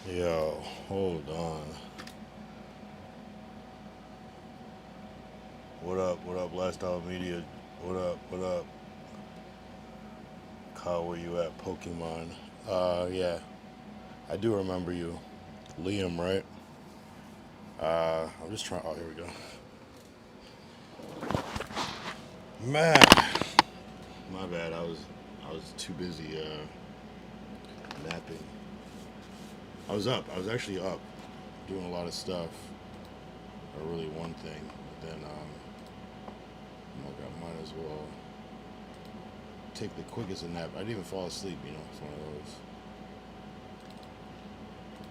Yo, hold on. What up? What up, Lifestyle Media? What up? What up? Kyle, where you at? Pokemon. Yeah, I do remember you. Liam, right? I'm just trying. Oh, here we go. Man, my bad. I was too busy napping. I was up. I was actually up, doing a lot of stuff, or really one thing. But then, I might as well take the quickest nap. I didn't even fall asleep. It's one of those.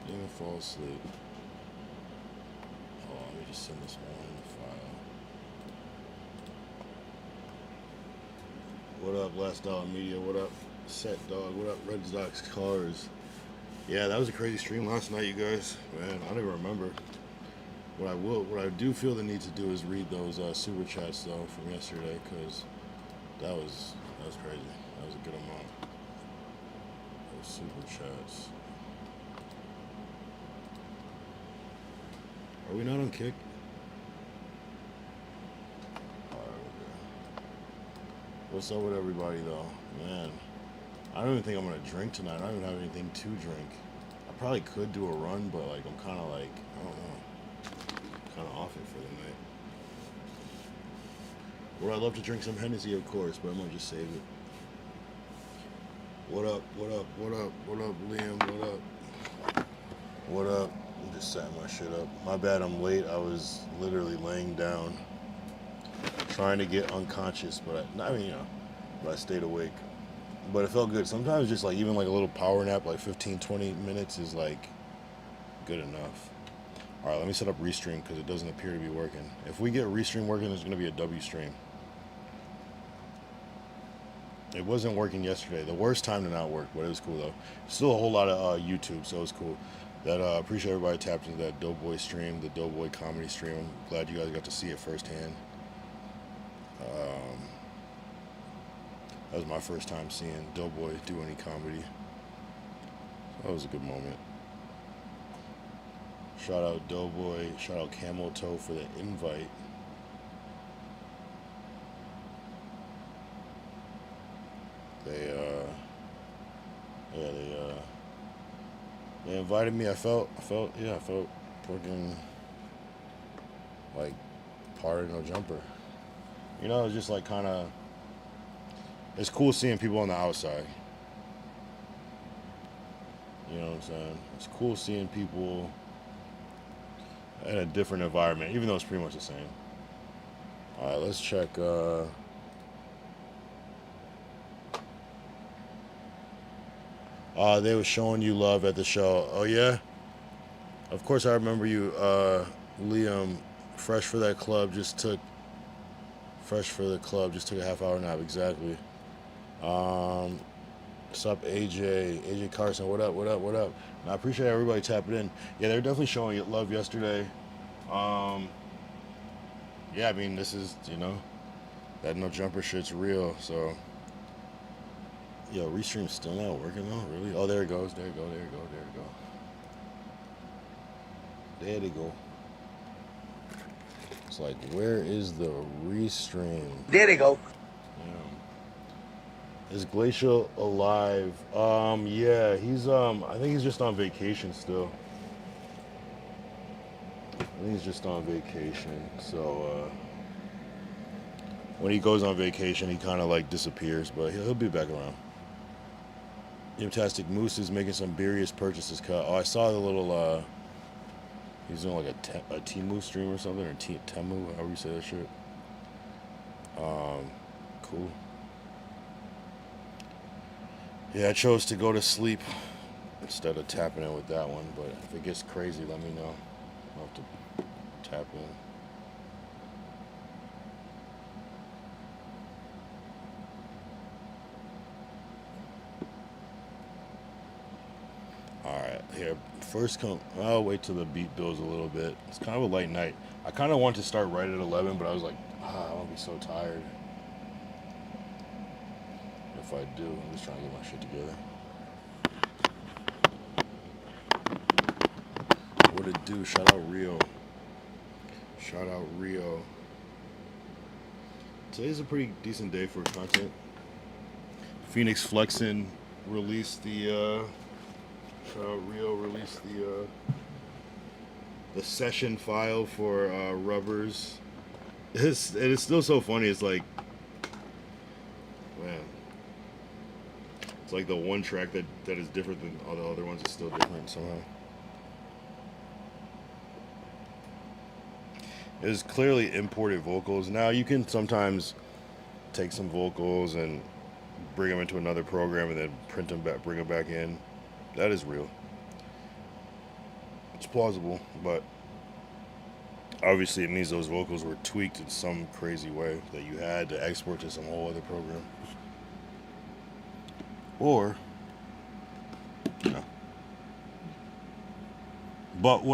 Didn't even fall asleep. Oh, let me just send this one file. What up, Last Dollar Media? What up, Set Dog? What up, Red Sox Cars? Yeah, that was a crazy stream last night, you guys. Man, I don't even remember. What I do feel the need to do is read those super chats though from yesterday, because that was crazy. That was a good amount. Those super chats. Are we not on kick? Alright, we're good. What's up with everybody though? Man, I don't even think I'm gonna drink tonight. I don't even have anything to drink. I probably could do a run, but like I'm kind of like I don't know, kind of off it for the night. Would I love to drink some Hennessy, of course, but I might just save it. What up? What up? What up? What up, Liam? What up? What up? I'm just setting my shit up. My bad, I'm late. I was literally laying down, trying to get unconscious, but I mean, but I stayed awake. But it felt good. Sometimes just like even like a little power nap, like 15, 20 minutes is like good enough. All right, let me set up Restream because it doesn't appear to be working. If we get Restream working, there's going to be a W stream. It wasn't working yesterday. The worst time to not work, but it was cool though. Still a whole lot of YouTube, so it was cool. That appreciate everybody tapped into that Doughboy stream, the Doughboy comedy stream. I'm glad you guys got to see it firsthand. Um, that was my first time seeing Doughboy do any comedy. So that was a good moment. Shout out Doughboy. Shout out Camel Toe for the invite. They yeah, they invited me. I felt fucking like part of No Jumper. It's just like kind of. It's cool seeing people on the outside. You know what I'm saying? It's cool seeing people in a different environment, even though it's pretty much the same. All right, let's check. They were showing you love at the show. Oh yeah, of course I remember you, Liam. Fresh for the club. Just took a half hour nap. Exactly. Um, what's up, AJ? AJ Carson. What up? What up? What up? And I appreciate everybody tapping in. Yeah, they're definitely showing you love yesterday. Um, yeah, I mean this is that No Jumper shit's real. So yo, Restream's still not working though. Really? Oh, there it goes. There it go. There it go. There it go. There they go. It's like, where is the Restream? There they go. Is Glacial alive? Yeah, he's I think he's just on vacation still. I think he's just on vacation. So when he goes on vacation, he kind of like disappears, but he'll be back around. Fantastic Moose is making some serious purchases. Cut. Oh, I saw the little. He's doing like a Temu stream or something, or Temu, however you say that shit. Cool. Yeah, I chose to go to sleep instead of tapping in with that one. But if it gets crazy, let me know. I'll have to tap in. All right, here. First come. I'll wait till the beat builds a little bit. It's kind of a light night. I kind of want to start right at 11, but I was like, I won't be so tired if I do. I'm just trying to get my shit together. do. Shout out Rio. Shout out Rio. Today's a pretty decent day for content. Phoenix Flexin released the shout out Rio released the session file for Rubbers. It's still so funny. It's like, man, it's like the one track that is different than all the other ones is still different somehow. It's clearly imported vocals. Now you can sometimes take some vocals and bring them into another program and then print them back, bring them back in. That is real. It's plausible, but obviously it means those vocals were tweaked in some crazy way that you had to export to some whole other program. Or, no. But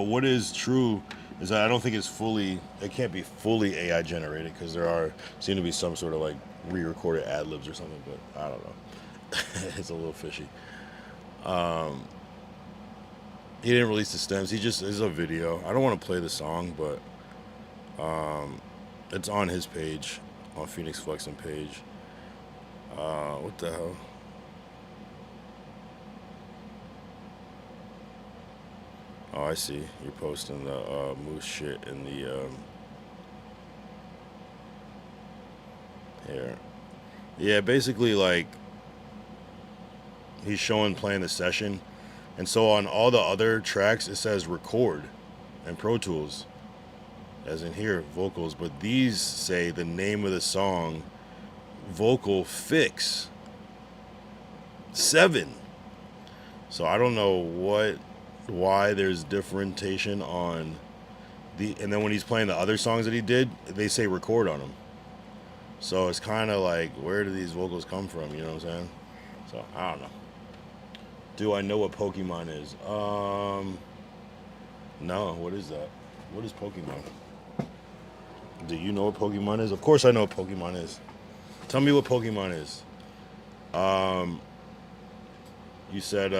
what is true is that I don't think it can't be fully AI generated because seem to be some sort of like re-recorded ad-libs or something, but I don't know. It's a little fishy. He didn't release the stems. It's a video. I don't want to play the song, but it's on his page, on Phoenix Flexin page. What the hell? Oh, I see. You're posting the Moose shit in the here. Yeah, basically like he's playing the session, and so on all the other tracks it says record and Pro Tools, as in here vocals, but these say the name of the song, Vocal Fix 7. So I don't know why there's differentiation on and then when he's playing the other songs that he did, they say record on them. So it's kind of like, where do these vocals come from? You know what I'm saying? So I don't know. Do I know what Pokemon is? No. What is that? What is Pokemon? Do you know what Pokemon is? Of course I know what Pokemon is. Tell me what Pokemon is. You said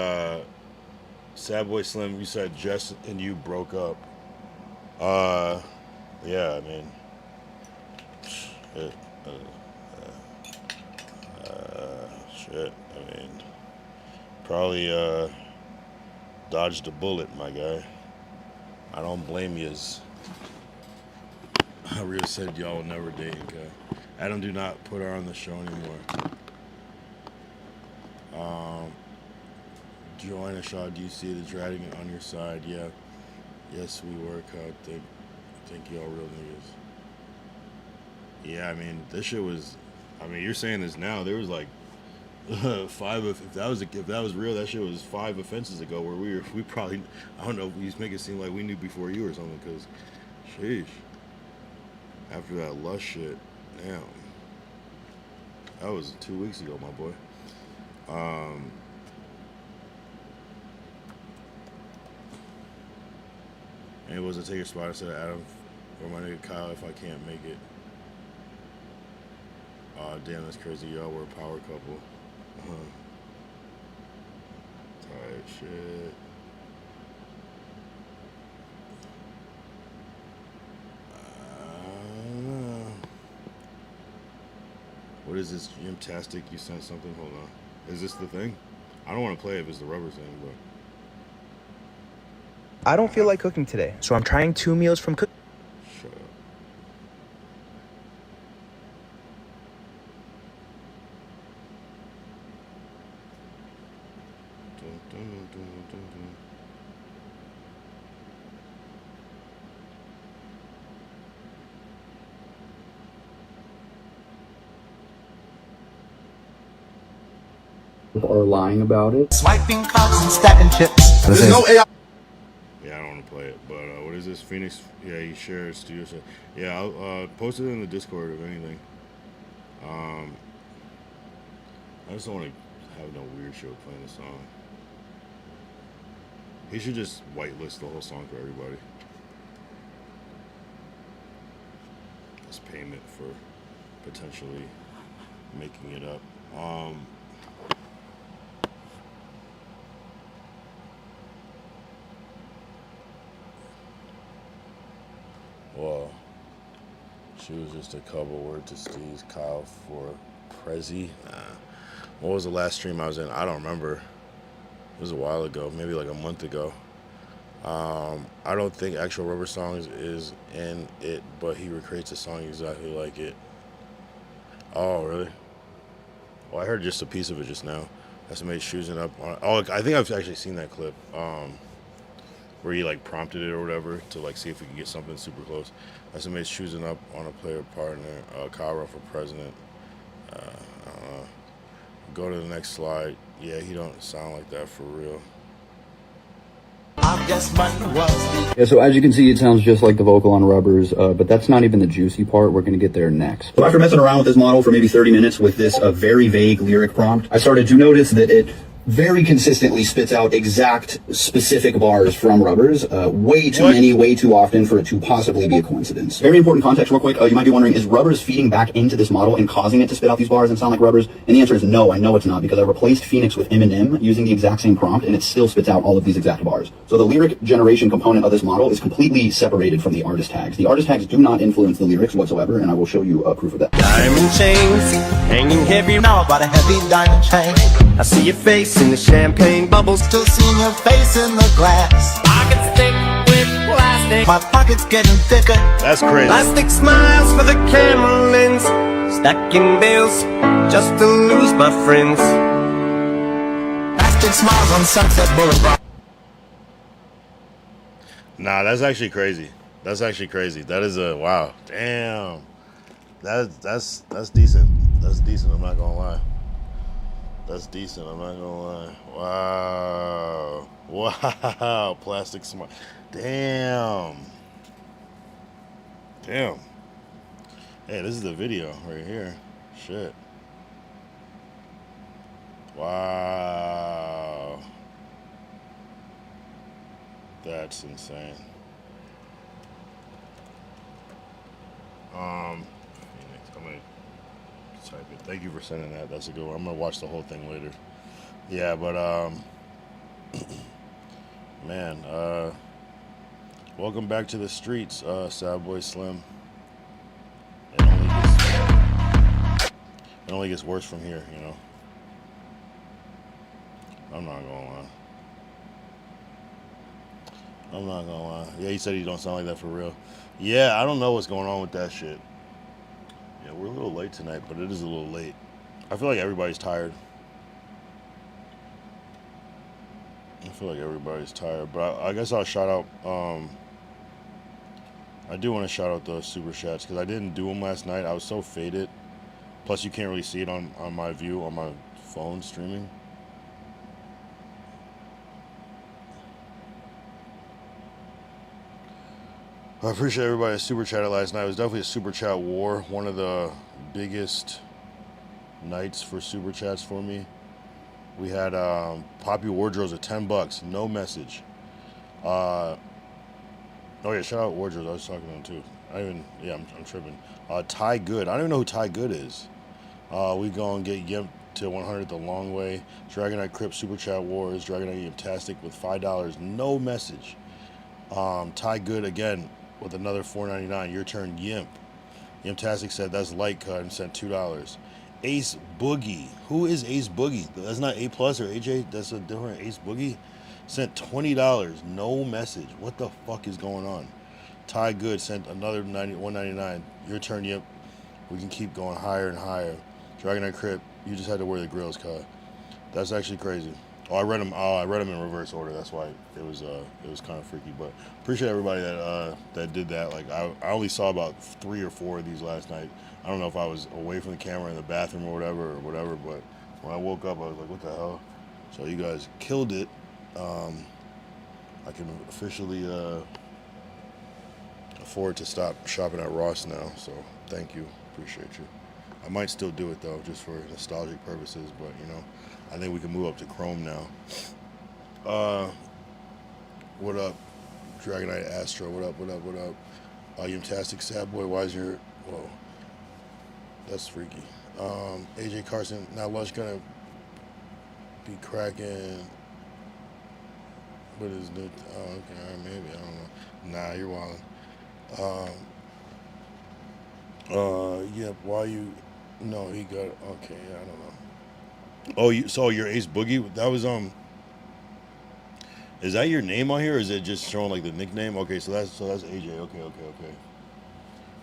Sad Boy Slim. You said Jess and you broke up. Yeah. I mean, shit. I mean, probably dodged a bullet, my guy. I don't blame yous. Rhea said y'all will never date. Okay. Adam, do not put her on the show anymore. Joanna Shaw, do you see the dragging on your side? Yeah. Yes, we work out. Think y'all real niggas. Yeah, I mean, this shit was. I mean, you're saying this now. There was like 5. If that was real, that shit was 5 offenses ago. Where we probably, I don't know. We just make it seem like we knew before you or something. Because, sheesh. After that lust shit, damn. That was 2 weeks ago, my boy. And it was a take your spot. I said, Adam, or my nigga Kyle, if I can't make it. Damn, that's crazy. Y'all were a power couple. Tired shit. What is this? Gymtastic? You sent something? Hold on. Is this the thing? I don't want to play if it's the rubber thing, but. I don't feel like cooking today, so I'm trying 2 meals from cooking. Shut up. Or lying about it. Swiping cards and stacking chips. There's no AI. Yeah, I don't want to play it, but what is this? Phoenix? Yeah, he shares studio shit. Yeah, I'll post it in the Discord if anything. I just don't want to have no weird shit playing the song. He should just whitelist the whole song for everybody. It's payment for potentially making it up. She was just a couple word to Steve's Kyle for Prezi. What was the last stream I was in? I don't remember. It was a while ago, maybe like a month ago. I don't think Actual Rubber Songs is in it, but he recreates a song exactly like it. Oh, really? Well, I heard just a piece of it just now. That's somebody choosing up on. Oh, I think I've actually seen that clip. Where he like prompted it or whatever to like see if we could get something super close. That's somebody's choosing up on a player partner. Kyra for president. Go to the next slide. Yeah, he don't sound like that for real. I guess money was the Yeah, so as you can see, it sounds just like the vocal on Rubbers, but that's not even the juicy part. We're going to get there next. So after messing around with this model for maybe 30 minutes with this very vague lyric prompt, I started to notice that it very consistently spits out exact specific bars from Rubbers, way too many, way too often for it to possibly be a coincidence. Very important context real quick. You might be wondering, is Rubbers feeding back into this model and causing it to spit out these bars and sound like Rubbers? And the answer is no, I know it's not, because I replaced Phoenix with Eminem using the exact same prompt and it still spits out all of these exact bars. So the lyric generation component of this model is completely separated from the artist tags. The artist tags do not influence the lyrics whatsoever, and I will show you proof of that. Diamond chains hanging heavy. now about a heavy diamond chain. I see your face in the champagne bubbles. Still seeing your face in the glass. Pockets thick with plastic. My pocket's getting thicker. That's crazy. Plastic smiles for the camera lens. Stacking bills just to lose my friends. Plastic smiles on Sunset Boulevard. Nah, that's actually crazy. That's actually crazy. That is a wow. Damn. That's decent. That's decent. I'm not gonna lie. That's decent. I'm not gonna lie. Wow. Wow. Plastic smile. Damn. Damn. Hey, this is the video right here. Shit. Wow. That's insane. Phoenix, I'm gonna type it. Thank you for sending that. That's a good one. I'm gonna watch the whole thing later. Yeah, but man, welcome back to the streets, Sad Boy Slim. It only gets worse from here, you know. I'm not gonna lie. I'm not gonna lie. Yeah, he said he don't sound like that for real. Yeah, I don't know what's going on with that shit. Yeah, we're a little late tonight, but it is a little late. I feel like everybody's tired. I feel like everybody's tired, but I guess I'll shout out. I do want to shout out those super chats because I didn't do them last night. I was so faded. Plus, you can't really see it on my view on my phone streaming. I appreciate everybody that super chatted last night. It was definitely a super chat war. One of the biggest nights for super chats for me. We had Poppy Wardrobes at $10, no message. Oh yeah, shout out Wardrobes. I was talking to him too. I'm tripping. Ty Good. I don't even know who Ty Good is. We gonna get Yimp to 100 the long way. Dragonite Crypt super chat wars. Dragonite Yimptastic with $5, no message. Ty Good again with another $4.99. Your turn, Yimp. Yimptastic said that's light cut and sent $2. Ace Boogie. Who is Ace Boogie? That's not A plus or AJ. That's a different Ace Boogie. Sent $20. No message. What the fuck is going on? Ty Good sent another $1.99. Your turn, Yimp. We can keep going higher and higher. Dragonite Crypt. You just had to wear the grills cut. That's actually crazy. Oh, I read them in reverse order. That's why it was kind of freaky. But appreciate everybody that did that. Like I only saw about 3 or 4 of these last night. I don't know if I was away from the camera in the bathroom or whatever. But when I woke up, I was like, what the hell? So you guys killed it. I can officially afford to stop shopping at Ross now. So thank you. Appreciate you. I might still do it though, just for nostalgic purposes. But you know, I think we can move up to Chrome now. What up, Dragonite Astro? What up? Yimptastic Sad Boy, why is your... Whoa. That's freaky. AJ Carson, now Lush gonna be cracking... What is new... Oh, okay, maybe, I don't know. Nah, you're wildin'. Yep. Why you? No, he got. Okay, yeah, I don't know. Oh, so you're Ace Boogie. That was Is that your name on here, or is it just showing like the nickname? Okay, so that's AJ. Okay.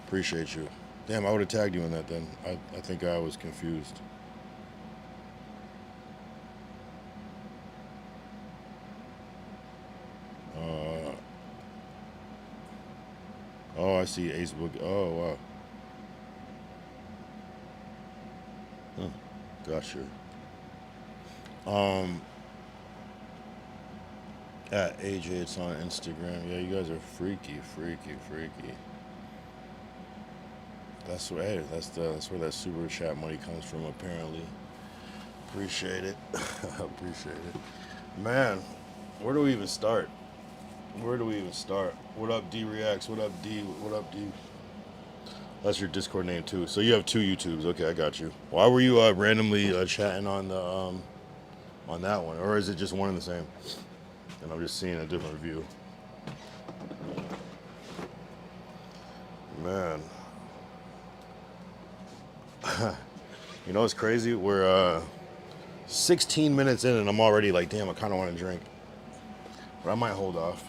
Appreciate you. Damn, I would have tagged you in that then. I think I was confused. Uh, oh, I see Ace Boogie. Oh wow. Huh. Gotcha. Um, at AJ, it's on Instagram. Yeah, you guys are freaky. That's where that's where that super chat money comes from apparently. Appreciate it. Appreciate it. Man, where do we even start? What up, D Reacts? What up, D? What up, D? That's your Discord name too. So you have two YouTubes. Okay, I got you. Why were you randomly chatting on the on that one, or is it just one and the same? And I'm just seeing a different view. Man, you know what's crazy? We're 16 minutes in, and I'm already like, damn, I kind of want to drink, but I might hold off.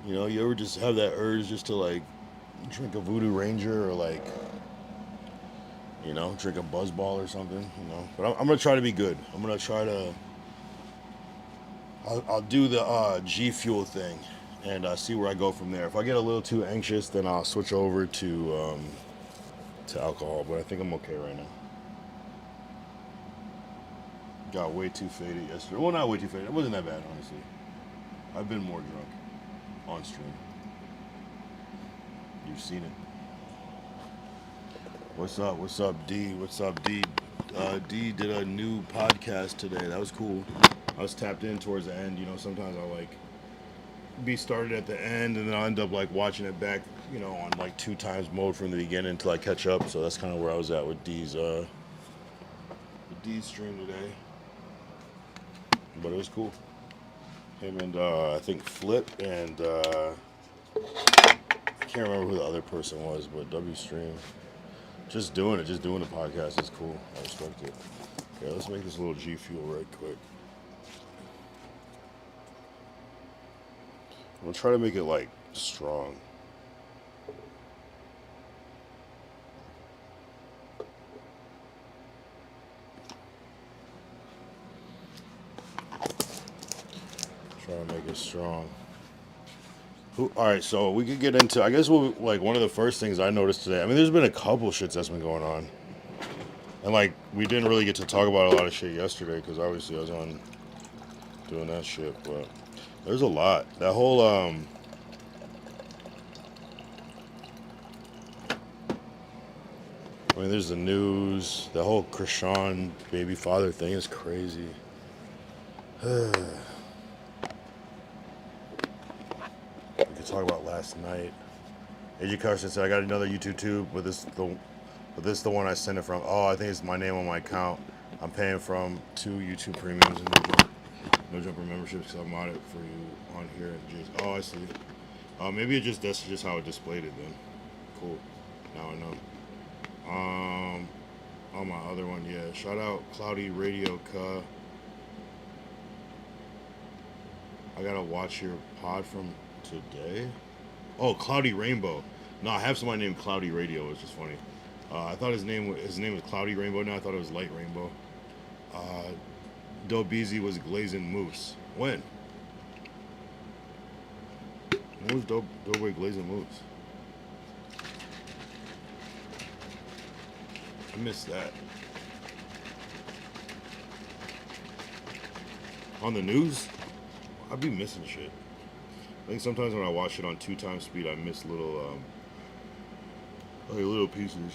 You know, you ever just have that urge just to like drink a Voodoo Ranger or like, you know, drink a Buzzball or something, you know. But I'm gonna try to be good. I'm gonna try to. I'll do the G Fuel thing and see where I go from there. If I get a little too anxious, then I'll switch over to alcohol. But I think I'm okay right now. Got way too faded yesterday. Well, not way too faded. It wasn't that bad, honestly. I've been more drunk on stream. You've seen it. What's up? What's up, D? What's up, D? D did a new podcast today. That was cool. I was tapped in towards the end. You know, sometimes I like be started at the end, and then I'll end up like watching it back, you know, on like 2 times mode from the beginning until I catch up. So that's kind of where I was at with D's stream today. But it was cool. Him and I think Flip and I can't remember who the other person was, but W stream. Just doing the podcast is cool. I respect it. Okay, let's make this a little G Fuel right quick. I'm gonna try to make it like strong. Try to make it strong. All right, so we could get into. I guess like one of the first things I noticed today. I mean, there's been a couple shits that's been going on, and like we didn't really get to talk about a lot of shit yesterday because obviously I was on doing that shit. But there's a lot. That whole I mean, there's the news. The whole Krishan baby father thing is crazy. We could talk about last night. AJ Carson said, "I got another YouTube tube, but this the one I sent it from. Oh, I think it's my name on my account. I'm paying from 2 YouTube premiums and no jumper memberships because I'm on it for you on here." Oh, I see. Maybe that's just how it displayed it then. Cool. Now I know. On my other one, yeah. Shout out Cloudy Radio, cuh. I gotta watch your pod from today. Oh, Cloudy Rainbow. No, I have somebody named Cloudy Radio. It's just funny. I thought his name was Cloudy Rainbow. Now I thought it was Light Rainbow. Doe Beezy was Glazing Moose. When was Doughboy Glazing Moose? I missed that. On the news? I'd be missing shit. I think sometimes when I watch it on 2 times speed, I miss little pieces.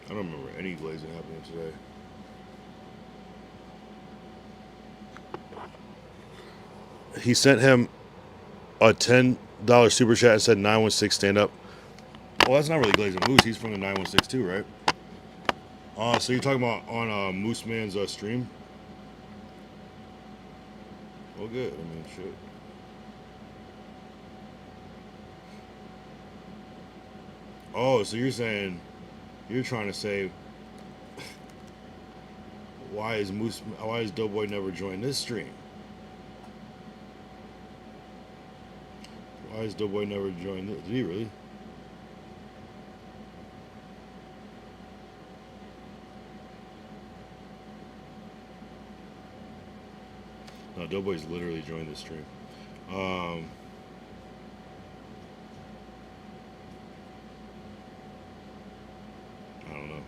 I don't remember any glazing happening today. He sent him a $10 super chat and said 916 stand up. Well, that's not really Glazing Moose. He's from the 916 too, right? So you're talking about on Moose Man's stream? Well, good. I mean, shit. Oh, so you're trying to say, why is Doughboy never joined this stream? Why is Doughboy never joined this? Did he really? No, Doughboy's literally joined this stream. I don't know.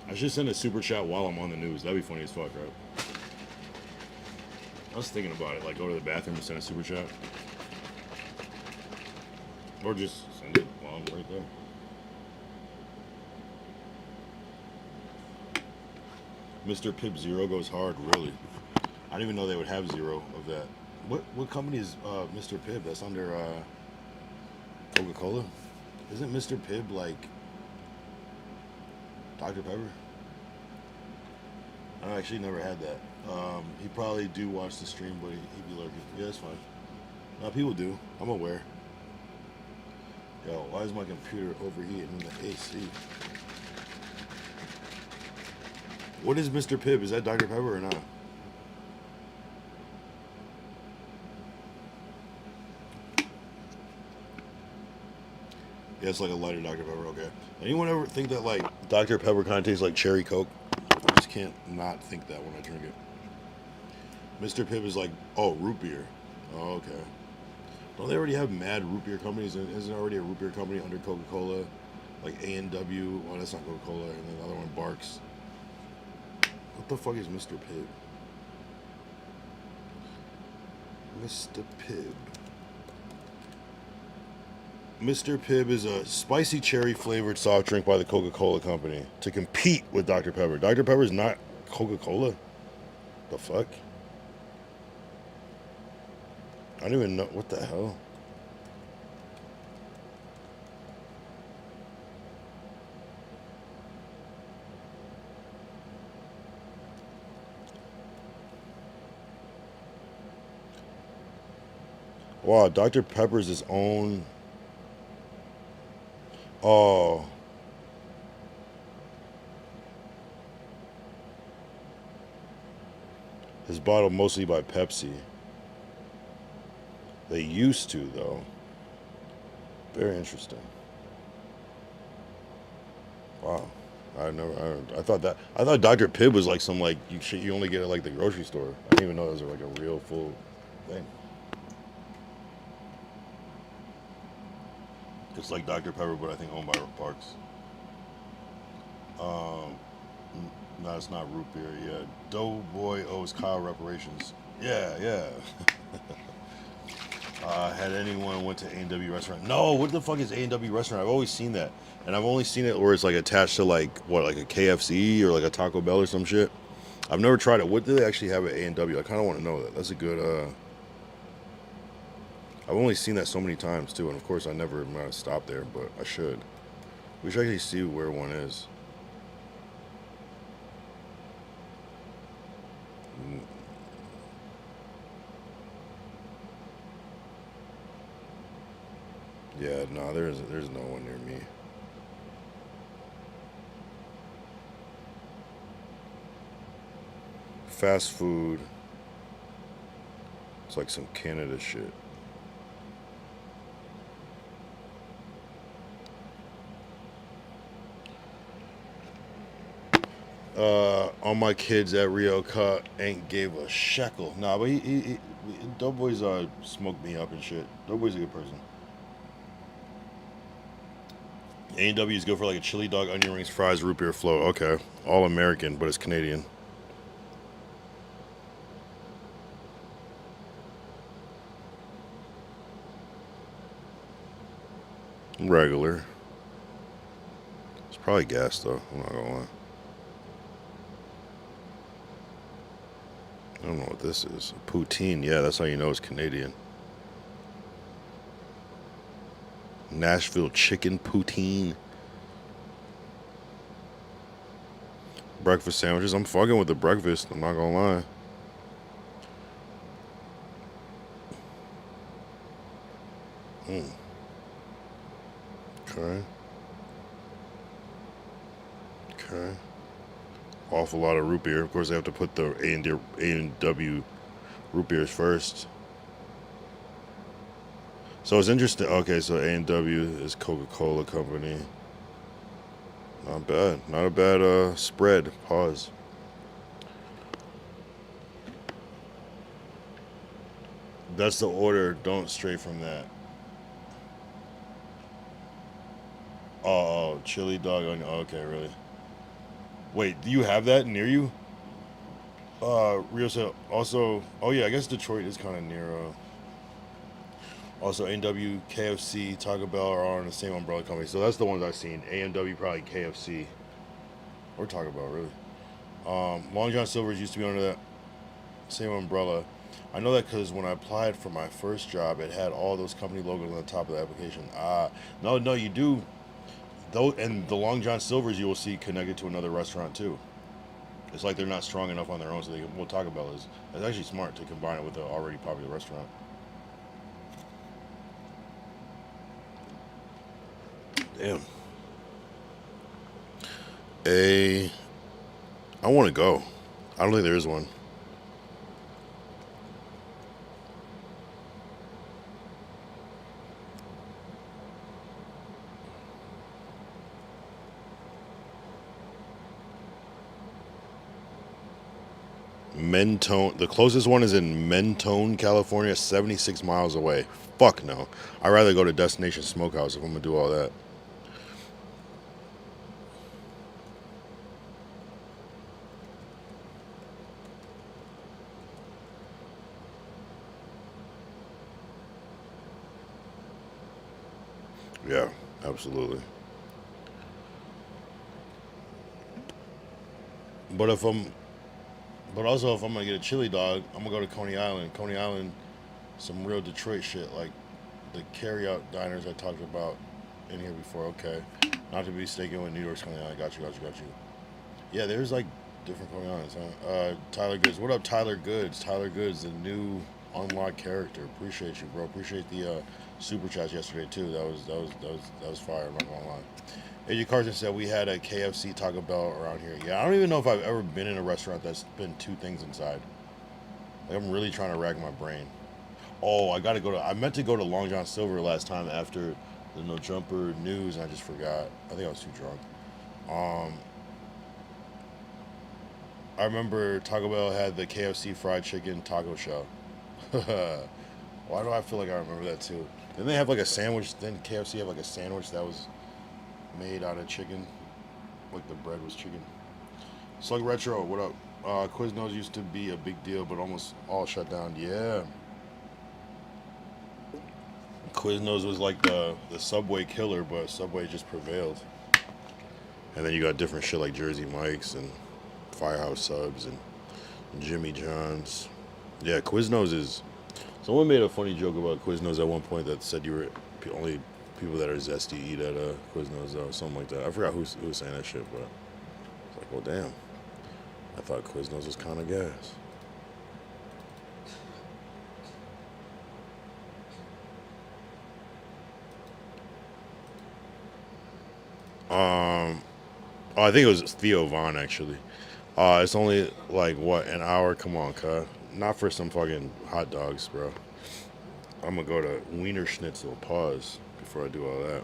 I should send a super chat while I'm on the news. That'd be funny as fuck, right? I was thinking about it, like go to the bathroom and send a super chat. Or just send it while I'm right there. Mr. Pip Zero goes hard, really. I didn't even know they would have zero of that. What company is Mr. Pibb? That's under Coca-Cola? Isn't Mr. Pibb like Dr. Pepper? I actually never had that. He probably do watch the stream, but he'd be lurking. Yeah, that's fine. No, people do. I'm aware. Yo, why is my computer overheating in the AC? What is Mr. Pibb? Is that Dr. Pepper or not? Yeah, it's like a lighter Dr. Pepper, okay. Anyone ever think that, like, Dr. Pepper kind of tastes like cherry Coke? I just can't not think that when I drink it. Mr. Pibb is like, oh, root beer. Oh, okay. Don't they already have mad root beer companies? Isn't there already a root beer company under Coca-Cola? Like A&W, well, that's not Coca-Cola, and then the other one, Barks. What the fuck is Mr. Pibb? Mr. Pibb. Mr. Pibb is a spicy cherry flavored soft drink by the Coca-Cola Company to compete with Dr. Pepper. Dr. Pepper is not Coca-Cola? The fuck? I don't even know. What the hell? Wow, Dr. Pepper's his own. Oh. His bottled mostly by Pepsi. They used to, though. Very interesting. Wow. I thought Dr. Pibb was like some, like, you only get it like the grocery store. I didn't even know it was like a real full thing. It's like Dr. Pepper, but I think owned by Barks. No, it's not root beer. Yeah, Doughboy owes Kyle reparations. Yeah. Had anyone went to A&W restaurant? No, what the fuck is A&W restaurant? I've always seen that, and I've only seen it where it's like attached to like what, like a KFC or like a Taco Bell or some shit. I've never tried it. What do they actually have at A&W? I kind of want to know that. That's a good. I've only seen that so many times too, and of course I never stop there, but I should. We should actually see where one is. Yeah, no, there's no one near me. Fast food. It's like some Canada shit. All my kids at Rio Cut ain't gave a shekel. Nah, but he Doughboy's smoked me up and shit. Doughboy's a good person. A&W is good for like a chili dog, onion rings, fries, root beer, float. Okay, all American, but it's Canadian. Regular. It's probably gas though. I'm not gonna lie. I don't know what this is. Poutine. Yeah, that's how you know it's Canadian. Nashville chicken poutine. breakfast sandwiches. I'm fucking with the breakfast. I'm not gonna lie. Okay. Okay. Awful lot of root beer. Of course, they have to put the A&W root beers first. So it's interesting. Okay, so A&W is Coca-Cola company. Not bad. Not a bad spread. Pause. That's the order. Don't stray from that. Oh, chili dog. Okay, really. Wait, do you have that near you? Rio said also. Oh yeah, I guess Detroit is kind of near. Also, A&W, KFC, Taco Bell are all in the same umbrella company. So that's the ones I've seen. A&W, probably KFC, or Taco Bell, really. Long John Silver's used to be under that same umbrella. I know that because when I applied for my first job, it had all those company logos on the top of the application. No, you do. Though, and the Long John Silver's you will see connected to another restaurant too. It's like they're not strong enough on their own, so they can, well, Taco Bell is. It's actually smart to combine it with an already popular restaurant. Damn. I want to go. I don't think there is one. Mentone. The closest one is in Mentone, California, 76 miles away. Fuck no. I'd rather go to Destination Smokehouse if I'm gonna do all that. Yeah, absolutely. But also if I'm gonna get a chili dog, I'm gonna go to Coney Island. Coney Island, some real Detroit shit, like the carry-out diners I talked about in here before. Okay, not to be mistaken with New York's Coney Island. Got you. Yeah, there's like different Coney Islands, huh? Tyler Goods, what up, Tyler Goods? Tyler Goods, the new unlocked character. Appreciate you, bro. Appreciate the super chats yesterday too. That was fire. I'm not gonna lie. AJ Carson said we had a KFC, Taco Bell around here. Yeah, I don't even know if I've ever been in a restaurant that's been two things inside. Like, I'm really trying to rack my brain. Oh, I meant to go to Long John Silver last time after the No Jumper news, and I just forgot. I think I was too drunk. I remember Taco Bell had the KFC fried chicken taco shell. Why do I feel like I remember that too? Didn't they have like a sandwich? Didn't KFC have like a sandwich that was made out of chicken? Like the bread was chicken. Slug Retro, what up? Quiznos used to be a big deal, but almost all shut down. Yeah. Quiznos was like the Subway killer, but Subway just prevailed. And then you got different shit like Jersey Mike's and Firehouse Subs and Jimmy John's. Yeah, Quiznos is... Someone made a funny joke about Quiznos at one point that said you were only people that are zesty eat at Quiznos or something like that. I forgot who was saying that shit, but it's like, well, damn. I thought Quiznos was kind of gas. Oh, I think it was Theo Vaughn, actually. It's only, like, what, an hour? Come on, cuh. Not for some fucking hot dogs, bro. I'm gonna go to Wiener Schnitzel. Pause before I do all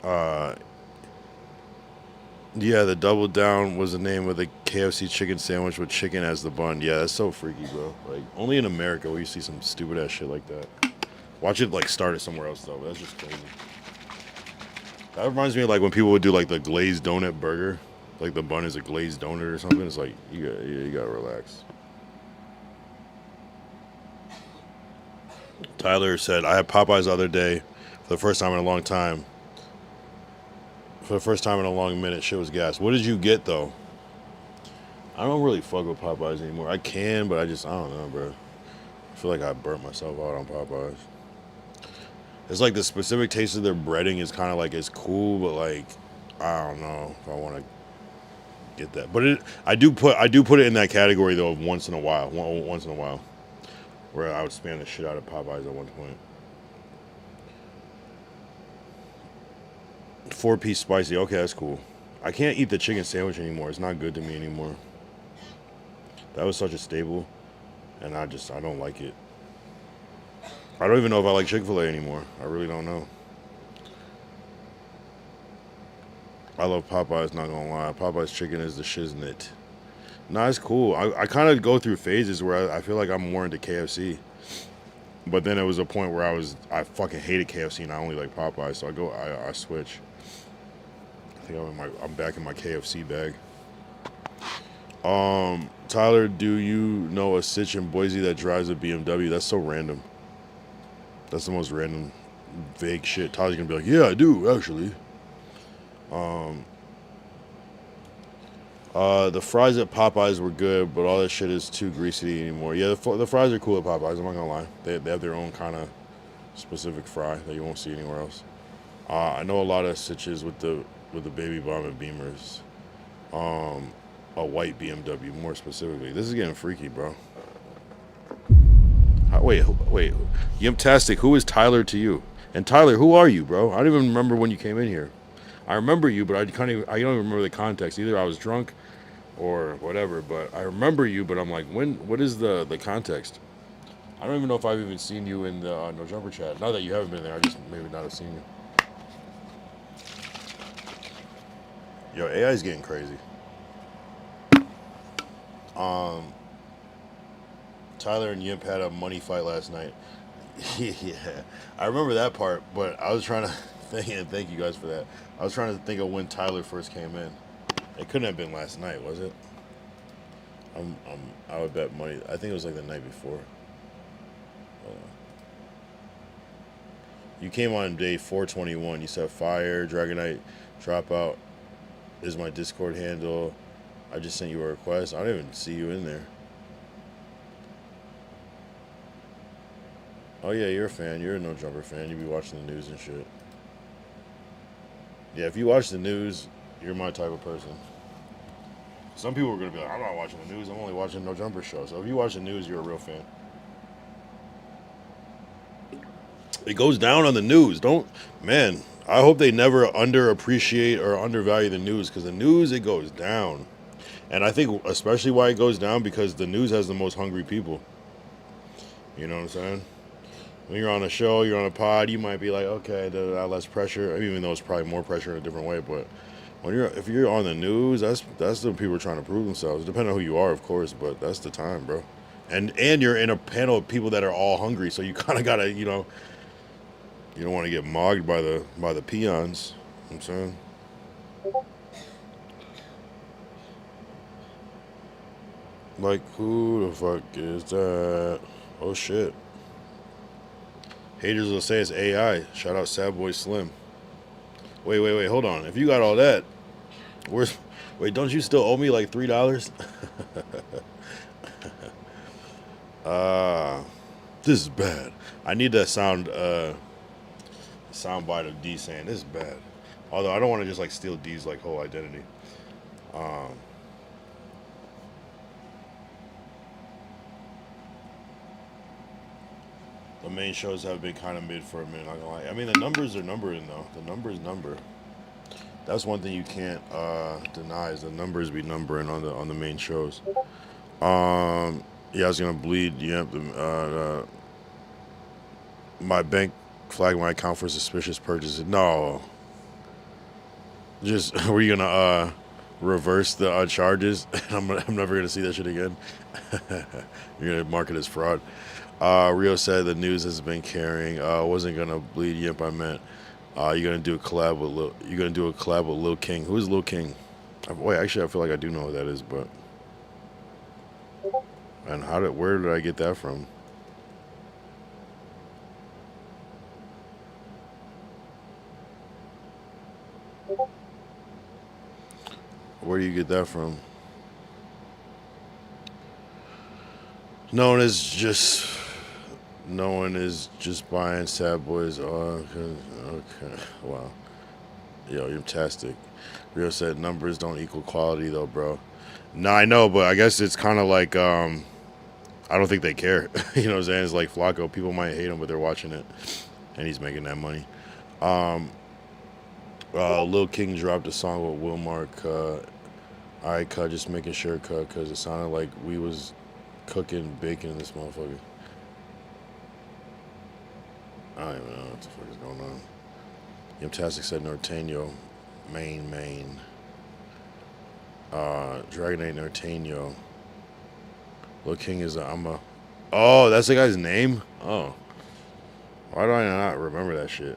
that. Yeah, the Double Down was the name of the KFC chicken sandwich with chicken as the bun. Yeah, that's so freaky, bro. Like, only in America will you see some stupid ass shit like that. Watch it, like, start it somewhere else, though. That's just crazy. That reminds me of, like, when people would do, like, the glazed donut burger. Like, the bun is a glazed donut or something. It's like, you gotta relax. Tyler said, I had Popeyes the other day for the first time in a long time. For the first time in a long minute, shit was gas. What did you get, though? I don't really fuck with Popeyes anymore. I can, but I don't know, bro. I feel like I burnt myself out on Popeyes. It's like the specific taste of their breading is kind of like, it's cool, but like, I don't know if I want to get that. But I do put it in that category though of once in a while, where I would spam the shit out of Popeyes at one point. 4-piece spicy. Okay, that's cool. I can't eat the chicken sandwich anymore. It's not good to me anymore. That was such a staple, and I don't like it. I don't even know if I like Chick-fil-A anymore. I really don't know. I love Popeyes, not gonna lie. Popeyes chicken is the shiznit. Nah, it's cool. I kind of go through phases where I feel like I'm more into KFC. But then there was a point where I fucking hated KFC and I only like Popeyes, so I switch. I think I'm back in my KFC bag. Tyler, do you know a sitch in Boise that drives a BMW? That's so random. That's the most random, vague shit. Tyler's gonna be like, yeah, I do, actually. The fries at Popeyes were good, but all that shit is too greasy anymore. Yeah, the fries are cool at Popeyes, I'm not gonna lie. They have their own kind of specific fry that you won't see anywhere else. I know a lot of sitches with the Baby Bomb and Beamers. A white BMW, more specifically. This is getting freaky, bro. Wait. Yimptastic, who is Tyler to you? And Tyler, who are you, bro? I don't even remember when you came in here. I remember you, but I don't even remember the context. Either I was drunk or whatever, but I remember you, but I'm like, what is the context? I don't even know if I've even seen you in the No Jumper chat. Not that you haven't been there, I just maybe not have seen you. Yo, AI is getting crazy. Tyler and Yimp had a money fight last night. Yeah, I remember that part, but I was trying to thank you guys for that. I was trying to think of when Tyler first came in. It couldn't have been last night, was it? I would bet money. I think it was like the night before. You came on day 421. You said fire, Dragonite, dropout is my Discord handle. I just sent you a request. I don't even see you in there. Oh yeah, you're a fan. You're a No Jumper fan. You be watching the news and shit. Yeah, if you watch the news, you're my type of person. Some people are gonna be like, I'm not watching the news. I'm only watching No Jumper show. So if you watch the news, you're a real fan. It goes down on the news. Man, I hope they never underappreciate or undervalue the news, because the news, it goes down. And I think especially why it goes down, because the news has the most hungry people. You know what I'm saying? When you're on a show, you're on a pod, you might be like, okay, less pressure, even though it's probably more pressure in a different way. But if you're on the news, that's the people trying to prove themselves. Depending on who you are, of course, but that's the time, bro. And you're in a panel of people that are all hungry, so you kind of gotta, you don't want to get mogged by the peons. You know what I'm saying. Like, who the fuck is that? Oh shit. Haters will say it's AI. Shout out Sad Boy Slim. Wait, hold on. If you got all that, wait, don't you still owe me like $3? This is bad. I need that sound bite of D saying this is bad. Although I don't want to just like steal D's like whole identity. The main shows have been kind of mid for a minute, not gonna lie. I mean, the numbers are numbering though. The numbers number. That's one thing you can't deny, is the numbers be numbering on the main shows. Yeah, I was gonna bleed. Yeah, my bank flagged my account for suspicious purchases. No. Just were you gonna reverse the charges? I'm never gonna see that shit again. You're gonna mark it as fraud. Rio said the news has been carrying. Wasn't gonna bleed Yimp. I meant you're gonna do a collab with Lil King. Who is Lil King? Wait, actually, I feel like I do know who that is, but and where did I get that from? Where do you get that from? No one is just buying Sad Boys. Oh, okay, wow. Yo, you're fantastic. Rio said numbers don't equal quality though, bro. No, I know, but I guess it's kind of like I don't think they care. You know what I'm saying? It's like Flacco. People might hate him, but they're watching it, and he's making that money. Lil King dropped a song with Wilmark. All right, cut. Just making sure, cut, because it sounded like we was cooking bacon in this motherfucker. I don't even know what the fuck is going on. Yamtastic said Norteño, Maine. Dragonite Norteño. Lil King is oh, that's the guy's name? Oh. Why do I not remember that shit?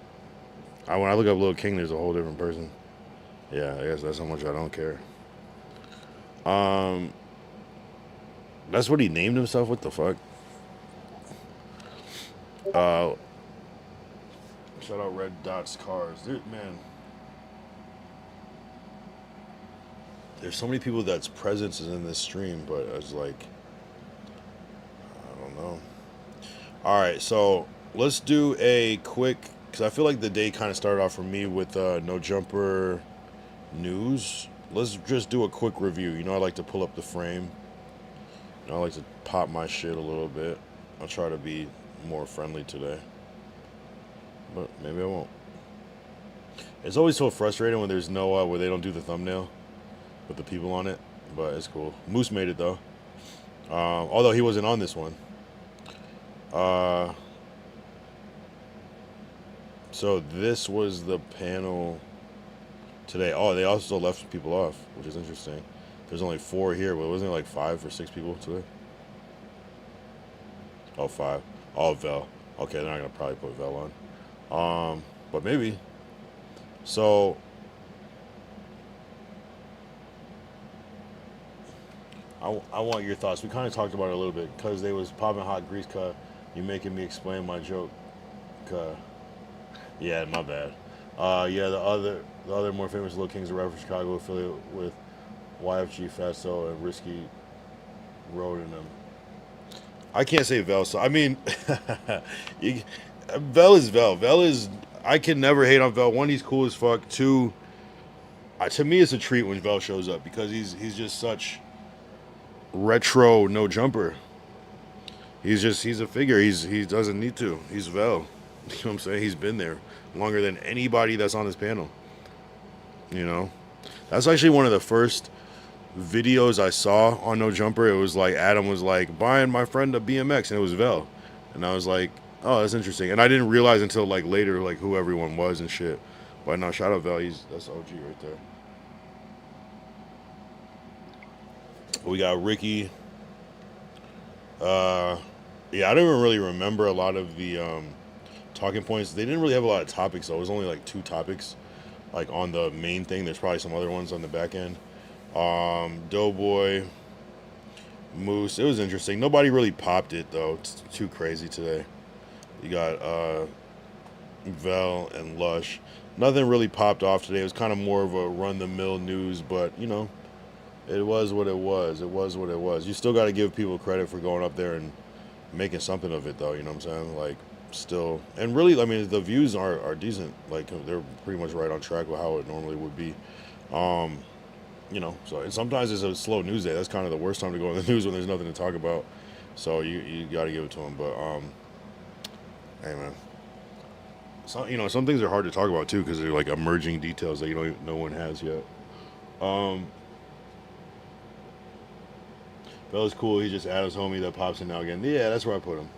When I look up Lil King, there's a whole different person. Yeah, I guess that's how much I don't care. That's what he named himself? What the fuck? Shout out Red Dots Cars. Dude, man. There's so many people that's presence is in this stream, but I was like, I don't know. All right, so let's do a quick, because I feel like the day kind of started off for me with No Jumper news. Let's just do a quick review. You know, I like to pull up the frame. You know, I like to pop my shit a little bit. I'll try to be more friendly today, but maybe I won't. It's always so frustrating when there's no where they don't do the thumbnail with the people on it, but it's cool. Moose made it though, although he wasn't on this one. So this was the panel today. Oh, they also left people off, which is interesting. There's only 4 here, but wasn't it like 5 or 6 people today? Oh, 5. Oh, Vel. Okay, they're not gonna probably put Vel on. But maybe. So I want your thoughts. We kind of talked about it a little bit because they was popping hot grease cut. You making me explain my joke. Yeah, my bad. Yeah, the other more famous Lil Kings, a rapper from Chicago affiliate with YFG, Fatso, and Risky Road in them. I can't say Vel, so I mean, Vel is Vel. Vel is, I can never hate on Vel. 1, he's cool as fuck. 2, to me, it's a treat when Vel shows up because he's just such retro No Jumper. He's a figure. He doesn't need to. He's Vel. You know what I'm saying? He's been there longer than anybody that's on this panel. You know, that's actually one of the first videos I saw on No Jumper. It was like Adam was like buying my friend a BMX, and it was Vel, and I was like, oh, that's interesting. And I didn't realize until like later like who everyone was and shit. But no, shout out Vel. That's OG right there. We got Ricky. Yeah, I don't even really remember a lot of the talking points. They didn't really have a lot of topics though. It was only like 2 topics, like on the main thing. There's probably some other ones on the back end. Doughboy, Moose. It was interesting. Nobody really popped it though. It's too crazy today. You got Vel and Lush. Nothing really popped off today. It was kind of more of a run-the-mill news, but you know, it was what it was. It was what it was. You still got to give people credit for going up there and making something of it, though. You know what I'm saying? Like, still, and really, I mean, the views are decent. Like, they're pretty much right on track with how it normally would be. You know, so and sometimes it's a slow news day. That's kind of the worst time to go in the news when there's nothing to talk about. So you got to give it to them. But hey, man. So, you know, some things are hard to talk about too because they're like emerging details that no one has yet. Vel's cool. He's just Adam's homie that pops in now again. Yeah, that's where I put him.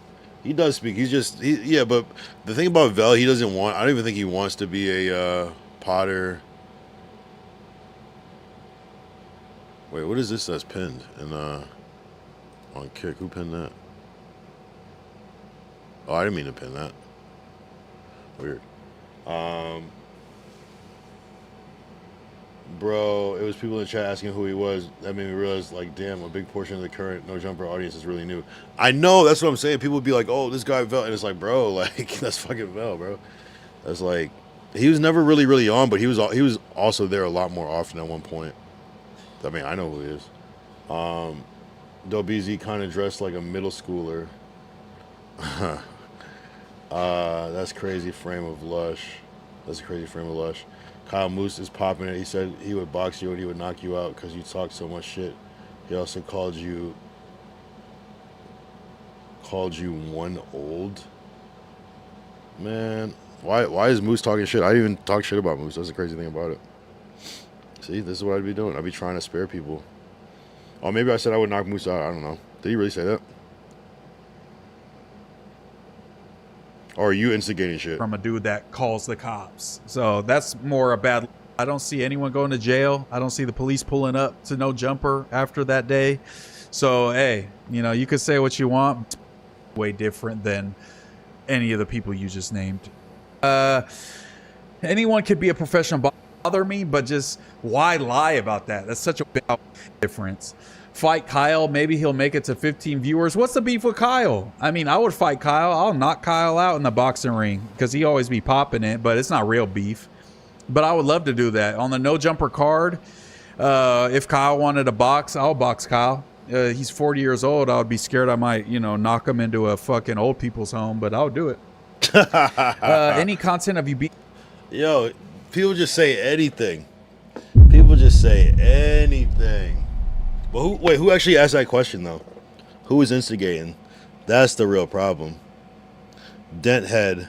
He does speak. Yeah, but the thing about Vel, I don't even think he wants to be a Potter. Wait, what is this that's pinned? And on Kick, who pinned that? Oh, I didn't mean to pin that. Weird. Bro, it was people in the chat asking who he was. That made me realize, like, damn, a big portion of the current No Jumper audience is really new. I know, that's what I'm saying. People would be like, oh, this guy Vel. And it's like, bro, like, that's fucking Vel, bro. That's like, he was never really on, but he was also there a lot more often at one point. I mean, I know who he is. Dobeezy kind of dressed like a middle schooler. That's crazy frame of Lush. That's a crazy frame of Lush. Kyle Moose is popping it. He said he would box you and he would knock you out because you talk so much shit. He also called you one old. Man, why is Moose talking shit? I didn't even talk shit about Moose. That's the crazy thing about it. See, this is what I'd be doing. I'd be trying to spare people. Or maybe I said I would knock Moose out. I don't know. Did he really say that? Or are you instigating shit? From a dude that calls the cops. So that's more a bad. I don't see anyone going to jail. I don't see the police pulling up to No Jumper after that day. So, hey, you know, you could say what you want. It's way different than any of the people you just named. Anyone could be a professional bother me, but just why lie about that? That's such a big difference. Fight Kyle, maybe he'll make it to 15 viewers. What's the beef with Kyle? I mean, I would fight Kyle. I'll knock Kyle out in the boxing ring because he always be popping it, but it's not real beef. But I would love to do that. On the No Jumper card, if Kyle wanted to box, I'll box Kyle. He's 40 years old. I would be scared I might, you know, knock him into a fucking old people's home, but I'll do it. Any content of you beat? Yo, people just say anything. People just say anything. But who actually asked that question, though? Who is instigating? That's the real problem. Denthead.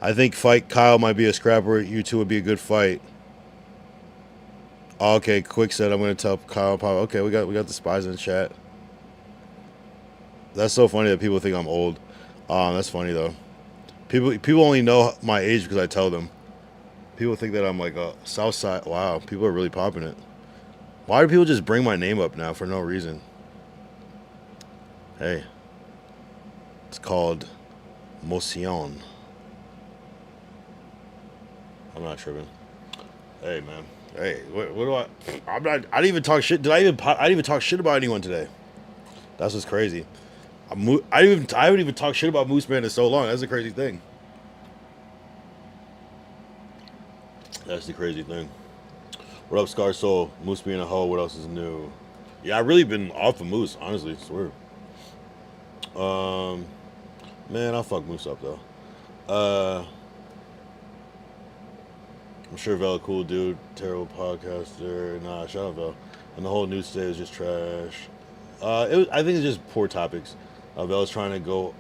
I think fight Kyle might be a scrapper. You two would be a good fight. Okay, Quick said I'm gonna tell Kyle. Okay, we got the spies in the chat. That's so funny that people think I'm old. That's funny though. People only know my age because I tell them. People think that I'm like a Southside. Wow, people are really popping it. Why do people just bring my name up now for no reason? Hey, it's called Motion. I'm not tripping. Hey man. Hey, what do I? I'm not. I didn't even talk shit. I didn't even talk shit about anyone today. That's what's crazy. I haven't even talked shit about Moose Man in so long. That's the crazy thing. That's the crazy thing. What up, Scar Soul? Moose being a hoe. What else is new? Yeah, I've really been off of Moose, honestly. I swear. Man, I'll fuck Moose up though. I'm sure Vel a cool dude, terrible podcaster. Nah, shut up, Vel. And the whole news today was just trash. I think it's just poor topics. Vel's trying to go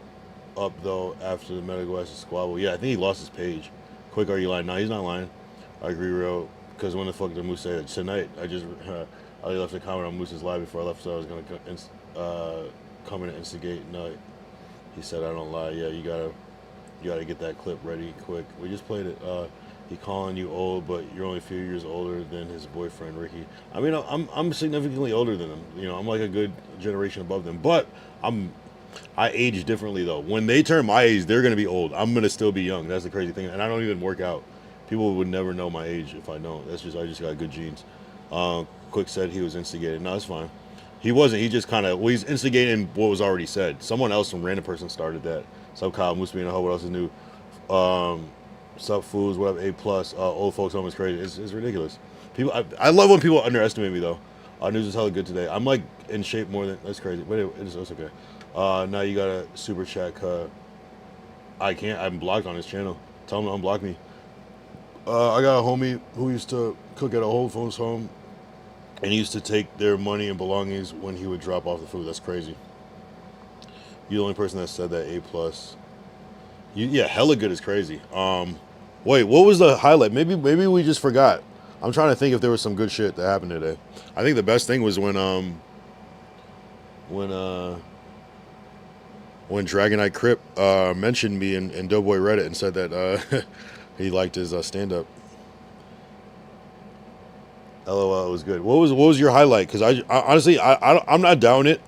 up though after the Medical West squabble. Yeah, I think he lost his page. Quick, are you lying? No, he's not lying. I agree, real. Because when the fuck did Moose say it? Tonight, I left a comment on Moose's live before I left, so I was gonna come in and instigate. No, he said I don't lie. Yeah, you gotta get that clip ready quick. We just played it. He calling you old, but you're only a few years older than his boyfriend Ricky. I mean, I'm significantly older than him. You know, I'm like a good generation above them. But I age differently though. When they turn my age, they're gonna be old. I'm gonna still be young. That's the crazy thing. And I don't even work out. People would never know my age if I don't. I just got good genes. Quick said he was instigated. No, it's fine. He wasn't. He just kind of, he's instigating what was already said. Someone else, some random person started that. Sub Kyle, Moose being a hoe. What else is new? Sub fools, what up, A+, old folks home is crazy. It's ridiculous. People, I love when people underestimate me though. News is hella good today. I'm like in shape more than, that's crazy. But it's okay. Now you got a super chat cut. I can't, I'm blocked on his channel. Tell him to unblock me. I got a homie who used to cook at a Whole Foods home and he used to take their money and belongings when he would drop off the food. That's crazy. You're the only person that said that, A+. Yeah, hella good is crazy. Wait, what was the highlight? Maybe we just forgot. I'm trying to think if there was some good shit that happened today. I think the best thing was when Dragonite Crip mentioned me in Doughboy Reddit and said that he liked his stand-up. LOL, it was good. What was your highlight? Because I honestly I'm not down it.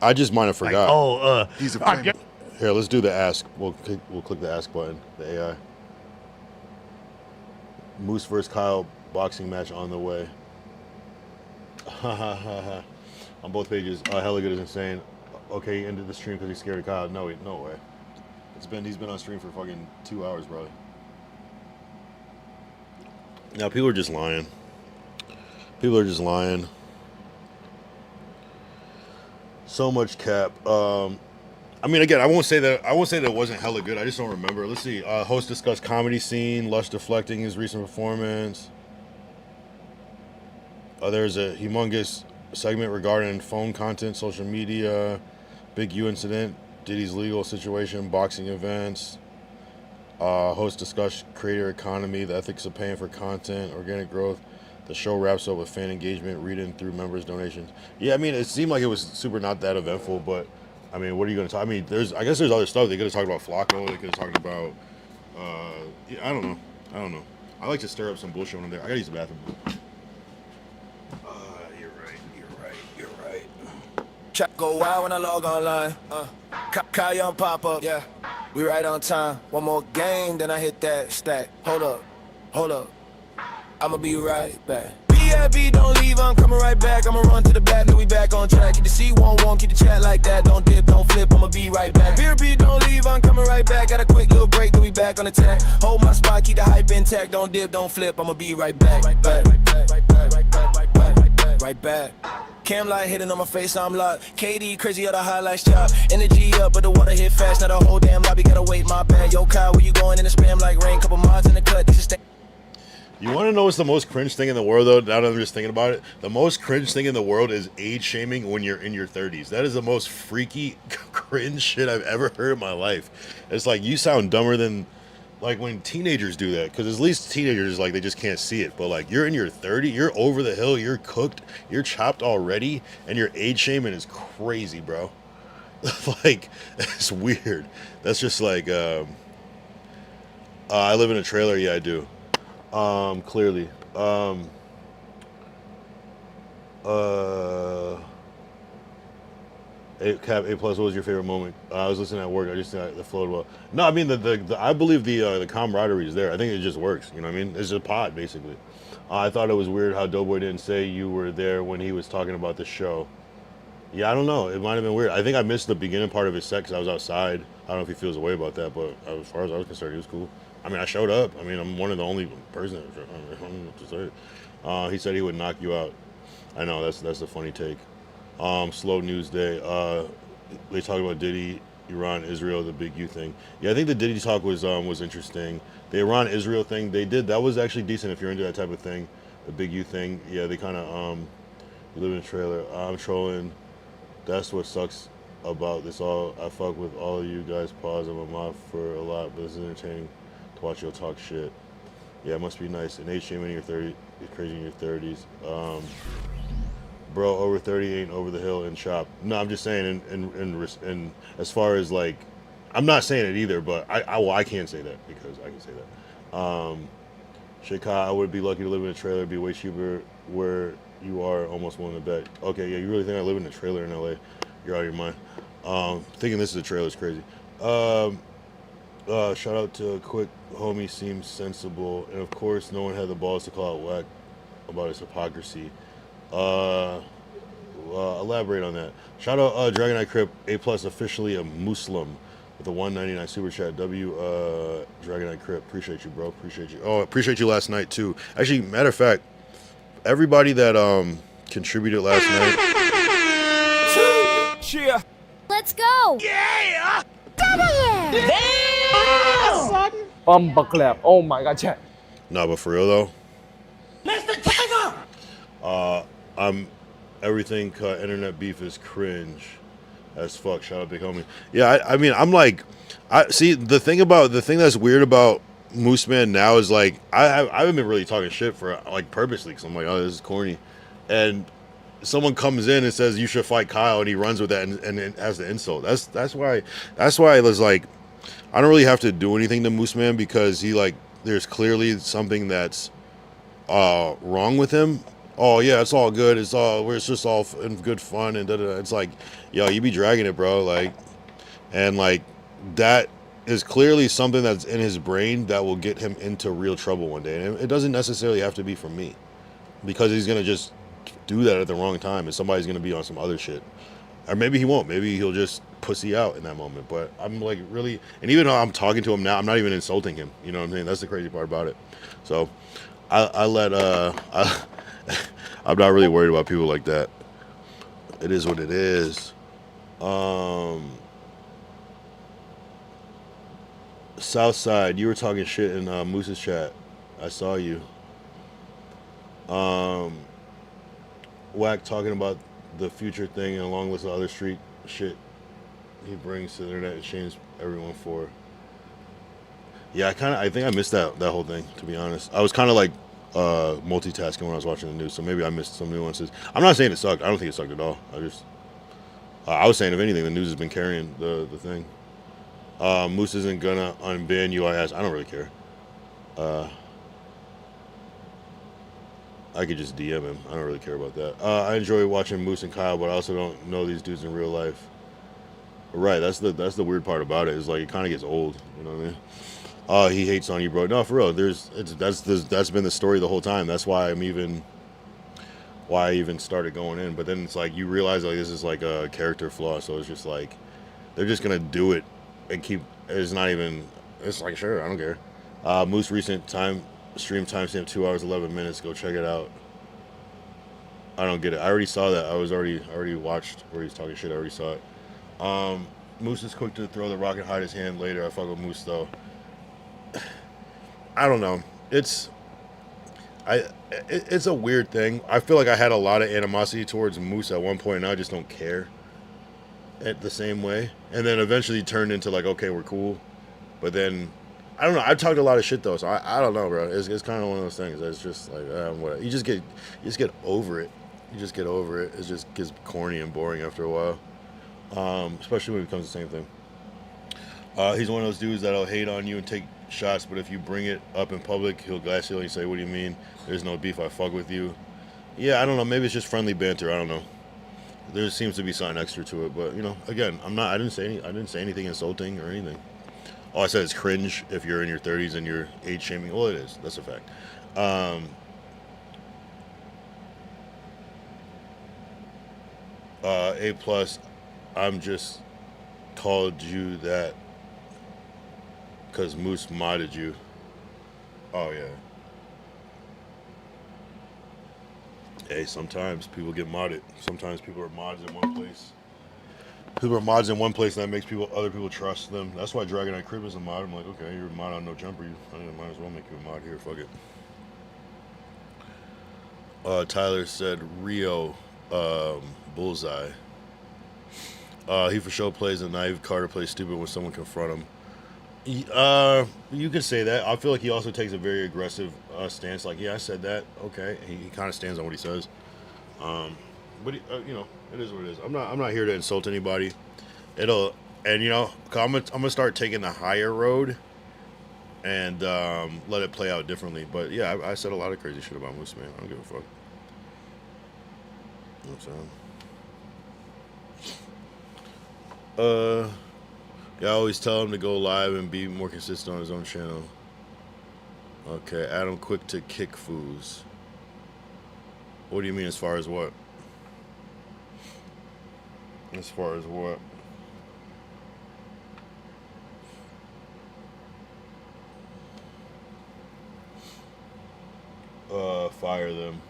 I just might have forgot. He's a Here, let's do the ask. We'll click the ask button. The AI. Moose vs. Kyle boxing match on the way. On both pages. Hella good is insane. Okay, he ended the stream because he's scared of Kyle. No way. He's been on stream for fucking 2 hours, bro. Now people are just lying. People are just lying. So much cap. I I mean, again, I won't say that it wasn't hella good. I just don't remember. Let's see. Host discussed comedy scene, Lush deflecting his recent performance. There's a humongous segment regarding phone content, social media, Big U incident, Diddy's legal situation, boxing events. Host discussed creator economy, the ethics of paying for content, organic growth. The show wraps up with fan engagement, reading through members' donations. Yeah, I mean, it seemed like it was super not that eventful, but I mean, what are you going to talk? I mean, I guess there's other stuff. They could have talked about Flacco. They could have talked about, yeah, I don't know. I like to stir up some bullshit when I'm there. I got to use the bathroom. You're right. Chat go wild when I log online. Kyle Young pop up. Yeah, we right on time. One more game, then I hit that stack. Hold up. I'ma be right back. BFB, don't leave, I'm coming right back. I'ma run to the back, then we back on track. Keep the C11, keep the chat like that. Don't dip, don't flip, I'ma be right back. BFB, don't leave, I'm coming right back. Got a quick little break, then we back on the track. Hold my spot, keep the hype intact. Don't dip, don't flip, I'ma be right back. Right back. Cam light hitting on my face, I'm locked. KD crazy, all the highlights chop. Energy up, but the water hit fast. Now the whole damn lobby gotta wait my bad. Yo, Kyle, where you going in the spam like rain? Couple mods in the cut, this is You want to know what's the most cringe thing in the world, though? Now that I'm just thinking about it, the most cringe thing in the world is age shaming when you're in your 30s. That is the most freaky, cringe shit I've ever heard in my life. It's like, you sound dumber than, like, when teenagers do that. Because at least teenagers, like, they just can't see it. But, like, you're in your 30s, you're over the hill, you're cooked, you're chopped already, and your age shaming is crazy, bro. Like, it's weird. That's just like, I live in a trailer. Yeah, I do. Clearly. A plus, what was your favorite moment? I was listening at work. I just think the flowed well. No, I mean I believe the camaraderie is there. I think it just works. You know what I mean? It's a pod basically. I thought it was weird how Doughboy didn't say you were there when he was talking about the show. Yeah, I don't know. It might have been weird. I think I missed the beginning part of his set because I was outside. I don't know if he feels a way about that, but as far as I was concerned, he was cool. I mean, I showed up. I mean, I'm one of the only person. I don't know what to say. He said he would knock you out. I know that's a funny take. Slow news day. They talked about Diddy, Iran, Israel, the Big U thing. Yeah, I think the Diddy talk was interesting. The Iran Israel thing that was actually decent if you're into that type of thing. The Big U thing. Yeah, they kind of you live in a trailer. I'm trolling. That's what sucks about this all. I fuck with all of you guys. Pause. I'm a mob for a lot, but it's entertaining to watch you talk shit. Yeah, it must be nice. And age shaming in your 30s, crazy in your 30s. Bro, over 30 ain't over the hill and shop. No, I'm just saying, and as far as like, I'm not saying it either, but I can't say that because I can say that. Chicago, I would be lucky to live in a trailer. It'd be way cheaper where you are, almost willing to bet. Okay, yeah, you really think I live in a trailer in LA? You're out of your mind. Thinking this is a trailer is crazy. Shout out to Quick Homie, seems sensible, and of course no one had the balls to call out Wack about his hypocrisy. Elaborate on that. Shout out Dragon Eye Crip, A+ officially a Muslim with a 199 super chat. Dragon Eye Crip, appreciate you, bro. Appreciate you. Oh, appreciate you last night too. Actually, matter of fact, everybody that contributed last night. Cheer. Let's go! Yeah! Bumper clap. Oh my god, chat. Nah, but for real though. Mr. Tiger! Everything cut. Internet beef is cringe as fuck. Shout out Big Homie. Yeah, I mean, I'm like, I see the thing that's weird about Moose Man now is like, I haven't been really talking shit for like purposely because I'm like, oh, this is corny, and someone comes in and says you should fight Kyle, and he runs with that and has the insult. That's why I was like, I don't really have to do anything to Moose Man because he like, there's clearly something that's wrong with him. Oh yeah, it's all good. It's just all in good fun and da-da-da. It's like, yo, you be dragging it, bro. Like, and like that is clearly something that's in his brain that will get him into real trouble one day. And it doesn't necessarily have to be from me, because he's gonna just do that at the wrong time, and somebody's gonna be on some other shit, or maybe he won't. Maybe he'll just pussy out in that moment. But I'm like really, and even though I'm talking to him now, I'm not even insulting him. You know what I'm saying? That's the crazy part about it. So I'm not really worried about people like that. It is what it is. Southside, you were talking shit in Moose's chat. I saw you. Whack talking about the future thing and along with the other street shit he brings to the internet and shames everyone for. Yeah, I think I missed that whole thing, to be honest. I was kind of like multitasking when I was watching the news, so maybe I missed some nuances. I'm not saying it sucked. I don't think it sucked at all. I was saying, if anything, the news has been carrying the thing. Moose isn't gonna unban UIS. I don't really care. I could just DM him. I don't really care about that. I enjoy watching Moose and Kyle, but I also don't know these dudes in real life. Right, that's the weird part about it. Is like it kind of gets old. You know what I mean? He hates on you, bro. No, for real. That's been the story the whole time. That's why I even started going in. But then it's like you realize like this is like a character flaw. So it's just like they're just gonna do it and keep. It's not even. It's like sure, I don't care. Moose recent stream timestamp 2 hours 11 minutes. Go check it out. I don't get it. I already saw that. I already watched where he's talking shit. I already saw it. Moose is quick to throw the rock and hide his hand later. I fuck with Moose though. I don't know. It's a weird thing. I feel like I had a lot of animosity towards Moose at one point, and I just don't care at the same way. And then eventually turned into like, okay, we're cool. But then I don't know. I've talked a lot of shit though, so I don't know, bro. It's kind of one of those things. It's just like what you just get over it. You just get over it. It just gets corny and boring after a while. Especially when it becomes the same thing. He's one of those dudes that'll hate on you and take shots, but if you bring it up in public, he'll glass you and say, "What do you mean? There's no beef. I fuck with you." Yeah, I don't know. Maybe it's just friendly banter. I don't know. There seems to be something extra to it, but you know, again, I didn't say anything insulting or anything. All I said is cringe if you're in your 30s and you're age shaming. Well, it is. That's a fact. A+, I'm just called you that because Moose modded you. Oh, yeah. Hey, sometimes people get modded. Sometimes people are mods in one place. People are mods in one place, and that makes other people trust them. That's why Dragon Knight Crib is a mod. I'm like, okay, you're a mod on No Jumper. I might as well make you a mod here. Fuck it. Tyler said Rio Bullseye. He for sure plays a naive Carter plays stupid when someone confront him. You could say that. I feel like he also takes a very aggressive stance. Like, yeah, I said that. Okay, he kind of stands on what he says. But you know, it is what it is. I'm not here to insult anybody. And you know, I'm gonna start taking the higher road and let it play out differently. But yeah, I said a lot of crazy shit about Moose, man. I don't give a fuck. You know what I'm saying? Yeah, I always tell him to go live and be more consistent on his own channel. Okay, Adam quick to kick foos. What do you mean as far as what? As far as what? Fire them.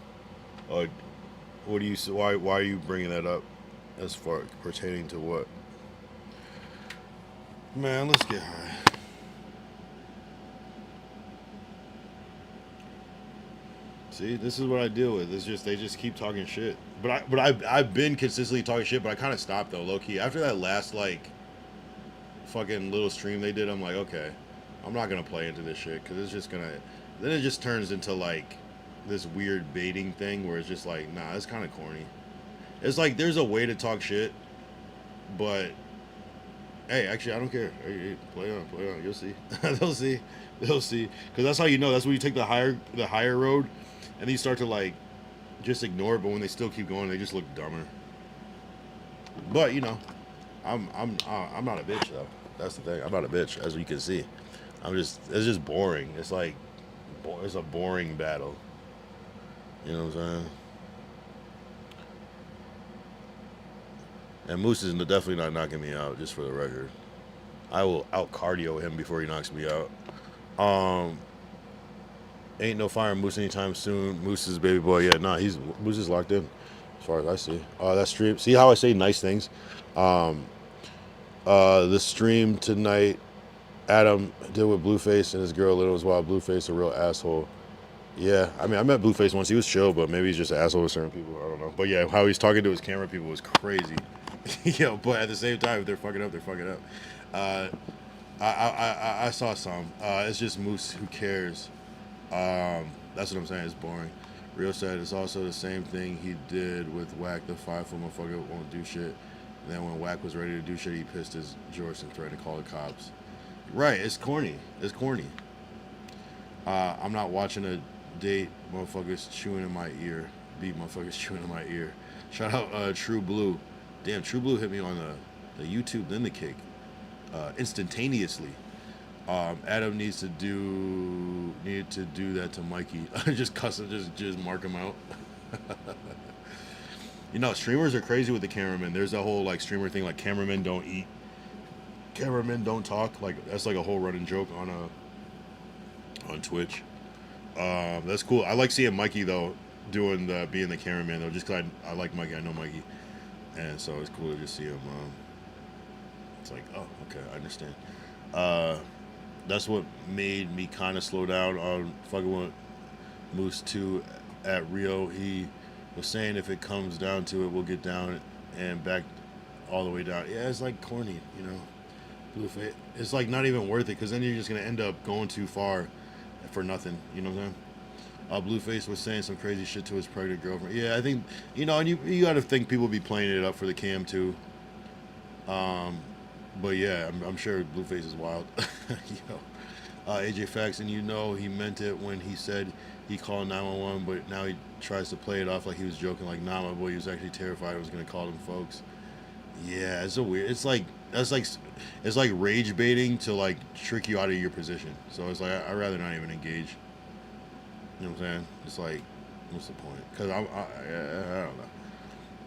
What do you? Why are you bringing that up? As far pertaining to what? Man, let's get high. See, this is what I deal with. It's just they just keep talking shit. But I've been consistently talking shit, but I kind of stopped though, low key. After that last like fucking little stream they did, I'm like, okay, I'm not gonna play into this shit because it's just gonna. Then it just turns into like this weird baiting thing where it's just like, nah, it's kind of corny. It's like there's a way to talk shit, but hey, actually, I don't care. Hey, play on. You'll see. They'll see. Because that's how you know. That's when you take the higher road, and then you start to like just ignore it. But when they still keep going, they just look dumber. But you know, I'm not a bitch though. That's the thing. I'm not a bitch, as you can see. It's just boring. It's like it's a boring battle. You know what I'm saying? And Moose is definitely not knocking me out, just for the record. I will out cardio him before he knocks me out. Ain't no firing Moose anytime soon. Moose is baby boy. Yeah, nah, Moose is locked in, as far as I see. That stream. See how I say nice things? The stream tonight Adam did with Blueface and his girl Little as well. Blueface a real asshole. Yeah, I mean, I met Blueface once. He was chill, but maybe he's just an asshole with certain people. I don't know. But yeah, how he's talking to his camera people was crazy. Yo, but at the same time, if they're fucking up, they're fucking up. I saw some. It's just Moose. Who cares? That's what I'm saying. It's boring. Rio said it's also the same thing he did with Wack. The 5-foot motherfucker won't do shit. And then when Wack was ready to do shit, he pissed his jorts and threatened to call the cops. Right. It's corny. It's corny. I'm not watching a date motherfuckers chewing in my ear. Beat motherfuckers chewing in my ear. Shout out True Blue. Damn, True Blue hit me on the YouTube, then the kick. Instantaneously. Adam needed to do that to Mikey. Just cuss him, just mark him out. You know, streamers are crazy with the cameramen. There's a whole like streamer thing, like cameramen don't eat, cameramen don't talk. Like that's like a whole running joke on Twitch. That's cool. I like seeing Mikey though being the cameraman though, just because I like Mikey. I know Mikey, and so it's cool to just see him. It's like, oh, okay, I understand. That's what made me kind of slow down on fucking with Moose 2 at Rio. He was saying if it comes down to it, we'll get down and back all the way down. Yeah, it's like corny, you know. Blueface. It's like not even worth it because then you're just gonna end up going too far for nothing. You know what I'm saying? Blueface was saying some crazy shit to his pregnant girlfriend. Yeah, I think, you know, and you got to think people be playing it up for the cam too. But yeah, I'm sure Blueface is wild. AJ Facts, and you know he meant it when he said he called 911, but now he tries to play it off like he was joking. Like, nah, my boy, he was actually terrified I was gonna call them folks. Yeah, it's a weird. It's like it's like rage baiting to like trick you out of your position. So it's like I'd rather not even engage. You know what I'm saying? It's like, what's the point? Because I don't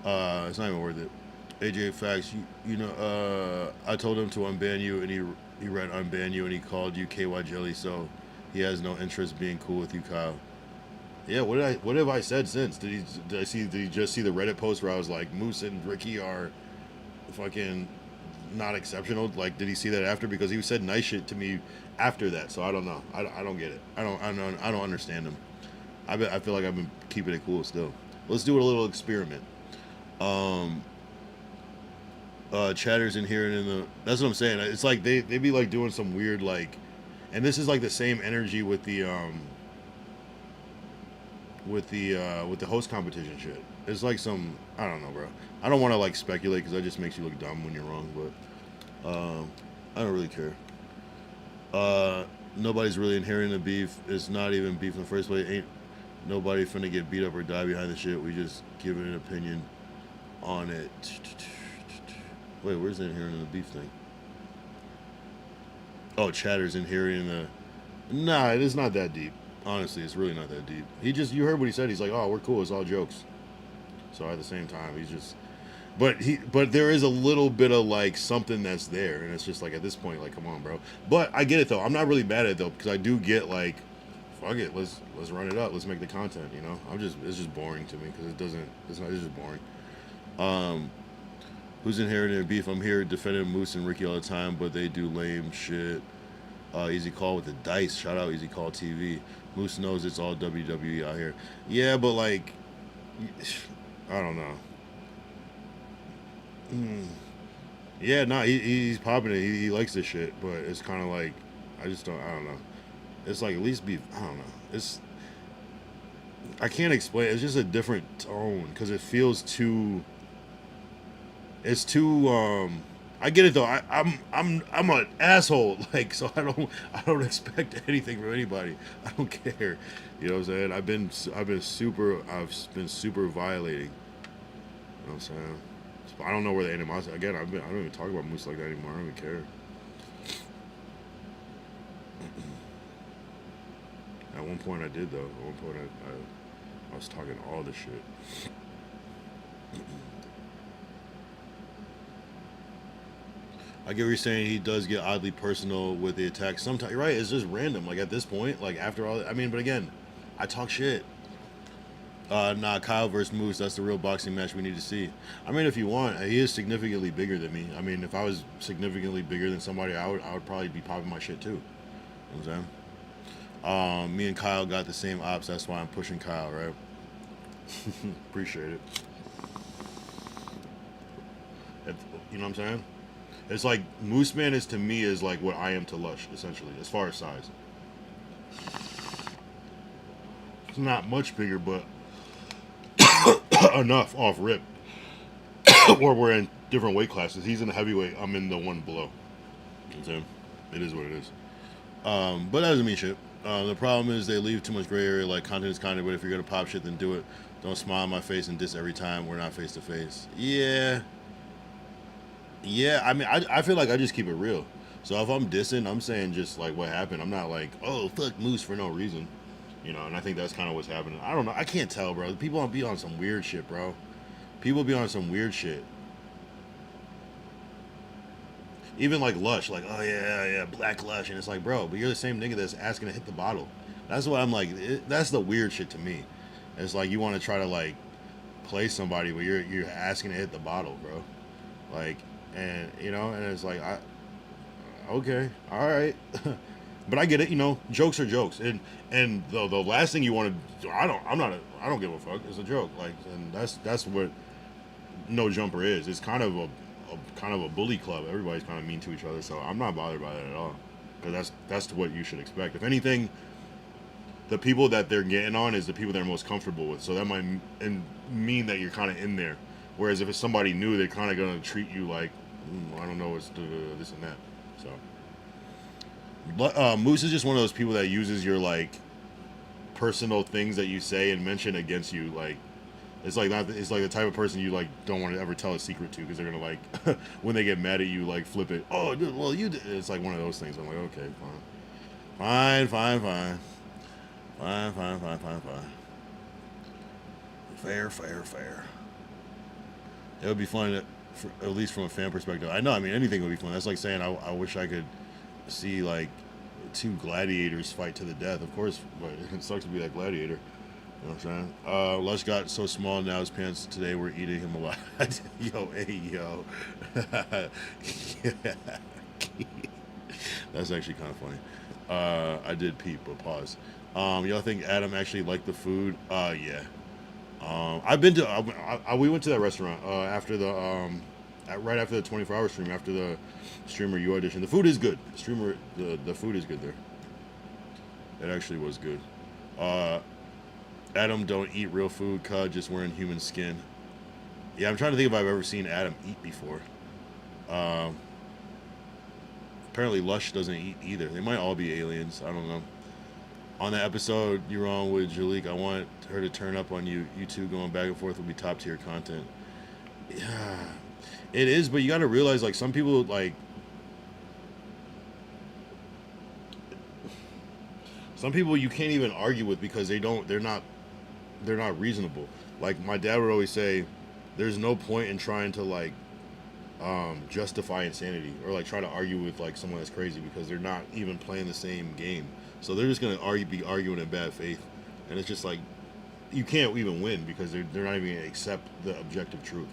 know. It's not even worth it. AJ Facts, you know, I told him to unban you, and he read unban you, and he called you KY Jelly, so he has no interest being cool with you, Kyle. Yeah, what have I said since? Did he just see the Reddit post where I was like, Moose and Ricky are fucking not exceptional? Like, did he see that after? Because he said nice shit to me after that, so I don't know. I don't get it. I don't understand him. I feel like I've been keeping it cool still. Let's do a little experiment. Chatters in here and in the, that's what I'm saying. It's like they be like doing some weird like, and this is like the same energy with the host competition shit. It's like some, I don't know, bro. I don't want to like speculate because that just makes you look dumb when you're wrong, but I don't really care. Nobody's really inheriting the beef. It's not even beef in the first place. Ain't nobody finna get beat up or die behind the shit. We just giving an opinion on it. Wait, where's the inheriting the beef thing? Oh, Chatter's inheriting the... Nah, it is not that deep. Honestly, it's really not that deep. You heard what he said. He's like, oh, we're cool. It's all jokes. So at the same time, he's just... But there is a little bit of like something that's there, and it's just like at this point, like, come on, bro. But I get it though. I'm not really mad at it though, because I do get like, fuck it, let's run it up. Let's make the content, you know? It's just boring to me because it's just boring. Who's inheriting beef? I'm here defending Moose and Ricky all the time, but they do lame shit. Easy Call with the dice. Shout out Easy Call TV. Moose knows it's all WWE out here. Yeah, but like, I don't know. Yeah, nah, he's popping it. He likes this shit, but it's kind of like, I don't know. It's like at least beef. I don't know. I can't explain. It's just a different tone because it feels too. It's too. I get it though. I'm an asshole. Like, so I don't expect anything from anybody. I don't care. You know what I'm saying? I've been super violating. You know what I'm saying? I don't know where the animosity. Again, I don't even talk about Moose like that anymore. I don't even care. At one point I did though. At one point I was talking all this shit. I get what you're saying. He does get oddly personal with the attacks. Sometimes, right? It's just random. Like at this point, like after all, I mean, but again, I talk shit. Nah, Kyle versus Moose. That's the real boxing match we need to see. I mean, if you want, he is significantly bigger than me. I mean, if I was significantly bigger than somebody, I would probably be popping my shit too. You know what I'm saying? Me and Kyle got the same ops. That's why I'm pushing Kyle, right? Appreciate it. You know what I'm saying? It's like Moose Man is to me is like what I am to Lush, essentially, as far as size. It's not much bigger, but enough off rip. Or we're in different weight classes. He's in the heavyweight. I'm in the one below. You know what I'm saying? It is what it is. But that doesn't mean shit. The problem is they leave too much gray area. Like, content is content, but if you're gonna pop shit, then do it. Don't smile in my face and diss every time we're not face to face. Yeah. I mean, I feel like I just keep it real. So if I'm dissing, I'm saying just like what happened. I'm not like, oh, fuck Moose for no reason. You know, and I think that's kind of what's happening. I don't know. I can't tell, bro. People be on some weird shit, bro. People be on some weird shit. Even like Lush, like, oh yeah, Black Lush. And it's like, bro, but you're the same nigga that's asking to hit the bottle. That's what I'm like. That's the weird shit to me. It's like you want to try to like play somebody, but you're asking to hit the bottle, bro. Like, and you know, and it's like, okay, all right. But I get it, you know, jokes are jokes, and the last thing you want to, I don't give a fuck. It's a joke, like, and that's what No Jumper is. It's kind of a bully club. Everybody's kind of mean to each other, so I'm not bothered by that at all, because that's what you should expect. If anything, the people that they're getting on is the people they're most comfortable with, so that might mean that you're kind of in there. Whereas if it's somebody new, they're kind of gonna treat you like, I don't know, it's this and that. So. Moose is just one of those people that uses your like personal things that you say and mention against you. Like, it's like the type of person you like don't want to ever tell a secret to, because they're gonna like when they get mad at you, like flip it. Oh, well, you did. It's like one of those things. I'm like, okay, fine. Fair. It would be fun, at least from a fan perspective. I know. I mean, anything would be fun. That's like saying I wish I could see like two gladiators fight to the death. Of course, but it sucks to be that gladiator. You know what I'm saying? Lush got so small now his pants today were eating him alive. Yo. Yeah. That's actually kind of funny. I did peep, but pause. Y'all think Adam actually liked the food? Yeah. I've been to. We went to that restaurant after the right after the 24-hour stream, after the streamer U audition. The food is good. The food is good there. It actually was good. Adam don't eat real food, cuz just wearing human skin. Yeah, I'm trying to think if I've ever seen Adam eat before. Apparently Lush doesn't eat either. They might all be aliens. I don't know. On that episode you're on with Jalik, I want her to turn up on you. You two going back and forth will be top tier content. Yeah, it is, but you got to realize, like, some people, like, some people you can't even argue with because they're not reasonable. Like, my dad would always say, there's no point in trying to like justify insanity or like try to argue with like someone that's crazy, because they're not even playing the same game. So they're just gonna be arguing in bad faith, and it's just like you can't even win because they're not even gonna accept the objective truth.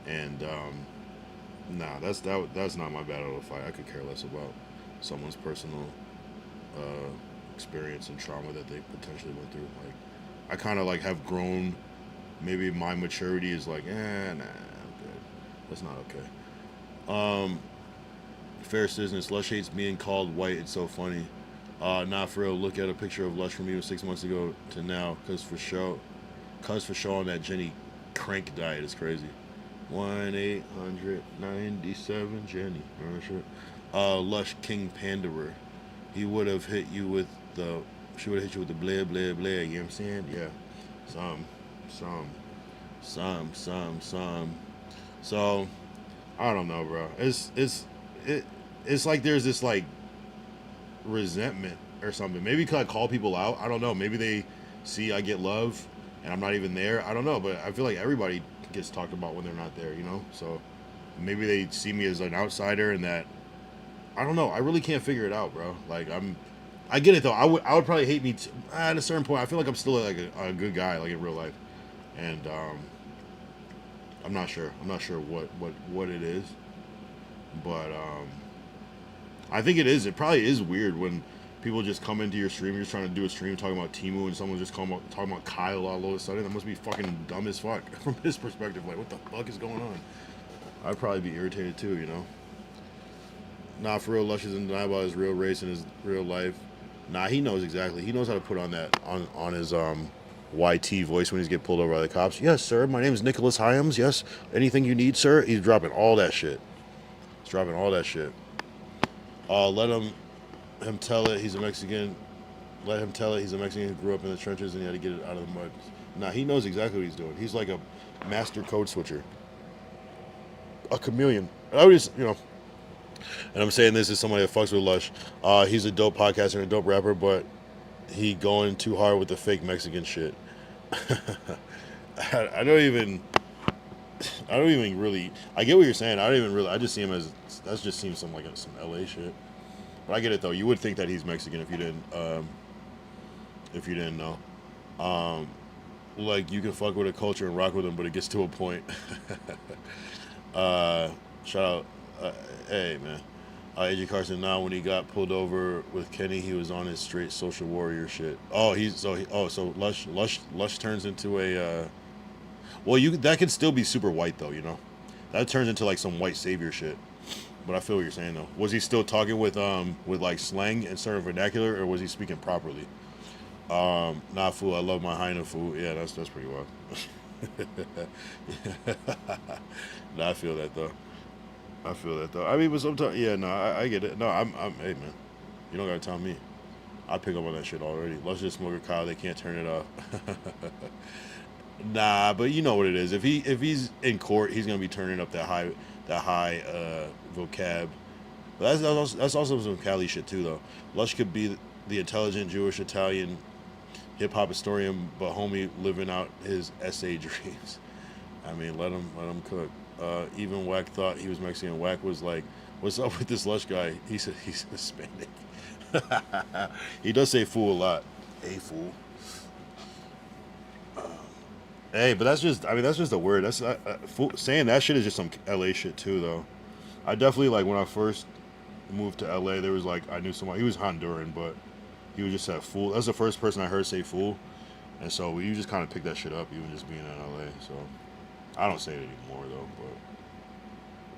And nah, that's not my battle to fight. I could care less about someone's personal experience and trauma that they potentially went through. Like, I kind of like have grown. Maybe my maturity is like, nah, I'm good. That's not okay. Fair Business. Lush hates being called white. It's so funny. Not for real. Look at a picture of Lush from you 6 months ago to now. Cause for show on that Jenny crank diet is crazy. 1-897 Jenny. Lush King Panderer. He would have hit you with the. She would have hit you with the blah blah blah. You know what I'm saying? Yeah. Some. So, I don't know, bro. It's like there's this like resentment or something. Maybe because I call people out. I don't know. Maybe they see I get love and I'm not even there. I don't know, but I feel like everybody gets talked about when they're not there, you know? So maybe they see me as an outsider, and that, I don't know. I really can't figure it out, bro. Like, I get it though. I would probably hate me at a certain point. I feel like I'm still like a good guy, like in real life. and I'm not sure what it is, but I think it is. It probably is weird when people just come into your stream. You're just trying to do a stream talking about Temu, and someone's just talking about Kyle all of a sudden. That must be fucking dumb as fuck from his perspective. Like, what the fuck is going on? I'd probably be irritated too, you know. Nah, for real, Lush is in denial about his real race and his real life. Nah, he knows exactly. He knows how to put on that on his YT voice when he's get pulled over by the cops. Yes, sir. My name is Nicholas Hyams. Yes. Anything you need, sir. He's dropping all that shit. He's dropping all that shit. Let him tell it. He's a Mexican. Let him tell it. He's a Mexican who grew up in the trenches and he had to get it out of the mud. Nah, he knows exactly what he's doing. He's like a master code switcher. A chameleon. I would just, you know. And I'm saying this as somebody that fucks with Lush. He's a dope podcaster and a dope rapper, but he going too hard with the fake Mexican shit. I don't even really. I get what you're saying. I just see him as that just seems some LA shit. But I get it though. You would think that he's Mexican if you didn't know. Like you can fuck with a culture and rock with them, but it gets to a point. Shout out. Hey man, AJ Carson. Now when he got pulled over with Kenny, he was on his straight social warrior shit. Oh, so Lush turns into a. Well, that could still be super white though, you know. That turns into like some white savior shit. But I feel what you're saying though. Was he still talking with like slang and sort of vernacular, or was he speaking properly? Nah, fool. I love my hyena, fool. Yeah, that's pretty wild. Nah, I feel that though. I mean, but sometimes, yeah, no, I get it. No, I'm, hey, man, you don't gotta tell me. I pick up on that shit already. Let's just smoke a Kyle. They can't turn it off. Nah, but you know what it is. If he's in court, he's gonna be turning up that high vocab. But that's also some Cali shit too, though. Lush could be the intelligent Jewish Italian hip hop historian, but homie living out his essay dreams. I mean, let him cook. Even Wack thought he was Mexican. Wack was like, "What's up with this Lush guy?" He said he's Hispanic. He does say fool a lot. Hey, fool. Hey, but that's just a word. That's fool, saying that shit is just some LA shit too, though. I definitely, like, when I first moved to LA, there was like, I knew someone, he was Honduran, but he would just say fool. That's the first person I heard say fool. And so you just kind of pick that shit up, even just being in LA. So I don't say it anymore though,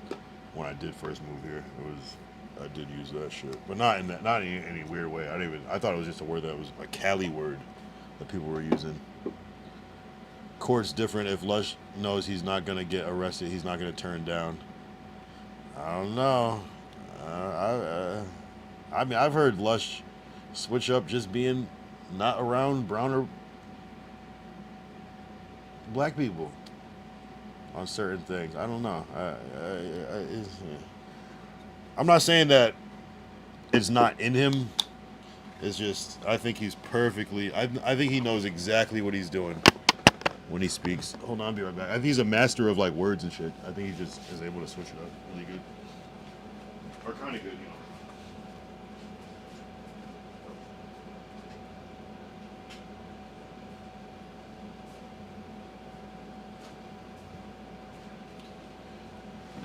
but when I did first move here, I did use that shit, but not in any weird way. I thought it was just a word that was a Cali word that people were using. Court's different. If Lush knows he's not gonna get arrested, he's not gonna turn down. I don't know. I mean, I've heard Lush switch up just being not around brown or black people on certain things. I don't know. I'm not saying that it's not in him. It's just, I think he's perfectly, I think he knows exactly what he's doing when he speaks. Hold on, I'll be right back. I think he's a master of like words and shit. I think he just is able to switch it up really good. Or kind of good, you know.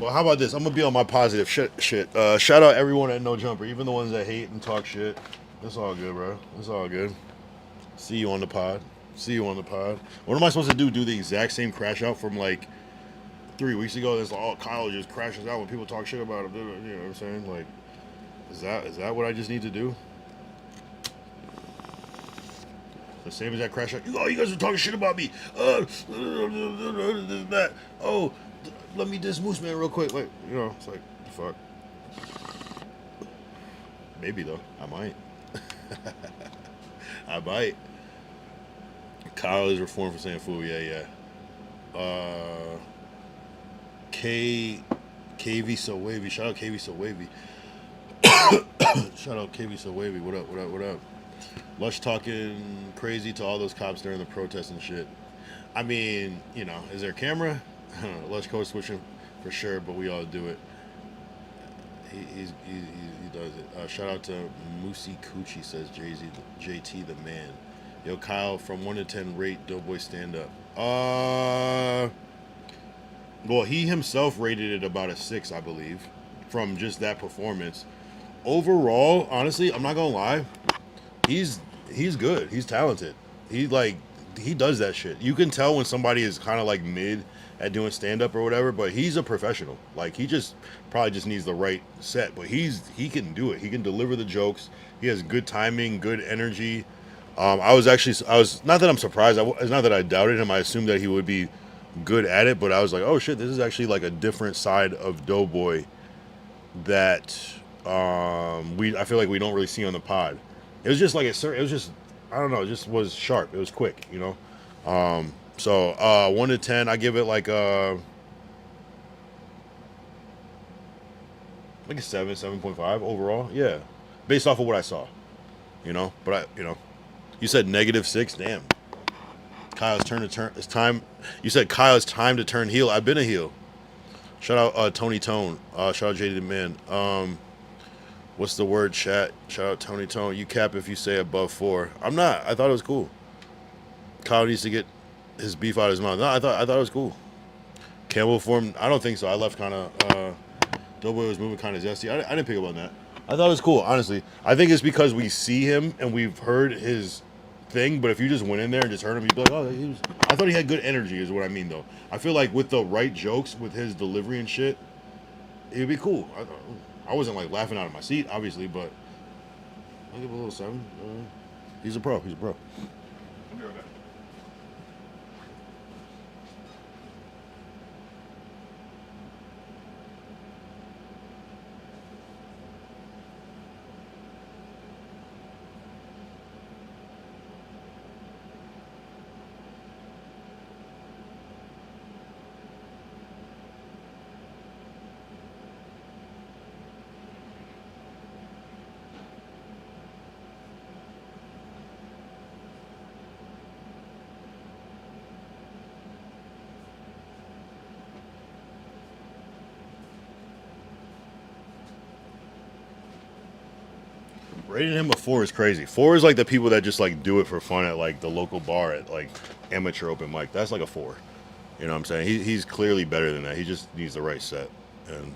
Well, how about this? I'm gonna be on my positive shit. Shout out everyone at No Jumper, even the ones that hate and talk shit. It's all good, bro. It's all good. See you on the pod. What am I supposed to do? Do the exact same crash out from like 3 weeks ago? That's like, oh, Kyle just crashes out when people talk shit about him. You know what I'm saying? Like, is that what I just need to do? The same as that crash out. Oh, you guys are talking shit about me. That. Oh. Let me diss Moose Man real quick. Like, you know, it's like, fuck. Maybe though. I might. I might. Kyle is reformed for saying fool. Yeah. KV So Wavy. Shout out KV So Wavy. Shout out KV So Wavy. What up? Lush talking crazy to all those cops during the protest and shit. I mean, you know, is there a camera? I don't know. Lush code switching for sure, but we all do it. He does it. Shout out to Moosey Coochie, says JT the man. Yo, Kyle, from 1 to 10, rate Doughboy stand up. Well, he himself rated it about a 6, I believe, from just that performance. Overall, honestly, I'm not gonna lie, he's good. He's talented. He does that shit. You can tell when somebody is kind of like mid at doing stand up or whatever, but he's a professional. Like, he just probably just needs the right set, but he can do it. He can deliver the jokes. He has good timing, good energy. I was not that I'm surprised. It's not that I doubted him. I assumed that he would be good at it, but I was like, oh shit, this is actually like a different side of Doughboy that I feel like we don't really see on the pod. It was just like it was just, I don't know, it just was sharp. It was quick, you know. So 1 to 10, I give it like a 7, 7.5 overall. Yeah, based off of what I saw, you know. But you said -6. Damn. Kyle's turn to turn. It's time. You said Kyle's time to turn heel. I've been a heel. Shout out Tony Tone. Shout out JD the Man. What's the word, chat? Shout out Tony Tone. You cap if you say above 4. I'm not. I thought it was cool. Kyle needs to get his beef out of his mouth. No, I thought it was cool. Campbell form. I don't think so. I left kind of. Doughboy was moving kind of zesty. I didn't pick up on that. I thought it was cool, honestly. I think it's because we see him and we've heard his thing, but if you just went in there and just heard him, you'd be like, oh, I thought he had good energy, is what I mean, though. I feel like with the right jokes, with his delivery and shit, it'd be cool. I wasn't like laughing out of my seat, obviously, but I'll give it a little 7. He's a pro. He's a pro. I'll be right back. Rating him a 4 is crazy. 4 is like the people that just like do it for fun at like the local bar at like amateur open mic. That's like a 4. You know what I'm saying? He's clearly better than that. He just needs the right set, and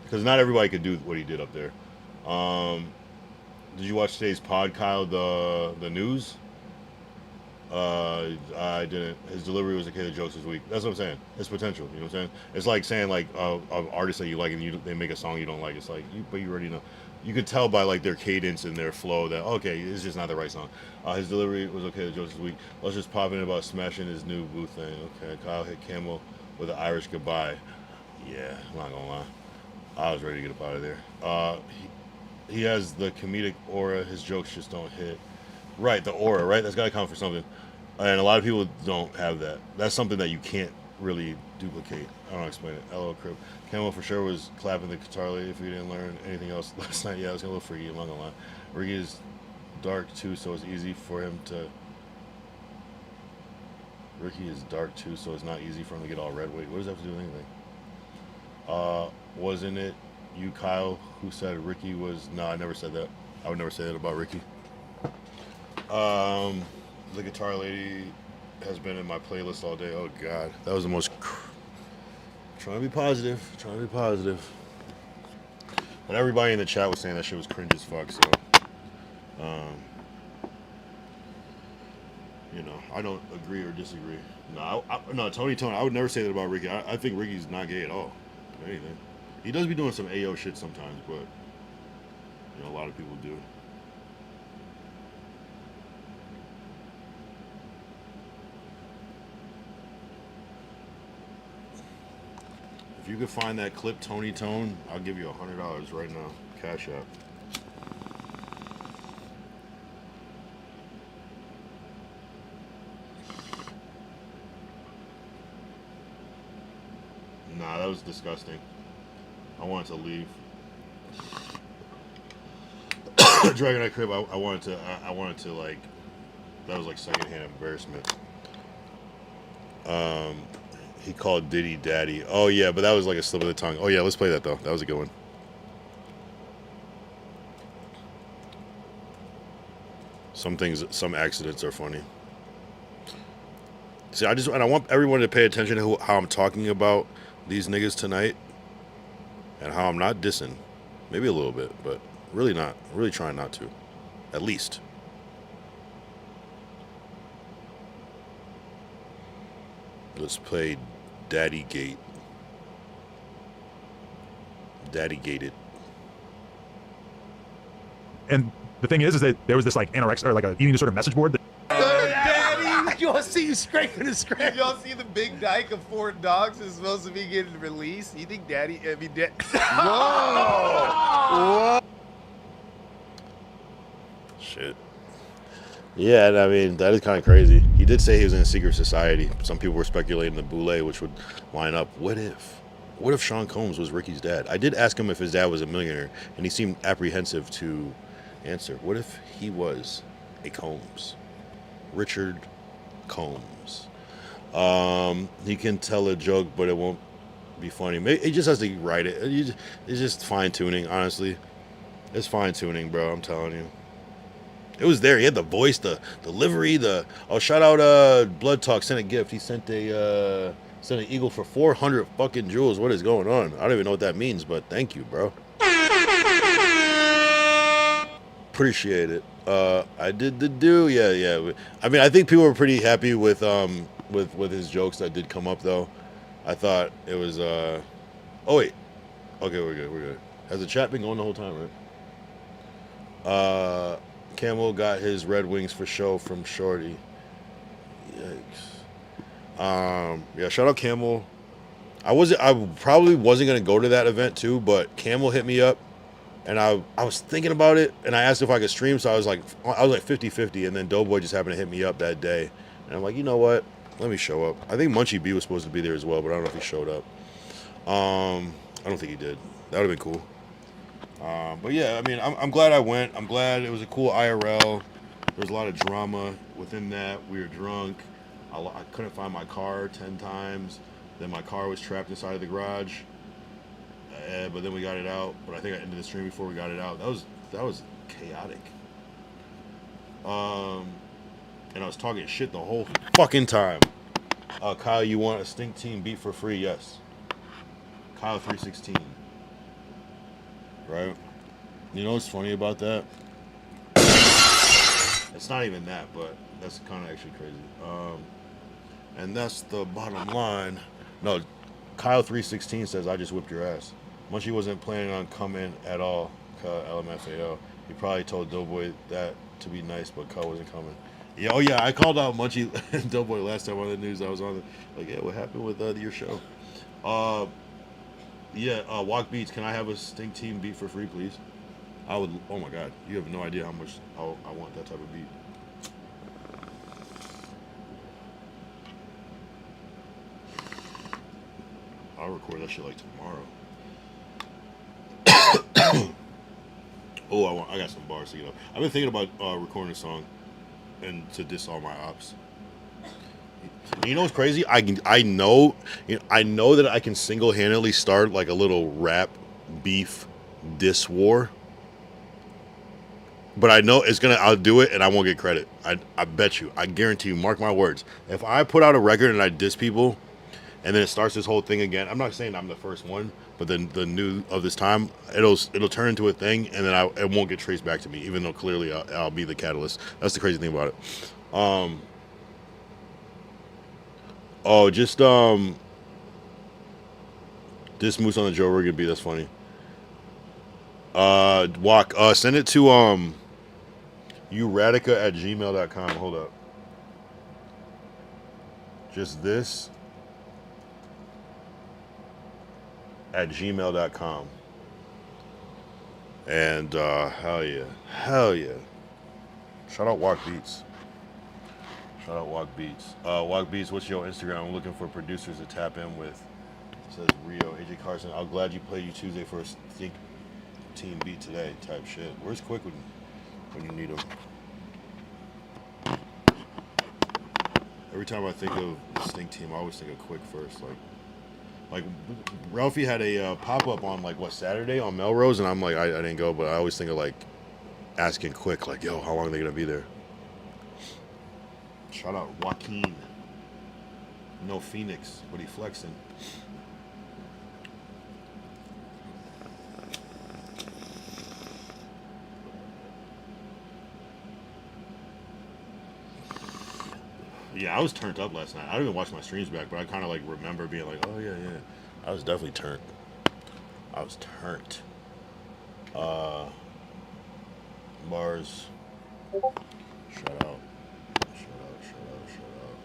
because not everybody could do what he did up there. Did you watch today's pod, Kyle? The news? I didn't. His delivery was okay. The jokes was weak. That's what I'm saying. It's potential. You know what I'm saying? It's like saying like an artist that you like and they make a song you don't like. It's like, but you already know. You could tell by like their cadence and their flow that okay, it's just not the right song. His delivery was okay. The jokes was weak. Let's just pop in about smashing his new booth thing. Okay, Kyle hit Camel with an Irish goodbye. Yeah, I'm not gonna lie. I was ready to get up out of there. He has the comedic aura. His jokes just don't hit. Right, the aura, right? That's got to count for something. And a lot of people don't have that. That's something that you can't really duplicate. I don't know how to explain it. LOL Crib. Camel for sure was clapping the guitar lady if we didn't learn anything else last night. Yeah, it was a little freaky, I'm not gonna lie. Ricky is dark too, so it's easy for him to... Ricky is dark too, so it's not easy for him to get all red. Wait, what does that have to do with anything? Wasn't it you, Kyle, who said Ricky was... No, I never said that. I would never say that about Ricky. The guitar lady has been in my playlist all day. Oh god, that was the most trying to be positive, but everybody in the chat was saying that shit was cringe as fuck, so you know, I don't agree or disagree. No, Tony Tone, I would never say that about Ricky. I think Ricky's not gay at all, if anything. He does be doing some AO shit sometimes, but you know, a lot of people do. If you could find that clip, Tony Tone, I'll give you $100 right now. Cash out. Nah, that was disgusting. I wanted to leave. Dragonite Crib, I wanted to like, that was like secondhand embarrassment. He called Diddy Daddy. Oh yeah, but that was like a slip of the tongue. Oh yeah, let's play that though. That was a good one. Some accidents are funny. See, I want everyone to pay attention to how I'm talking about these niggas tonight, and how I'm not dissing. Maybe a little bit, but really not. Really trying not to, at least. Let's play Daddy Gate. Daddy Gated. And the thing is that there was this like anorexia or like a eating disorder message board. Daddy, you all see you scraping the scrap. Y'all see the big dike of 4 dogs is supposed to be getting released? You think Daddy? I mean, Whoa! Shit. Yeah, and I mean, that is kind of crazy. He did say he was in a secret society. Some people were speculating the Boule, which would line up. What if Sean Combs was Ricky's dad? I did ask him if his dad was a millionaire, and he seemed apprehensive to answer. What if he was a Combs? Richard Combs. He can tell a joke, but it won't be funny. He just has to write it. It's just fine-tuning, honestly. It's fine-tuning, bro, I'm telling you. It was there. He had the voice, the delivery, shout out Blood Talk, sent a gift. He sent an eagle for 400 fucking jewels. What is going on? I don't even know what that means, but thank you, bro. Appreciate it. I did the do. Yeah. I mean, I think people were pretty happy with his jokes that did come up, though. I thought it was oh wait. Okay, we're good. Has the chat been going the whole time, right? Camel got his Red Wings for show from Shorty. Yikes. Yeah, shout out Camel. I probably wasn't gonna go to that event too, but Camel hit me up, and I was thinking about it, and I asked if I could stream, so I was like 50-50, and then Doughboy just happened to hit me up that day, and I'm like, you know what? Let me show up. I think Munchie B was supposed to be there as well, but I don't know if he showed up. I don't think he did. That would have been cool. But yeah, I mean, I'm glad I went. I'm glad it was a cool IRL. There was a lot of drama within that. We were drunk. I couldn't find my car 10 times. Then my car was trapped inside of the garage. But then we got it out. But I think I ended the stream before we got it out. That was chaotic. And I was talking shit the whole fucking time. Kyle, you want a Stink Team beat for free? Yes. Kyle 316. Right? You know what's funny about that? It's not even that, but that's kind of actually crazy. And that's the bottom line. No, Kyle 316 says, I just whipped your ass. Munchie wasn't planning on coming at all, LMFAO. He probably told Doughboy that to be nice, but Kyle wasn't coming. Yeah, oh yeah, I called out Munchie and Doughboy last time on the news. I was on like, yeah, what happened with your show? Yeah, Walk Beats, can I have a Stink Team beat for free, please? I would, oh my God, you have no idea how much I want that type of beat. I'll record that shit like tomorrow. Oh, I got some bars to get up. I've been thinking about recording a song and to diss all my ops. You know what's crazy? I know that I can single-handedly start like a little rap beef diss war. But I know I'll do it and I won't get credit. I bet you. I guarantee you, mark my words. If I put out a record and I diss people and then it starts this whole thing again, I'm not saying I'm the first one, but then the new of this time, it'll turn into a thing and then it won't get traced back to me, even though clearly I'll be the catalyst. That's the crazy thing about it. This Moose on the Joe Rogan beat, that's funny. Send it to uradica@gmail.com. Hold up. Just this @gmail.com. And hell yeah. Shout out Walk Beats. Walk Beats, what's your Instagram? I'm looking for producers to tap in with. It says Rio, AJ Carson. I'm glad you played you Tuesday for a Stink Team beat today type shit. Where's Quick when you need him? Every time I think of the Stink Team, I always think of Quick first. Like Ralphie had a pop-up on Saturday on Melrose, and I'm like, I didn't go, but I always think of asking Quick, yo, how long are they gonna be there? Shout out Joaquin. No Phoenix, but he flexing. Yeah, I was turned up last night. I didn't even watch my streams back, but I kind of like remember being like, oh yeah, yeah. I was definitely turned. I was turned. Mars. Shout out. Shout out, shout out, shout out.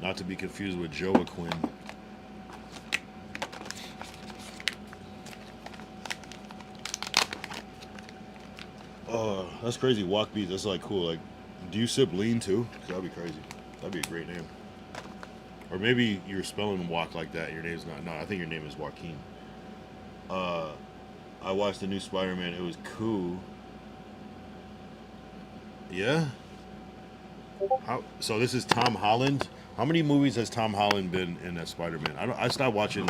Not to be confused with Joaquin. That's crazy. Walk beats. That's like cool. Like, do you sip lean too? That'd be crazy. That'd be a great name. Or maybe you're spelling walk like that. Your name's not. No, I think your name is Joaquin. I watched the new Spider-Man. It was cool. Yeah. So this is Tom Holland. How many movies has Tom Holland been in as Spider-Man? I stopped watching.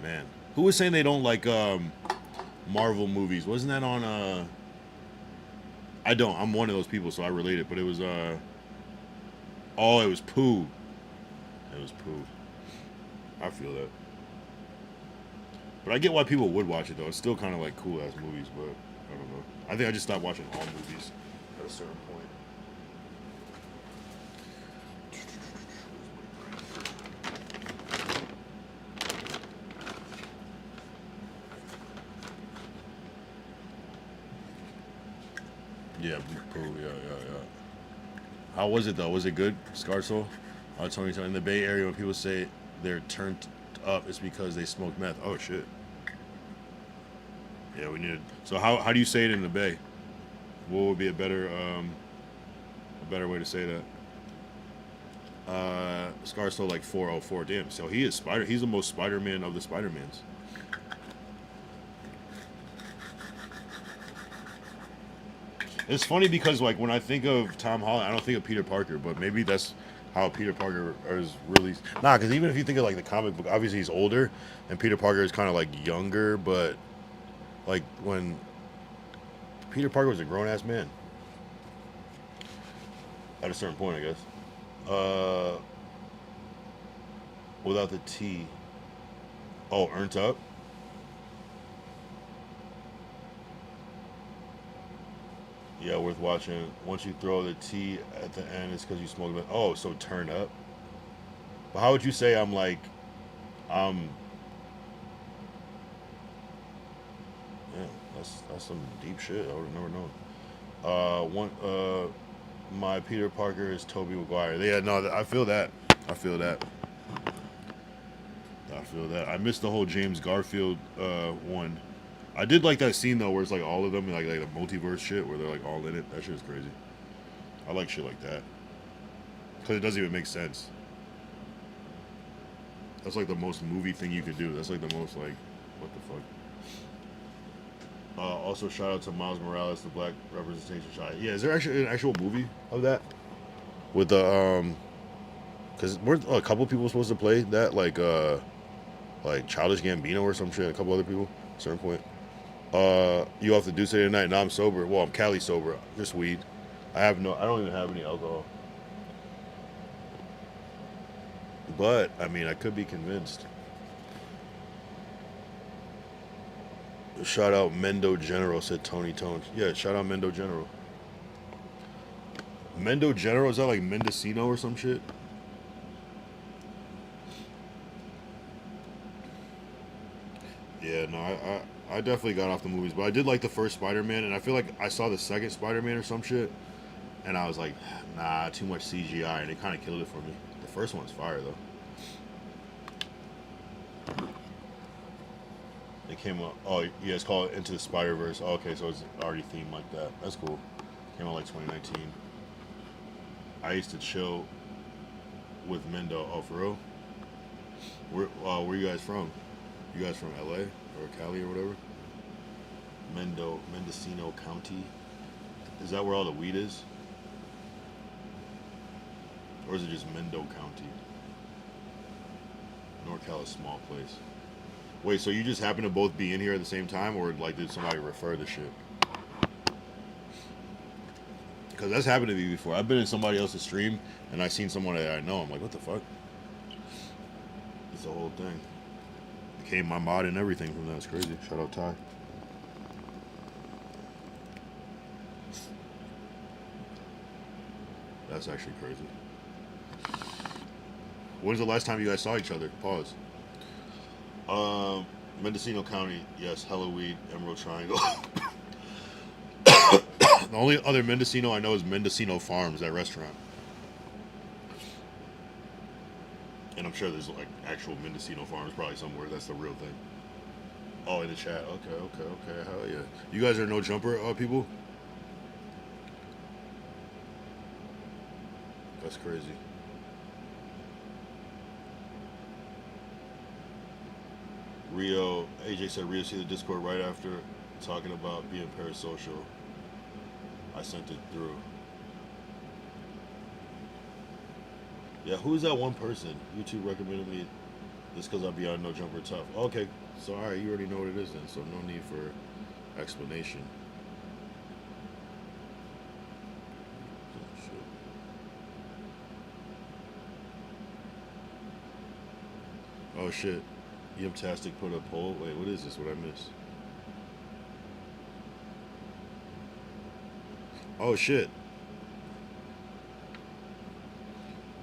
Man, who was saying they don't like Marvel movies? Wasn't that on? I don't. I'm one of those people, so I relate it. But it was oh, it was Pooh. It was Pooh. I feel that. But I get why people would watch it though. It's still kind of like cool ass movies, but I don't know. I think I just stopped watching all movies at a certain point. Yeah, Pooh. Yeah. How was it though? Was it good, Scarsoul? Tony, in the Bay Area, when people say they're turned up, it's because they smoke meth. Oh shit. Yeah, we need. So how do you say it in the Bay? What would be a better way to say that? Scarsoul like 404. Damn. So he is Spider. He's the most Spider-Man of the Spider-Mans. It's funny because like when I think of Tom Holland, I don't think of Peter Parker, but maybe that's how Peter Parker is really because even if you think of like the comic book, obviously he's older, and Peter Parker is kind of like younger, but like when Peter Parker was a grown ass man at a certain point, I guess. Without the T. Oh, Earned Up. Yeah, worth watching. Once you throw the T at the end, it's because you smoke it. Oh, so Turn Up. But how would you say I'm like, yeah, that's some deep shit. I would have never known. My Peter Parker is Tobey Maguire. Yeah, no, I feel that. I feel that. I missed the whole James Garfield one. I did like that scene though, where it's like all of them, like the multiverse shit, where they're like all in it. That shit is crazy. I like shit like that because it doesn't even make sense. That's like the most movie thing you could do. That's like the most like, what the fuck. Also, shout out to Miles Morales, the black representation shot. Yeah, is there actually an actual movie of that? With the because weren't a couple people supposed to play that, like Childish Gambino or some shit, a couple other people at a certain point. You have to do Saturday night. Now I'm sober. Well, I'm Cali sober. Just weed. I don't even have any alcohol. But I mean, I could be convinced. Shout out Mendo General, said Tony Tones. Yeah, shout out Mendo General. Mendo General, is that like Mendocino or some shit? Yeah, no, I definitely got off the movies, but I did like the first Spider-Man, and I feel like I saw the second Spider-Man or some shit, and I was like, nah, too much CGI, and it kind of killed it for me. The first one's fire, though. It came out, oh, yeah, it's called Into the Spider-Verse. Oh, okay, so it's already themed like that. That's cool. Came out like 2019. I used to chill with Mendo. Oh, for real? Where you guys from? You guys from LA or Cali or whatever? Mendocino County. Is that where all the weed is? Or is it just Mendo County? NorCal is a small place. Wait, so you just happen to both be in here at the same time, or like did somebody refer the shit? Because that's happened to me before. I've been in somebody else's stream and I seen someone that I know. I'm like, what the fuck? It's the whole thing. Became my mod and everything from that. It's crazy. Shout out Ty. That's actually crazy. When's the last time you guys saw each other? Pause. Mendocino County, yes, hella weed, Emerald Triangle. The only other Mendocino I know is Mendocino Farms, that restaurant. And I'm sure there's like actual Mendocino Farms probably somewhere. That's the real thing. Oh, in the chat. Okay. Hell yeah. You guys are no jumper people? That's crazy. Rio, AJ said Rio see the Discord right after talking about being parasocial. I sent it through. Yeah, who's that one person? YouTube recommended me this because I'll be on No Jumper Tough. Okay, so alright, you already know what it is then, so no need for explanation. Oh shit. Yimtastic put a poll. Wait, what is this? What I missed? Oh shit.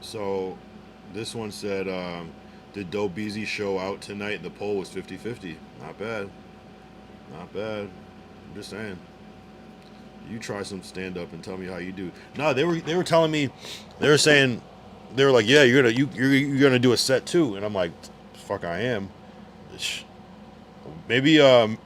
So this one said, did Doe Beezy show out tonight? The poll was 50-50. Not bad. Not bad. I'm just saying. You try some stand up and tell me how you do. No, they were telling me, they were saying, they were like, yeah, you're gonna do a set too. And I'm like, fuck I am. Maybe no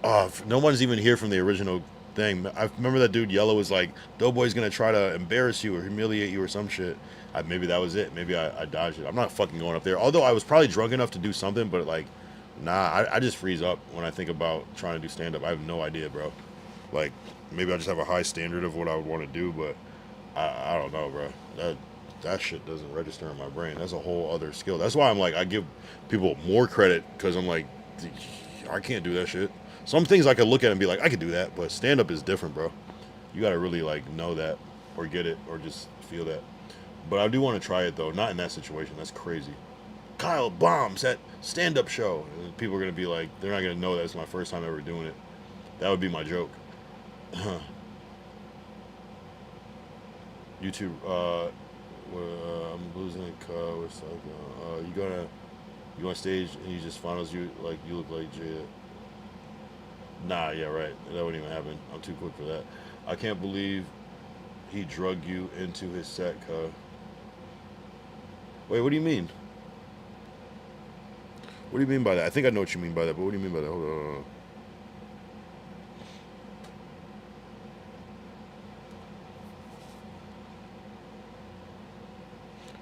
one's even here from the original thing. I remember that dude Yellow was like, Doughboy's gonna try to embarrass you or humiliate you or some shit. Maybe that was it. Maybe I dodged it. I'm not fucking going up there. Although I was probably drunk enough to do something, but like, nah, I just freeze up when I think about trying to do stand up. I have no idea, bro. Like, maybe I just have a high standard of what I would want to do, but I don't know, bro. That shit doesn't register in my brain. That's a whole other skill. That's why I'm like, I give people more credit because I'm like, I can't do that shit. Some things I could look at and be like, I could do that, but stand up is different, bro. You gotta really like know that or get it or just feel that. But I do want to try it though. Not in that situation. That's crazy. Kyle bombs at stand up show. And people are gonna be like, they're not gonna know that it's my first time ever doing it. That would be my joke. YouTube. I'm losing what's like, you on stage and he just finals you like you look like Jada. Nah, yeah, right. That wouldn't even happen. I'm too quick for that. I can't believe he drug you into his set, Wait, what do you mean? What do you mean by that? I think I know what you mean by that, but what do you mean by that? Hold on.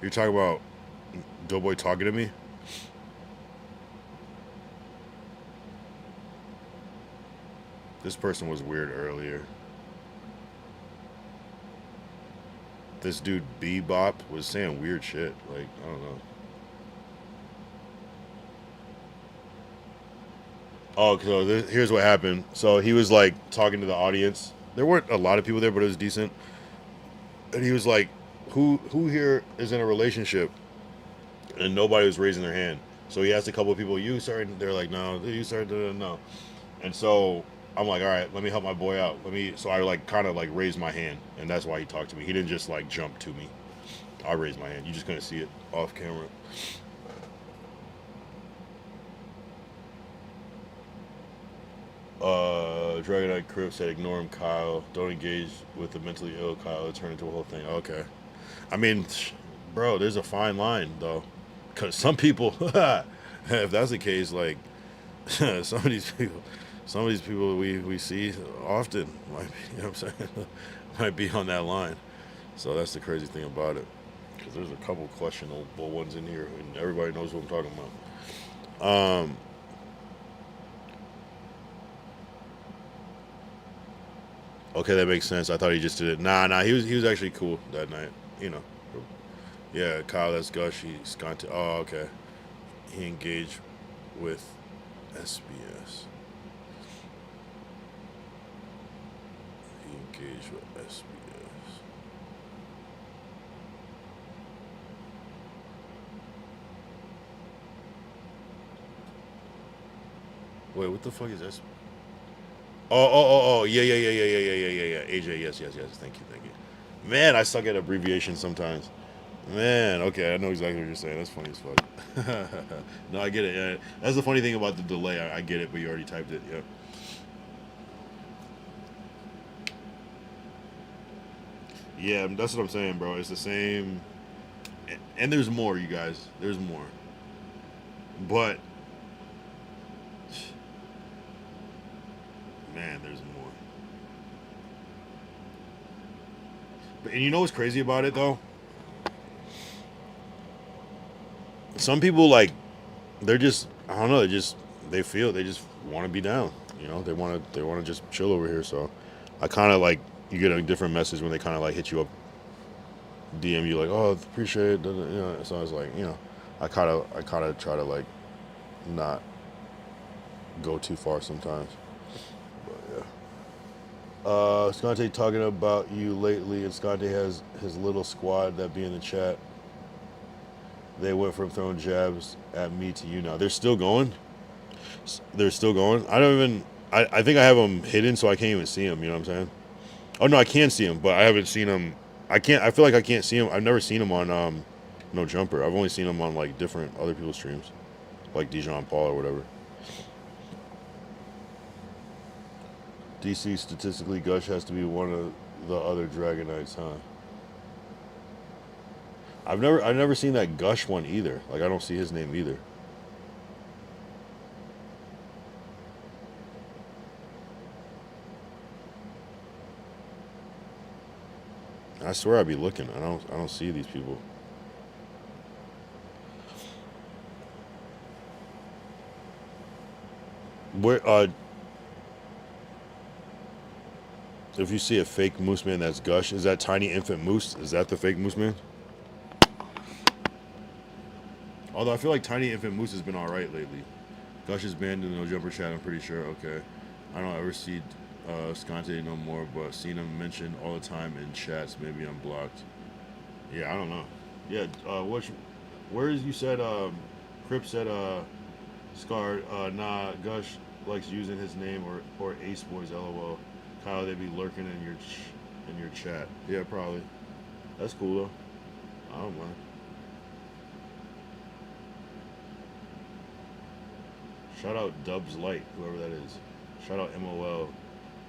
You're talking about Doughboy talking to me? This person was weird earlier. This dude Bebop was saying weird shit. Like, I don't know. Oh, so here's what happened. So he was like talking to the audience. There weren't a lot of people there, but it was decent. And he was like, who here is in a relationship? And nobody was raising their hand. So he asked a couple of people, you started? They're like, no. You started? No. And so I'm like, all right, let me help my boy out. So I like kind of like raised my hand, and that's why he talked to me. He didn't just like jump to me. I raised my hand. You just couldn't see it off camera. Dragonite Crip said, ignore him, Kyle. Don't engage with the mentally ill, Kyle. It'll turn into a whole thing. Okay. I mean, bro, there's a fine line, though. Because some people, if that's the case, like, some of these people we see often might be, you know what I'm saying, might be on that line. So that's the crazy thing about it. Because there's a couple questionable ones in here, and everybody knows what I'm talking about. Okay, that makes sense. I thought he just did it. Nah, he was actually cool that night. You know. Yeah, Kyle, that's Gush. He's gone to. Oh, okay. He engaged with SBS. He engaged with SBS. Wait, what the fuck is this? Yeah. AJ, yes. Thank you. Man, I suck at abbreviations sometimes. Man, okay, I know exactly what you're saying. That's funny as fuck. No, I get it. Yeah. That's the funny thing about the delay. I get it, but you already typed it. Yeah. Yeah, that's what I'm saying, bro. It's the same. And there's more, you guys. There's more. But man, there's more. And you know what's crazy about it though? Some people like they're just I don't know, they just want to be down. You know, they want to just chill over here. So I kind of like you get a different message when they kind of like hit you up, DM you like, oh, appreciate it. You know, so I was like, you know, I kind of try to like not go too far sometimes. But yeah. Scante talking about you lately, and Scante has his little squad that be in the chat. They went from throwing jabs at me to you now. They're still going? They're still going? I don't even... I think I have them hidden, so I can't even see them, you know what I'm saying? Oh, no, I can see them, but I haven't seen them... I feel like I can't see them. I've never seen them on No Jumper. I've only seen them on, like, different other people's streams. Like Dijon Paul or whatever. DC, statistically, Gush has to be one of the other Dragon Knights, huh? I've never seen that Gush one either. Like, I don't see his name either. I swear I'd be looking. I don't see these people. Where if you see a fake Moose Man that's Gush, is that Tiny Infant Moose? Is that the fake Moose Man? Although I feel like Tiny Infant Moose has been alright lately. Gush is banned in the No Jumper chat, I'm pretty sure. Okay. I don't ever see Scante no more, but seen him mentioned all the time in chats. Maybe I'm blocked. Yeah, I don't know. Yeah, where is you said, Crip said, Scar, nah, Gush likes using his name or Ace Boys, LOL. Kyle, they be lurking in your chat. Yeah, probably. That's cool though. I don't mind. Shout out Dubs Light, whoever that is. Shout out MOL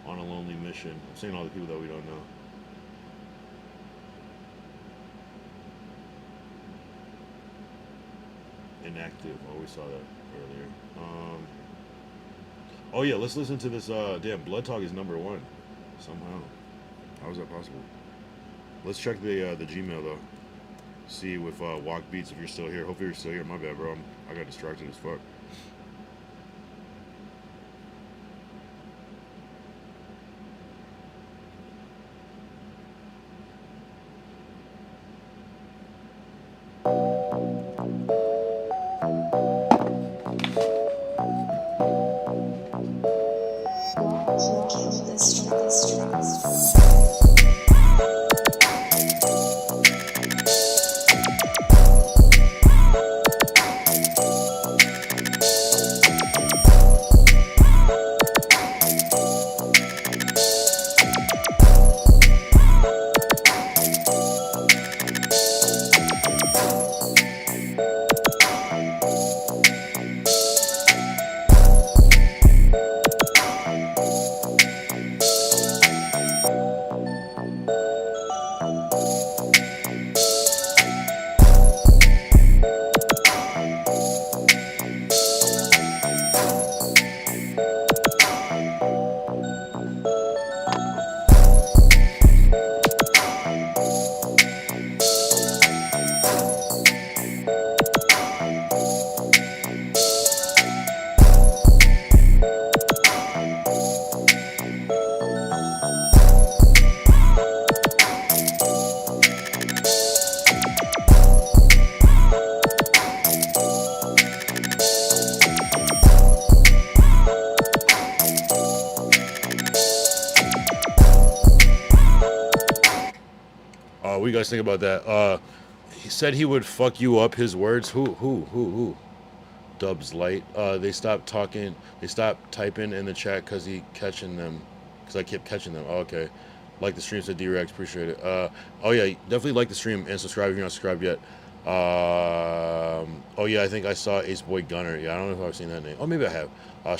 on a lonely mission. I'm saying all the people that we don't know. Inactive. Oh, we saw that earlier. Oh yeah, let's listen to this. Damn, Blood Talk is #1 somehow. How is that possible? Let's check the Gmail though. See with Walk Beats if you're still here. Hopefully you're still here. My bad, bro. I got distracted as fuck. What do you guys think about that? He said he would fuck you up. His words. Who? Dubs Light. They stopped talking. They stopped typing in the chat because he catching them. Because I kept catching them. Oh, okay. Like the stream, said D-Rex. Appreciate it. Oh yeah, definitely like the stream and subscribe if you're not subscribed yet. Oh yeah, I think I saw Ace Boy Gunner. Yeah, I don't know if I've seen that name. Oh, maybe I have.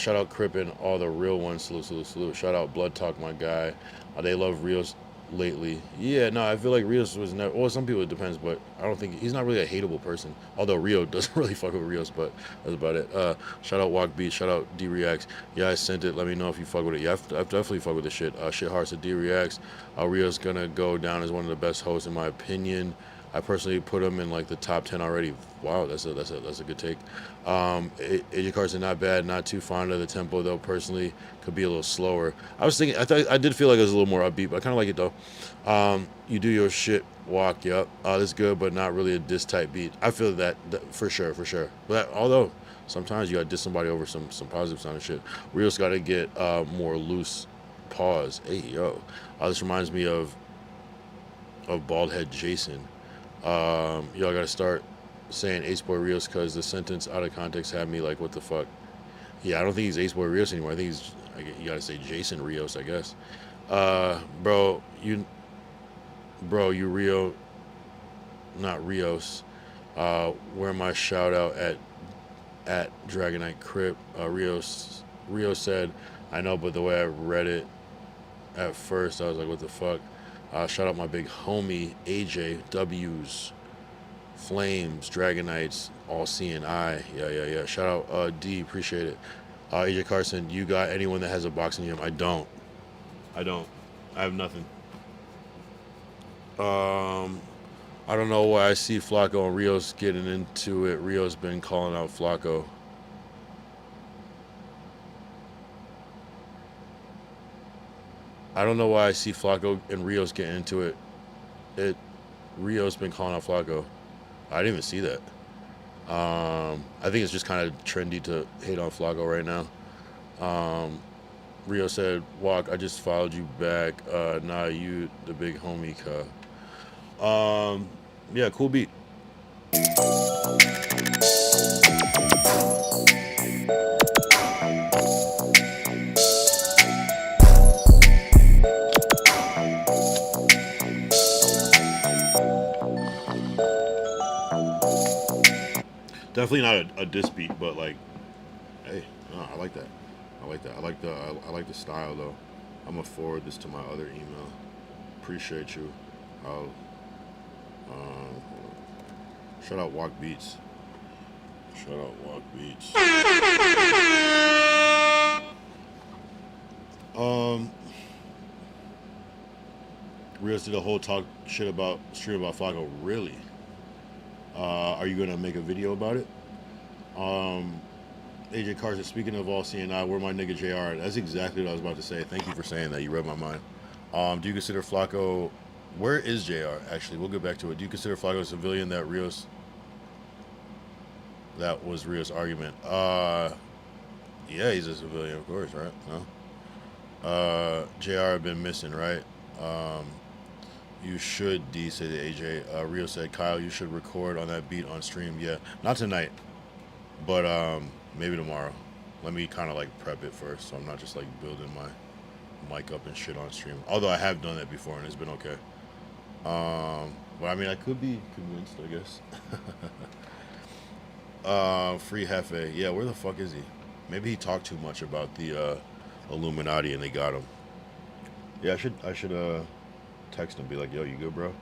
Shout out Crip and all the real ones. Salute, salute, salute. Shout out Blood Talk, my guy. They love Rios lately. Yeah, no, I feel like Rios was never. Well, some people it depends, but I don't think he's not really a hateable person. Although Rio doesn't really fuck with Rios, but that's about it. Shout out Walk Beat. Shout out D Reacts. Yeah, I sent it. Let me know if you fuck with it. Yeah, I've definitely fuck with this shit. Shit Hearts at D Reacts. Rios gonna go down as one of the best hosts in my opinion. I personally put him in like the top 10 already. Wow, that's a good take. AJ Carson not bad, not too fond of the tempo though. Personally, could be a little slower. I did feel like it was a little more upbeat, but I kind of like it though. You do your shit, Walk. Yep, that's good, but not really a diss type beat. I feel that for sure. But although sometimes you gotta diss somebody over some positive sounding shit. Rios gotta get more loose. Pause. Hey yo, this reminds me of Baldhead Jason. Y'all gotta start saying Ace Boy Rios because the sentence out of context had me like, what the fuck? Yeah, I don't think he's Ace Boy Rios anymore. I think you gotta say Jason Rios, I guess. Bro, you Rio, not Rios. Where my shout out at Dragonite Crip. Rio said, I know, but the way I read it at first, I was like, what the fuck? Shout out my big homie AJ W's, Flames, Dragonites, All Seeing Eye. Yeah. Shout out D, appreciate it. AJ Carson, you got anyone that has a boxing gym? I don't. I have nothing. I don't know why I see Flacco and Rios getting into it. Rio's been calling out Flacco. I don't know why I see Flacco and Rios getting into it. Rio's been calling out Flacco. I didn't even see that. I think it's just kind of trendy to hate on Flacco right now. Rio said, Walk, I just followed you back. Nah, you the big homie, yeah, cool beat. Definitely not a diss beat, but like, hey, no, I like that. I like the style though. I'm gonna forward this to my other email. Appreciate you. I'll shout out Walk Beats. Shout out Walk Beats. Rios did a whole stream about Flacco. Really? Are you gonna make a video about it? AJ Carson, speaking of All Seeing Eye, where my nigga JR? That's exactly what I was about to say. Thank you for saying that. You read my mind. Do you consider Flacco? Where is JR? Actually, we'll get back to it. Do you consider Flacco a civilian? That was Rios' argument. Yeah, he's a civilian, of course, right? No. JR been missing, right? You should, D, said AJ. Rio said, Kyle, you should record on that beat on stream. Yeah, not tonight, but maybe tomorrow. Let me kind of like prep it first, so I'm not just like building my mic up and shit on stream. Although I have done that before and it's been okay. But I mean, I could be convinced, I guess. Free Hefe. Yeah, where the fuck is he? Maybe he talked too much about the Illuminati and they got him. Yeah, I should text him, be like, yo, you good, bro?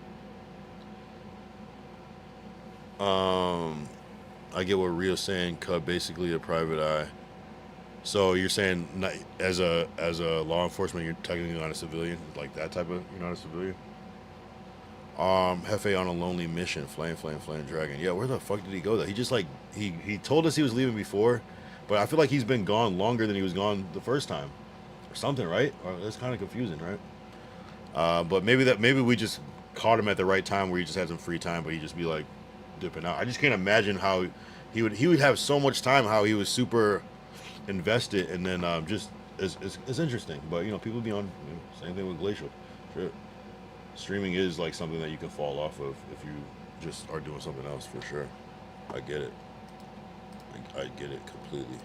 I get what Rio's saying, cut basically a private eye. So you're saying not, as a law enforcement, you're technically not a civilian, like that type of, you're not a civilian? Hefe on a lonely mission, flame dragon. Yeah, where the fuck did he go though? He just like, he told us he was leaving before, but I feel like he's been gone longer than he was gone the first time. Or something, right? Or that's kind of confusing, right? But maybe we just caught him at the right time where he just had some free time, but he'd just be like dipping out. I just can't imagine how he would have so much time, how he was super invested, and then just it's interesting. But you know, people be on, you know, same thing with Glacial. Sure. Streaming is like something that you can fall off of if you just are doing something else, for sure. I get it. I get it completely.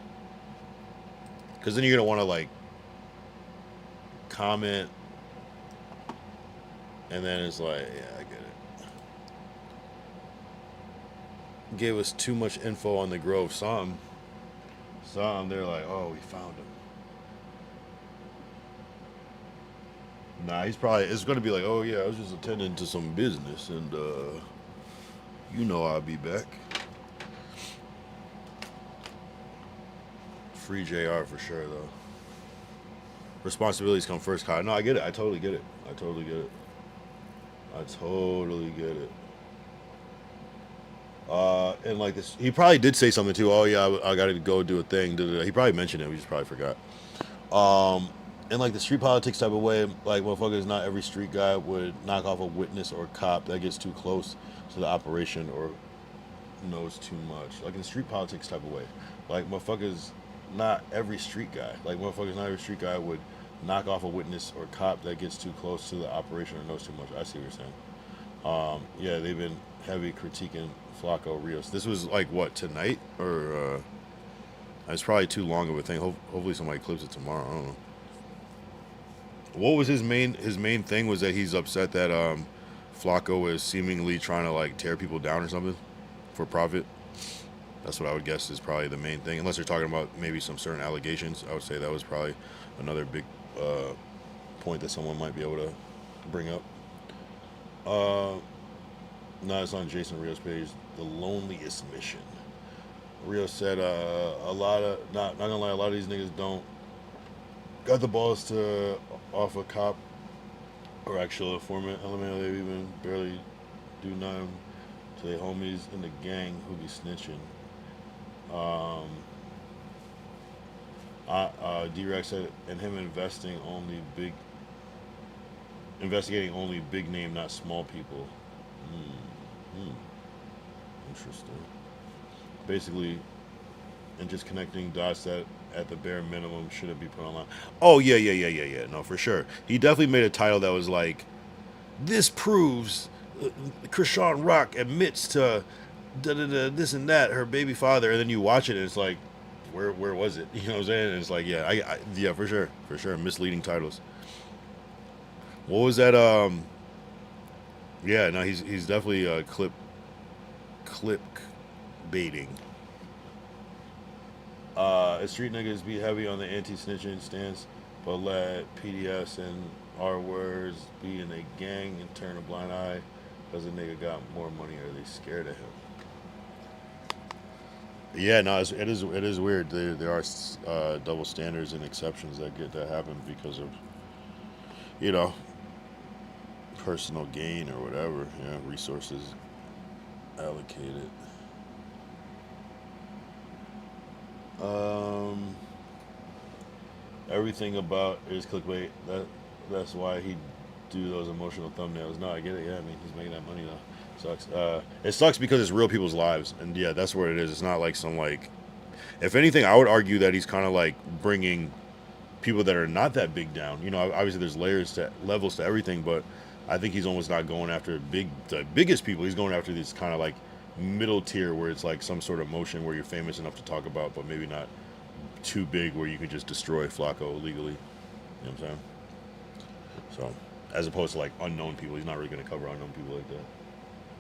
Because then you're gonna want to like comment, and then it's like, yeah, I get it. Gave us too much info on the Grove. Some, they're like, oh, we found him. Nah, he's probably, it's gonna be like, oh yeah, I was just attending to some business, and you know I'll be back. Free JR for sure though. Responsibilities come first, Kyle. No, I get it. I totally get it. I totally get it. I totally get it. And like this, he probably did say something too. Oh yeah, I gotta go do a thing. He probably mentioned it. We just probably forgot. In like the street politics type of way, like motherfuckers, not every street guy would knock off a witness or cop that gets too close to the operation or knows too much. Like in the street politics type of way, like motherfuckers, not every street guy, would knock off a witness or cop that gets too close to the operation or knows too much. I see what you're saying. Yeah, they've been heavy critiquing Flaco Rios. This was like what, tonight, or it's probably too long of a thing. Hopefully somebody clips it tomorrow. I don't know. What was his main thing? Was that he's upset that Flaco is seemingly trying to like tear people down or something for profit? That's what I would guess is probably the main thing. Unless they're talking about maybe some certain allegations, I would say that was probably another big point that someone might be able to bring up. No, it's on Jason Rios' page. The loneliest mission. Rios said a lot of, not gonna lie, a lot of these niggas don't got the balls to off a cop or actual informant. LMAO, they even barely do nothing to their homies in the gang who be snitching. D-Rex said, and him investigating only big name, not small people. Interesting. Basically, and just connecting dots that at the bare minimum shouldn't be put online. Oh yeah. No, for sure. He definitely made a title that was like, this proves Krishan Rock admits to this and that, her baby father, and then you watch it and it's like, where was it? You know what I'm saying? And it's like, yeah, yeah, for sure, misleading titles. What was that? Yeah, no, he's definitely clip baiting. Street niggas be heavy on the anti-snitching stance, but let PDS and R words be in a gang and turn a blind eye because the nigga got more money, or they scared of him. Yeah, no, it is weird. There are double standards and exceptions that happen because of, you know, personal gain or whatever. Yeah, resources allocated. Everything about it is clickbait. That's why he do those emotional thumbnails. No, I get it. Yeah, I mean, he's making that money though. Sucks. It sucks because it's real people's lives, and yeah, that's what it is. It's not like some like. If anything, I would argue that he's kind of like bringing people that are not that big down. You know, obviously there's levels to everything, but I think he's almost not going after the biggest people. He's going after this kind of like middle tier where it's like some sort of motion where you're famous enough to talk about, but maybe not too big where you could just destroy Flaco legally. You know what I'm saying? So, as opposed to like unknown people, he's not really going to cover unknown people like that.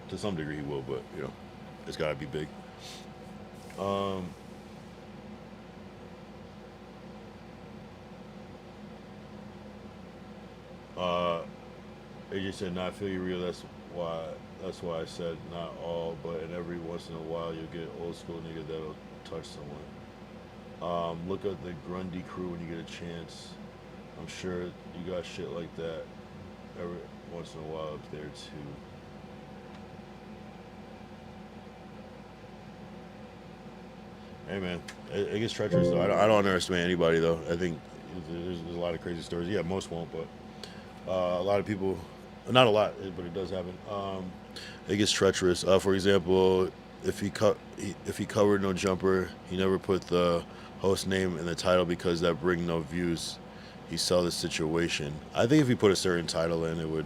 To some degree he will, but you know, it's got to be big. AJ said, "Nah, I feel you, real. That's why I said not all, but in every once in a while you'll get old school nigga that'll touch someone. Look at the Grundy crew when you get a chance. I'm sure you got shit like that every once in a while up there too." Hey man, it gets treacherous though. I don't underestimate anybody though. I think there's a lot of crazy stories. Yeah, most won't, but a lot of people, not a lot, but it does happen. It gets treacherous. For example, if he covered No Jumper, he never put the host name in the title because that bring no views. He sell the situation. I think if he put a certain title in, it would.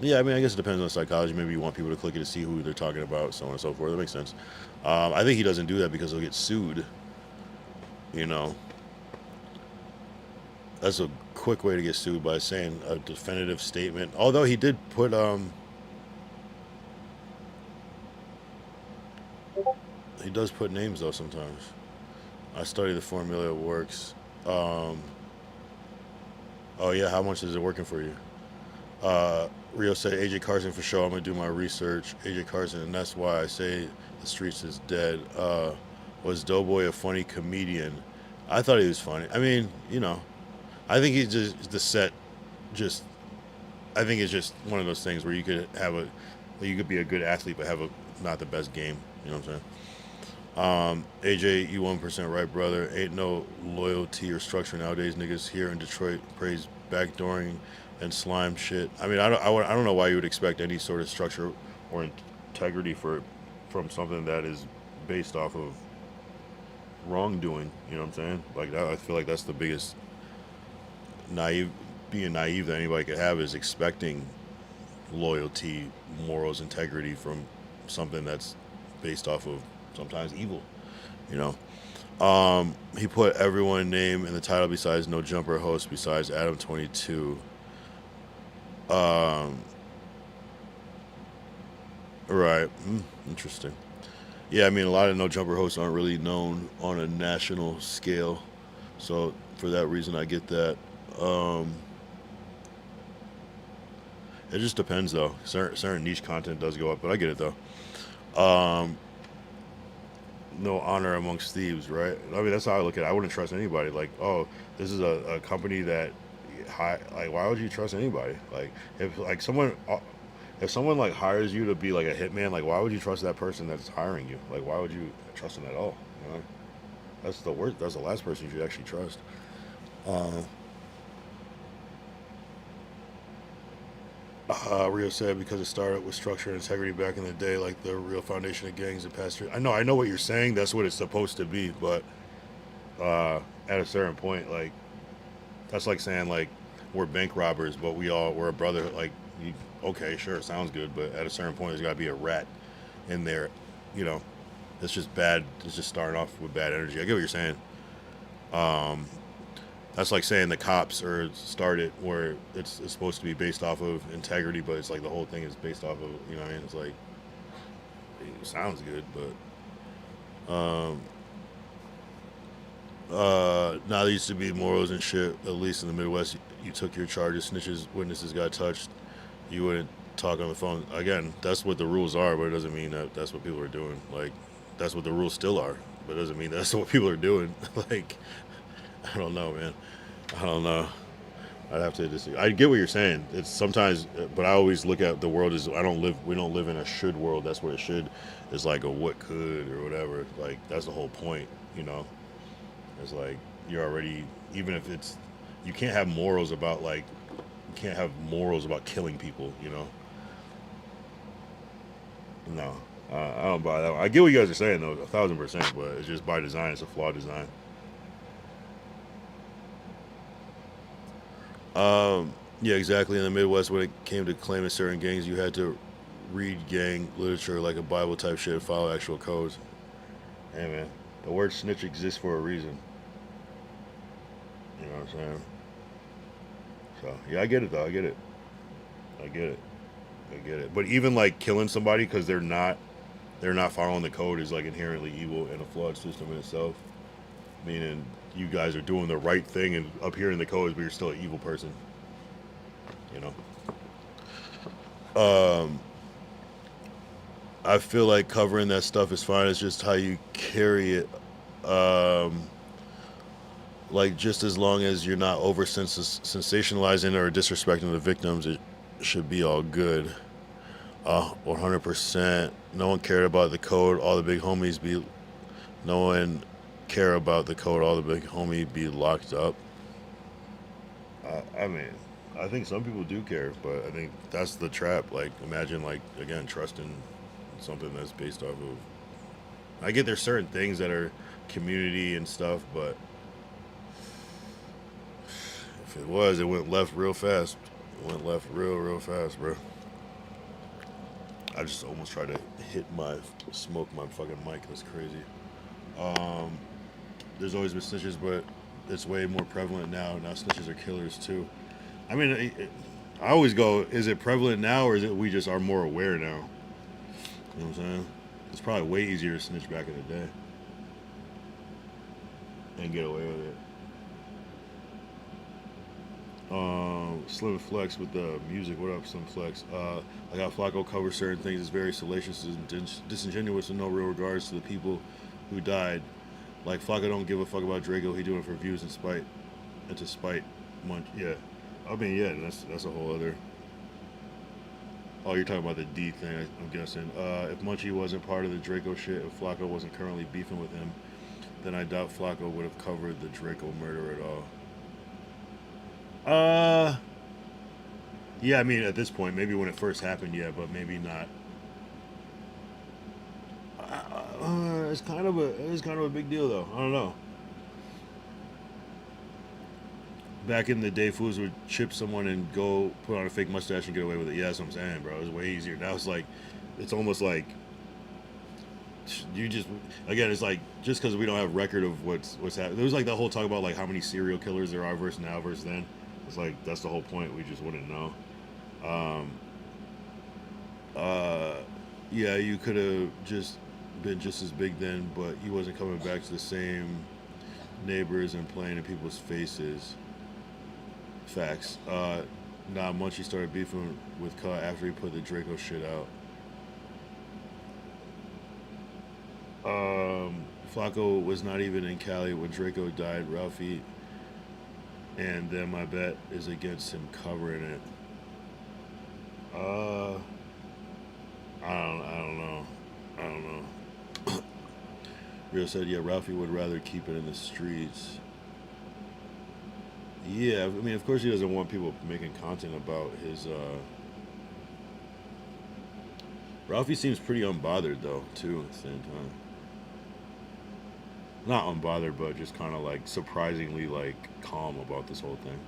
Yeah, I mean, I guess it depends on psychology. Maybe you want people to click it to see who they're talking about, so on and so forth. That makes sense. I think he doesn't do that because he'll get sued. You know, that's a quick way to get sued by saying a definitive statement. Although he did put he does put names though sometimes. I study the formula, it works. Oh yeah, how much is it working for you? Rio said AJ Carson for sure. I'm gonna do my research. AJ Carson, and that's why I say the streets is dead. Was Doughboy a funny comedian? I thought he was funny. I mean, you know, I think he's just the set. Just, I think it's just one of those things where you could be a good athlete but have not the best game. You know what I'm saying? AJ, you 1% right, brother. Ain't no loyalty or structure nowadays. Niggas here in Detroit praise backdooring and slime shit. I mean, I don't know why you would expect any sort of structure or integrity from something that is based off of wrongdoing. You know what I'm saying? Like that, I feel like that's the biggest being naive that anybody could have, is expecting loyalty, morals, integrity from something that's based off of sometimes evil. You know. He put everyone name in the title besides No Jumper host besides Adam 22. Right. Interesting. Yeah, I mean, a lot of No Jumper hosts aren't really known on a national scale, so for that reason, I get that. It just depends, though. Certain niche content does go up, but I get it though. No honor amongst thieves, right? I mean, that's how I look at it. I wouldn't trust anybody. Like, oh, this is a company that, like, why would you trust anybody? Like, if someone like hires you to be like a hitman, like, why would you trust that person that's hiring you? Like, why would you trust them at all? You know, that's the worst. That's the last person you should actually trust. Rio said because it started with structure and integrity back in the day, like the real foundation of gangs and pastors. I know what you're saying. That's what it's supposed to be, but at a certain point, like, that's like saying like we're bank robbers, but we're a brother. Like, okay, sure, sounds good, but at a certain point, there's got to be a rat in there. You know, it's just bad. It's just starting off with bad energy. I get what you're saying. That's like saying the cops started where it's supposed to be based off of integrity, but it's like the whole thing is based off of, you know what I mean? It's like, it sounds good, but now there used to be morals and shit. At least in the Midwest, you took your charges, snitches, witnesses got touched, you wouldn't talk on the phone. Again, that's what the rules are, but it doesn't mean that that's what people are doing. Like, that's what the rules still are, but it doesn't mean that's what people are doing. Like, I don't know, man. I don't know. I'd have to disagree. I get what you're saying. It's sometimes, but I always look at the world as we don't live in a should world. That's where it should is like a what could or whatever. Like, that's the whole point, you know. It's like you're already, even if it's, you can't have morals about killing people, you know. No, I don't buy that one. I get what you guys are saying though, 1,000%, but it's just by design. It's a flawed design. Yeah, exactly. In the Midwest, when it came to claiming certain gangs, you had to read gang literature like a Bible type shit, follow actual codes. Hey man, the word snitch exists for a reason. You know what I'm saying? So yeah, I get it though. I get it. But even like killing somebody because they're not following the code is like inherently evil and a flawed system in itself. Meaning you guys are doing the right thing and upholding the codes, but you're still an evil person. You know. I feel like covering that stuff is fine. It's just how you carry it. Like, just as long as you're not over sensationalizing or disrespecting the victims, it should be all good. 100%. No one cared about the code. All the big homies be. No one care about the code. All the big homie be locked up. I mean, I think some people do care, but I think that's the trap. Like, imagine, like, again, trusting something that's based off of. I get there's certain things that are community and stuff, but if it went left real fast. It went left real fast, bro. I just almost tried to smoke my fucking mic. That's crazy. There's always been snitches, but it's way more prevalent now. Now snitches are killers too. I mean, I always go, is it prevalent now, or is it we just are more aware now? You know what I'm saying? It's probably way easier to snitch back in the day and get away with it. Slim Flex with the music. What up, Slim Flex? I got Flacco cover certain things. It's very salacious and disingenuous and no real regards to the people who died. Like Flacco don't give a fuck about Draco. He doing it for views and spite, and to spite Munch. Yeah, I mean, yeah, that's a whole other. Oh, you're talking about the D thing, I'm guessing. If Munchie wasn't part of the Draco shit, if Flacco wasn't currently beefing with him, then I doubt Flacco would have covered the Draco murder at all. Yeah, I mean, at this point, maybe when it first happened, yeah, but maybe not. It's kind of a big deal, though. I don't know. Back in the day, fools would chip someone and go put on a fake mustache and get away with it. Yeah, that's what I'm saying, bro. It's way easier. Now it's like, it's almost like you just, again, it's like just because we don't have record of what's happening. There was like that whole talk about like how many serial killers there are versus now versus then. It's like that's the whole point. We just wouldn't know. Yeah, you could have just been just as big then, but he wasn't coming back to the same neighbors and playing in people's faces. Facts. Nah, Munchie started beefing with Cut after he put the Draco shit out. Flacco was not even in Cali when Draco died. Ralphie and them, I bet, is against him covering it. I don't know. Rio said, yeah, Ralphie would rather keep it in the streets. Yeah, I mean, of course he doesn't want people making content about his, Ralphie seems pretty unbothered, though, too, at the same time. Not unbothered, but just kind of, like, surprisingly, like, calm about this whole thing.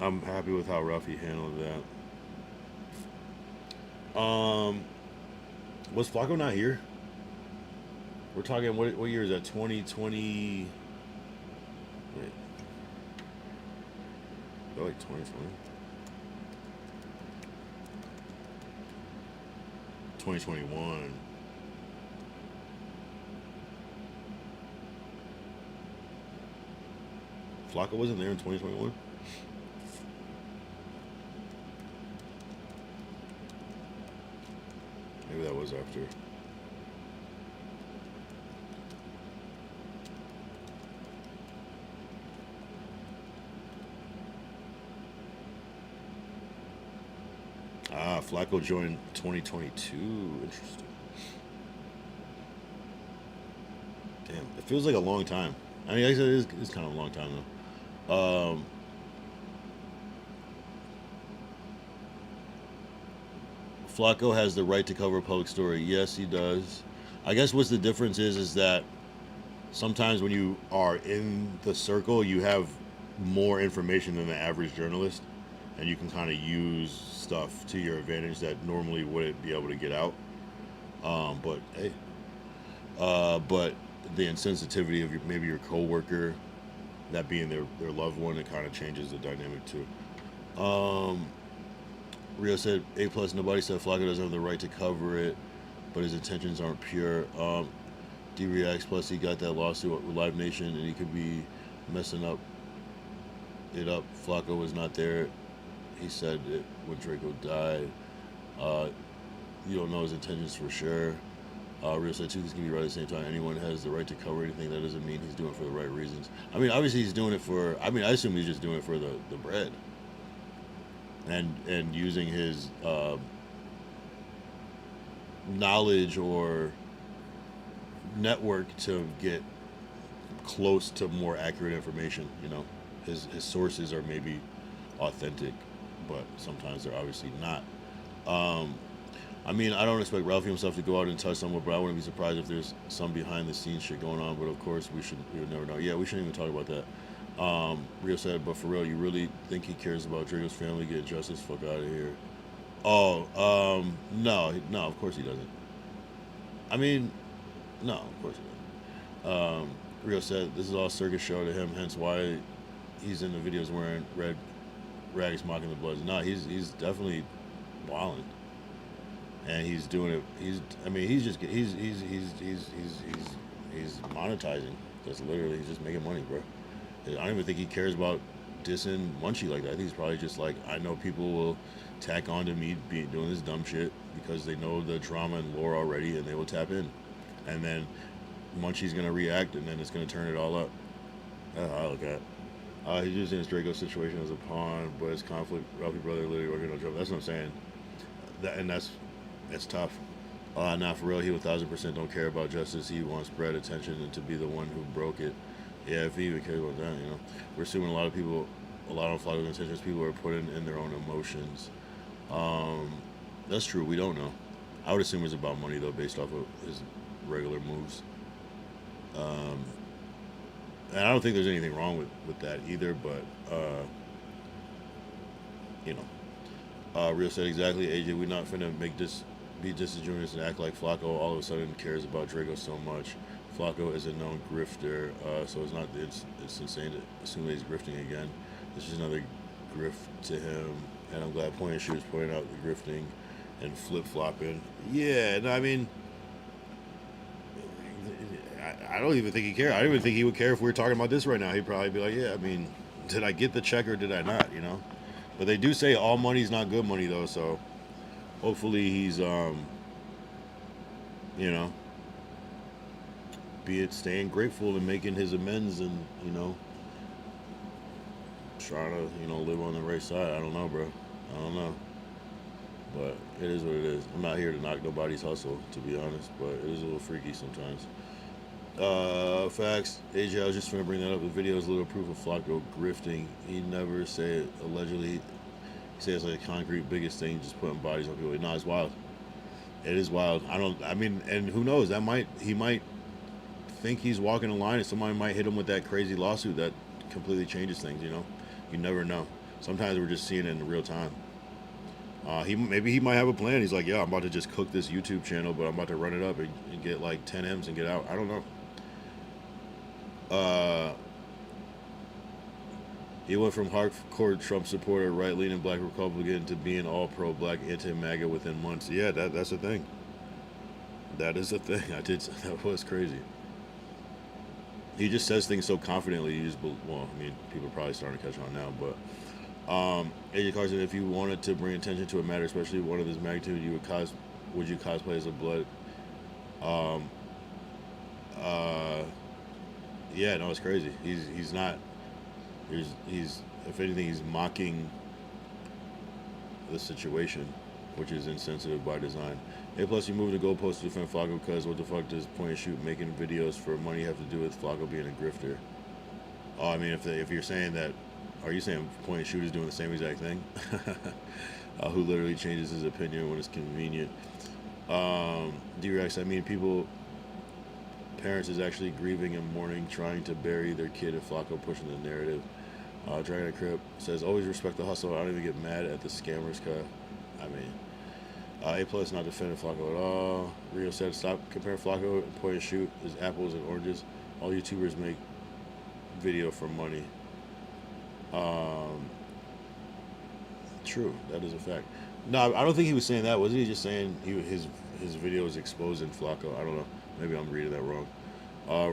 I'm happy with how Ralphie handled that. Was Flacco not here? We're talking, what year is that? 2020... Wait. Oh, like 2020? 2021. Flacco wasn't there in 2021? Maybe that was after. Ah, Flacco joined 2022. Interesting. Damn, it feels like a long time. I mean, I guess it is kind of a long time, though. Flacco has the right to cover a public story. Yes, he does. I guess what's the difference is that sometimes when you are in the circle, you have more information than the average journalist, and you can kind of use stuff to your advantage that normally wouldn't be able to get out. But hey, but the insensitivity of maybe your coworker, that being their loved one, it kind of changes the dynamic too. Rio said, A+, nobody said Flacco doesn't have the right to cover it, but his intentions aren't pure. D-Reacts, plus he got that lawsuit with Live Nation, and he could be messing it up. Flacco was not there. He said it when Draco died. You don't know his intentions for sure. Rio said, two things can be right at the same time. Anyone has the right to cover anything. That doesn't mean he's doing it for the right reasons. I mean, obviously he's doing it for, I assume he's just doing it for the bread. And using his knowledge or network to get close to more accurate information. You know, his sources are maybe authentic, but sometimes they're obviously not. I mean, I don't expect Ralphie himself to go out and touch someone, but I wouldn't be surprised if there's some behind the scenes shit going on. But of course, we would never know. Yeah, we shouldn't even talk about that. Rio said, but for real, you really think he cares about Draco's family? Get justice, fuck out of here. Oh, no, of course he doesn't. I mean, no, of course he doesn't. Rio said, this is all circus show to him, hence why he's in the videos wearing red rags mocking the Bloods. No, he's definitely wilding. And he's doing it. He's monetizing. That's literally, he's just making money, bro. I don't even think he cares about dissing Munchie like that. I think he's probably just like, I know people will tack on to me doing this dumb shit because they know the drama and lore already, and they will tap in. And then Munchie's gonna react, and then it's gonna turn it all up. That's how I look at it. He's using his Draco situation as a pawn, but his conflict, Ralphie brother literally working on trouble. That's what I'm saying. That's tough. Nah, for real, he 1000% don't care about justice. He wants bread, attention, and to be the one who broke it. Yeah, if he even cares about that, you know. We're assuming a lot of Flacco's intentions, people are putting in their own emotions. That's true, we don't know. I would assume it's about money, though, based off of his regular moves. And I don't think there's anything wrong with that either, but, you know. Rio said, exactly, AJ, we're not finna be disingenuous and act like Flacco all of a sudden cares about Draco so much. Flacco is a known grifter, so it's insane to assume that he's grifting again. It's just another grift to him, and I'm glad Point and Shoot is pointing out the grifting and flip-flopping. Yeah, no, I mean, I don't even think he cares. I don't even think he would care if we were talking about this right now. He'd probably be like, yeah, I mean, did I get the check or did I not, you know? But they do say all money's not good money, though, so hopefully he's, you know, be it staying grateful and making his amends and, you know, trying to, you know, live on the right side. I don't know, bro. I don't know. But it is what it is. I'm not here to knock nobody's hustle, to be honest, but it is a little freaky sometimes. Facts. AJ, I was just going to bring that up. The video is a little proof of Flacco grifting. He never said allegedly. He says like a concrete biggest thing, just putting bodies on people. No, it's wild. It is wild. I mean, and who knows? He might think he's walking a line, and somebody might hit him with that crazy lawsuit that completely changes things, you know? You never know. Sometimes we're just seeing it in real time. Maybe he might have a plan. He's like, yeah, I'm about to just cook this YouTube channel, but I'm about to run it up and get like 10 M's and get out. I don't know. He went from hardcore Trump supporter, right-leaning black Republican to being all pro-black, anti-MAGA within months. Yeah, that's a thing. That is a thing. That was crazy. He just says things so confidently. Well, I mean, people are probably starting to catch on now, but AJ Carson, if you wanted to bring attention to a matter, especially one of this magnitude, would you cosplay as a Blood? Yeah, no, it's crazy. He's not. He's if anything, he's mocking the situation, which is insensitive by design. A plus, you moved the goalpost to defend Flacco because what the fuck does Point and Shoot making videos for money have to do with Flacco being a grifter? Oh, I mean, if you're saying that, are you saying Point and Shoot is doing the same exact thing? Who literally changes his opinion when it's convenient? D-Rex, I mean, parents is actually grieving and mourning, trying to bury their kid, and Flacco pushing the narrative. Dragon Crip says, always respect the hustle. I don't even get mad at the scammers, cut. I mean, A plus not defending Flacco at all. Rio said, stop comparing Flacco and Point and Shoot as apples and oranges. All YouTubers make video for money. True, that is a fact. No, I don't think he was saying that. Wasn't he just saying his video was exposing Flacco? I don't know. Maybe I'm reading that wrong.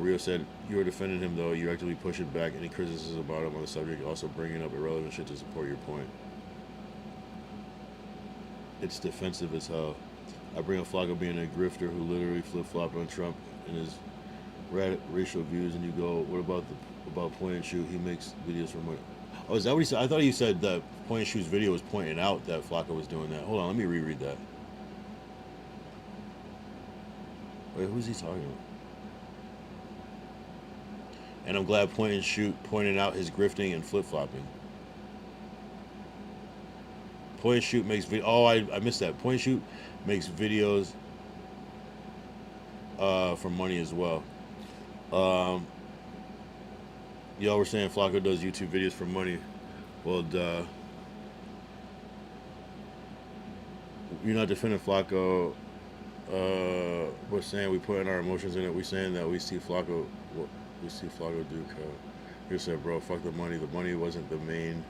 Rio said, you were defending him, though. You actively pushing back any criticism about him on the subject, also bringing up irrelevant shit to support your point. It's defensive as hell. I bring up Flacco being a grifter who literally flip-flopped on Trump and his racial views, and you go, what about Point and Shoot? He makes videos for money. Oh, is that what he said? I thought he said that Point and Shoot's video was pointing out that Flacco was doing that. Hold on, let me reread that. Wait, who's he talking about? And I'm glad Point and Shoot pointed out his grifting and flip-flopping. Point and Shoot makes video. Oh, I missed that. Point and Shoot makes videos for money as well. Y'all were saying Flacco does YouTube videos for money. Well, duh. You're not defending Flacco. We're saying we put in our emotions in it. We're saying that we see Flacco. What we see Flacco do. You said, bro, fuck the money. The money wasn't the main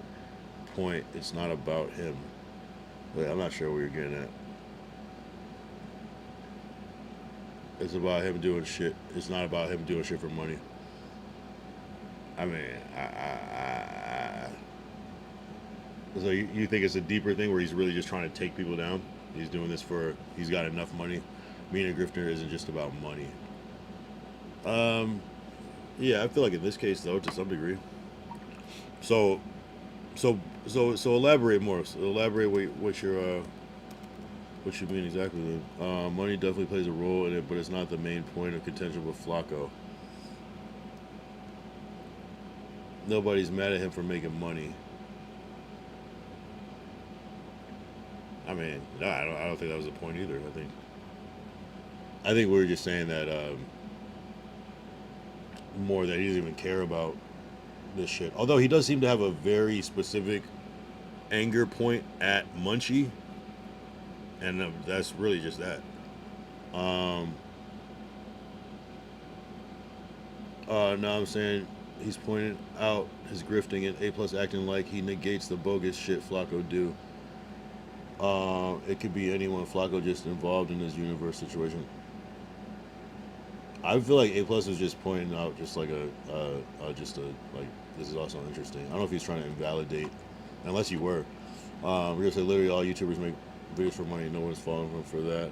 point. It's not about him. Wait, I'm not sure where you're getting at. It's about him doing shit. It's not about him doing shit for money. I mean, so you think it's a deeper thing where he's really just trying to take people down? He's doing this for, he's got enough money. Being a grifter isn't just about money. Yeah, I feel like in this case though, to some degree. So elaborate more. So elaborate what you mean exactly. Money definitely plays a role in it, but it's not the main point of contention with Flacco. Nobody's mad at him for making money. I mean, no, I don't think that was the point either. I think we were just saying that more that he doesn't even care about this shit. Although he does seem to have a very specific anger point at Munchie, and that's really just that. No, I'm saying he's pointing out his grifting and A+ acting like he negates the bogus shit Flacco do. It could be anyone. Flacco just involved in this universe situation. I feel like A+ was just pointing out just like like this is also interesting. I don't know if he's trying to invalidate, unless you were. We're gonna say literally all YouTubers make videos for money. No one's falling for that.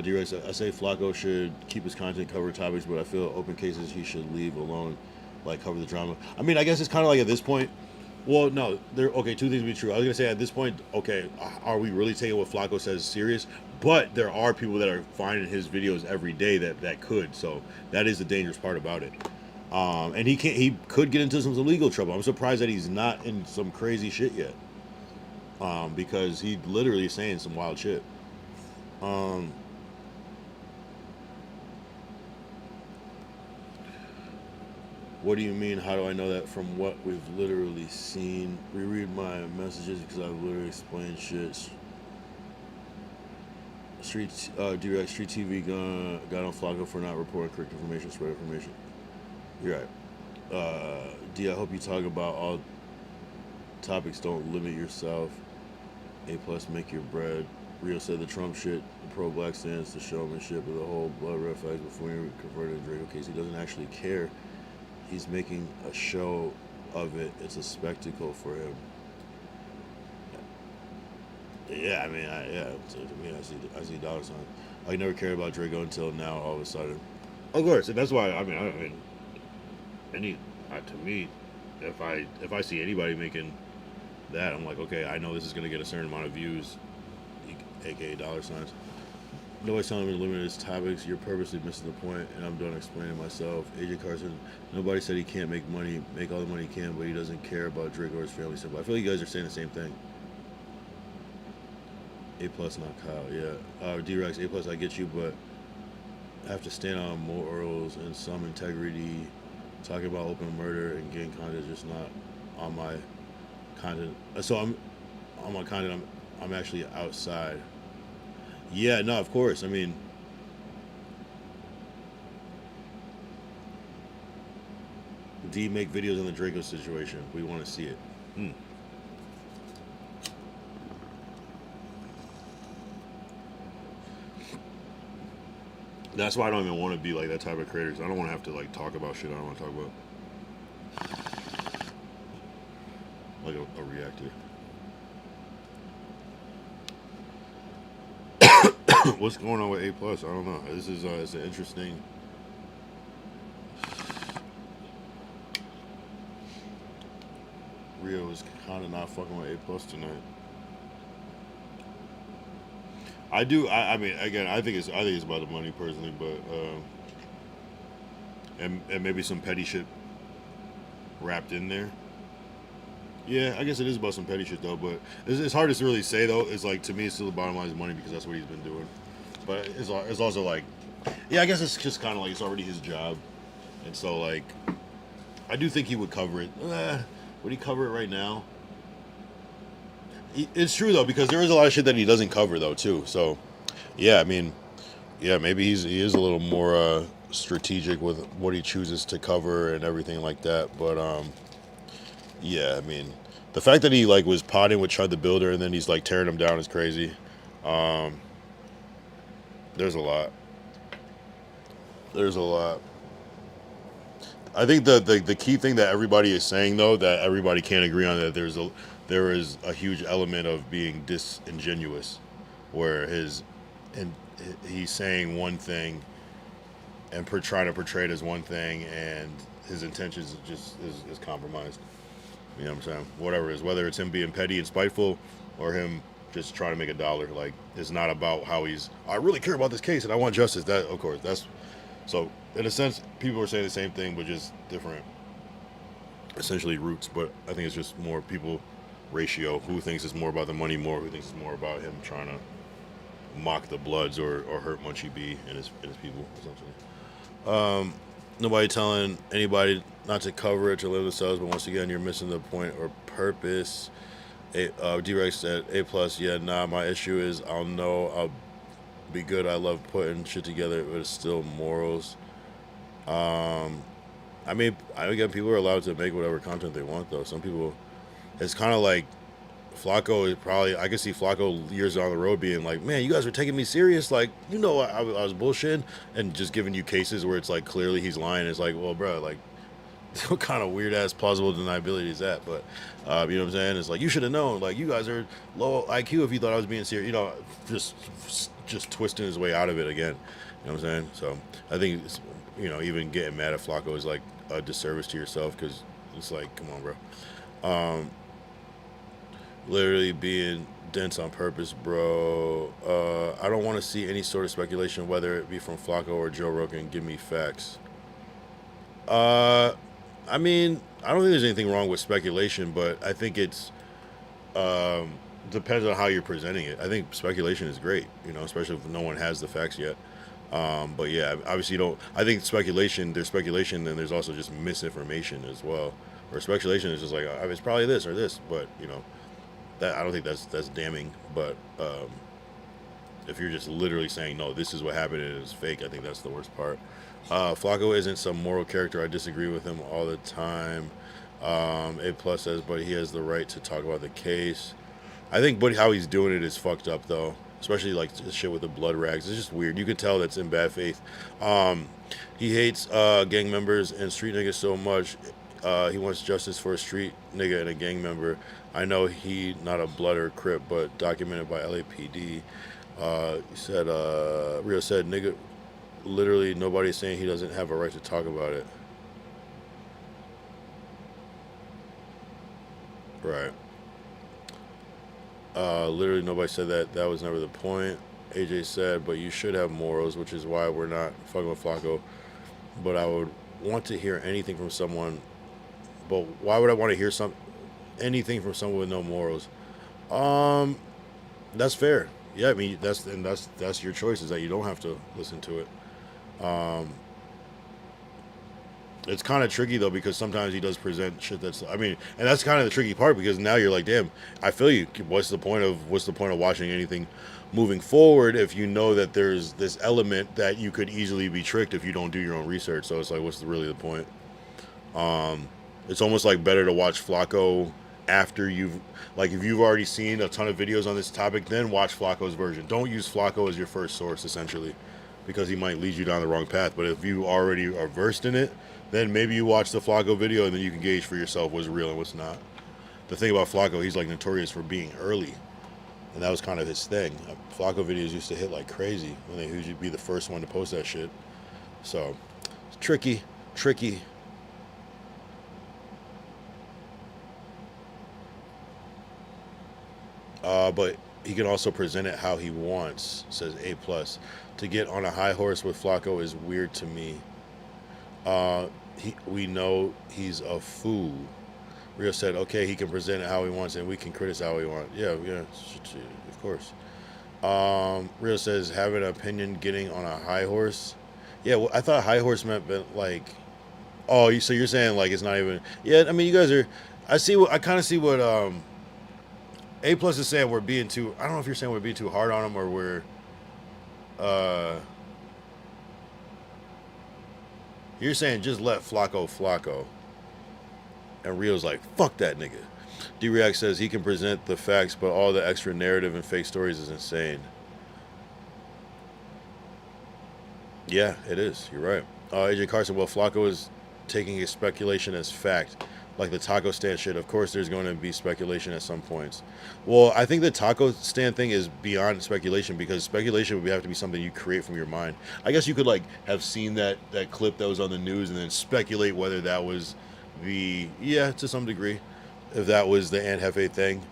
D-Rex, I say Flacco should keep his content, cover topics, but I feel open cases he should leave alone, like cover the drama. I mean, I guess it's kind of like at this point. Well, no, okay, two things be true. I was gonna say at this point, okay, are we really taking what Flacco says serious? But there are people that are finding his videos every day that could. So that is the dangerous part about it. And he could get into some legal trouble. I'm surprised that he's not in some crazy shit yet. Because he literally is saying some wild shit. What do you mean? How do I know that? From what we've literally seen. Reread my messages because I've literally explained shit. D-Rex, Street TV got on Flacco for not reporting correct information, spread information. You're right. D, I hope you talk about all topics. Don't limit yourself. A+ make your bread. Rio said the Trump shit, the pro-black stance, the showmanship of the whole blood red flags before he converted to Draco case. He doesn't actually care. He's making a show of it. It's a spectacle for him. Yeah, I mean, to me, I see dollar signs. I never cared about Draco until now. All of a sudden, of course, and that's why. I mean, to me, if I see anybody making that, I'm like, okay, I know this is gonna get a certain amount of views, aka dollar signs. Nobody's telling me to limit his topics. You're purposely missing the point, and I'm done explaining myself. AJ Carson, nobody said he can't make money, make all the money he can, but he doesn't care about Draco or his family. So I feel like you guys are saying the same thing. A+, not Kyle, yeah. D-Rex, A+, I get you, but I have to stand on morals and some integrity. Talking about open murder and getting content is just not on my content. So I'm on my content. I'm actually outside. Yeah, no, of course. I mean, D make videos on the Draco situation. We want to see it. That's why I don't even want to be like that type of creator. I don't want to have to like talk about shit I don't want to talk about. Like a reactor. What's going on with A+? I don't know. This is it's an interesting. Rio is kind of not fucking with A+ tonight. I do. I mean, again, I think it's about the money personally, but and maybe some petty shit wrapped in there. Yeah, I guess it is about some petty shit though, but it's hard to really say though. It's like, to me, it's still the bottom line is money because that's what he's been doing. But it's also like, yeah, I guess it's just kind of like it's already his job, and so like, I do think he would cover it. Would he cover it right now? It's true though, because there is a lot of shit that he doesn't cover though too. So, yeah, I mean, yeah, maybe he is a little more strategic with what he chooses to cover and everything like that. But yeah, I mean, the fact that he like was potting with Chud the Builder and then he's like tearing him down is crazy. There's a lot. There's a lot. I think the key thing that everybody is saying though, that everybody can't agree on, that there is a huge element of being disingenuous, where he's saying one thing and trying to portray it as one thing, and his intentions is compromised. You know what I'm saying? Whatever it is, whether it's him being petty and spiteful or him just trying to make a dollar, like, it's not about how I really care about this case and I want justice. That, of course, that's so. In a sense, people are saying the same thing, but just different, essentially, roots. But I think it's just more people ratio. Who thinks it's more about the money more? Who thinks it's more about him trying to mock the Bloods or hurt Munchie B and his people, essentially. Nobody telling anybody not to cover it, to live themselves, but once again, you're missing the point or purpose. D-Rex said, A+, yeah, nah, my issue is I'll be good. I love putting shit together, but it's still morals. I mean, again, people are allowed to make whatever content they want, though. Some people, it's kind of like Flacco is probably, I could see Flacco years down the road being like, man, you guys are taking me serious. Like, you know, I was bullshitting, and just giving you cases where it's like clearly he's lying. It's like, well, bro, like, what kind of weird ass plausible deniability is that? But you know what I'm saying? It's like, you should have known. Like, you guys are low IQ if you thought I was being serious. You know, just twisting his way out of it again. You know what I'm saying? So I think it's, you know, even getting mad at Flacco is like a disservice to yourself, because it's like, come on, bro. Literally being dense on purpose, bro. I don't want to see any sort of speculation, whether it be from Flacco or Joe Rogan. Give me facts. I mean, I don't think there's anything wrong with speculation, but I think it's depends on how you're presenting it. I think speculation is great, you know, especially if no one has the facts yet. But yeah, obviously I think there's speculation, and there's also just misinformation as well. Or speculation is just like, it's probably this or this, but you know, that I don't think that's damning. But if you're just literally saying, no, this is what happened and it's fake, I think that's the worst part. Flacco isn't some moral character. I disagree with him all the time. A+ says, but he has the right to talk about the case. I think, but how he's doing it is fucked up, though. Especially like this shit with the blood rags. It's just weird. You can tell that's in bad faith. He hates gang members and street niggas so much. He wants justice for a street nigga and a gang member. I know he not a blood or crip, but documented by LAPD. He said, Rio said, nigga, literally nobody's saying he doesn't have a right to talk about it. Right. Literally nobody said that. That was never the point. AJ said, but you should have morals, which is why we're not fucking with Flacco. But I would want to hear anything from someone. But why would I want to hear anything from someone with no morals? That's fair. Yeah, I mean, that's your choice, is that you don't have to listen to it. It's kind of tricky though, because sometimes he does present shit that's, I mean, and that's kind of the tricky part, because now you're like, damn, I feel you. What's the point of watching anything moving forward if you know that there's this element that you could easily be tricked if you don't do your own research? So it's like, what's really the point? It's almost like better to watch Flacco after if you've already seen a ton of videos on this topic, then watch Flacco's version. Don't use Flacco as your first source, essentially, because he might lead you down the wrong path. But if you already are versed in it, then maybe you watch the Flacco video and then you can gauge for yourself what's real and what's not. The thing about Flacco, he's like notorious for being early, and that was kind of his thing. Flacco videos used to hit like crazy, and they usually be the first one to post that shit. So it's tricky. But he can also present it how he wants, says A+. To get on a high horse with Flacco is weird to me. We know he's a fool. Rio said, okay, he can present it how he wants and we can criticize how he wants. Yeah, of course. Rio says, have an opinion getting on a high horse. Yeah, well, I thought high horse meant like Oh, so you're saying like it's not even? Yeah, I mean, you guys are. I kind of see what A plus is saying. We're being too. I don't know if you're saying we're being too hard on him or we're. You're saying just let Flacco. And Rio's like, fuck that nigga. D-React says he can present the facts, but all the extra narrative and fake stories is insane. Yeah, it is. You're right. AJ Carson, well, Flacco is taking his speculation as fact. Like the taco stand shit, of course there's going to be speculation at some points. Well, I think the taco stand thing is beyond speculation because speculation would have to be something you create from your mind. I guess you could like have seen that clip that was on the news and then speculate whether that was to some degree, if that was the Aunt Hefe thing.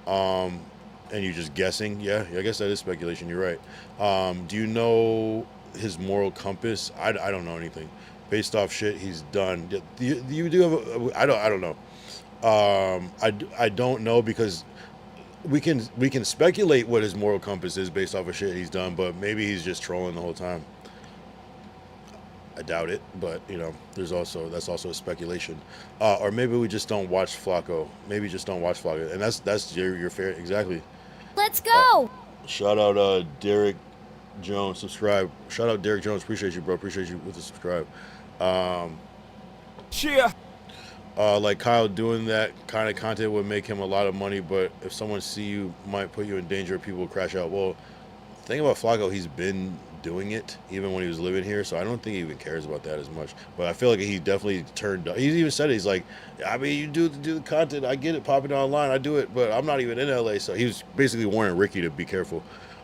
And you're just guessing. Yeah, I guess that is speculation. You're right. Do you know his moral compass? I don't know anything. Based off shit he's done. You do have I don't know. I don't know because we can speculate what his moral compass is based off of shit he's done, but maybe he's just trolling the whole time. I doubt it, but that's also a speculation. Or maybe we just don't watch Flacco. Maybe just don't watch Flacco, and that's your fair exactly. Let's go. Shout out Derek Jones, subscribe. Shout out Derek Jones, appreciate you, bro. Appreciate you with the subscribe. Like Kyle, doing that kind of content would make him a lot of money, but if someone see you, might put you in danger. People will crash out. Well, the thing about Flacco, he's been doing it even when he was living here, so I don't think he even cares about that as much. But I feel like he definitely turned. He even said it. He's like, I mean, you do the content, I get it, popping online, I do it, but I'm not even in LA. So he was basically warning Ricky to be careful.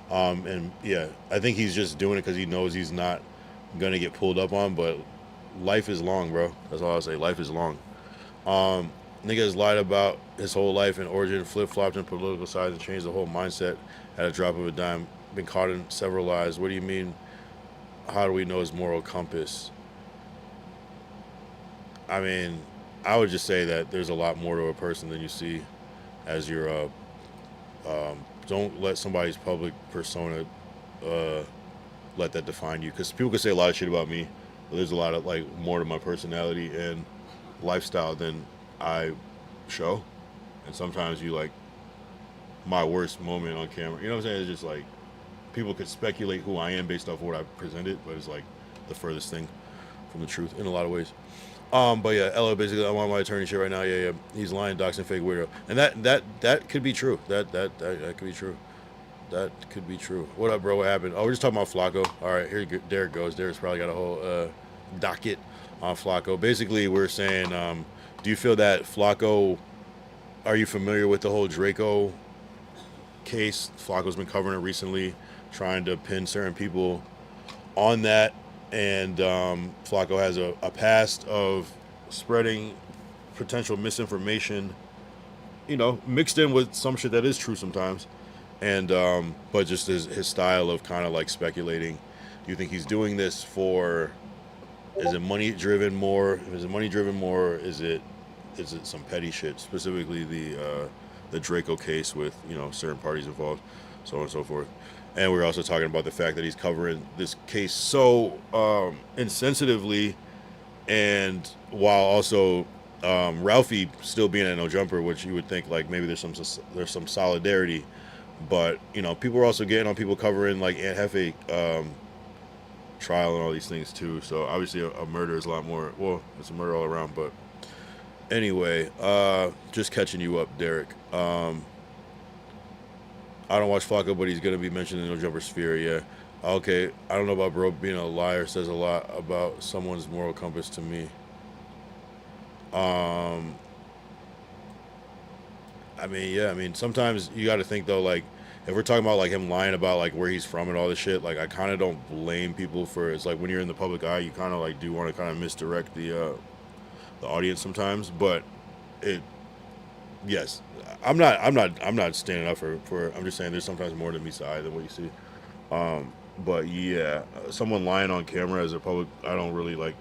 And yeah, I think he's just doing it because he knows he's not gonna get pulled up on. But life is long, bro. That's all I'll say. Life is long. Nigga has lied about his whole life and origin, flip-flopped in political sides and changed the whole mindset at a drop of a dime. Been caught in several lies. What do you mean? How do we know his moral compass? I mean, I would just say that there's a lot more to a person than you see as your don't let somebody's public persona let that define you, because people can say a lot of shit about me, but there's a lot of like more to my personality and lifestyle than I show. And sometimes you like my worst moment on camera, you know what I'm saying? It's just like people could speculate who I am based off what I presented, but it's like the furthest thing from the truth in a lot of ways. But yeah, Ella, basically, I'm on my attorney shit right now. Yeah. He's lying, doxing, fake weirdo, and that could be true. That could be true. That could be true. What up, bro? What happened? Oh, we're just talking about Flacco. All right, here Derek goes. Derek's probably got a whole docket on Flacco. Basically, we're saying, do you feel that Flacco? Are you familiar with the whole Draco case? Flacco's been covering it recently, trying to pin certain people on that. And Flacco has a past of spreading potential misinformation, mixed in with some shit that is true sometimes. And but just his style of kind of like speculating. Do you think he's doing this for? Is it money driven more? Is it money driven more? Is it some petty shit? Specifically the Draco case with certain parties involved, so on and so forth. And we're also talking about the fact that he's covering this case so insensitively, and while also Ralphie still being a no jumper, which you would think like maybe there's some solidarity, but people are also getting on people covering like Aunt Hefe trial and all these things too. So obviously a murder is a lot more. Well, it's a murder all around, but anyway, just catching you up, Derek. I don't watch Flacco, but he's going to be mentioned in the No Jumper sphere, yeah. Okay, I don't know about bro being a liar. Says a lot about someone's moral compass to me. I mean, sometimes you got to think, though, like, if we're talking about, like, him lying about, like, where he's from and all this shit, like, I kind of don't blame people for, it's like, when you're in the public eye, you kind of, like, do want to kind of misdirect the audience sometimes, but yes, I'm not standing up for. I'm just saying there's sometimes more to meets the eye than what you see. But yeah, someone lying on camera as a public, I don't really like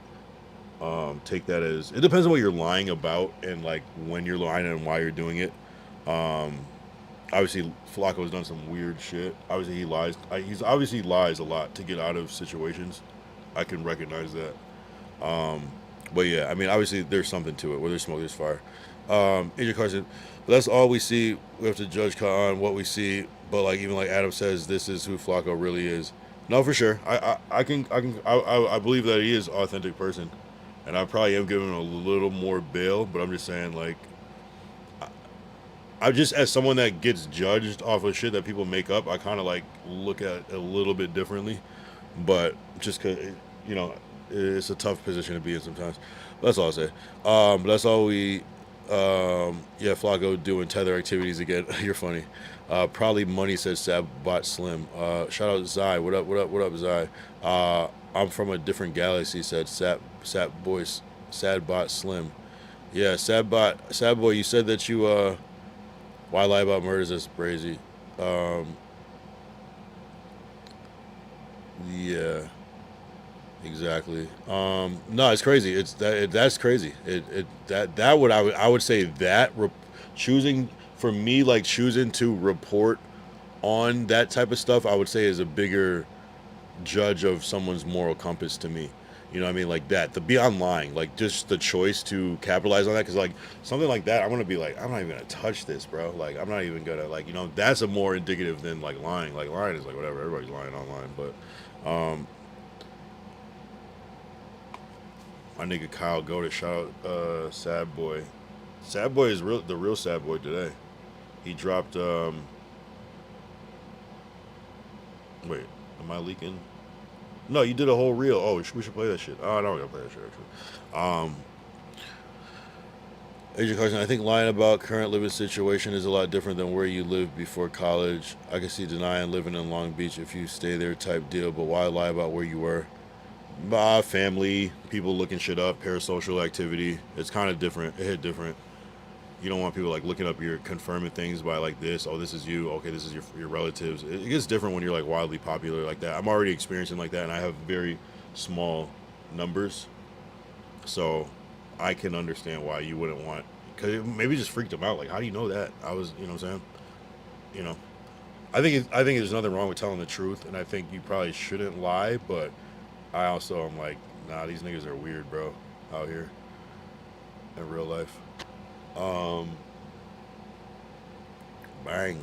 take that as. It depends on what you're lying about and like when you're lying and why you're doing it. Obviously, Flacco has done some weird shit. Obviously, he lies. He's obviously lies a lot to get out of situations. I can recognize that. But yeah, I mean, obviously there's something to it. Where there's smoke, there's fire. AJ Carson, but that's all we see. We have to judge on what we see. But like even like Adam says, this is who Flacco really is. No, for sure. I believe that he is an authentic person, and I probably am giving him a little more bail. But I'm just saying, like, I just as someone that gets judged off of shit that people make up, I kind of like look at it a little bit differently. But just cause you know, it's a tough position to be in sometimes. That's all I'll say. But that's all we. Yeah, Flacco doing tether activities again. You're funny. Probably money, says Sabbot Slim. Shout out Zai. What up, Zai? I'm from a different galaxy, said Sad Bot Slim. Yeah, Sad Boy, you said that you why lie about murders? That's crazy. Yeah. Exactly. No, it's crazy. It's that's crazy. I would say that choosing for me, like choosing to report on that type of stuff, I would say is a bigger judge of someone's moral compass to me. You know what I mean? Like that, the beyond lying, like just the choice to capitalize on that. Cause like something like that, I'm going to be like, I'm not even gonna touch this, bro. Like, I'm not even gonna like, you know, that's a more indicative than like lying. Like lying is like whatever. Everybody's lying online, but, my nigga Kyle Goated, shout out Sad Boy. Sad Boy is the real Sad Boy today. He dropped wait, am I leaking? No, you did a whole reel. Oh, we should play that shit. Oh, no, we're gonna play that shit actually. Agent Carson, I think lying about current living situation is a lot different than where you lived before college. I can see denying living in Long Beach if you stay there type deal, but why lie about where you were? Family, people looking shit up, parasocial activity. It's kind of different. It hit different. You don't want people like looking up your confirming things by like this. Oh, this is you. Okay, this is your relatives. It gets different when you're like wildly popular like that. I'm already experiencing like that, and I have very small numbers, so I can understand why you wouldn't want. Cause it maybe just freaked them out. Like, how do you know that? I was, you know what I'm saying? You know, I think there's nothing wrong with telling the truth, and I think you probably shouldn't lie, but I also am like, nah, these niggas are weird, bro, out here in real life. Bang.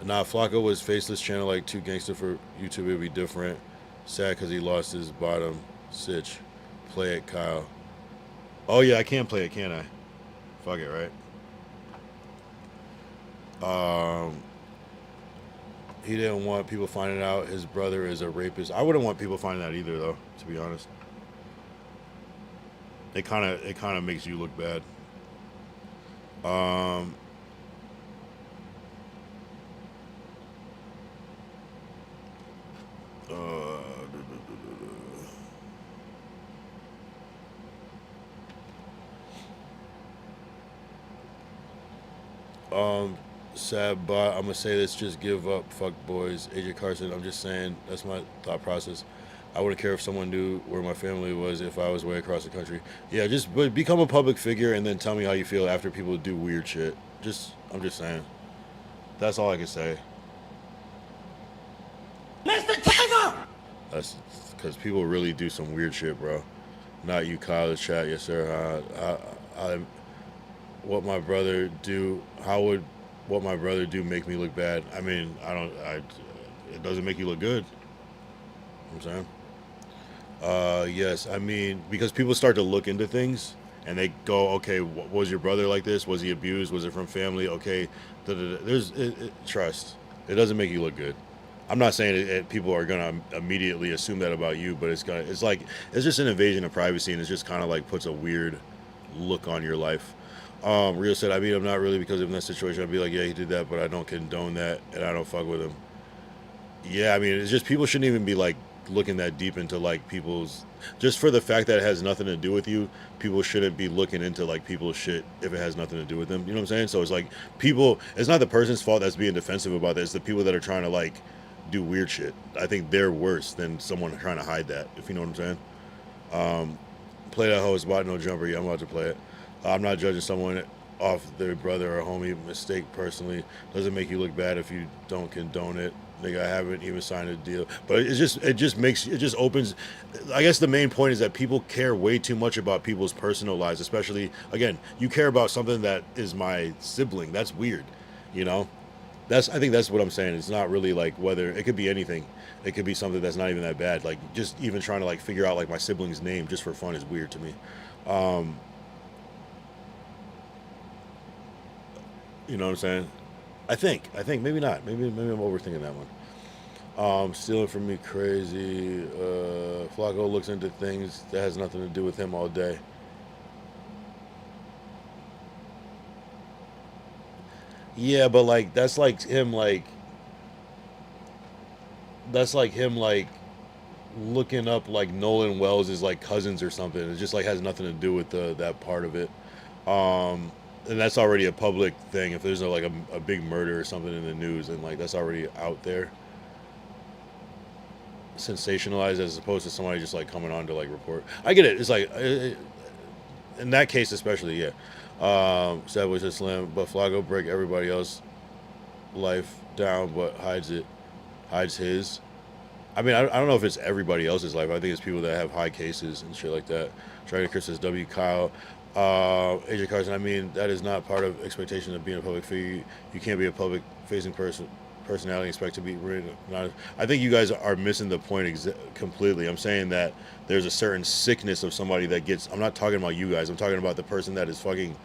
Nah, Flacco was faceless channel like too gangster for YouTube. It'd be different. Sad because he lost his bottom sitch. Play it, Kyle. Oh yeah, I can play it, can't I? Fuck it, right? He didn't want people finding out his brother is a rapist. I wouldn't want people finding out either, though, to be honest. It kind of makes you look bad. Sad bot, I'm gonna say this, just give up, fuck boys. AJ Carson, I'm just saying, that's my thought process. I wouldn't care if someone knew where my family was if I was way across the country. Yeah, just become a public figure and then tell me how you feel after people do weird shit. I'm just saying. That's all I can say. Mr. Tiger! That's because people really do some weird shit, bro. Not you, college chat, yes sir. What my brother do, how would what my brother do make me look bad? I mean, it doesn't make you look good. You know what I'm saying? Yes, I mean, because people start to look into things and they go, okay, was your brother like this? Was he abused? Was it from family? Okay, there's trust. It doesn't make you look good. I'm not saying people are gonna immediately assume that about you, but it's just an invasion of privacy, and it just kind of like puts a weird look on your life. Rio said, I mean, I'm not really, because in that situation, I'd be like, yeah, he did that, but I don't condone that, and I don't fuck with him. Yeah, I mean, it's just people shouldn't even be like looking that deep into like people's, just for the fact that it has nothing to do with you, people shouldn't be looking into like people's shit if it has nothing to do with them. You know what I'm saying? So it's like it's not the person's fault that's being defensive about this. It's the people that are trying to like do weird shit. I think they're worse than someone trying to hide that, if you know what I'm saying. Play that hoe, spot no jumper. Yeah, I'm about to play it. I'm not judging someone off their brother or homie mistake personally. Doesn't make you look bad if you don't condone it. nigga, I haven't even signed a deal. But it just opens. I guess the main point is that people care way too much about people's personal lives, especially, again, you care about something that is my sibling. That's weird, you know? I think that's what I'm saying. It's not really like whether, it could be anything. It could be something that's not even that bad. Like, just even trying to like figure out like my sibling's name just for fun is weird to me. You know what I'm saying? I think maybe not. Maybe I'm overthinking that one. Stealing from me crazy. Flacco looks into things that has nothing to do with him all day. Yeah, but like that's like him like looking up like Nolan Wells' like cousins or something. It just like has nothing to do with that part of it. And that's already a public thing. If there's like a big murder or something in the news, and like that's already out there, sensationalized as opposed to somebody just like coming on to like report. I get it. It's like in that case especially, yeah. Sad Boy said Slim, but Flacco break everybody else life down, but hides his. I mean, I don't know if it's everybody else's life. I think it's people that have high cases and shit like that. Dragon Chris says W. Kyle. AJ Carson, I mean, that is not part of expectation of being a public figure. You can't be a public-facing personality and expect to be written. I think you guys are missing the point completely. I'm saying that there's a certain sickness of somebody that gets. I'm not talking about you guys. I'm talking about the person that is fucking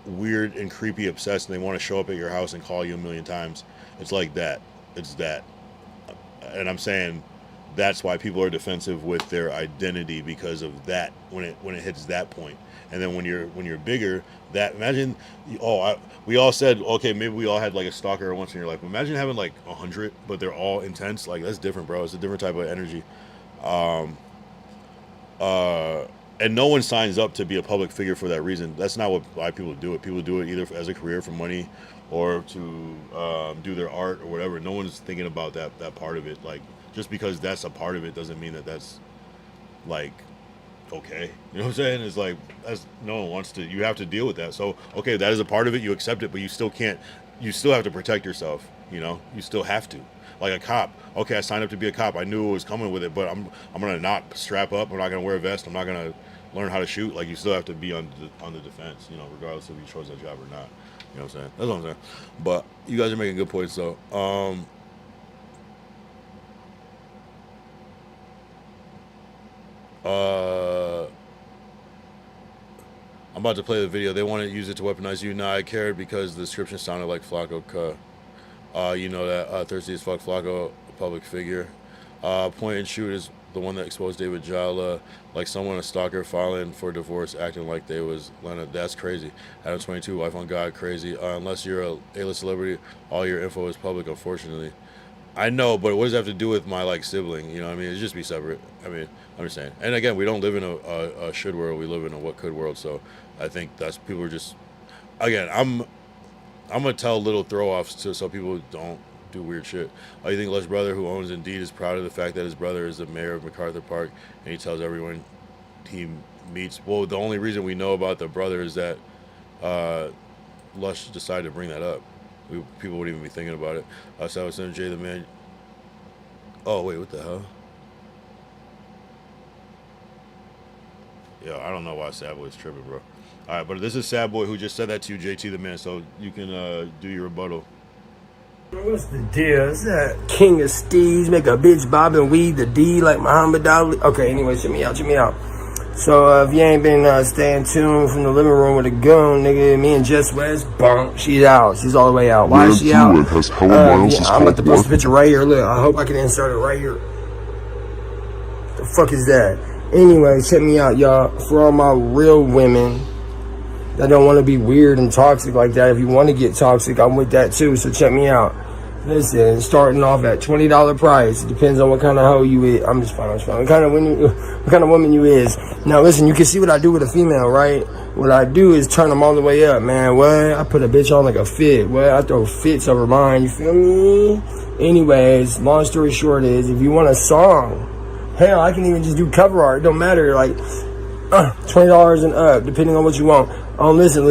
weird and creepy obsessed, and they want to show up at your house and call you a million times. It's like that. It's that. And I'm saying that's why people are defensive with their identity, because of that when it hits that point. And then when you're bigger, that imagine, we all said, okay, maybe we all had like a stalker once in your life. But imagine having like 100, but they're all intense. Like that's different, bro. It's a different type of energy. And no one signs up to be a public figure for that reason. That's not why people do it. People do it either as a career for money or to do their art or whatever. No one's thinking about that part of it. Like just because that's a part of it doesn't mean that that's like okay, you know what I'm saying? It's like no one wants to. You have to deal with that. So okay, that is a part of it. You accept it, but you still can't. You still have to protect yourself. You know, you still have to. Like a cop. Okay, I signed up to be a cop. I knew it was coming with it, but I'm gonna not strap up. I'm not gonna wear a vest. I'm not gonna learn how to shoot. Like you still have to be on the defense. You know, regardless if you chose that job or not. You know what I'm saying? That's what I'm saying. But you guys are making good points though. I'm about to play the video. They want to use it to weaponize you. Nah, I cared because the description sounded like Flacco. You know that thirsty as fuck Flacco, a public figure. Point and shoot is the one that exposed David Jala, like someone a stalker filing for divorce, acting like they was Lena. That's crazy. Adam 22, wife on God, crazy. Unless you're a A-list celebrity, all your info is public. Unfortunately, I know, but what does that have to do with my like sibling? You know what I mean? It's just be separate. I mean, I'm just saying. And again, we don't live in a should world. We live in a what could world. So I think that's people are just. Again, I'm gonna tell little throw-offs so people don't do weird shit. You think Les brother, who owns Indeed, is proud of the fact that his brother is the mayor of MacArthur Park, and he tells everyone he meets. Well, the only reason we know about the brother is that Lush decided to bring that up. People wouldn't even be thinking about it. So I was saying, Jay the man. Oh wait, what the hell? Yo, I don't know why Sad Boy's tripping, bro. All right, but this is Sad Boy who just said that to you, JT the man. So you can do your rebuttal. What's the deal? Is that King of Steez, make a bitch bob and weed the D like Muhammad Ali? Okay, anyway, check me out. So if you ain't been staying tuned from the living room with a goon, nigga, me and Jess West, bonk, she's out. She's all the way out. Why is she out? I'm about to post a picture right here. Look, I hope I can insert it right here. The fuck is that? Anyway, check me out, y'all. For all my real women that don't want to be weird and toxic like that, if you want to get toxic, I'm with that too. So check me out. Listen, starting off at $20 price. It depends on what kind of hoe you is. I'm just fine. What kind of woman you is. Now listen, you can see what I do with a female, right? What I do is turn them all the way up, man. What? I put a bitch on like a fit. What? I throw fits over mine. You feel me? Anyways, long story short is, if you want a song, hell, I can even just do cover art. It don't matter. Like $20 and up, depending on what you want. Listen.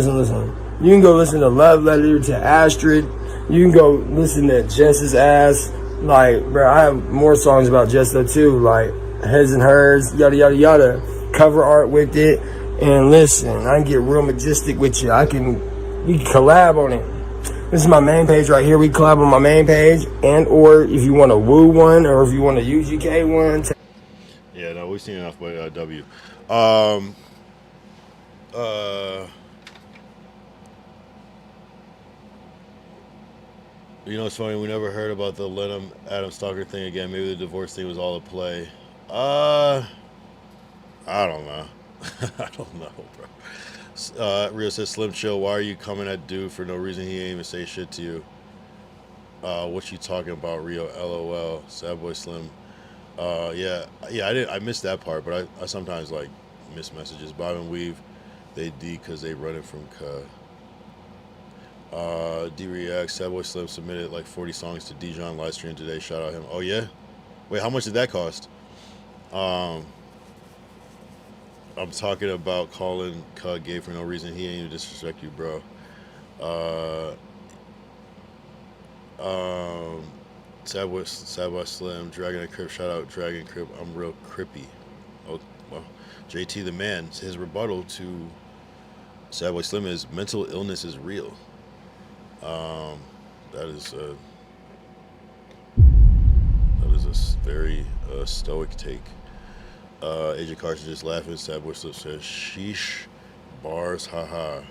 You can go listen to Love Letter to Astrid. You can go listen to Jess's ass. Like, bro, I have more songs about Jesto too, like His and Hers, yada yada yada. Cover art with it, and listen, I can get real majestic with you. We can collab on it. This is my main page right here. We collab on my main page, and or if you want a Woo one, or if you want a UGK one. Yeah, no, we've seen enough by W. You know, it's funny. We never heard about the Lenham Adam Stalker thing again. Maybe the divorce thing was all a play. I don't know. I don't know, bro. Rio says, Slim Chill, why are you coming at dude for no reason? He ain't even say shit to you. What you talking about, Rio? LOL. Sad boy Slim. Yeah, I missed that part, but I sometimes like miss messages. Bob and Weave, they D because they running from D-React, Sad boy Slim submitted like 40 songs to Dijon live stream today. Shout out him. Oh yeah? Wait, how much did that cost? I'm talking about calling Cud gay for no reason. He ain't even disrespect you, bro. Sad boy Slim, Dragon and Crip. Shout out Dragon Crip. I'm real crippy. Oh well, JT the man. His rebuttal to Sad boy Slim is mental illness is real. That is a very stoic take. AJ Carson just laughing. Sad boy Slip says, "Sheesh, bars, haha."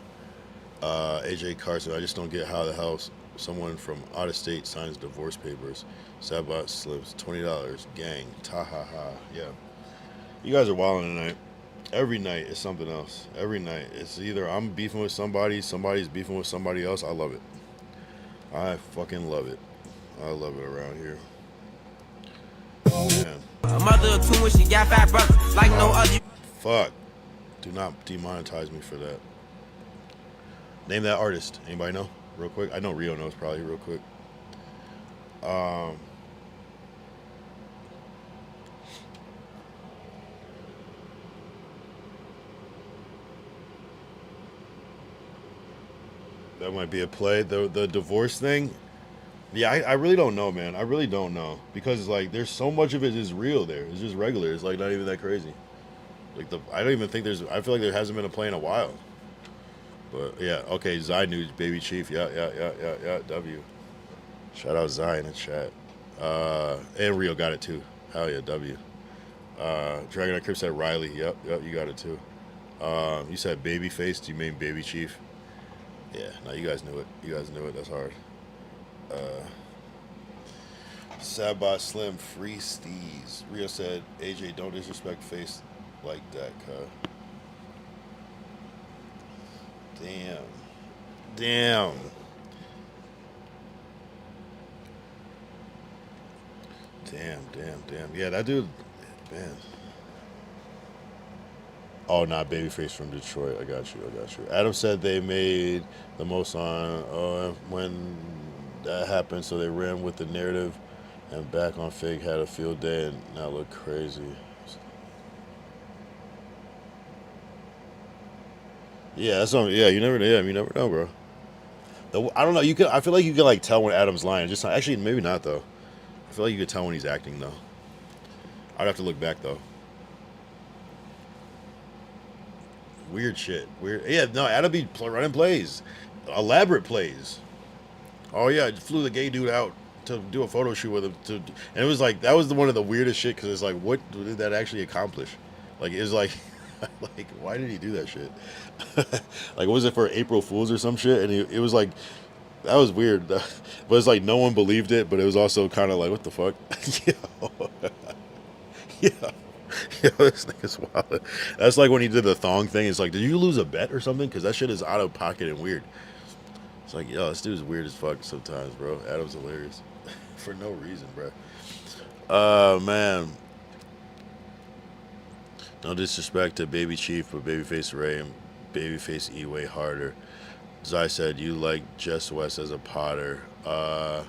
AJ Carson, I just don't get how the hell someone from out of state signs divorce papers. Sad boy Slips, $20, gang, ta ha ha. Yeah, you guys are wilding tonight. Every night is something else. Every night it's either I'm beefing with somebody, somebody's beefing with somebody else. I love it. I fucking love it. I love it around here. Man. A mother of two when she got 5 brothers, like no other. Fuck. Do not demonetize me for that. Name that artist. Anybody know? Real quick. I know Rio knows probably real quick. That might be a play. The divorce thing. Yeah, I really don't know, man. I really don't know. Because like there's so much of it is real there. It's just regular. It's like not even that crazy. Like I don't even think I feel like there hasn't been a play in a while. But yeah, okay, Zai News, Baby Chief. Yeah, W. Shout out Zai in the chat. And Rio got it too. Hell yeah, W. Dragon Crip said Riley. Yep, you got it too. You said Babyface. Do you mean Baby Chief? Yeah, no, you guys knew it. That's hard. Sabat Slim, free steez. Rio said, AJ, don't disrespect face like that, cuz. Damn. Yeah, that dude, man. Oh, not Babyface from Detroit. I got you. Adam said they made the most on when that happened, so they ran with the narrative, and back on Fig had a field day and now look crazy. Yeah, that's something. Yeah, you never know, bro. I don't know. I feel like you can like tell when Adam's lying. Just actually, maybe not though. I feel like you could tell when he's acting though. I'd have to look back though. Weird shit. Weird. Yeah, no, Adam be running plays, elaborate plays. Oh yeah, I flew the gay dude out to do a photo shoot with him. And it was like that was one of the weirdest shit because it's like, what did that actually accomplish? Like it's like, like why did he do that shit? Like was it for April Fools or some shit? And it was like that was weird. But it's like no one believed it, but it was also kind of like what the fuck? Yeah. Yo, this nigga's wild. That's like when he did the thong thing. It's like, did you lose a bet or something? Because that shit is out of pocket and weird. It's like, yo, this dude's weird as fuck sometimes, bro. Adam's hilarious. For no reason, bro. Man. No disrespect to Baby Chief, but Babyface Ray and Babyface E way harder. As I said, you like Jess West as a Potter. I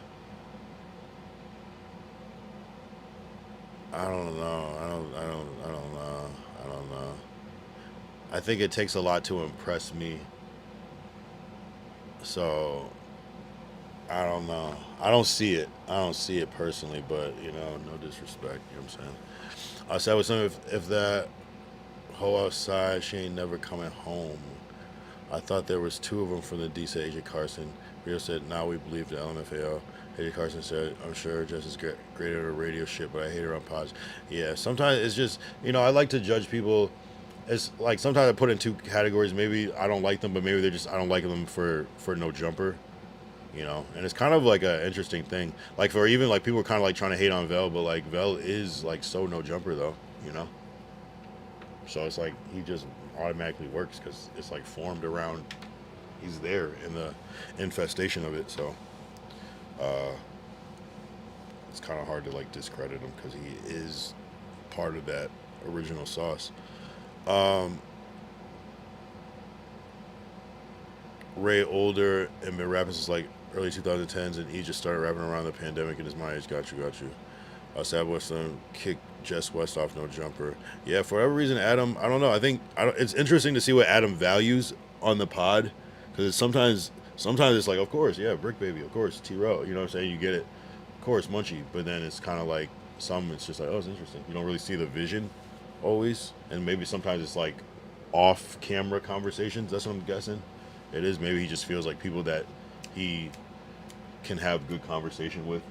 don't know. I don't know. I think it takes a lot to impress me. So I don't know. I don't see it. I don't see it personally, but you know, no disrespect. You know what I'm saying? I said with some if that hoe outside, she ain't never coming home. I thought there was two of them from the D, said AJ Carson. Rio said, now we believe the LMFAO. AJ Carson said, I'm sure Jess is great at her radio shit, but I hate her on pods. Yeah, sometimes it's just, you know, I like to judge people. It's like sometimes I put in two categories. Maybe I don't like them, but maybe they're just, I don't like them for no jumper. You know, and it's kind of like an interesting thing. Like for even like people are kind of like trying to hate on Vel, but like Vel is like so no jumper though, you know. So it's like he just automatically works because it's like formed around. He's there in the infestation of it, so it's kind of hard to like discredit him because he is part of that original sauce. Ray older and been rapping since like early 2010s, and he just started rapping around the pandemic and is my age. Got you. Sad Western kicked Jess West off no jumper. Yeah, for whatever reason, Adam, I don't know. I think it's interesting to see what Adam values on the pod, because sometimes it's like, of course, yeah, Brick Baby, of course, T-Row, you know what I'm saying? You get it, of course, Munchie, but then it's kind of like it's just like, oh, it's interesting. You don't really see the vision always, and maybe sometimes it's like off-camera conversations. That's what I'm guessing. It is. Maybe he just feels like people that he can have good conversation with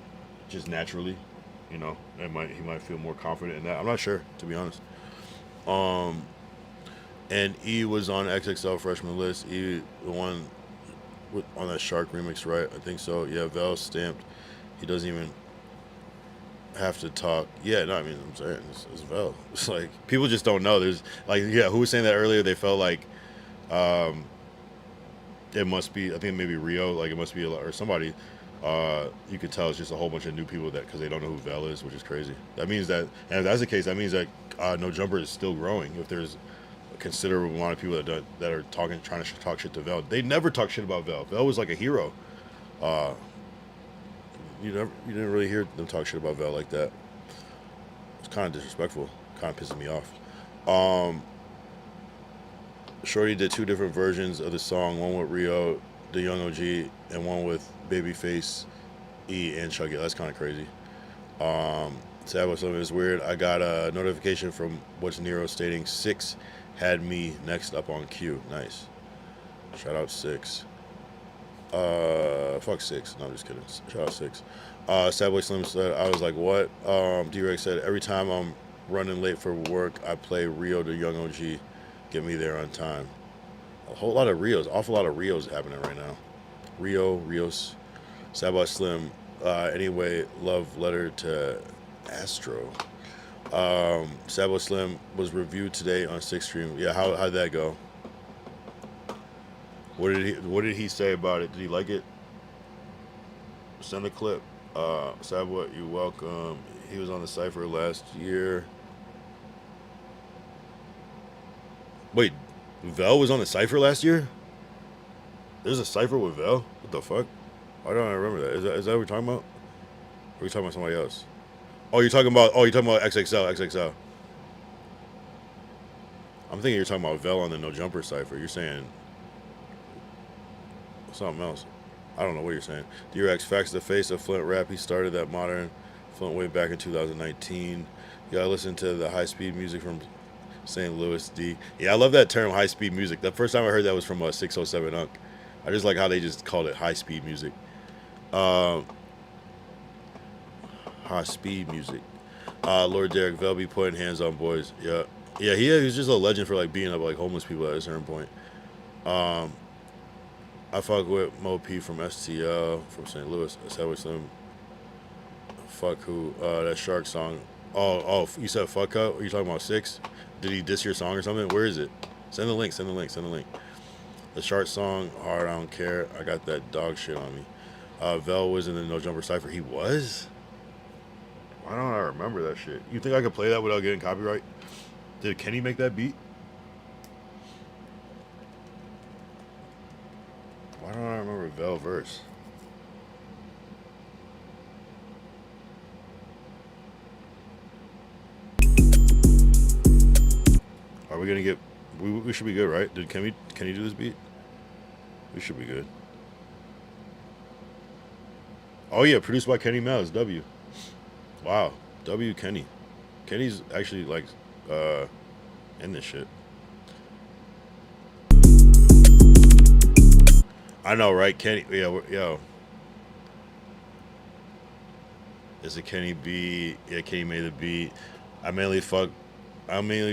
just naturally, you know, he might feel more confident in that. I'm not sure, to be honest. And E was on XXL freshman list. E, the one on that Shark remix, right? I think so. Yeah, Vel stamped. He doesn't even have to talk. Yeah, no, I mean, I'm saying it's Vel. It's like people just don't know. There's like, yeah, who was saying that earlier? They felt like it must be, I think maybe Rio, like it must be, or somebody, you could tell it's just a whole bunch of new people that, because they don't know who Vel is, which is crazy. That means that, and if that's the case, that means that No Jumper is still growing. If there's a considerable amount of people that are trying to talk shit to Vel. They never talk shit about Vel. Vel was like a hero. You didn't really hear them talk shit about Vel like that. It's kind of disrespectful. Kind of pisses me off. Shorty did two different versions of the song, one with Rio, the Young OG, and one with Babyface, E, and Chuggy. That's kind of crazy. Sad was something that's weird. I got a notification from What's Nero stating 6 had me next up on queue. Nice. Shout out 6. Fuck 6. No, I'm just kidding. Shout out 6. Sad Boy Slim said, I was like, what? D-Rex said, every time I'm running late for work, I play Rio, the Young OG. Get me there on time. A whole lot of Rios, awful lot of Rios happening right now. Rios, Sabah Slim. Anyway, love letter to Astro. Sabah Slim was reviewed today on 6th Stream. Yeah, how'd that go? What did he say about it? Did he like it? Send a clip. Sabah, you welcome. He was on the Cypher last year. Wait, Vel was on the Cypher last year? There's a Cypher with Vel? What the fuck? Why don't I remember that? Is that what we're talking about? Or are we talking about somebody else? You're talking about XXL. I'm thinking you're talking about Vel on the No Jumper Cypher. You're saying something else. I don't know what you're saying. D-Rex, facts the face of Flint rap. He started that modern Flint way back in 2019. Yeah, I listened to the high-speed music from St. Louis D. Yeah, I love that term, high-speed music. The first time I heard that was from 607 Unk. I just like how they just called it high-speed music. High-speed music. Lord Derek Vel be putting hands on boys. Yeah, he's just a legend for like being up like homeless people at a certain point. I fuck with Mo P from STL from St. Louis. I said with them. Fuck who? That Shark song. Oh, you said fuck up? Are you talking about 6? Did he diss your song or something? Where is it? Send the link. The Shark song, hard, I don't care. I got that dog shit on me. Vel was in the No Jumper Cypher. He was? Why don't I remember that shit? You think I could play that without getting copyright? Did Kenny make that beat? Why don't I remember Vel verse? Are we gonna get? We should be good, right? Can you do this beat? We should be good. Oh yeah, produced by Kenny Miles. W. Wow. W. Kenny. Kenny's actually like in this shit. I know, right? Kenny. Yeah. Yo. Is it Kenny B? Yeah, Kenny made the beat. I mainly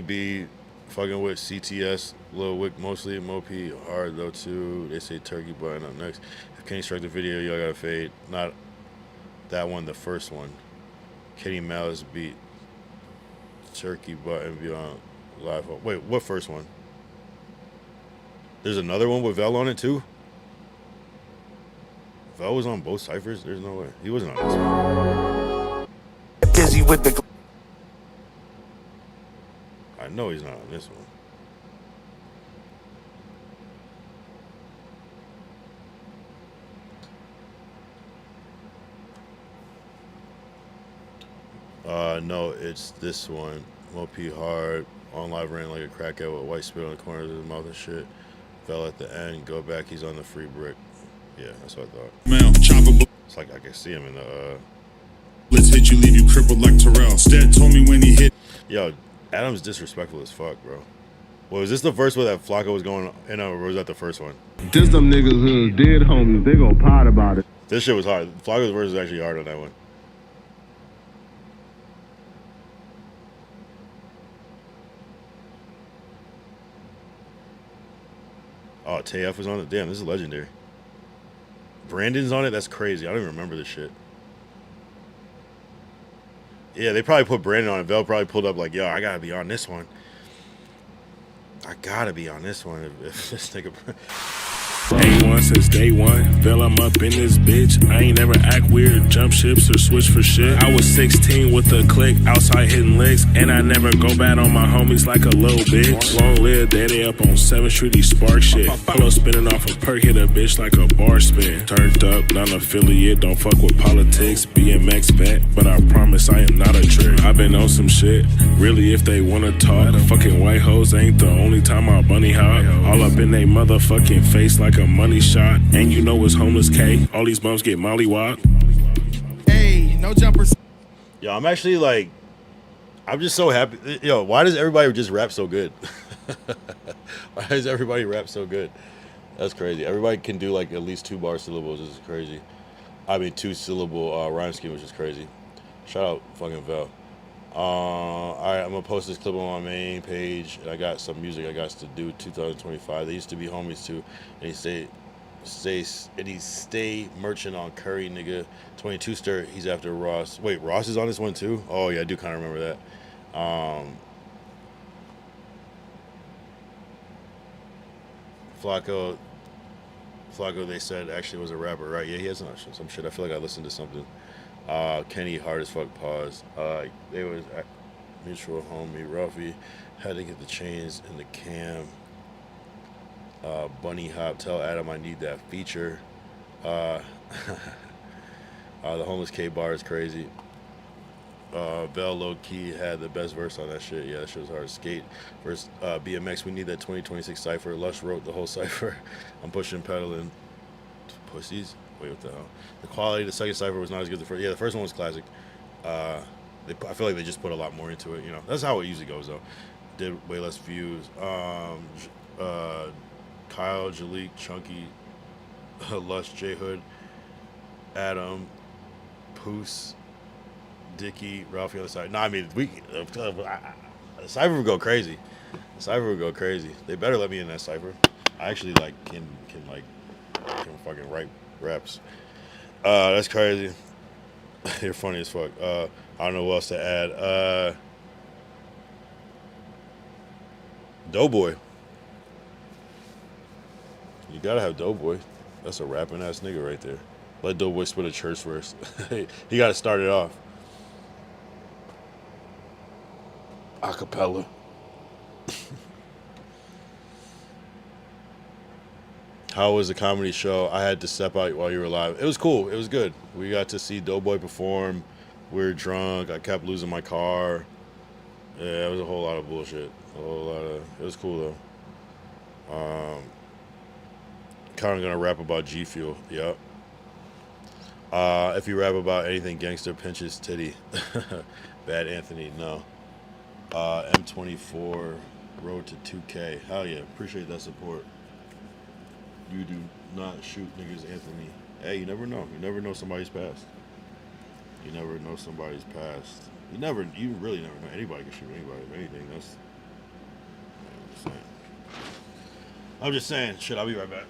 be fucking with CTS, Lil Wick mostly, Mo-P hard though too. They say Turkey Button up next. If Kenny struck the video, y'all gotta fade. Not that one, the first one. Kenny Malice beat Turkey Button beyond live. Wait, what first one? There's another one with Vel on it too? Vel was on both ciphers? There's no way. He wasn't on this one. Busy with the I know he's not on this one. No, it's this one. Mo-P hard. On live ran like a crackhead with white spit on the corners of his mouth and shit. Fell at the end. Go back. He's on the free brick. Yeah, that's what I thought. It's like I can see him in the. Let's hit you, leave you crippled like Terrell. Stat told me when he hit. Yo, Adam's disrespectful as fuck, bro. Well, was this the first one that Flocko was going in, or was that the first one? This them niggas who's dead homies. They go pot about it. This shit was hard. Flocko's verse was actually hard on that one. Oh, TF was on it. Damn, this is legendary. Brandon's on it. That's crazy. I don't even remember this shit. Yeah, they probably put Brandon on it. Vel probably pulled up like, yo, I gotta be on this one. I gotta be on this one if this nigga. A1 since day one. Vel, I'm up in this bitch. I ain't never act weird, jump ships or switch for shit. I was 16 with a click, outside hitting licks, and I never go bad on my homies like a little bitch. Long live daddy up on 7th Street, he spark shit. Polo spinning off a perk, hit a bitch like a bar spin. Turned up, non-affiliate, don't fuck with politics. BMX bet, but I promise I am not a trick. I've been on some shit, really if they wanna talk. Fucking white hoes ain't the only time I bunny hop. All up in they motherfucking face like a money shot. And you know it's homeless K. All these bums get mollywopped. Hey, no jumpers. Yo, I'm actually like, I'm just so happy. Yo, why does everybody just rap so good? Why does everybody rap so good? That's crazy. Everybody can do like at least 2 bar syllables. This is crazy. I mean 2 syllable rhyme scheme, which is crazy. Shout out fucking Vel. All right, I'm gonna post this clip on my main page. And I got some music I got to do 2025. They used to be homies too, and he stay merchant on Curry, nigga. 22 stir. He's after Ross. Wait, Ross is on this one too? Oh yeah, I do kind of remember that. Flocko, they said actually was a rapper, right? Yeah, he has some shit. I feel like I listened to something. Kenny hard as fuck pause. They was mutual homie. Ruffy had to get the chains in the cam. Bunny hop. Tell Adam I need that feature. The homeless K bar is crazy. Vel low key had the best verse on that shit. Yeah, that shit was hard. Skate versus BMX. We need that 2026 cipher. Lush wrote the whole cipher. I'm pushing pedaling. Pussies. Wait, what the hell? The quality of the second cipher was not as good as the first. Yeah, the first one was classic. I feel like they just put a lot more into it. You know, that's how it usually goes though. Did way less views. Kyle, Jalik, Chunky, Lush, J Hood, Adam, Poos, Dicky, Ralphie on the side. No, I mean the cipher would go crazy. The cipher would go crazy. They better let me in that cipher. I actually like can fucking write raps. That's crazy. You're funny as fuck. I don't know what else to add. Doughboy. You gotta have Doughboy. That's a rapping ass nigga right there. Let Doughboy spit a church verse. He gotta start it off. Acapella. How was the comedy show? I had to step out while you were live. It was cool. It was good. We got to see Doughboy perform. We were drunk. I kept losing my car. Yeah, it was a whole lot of bullshit. It was cool though. Kind of gonna rap about G Fuel. Yep. If you rap about anything gangster, pinches titty. Bad Anthony, no. M24, road to 2K. Hell yeah, appreciate that support. You do not shoot niggas, Anthony. Hey, you never know. You never know somebody's past. You never know somebody's past. You really never know. Anybody can shoot anybody of anything. I'm just saying. Shit, I'll be right back.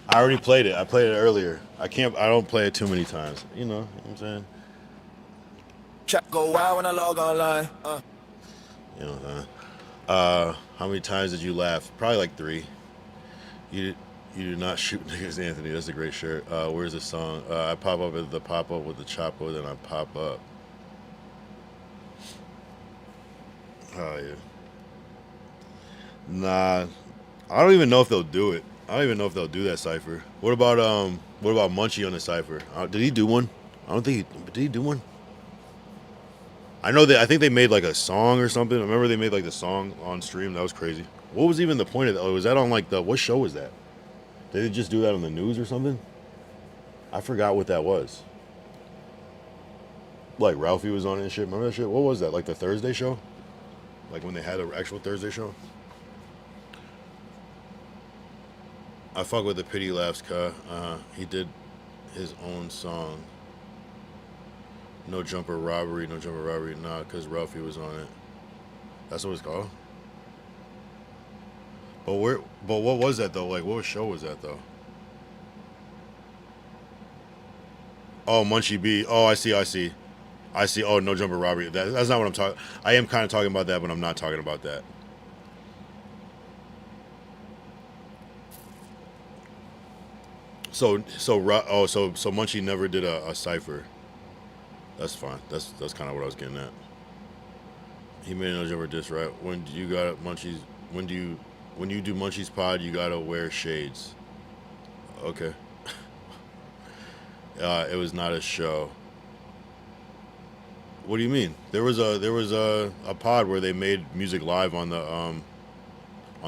I already played it. I played it earlier. I don't play it too many times. You know what I'm saying? Chat go wild when I log online. You know what I'm saying? How many times did you laugh? Probably like 3. You do not shoot niggas, Anthony. That's a great shirt. Where's the song? I pop up at the pop-up with the Chapo, then I pop up. Oh, yeah. Nah. I don't even know if they'll do it. I don't even know if they'll do that cipher. What about Munchie on the cipher? Did he do one? I don't think did he do one? I think they made like a song or something. I remember they made like the song on stream. That was crazy. What was even the point of that? Was that on like what show was that? Did they just do that on the news or something? I forgot what that was. Like Ralphie was on it and shit. Remember that shit? What was that? Like the Thursday show? Like when they had an actual Thursday show? I fuck with the pity laughs, he did his own song. No jumper robbery, nah, because Ralphie was on it. That's what it's called? But what was that though? Like what show was that though? Oh, Munchie B. Oh, I see. Oh, no jumper robbery. That's not what I'm talking. I am kind of talking about that, but I'm not talking about that. So Munchie never did a cipher. That's fine. That's kind of what I was getting at. He made no jumper diss, right? When you got Munchies? When you do Munchies pod, you gotta wear shades. Okay. It was not a show. What do you mean? There was a pod where they made music live on the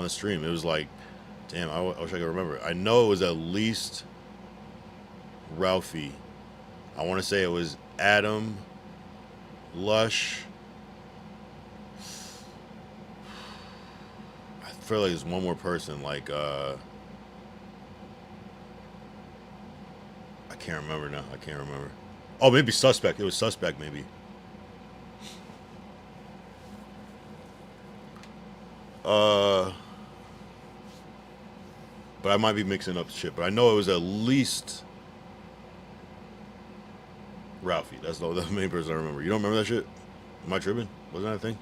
stream. It was like, damn, I wish I could remember. I know it was at least Ralphie. I want to say it was Adam, Lush. I feel like there's one more person. Like I can't remember now. I can't remember. Oh, maybe Suspect. It was Suspect, maybe. But I might be mixing up shit. But I know it was at least Ralphie. That's the main person I remember. You don't remember that shit? Am I tripping? Wasn't that a thing?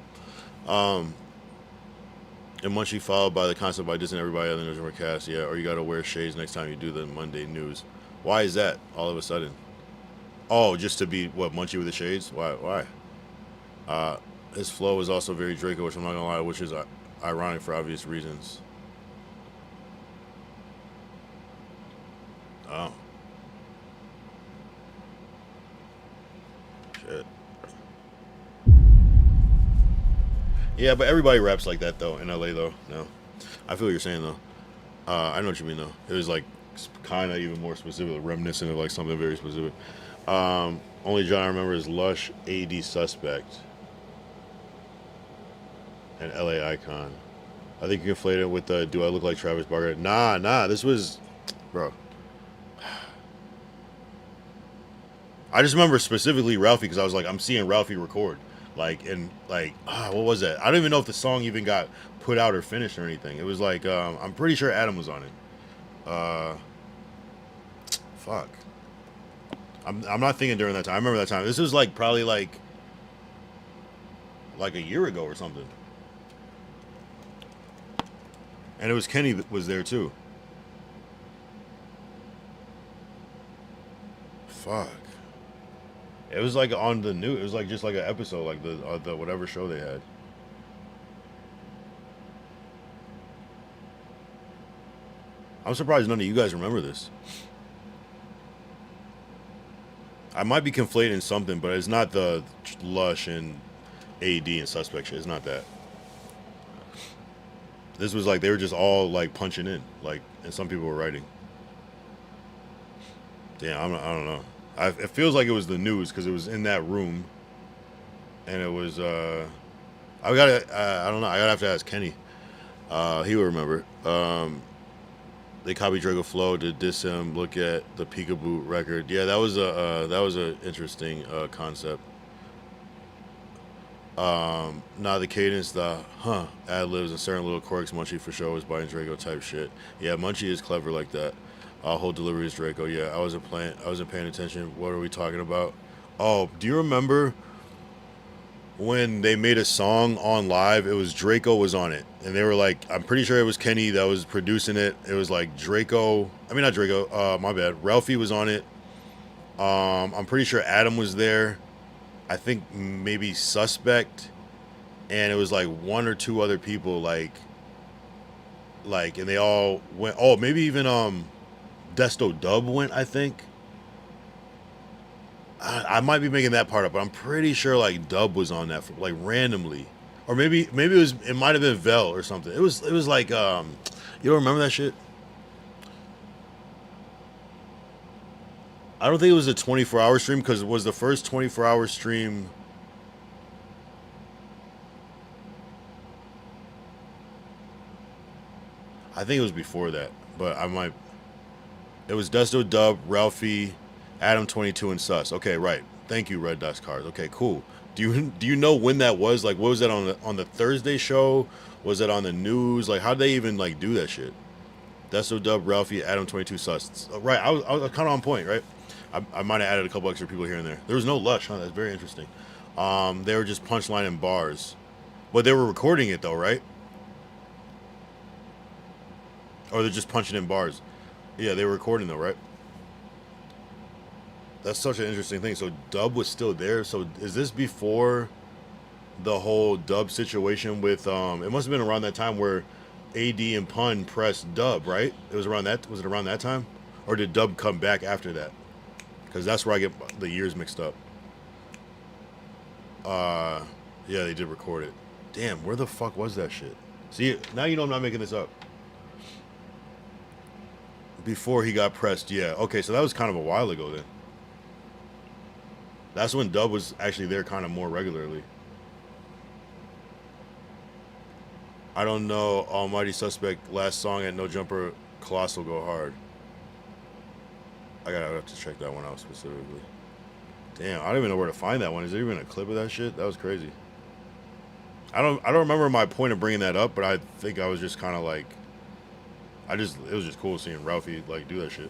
And Munchie followed by the concept by dissing everybody other than cast. Yeah, or you gotta wear shades next time you do the Monday news. Why is that all of a sudden? Oh, just to be what, Munchie with the shades? Why? His flow is also very Draco, which I'm not gonna lie, which is ironic for obvious reasons. Oh. Shit. Yeah, but everybody raps like that though in LA though. No, I feel what you're saying though. I know what you mean though. It was like kind of even more specific, reminiscent of like something very specific. Only John I remember is Lush, AD Suspect, and LA Icon. I think you conflated it with the Do I Look Like Travis Barker? Nah. This was, bro. I just remember specifically Ralphie because I was like, I'm seeing Ralphie record. Like, and like, what was that? I don't even know if the song even got put out or finished or anything. It was like, I'm pretty sure Adam was on it. Fuck. I'm not thinking during that time. I remember that time. This was like probably like, like a year ago or something. And it was Kenny that was there too. Fuck. It was like on the new. It was like just like an episode, like the whatever show they had. I'm surprised none of you guys remember this. I might be conflating something, but it's not the Lush and AD and Suspect shit. It's not that. This was like they were just all like punching in, like, and some people were writing. Damn, I don't know. It feels like it was the news because it was in that room, and it was. I don't know. I gotta have to ask Kenny. He would remember. They copied Draco Flow to diss him. Look at the Peekaboo record. Yeah, that was a interesting concept. Now the cadence, the ad libs and certain little quirks. Munchie for sure was buying Draco type shit. Yeah, Munchie is clever like that. Whole delivery is Draco. Yeah, I wasn't paying attention. What are we talking about? Oh, do you remember when they made a song on live? It was Draco was on it, and they were like, I'm pretty sure it was Kenny that was producing it. It was like Draco. I mean, not Draco. My bad. Ralphie was on it. I'm pretty sure Adam was there. I think maybe Suspect, and it was like one or two other people, like, and they all went. Oh, maybe even Desto Dub went. I think. I might be making that part up, but I'm pretty sure like Dub was on that for, like randomly, or maybe it might have been Vel or something. It was like you don't remember that shit? I don't think it was a 24-hour stream because it was the first 24-hour stream. I think it was before that, but I might. It was Desto Dub, Ralphie, Adam 22, and Sus. Okay, right. Thank you, Red Dust Cards. Okay, cool. Do you know when that was? Like, what was that on the Thursday show? Was it on the news? Like, how'd they even like do that shit? Desto Dub, Ralphie, Adam 22, Sus. Right. I was kind of on point, right? I might have added a couple extra people here and there. There was no Lush, huh? That's very interesting. They were just punchlining bars, but they were recording it though, right? Or they're just punching in bars. Yeah, they were recording though, right? That's such an interesting thing. So Dub was still there. So is this before the whole Dub situation with it must have been around that time where AD and Pun pressed Dub, right? It was around that. Was it around that time? Or did Dub come back after that? Because that's where I get the years mixed up. Yeah, they did record it. Damn, where the fuck was that shit? See, now you know I'm not making this up. Before he got pressed, yeah. Okay, so that was kind of a while ago then. That's when Dub was actually there kind of more regularly. I don't know. Almighty Suspect, last song at No Jumper, Colossal Go Hard. I have to check that one out specifically. Damn, I don't even know where to find that one. Is there even a clip of that shit? That was crazy. I don't remember my point of bringing that up, but I think I was just kind of like, it was just cool seeing Ralphie like do that shit.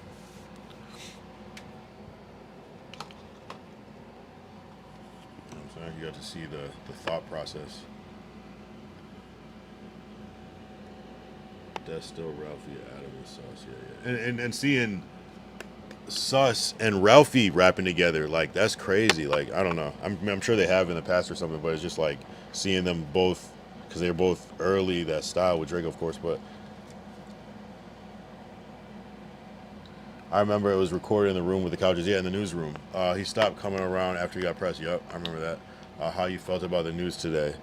You know what I'm saying? You got to see the thought process. Desto, Ralphie, Adam, and Sus, yeah. And seeing Sus and Ralphie rapping together, like that's crazy. Like I don't know, I'm sure they have in the past or something, but it's just like seeing them both because they're both early that style with Draco, of course. But I remember it was recorded in the room with the couches, yeah, in the newsroom. He stopped coming around after he got pressed. Yep, I remember that. How you felt about the news today?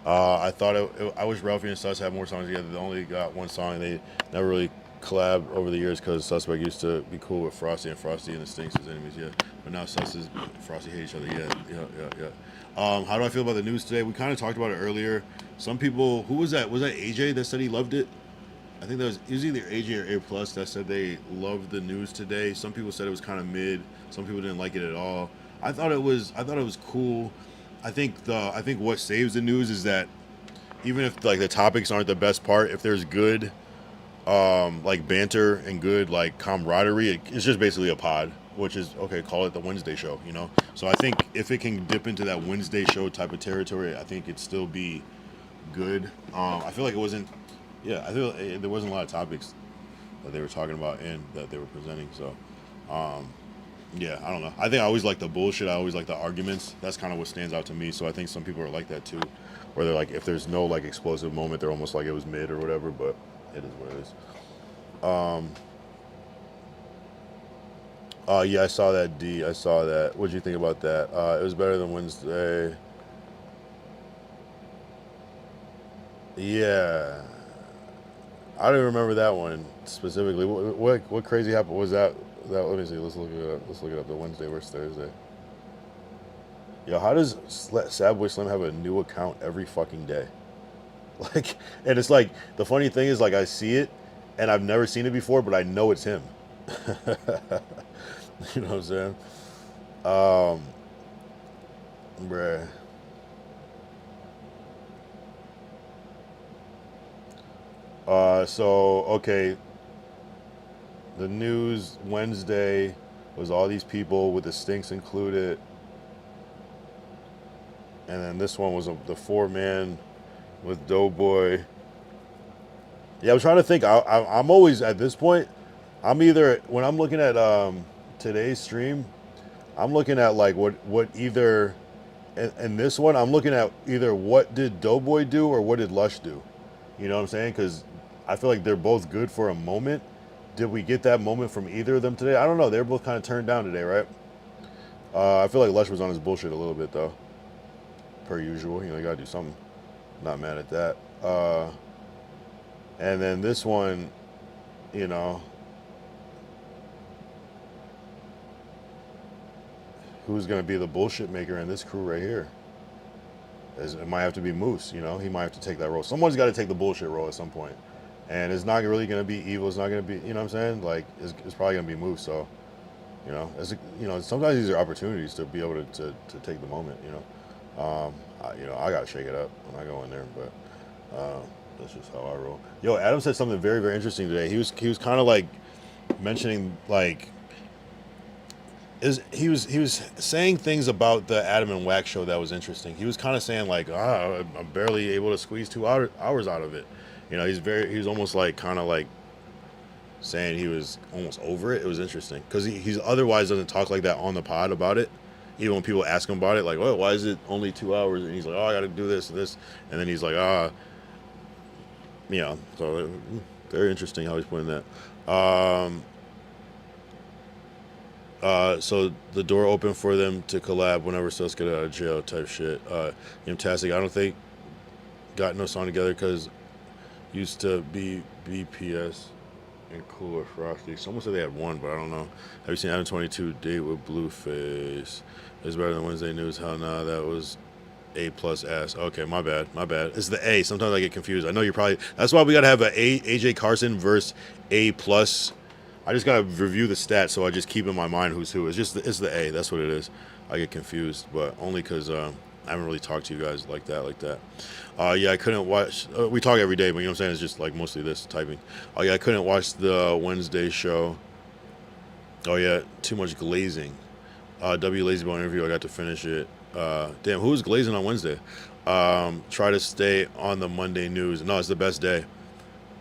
I thought I wish Ralphie and Sus had more songs together. They only got one song. They never really collab over the years because Suspect used to be cool with Frosty and the Stinks as enemies, yeah. But now Sus and Frosty hate each other, yeah. How do I feel about the news today? We kind of talked about it earlier. Some people, who was that? Was that AJ that said he loved it? I think it was either AJ or A Plus that said they loved the news today. Some people said it was kind of mid. Some people didn't like it at all. I thought it was cool. I think what saves the news is that even if like the topics aren't the best part, if there's good like banter and good like camaraderie, it's just basically a pod. which is okay. Call it the Wednesday show, you know. So I think if it can dip into that Wednesday show type of territory, I think it'd still be good. I feel like it wasn't. Yeah, I feel like there wasn't a lot of topics that they were talking about and that they were presenting. So, yeah, I don't know. I think I always like the bullshit. I always like the arguments. That's kind of what stands out to me. So I think some people are like that too, where they're like, if there's no like explosive moment, they're almost like it was mid or whatever. But it is what it is. Yeah, I saw that, D. I saw that. What'd you think about that? It was better than Wednesday. Yeah. I don't remember that one specifically. What crazy happened? Was that let me see. Let's look it up. Let's look it up. The Wednesday versus Thursday. Yo, how does Sad Boy Slim have a new account every fucking day? Like, and it's like, the funny thing is, like, I see it, and I've never seen it before, but I know it's him. You know what I'm saying? Bruh. So, okay. The news Wednesday was all these people with the stinks included. And then this one was the 4-man with Doughboy. Yeah, I was trying to think. I'm always, at this point, I'm either, when I'm looking at today's stream, I'm looking at like what either, in this one, I'm looking at either what did Doughboy do or what did Lush do. You know what I'm saying? Because I feel like they're both good for a moment. Did we get that moment from either of them today? I don't know. They're both kind of turned down today, right? I feel like Lush was on his bullshit a little bit, though. Per usual. You know, you got to do something. Not mad at that. And then this one, you know, who's going to be the bullshit maker in this crew right here? It might have to be Moose, you know? He might have to take that role. Someone's got to take the bullshit role at some point. And it's not really going to be Evil. It's not going to be, you know what I'm saying? Like, it's probably going to be Moose. So, you know, sometimes these are opportunities to be able to take the moment, you know? You know, I got to shake it up when I go in there, but that's just how I roll. Yo, Adam said something very, very interesting today. He was kind of like mentioning, like, he was saying things about the Adam and Wax show that was interesting. He was kind of saying like, I'm barely able to squeeze 2 hours out of it. You know, he's almost like kind of like saying he was almost over it. It was interesting because he's otherwise doesn't talk like that on the pod about it. Even when people ask him about it, like, oh, why is it only 2 hours? And he's like, oh, I got to do this and this. And then he's like, you know, so very interesting how he's putting that. So the door opened for them to collab whenever Sus get out of jail type shit. Fantastic. I don't think got no song together because used to be BPS and Cool or Frosty. Someone said they had one, but I don't know. Have you seen Adam 22 date with Blueface? It's better than Wednesday News. Hell nah, that was A+ ass. Okay, my bad. It's the A. Sometimes I get confused. I know you're probably, that's why we gotta have a AJ Carson versus A+. I just gotta review the stats, so I just keep in my mind who's who. It's the A. That's what it is. I get confused, but only because I haven't really talked to you guys like that. Yeah, I couldn't watch. We talk every day, but you know what I'm saying. It's just like mostly this typing. Oh yeah, I couldn't watch the Wednesday show. Oh yeah, too much glazing. W Lazy Bone interview. I got to finish it. Damn, who was glazing on Wednesday? Try to stay on the Monday news. No, it's the best day.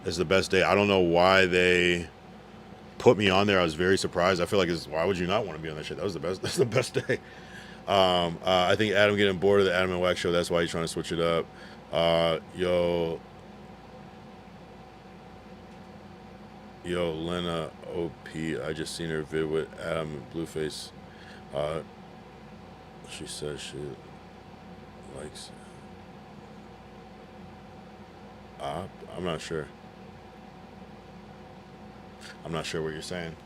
It's the best day. I don't know why they put me on there. I was very surprised. I feel like why would you not want to be on that shit? That was the best. That's the best day. I think Adam getting bored of the Adam and Wax show. That's why he's trying to switch it up. Yo, Lena OP. I just seen her vid with Adam and Blueface. She says she likes. I'm not sure. I'm not sure what you're saying.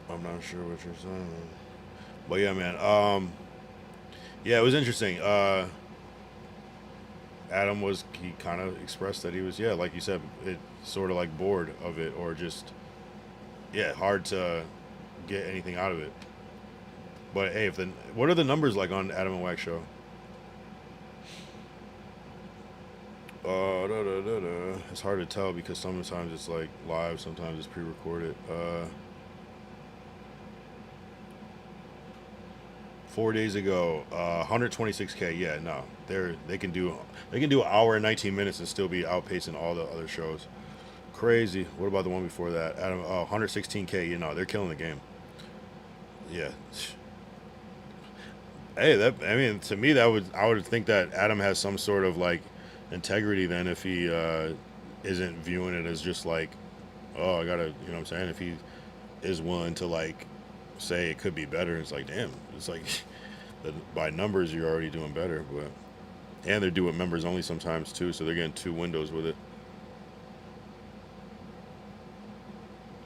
I'm not sure what you're saying. But yeah, man. Yeah, it was interesting. Adam he kind of expressed that he was, yeah, like you said, it sort of like bored of it, or just, yeah, hard to get anything out of it. But hey, what are the numbers like on Adam and Wax show? It's hard to tell because sometimes it's like live, sometimes it's pre-recorded. 4 days ago, 126K. Yeah, no, they can do an hour and 19 minutes and still be outpacing all the other shows. Crazy. What about the one before that? Adam, 116K. You know, they're killing the game. Yeah. Hey, to me, I would think that Adam has some sort of like integrity then if he isn't viewing it as just like, oh, I gotta, you know what I'm saying? If he is willing to like say it could be better, it's like, damn, it's like by numbers you're already doing better, but and they're doing members only sometimes too, so they're getting 2 windows with it.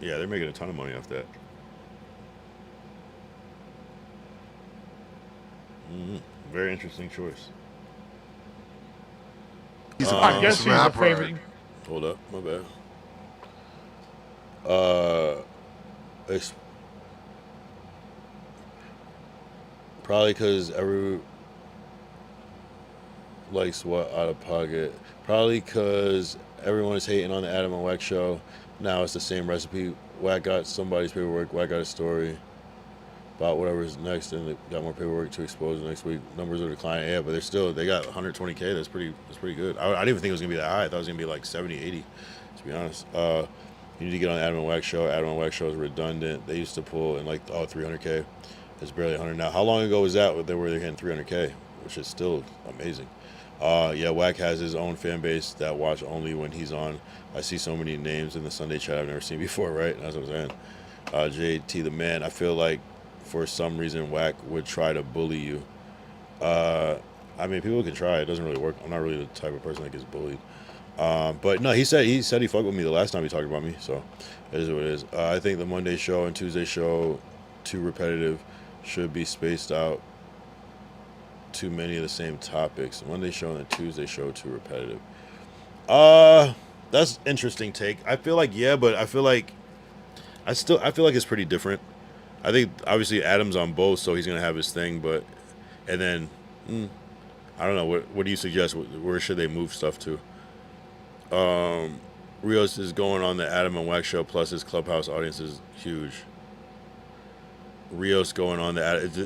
Yeah, they're making a ton of money off that. Very interesting choice. I guess he's a favorite. Hold up, my bad. It's probably because every likes what out of pocket. Probably because everyone is hating on the Adam and Wack show. Now it's the same recipe. Wack got somebody's paperwork. Wack got a story about whatever's next, and they got more paperwork to expose next week. Numbers are declining. Yeah, but they got 120K. That's pretty good. I didn't even think it was gonna be that high. I thought it was gonna be like 70, 80. To be honest, you need to get on the Adam and Wack show. Adam and Wack show is redundant. They used to pull in like 300K. It's barely 100 now. How long ago was that? Where they're hitting 300K, which is still amazing. Yeah, Wack has his own fan base that watch only when he's on. I see so many names in the Sunday chat I've never seen before, right? That's what I'm saying. JT the man, I feel like for some reason Wack would try to bully you. I mean, people can try. It doesn't really work. I'm not really the type of person that gets bullied. But no, he said he fucked with me the last time he talked about me, so it is what it is. I think the Monday show and Tuesday show too repetitive, should be spaced out. Too many of the same topics. Monday show and the Tuesday show too repetitive. That's interesting take. I feel like but I feel like it's pretty different. I think obviously Adam's on both, so he's gonna have his thing, but and then I don't know, what do you suggest? Where should they move stuff to? Rios is going on the Adam and Wack show, plus his Clubhouse audience is huge. Rios going on the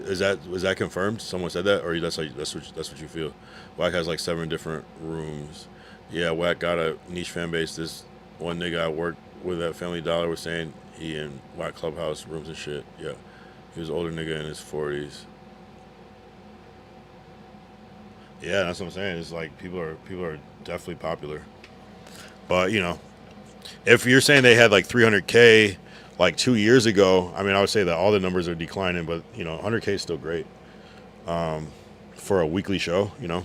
is that confirmed? Someone said that, or that's what you feel? Wack has like 7 different rooms. Yeah, Wack got a niche fan base. This one nigga I worked with at Family Dollar was saying he in Wack Clubhouse rooms and shit. Yeah, he was an older nigga in his 40s. Yeah, that's what I'm saying. It's like people are definitely popular. But you know, if you're saying they had like 300K like 2 years ago, I mean, I would say that all the numbers are declining, but you know, 100K is still great for a weekly show. You know.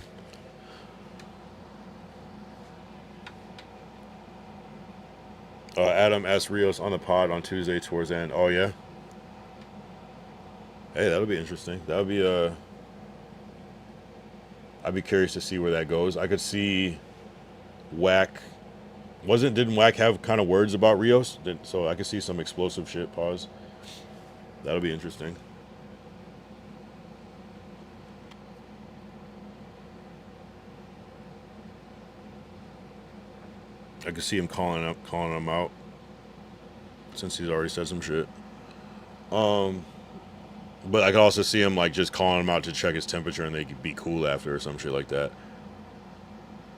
Adam asked Rios on the pod on Tuesday towards the end. Oh yeah. Hey, that'll be interesting. That'll be I'd be curious to see where that goes. I could see Wack. Didn't Wack have kind of words about Rios? So I could see some explosive shit. Pause. That'll be interesting. I could see him calling him out, since he's already said some shit. But I could also see him like just calling him out to check his temperature, and they could be cool after or some shit like that.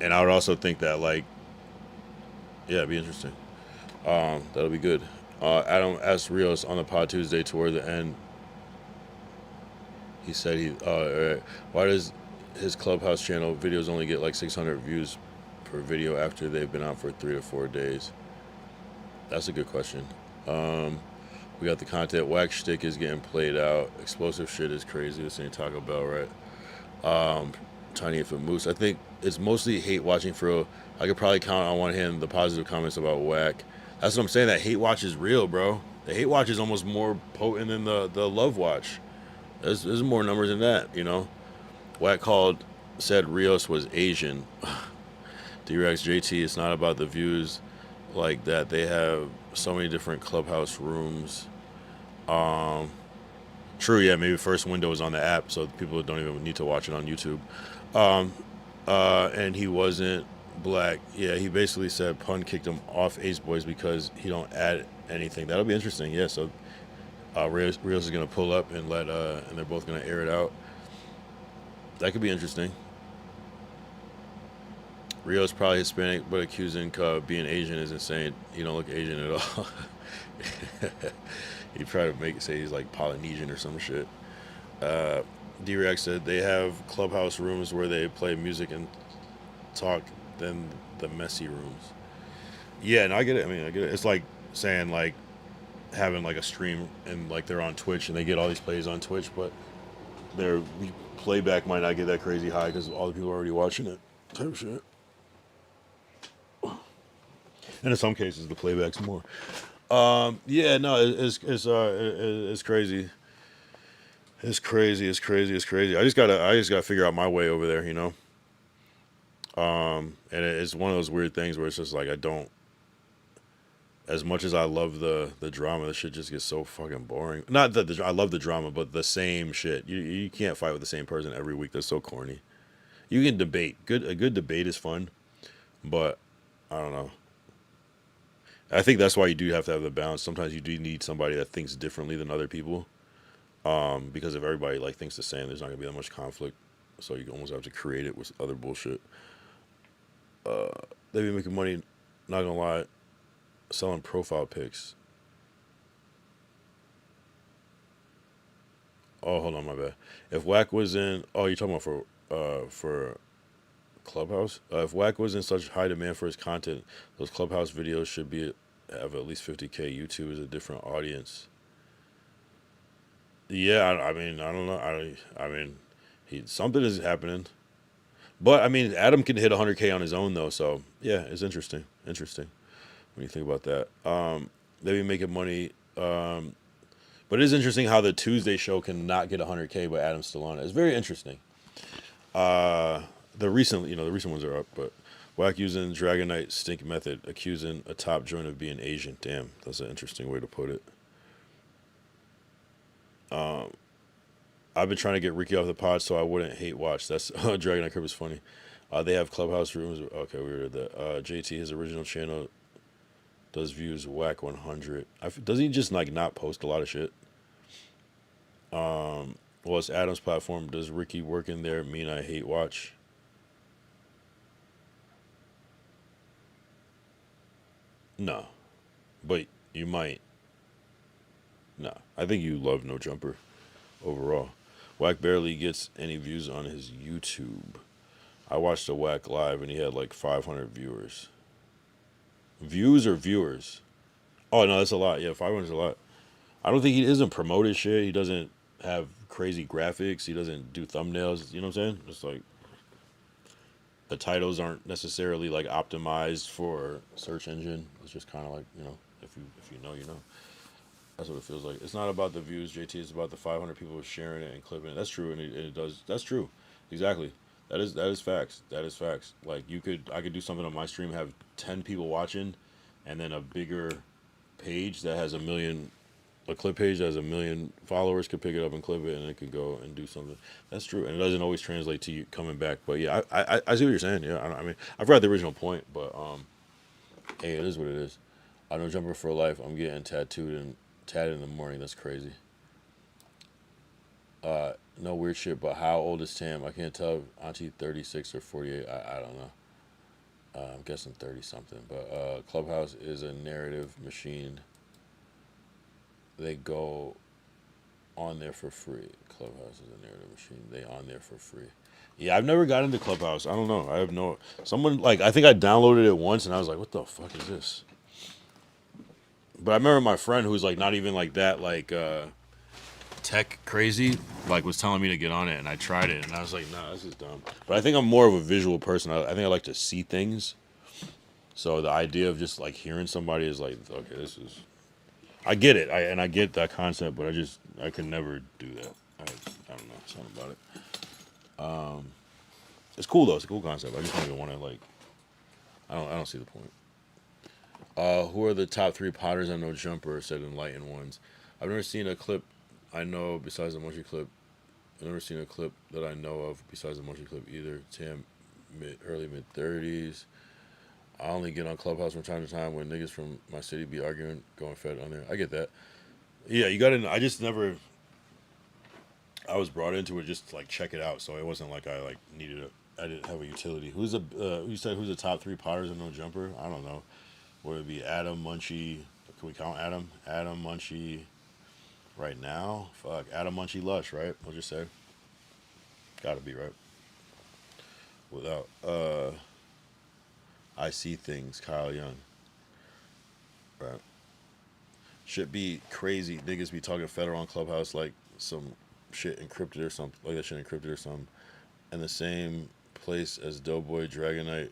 And I would also think that like, yeah, it'd be interesting. That'll be good. Adam asked Rios on the pod Tuesday toward the end. He said why does his Clubhouse channel videos only get like 600 views per video after they've been out for 3 to 4 days? That's a good question. We got the content. Wack shtick is getting played out. Explosive shit is crazy. This ain't Taco Bell, right? Tiny Infant Moose. I think it's mostly hate watching for real. I could probably count on one hand the positive comments about Wack. That's what I'm saying. That hate watch is real, bro. The hate watch is almost more potent than the love watch. There's more numbers than that, you know. Wack said Rios was Asian. D-Rex JT, it's not about the views like that. They have so many different Clubhouse rooms. True, yeah, maybe first window is on the app, so people don't even need to watch it on YouTube. And he wasn't black. Yeah, he basically said Pun kicked him off Ace Boys because he don't add anything. That'll be interesting. Yeah, so Rios is gonna pull up and and they're both gonna air it out. That could be interesting. Rio's probably Hispanic, but accusing being Asian is insane. He don't look Asian at all. He tried to say he's like Polynesian or some shit. D-React said they have clubhouse rooms where they play music and talk than the messy rooms. Yeah, no, I get it. I mean, I get it. It's like saying like having like a stream and like they're on Twitch and they get all these plays on Twitch, but their playback might not get that crazy high because all the people are already watching it. Type shit. And in some cases, the playback's more. Yeah, no, it's crazy. It's crazy. It's crazy. It's crazy. I just gotta figure out my way over there, you know. And it's one of those weird things where it's just like I don't. As much as I love the drama, the shit just gets so fucking boring. Not that I love the drama, but the same shit. You can't fight with the same person every week. That's so corny. You can debate. A good debate is fun, but I don't know. I think that's why you do have to have the balance. Sometimes you do need somebody that thinks differently than other people, because if everybody like thinks the same, there's not gonna be that much conflict. So you almost have to create it with other bullshit. They be making money. Not gonna lie, selling profile pics. Oh, hold on, my bad. If Wack was in, oh, you're talking about for Clubhouse. If Wack was in such high demand for his content, those Clubhouse videos should have at least 50K. YouTube is a different audience. Yeah, I mean, I don't know. I mean, something is happening, but I mean, Adam can hit 100K on his own though. So yeah, it's interesting. Interesting when you think about that. They be making money. But it is interesting how the Tuesday show can not get 100K, but Adam's still on it. It's very interesting. The recent ones are up, but Wack using Dragon Knight stink method, accusing a top joint of being Asian. Damn, that's an interesting way to put it. I've been trying to get Ricky off the pod so I wouldn't hate watch. That's Dragon Knight Crib is funny. They have clubhouse rooms. Okay, we read that. JT, his original channel does views Wack 100. Does he just like not post a lot of shit? Well, it's Adam's platform. Does Ricky work in there mean I hate watch? No, but you might. No, I think you love No Jumper overall. Wack barely gets any views on his YouTube. I watched a Wack live and he had like 500 viewers. Views or viewers? Oh no, that's a lot. Yeah, 500 is a lot. I don't think he doesn't promote his shit. He doesn't have crazy graphics. He doesn't do thumbnails. You know what I'm saying? It's like the titles aren't necessarily like optimized for search engine. It's just kind of like, you know, if you know, you know. That's what it feels like. It's not about the views, JT. It's about the 500 people sharing it and clipping it. That's true, and it does. That's true. Exactly. That is facts. That is facts. Like I could do something on my stream, have 10 people watching, and then a bigger page that has a clip page that has 1 million followers could pick it up and clip it, and it could go and do something. That's true, and it doesn't always translate to you coming back. But yeah, I see what you're saying. Yeah, I mean, I forgot the original point, but hey, it is what it is. I know Jumper for life. I'm getting tatted in the morning. That's crazy. No weird shit, but how old is Tam? I can't tell if Auntie 36 or 48. I don't know. I'm guessing 30 something. But Clubhouse is a narrative machine. They go on there for free. Clubhouse is a narrative machine. They on there for free. Yeah, I've never got into Clubhouse. I don't know. I have no. Someone like I think I downloaded it once and I was like, what the fuck is this? But I remember my friend who's like not even like that like tech crazy like was telling me to get on it, and I tried it and I was like, nah, this is dumb. But I think I'm more of a visual person. I think I like to see things. So the idea of just like hearing somebody is like, okay, this is. I get it, I get that concept, but I can never do that. I don't know, something about it. It's cool though. It's a cool concept. I just don't even want to like. I don't see the point. Who are the top 3 potters I know Jumper? Said Enlightened Ones. I've never seen a clip I know besides the Munchie clip. I've never seen a clip that I know of besides the Munchie clip either. Tam, early mid 30s. I only get on Clubhouse from time to time when niggas from my city be arguing, going fed on there. I get that. Yeah, you gotta. I just never. I was brought into it just to like check it out, so it wasn't like I like needed a. I didn't have a utility. Who's a? You said who's the top 3 potters of No Jumper? I don't know. Would it be Adam, Munchie? Can we count Adam? Adam, Munchie. Right now, fuck Adam, Munchie, Lush. Right? We'll just say. Gotta be right. Without I see things. Kyle Young. Right. Should be crazy. Niggas be talking federal on Clubhouse like some shit encrypted or something. Like that shit encrypted or something. In the same place as Doughboy, Dragonite,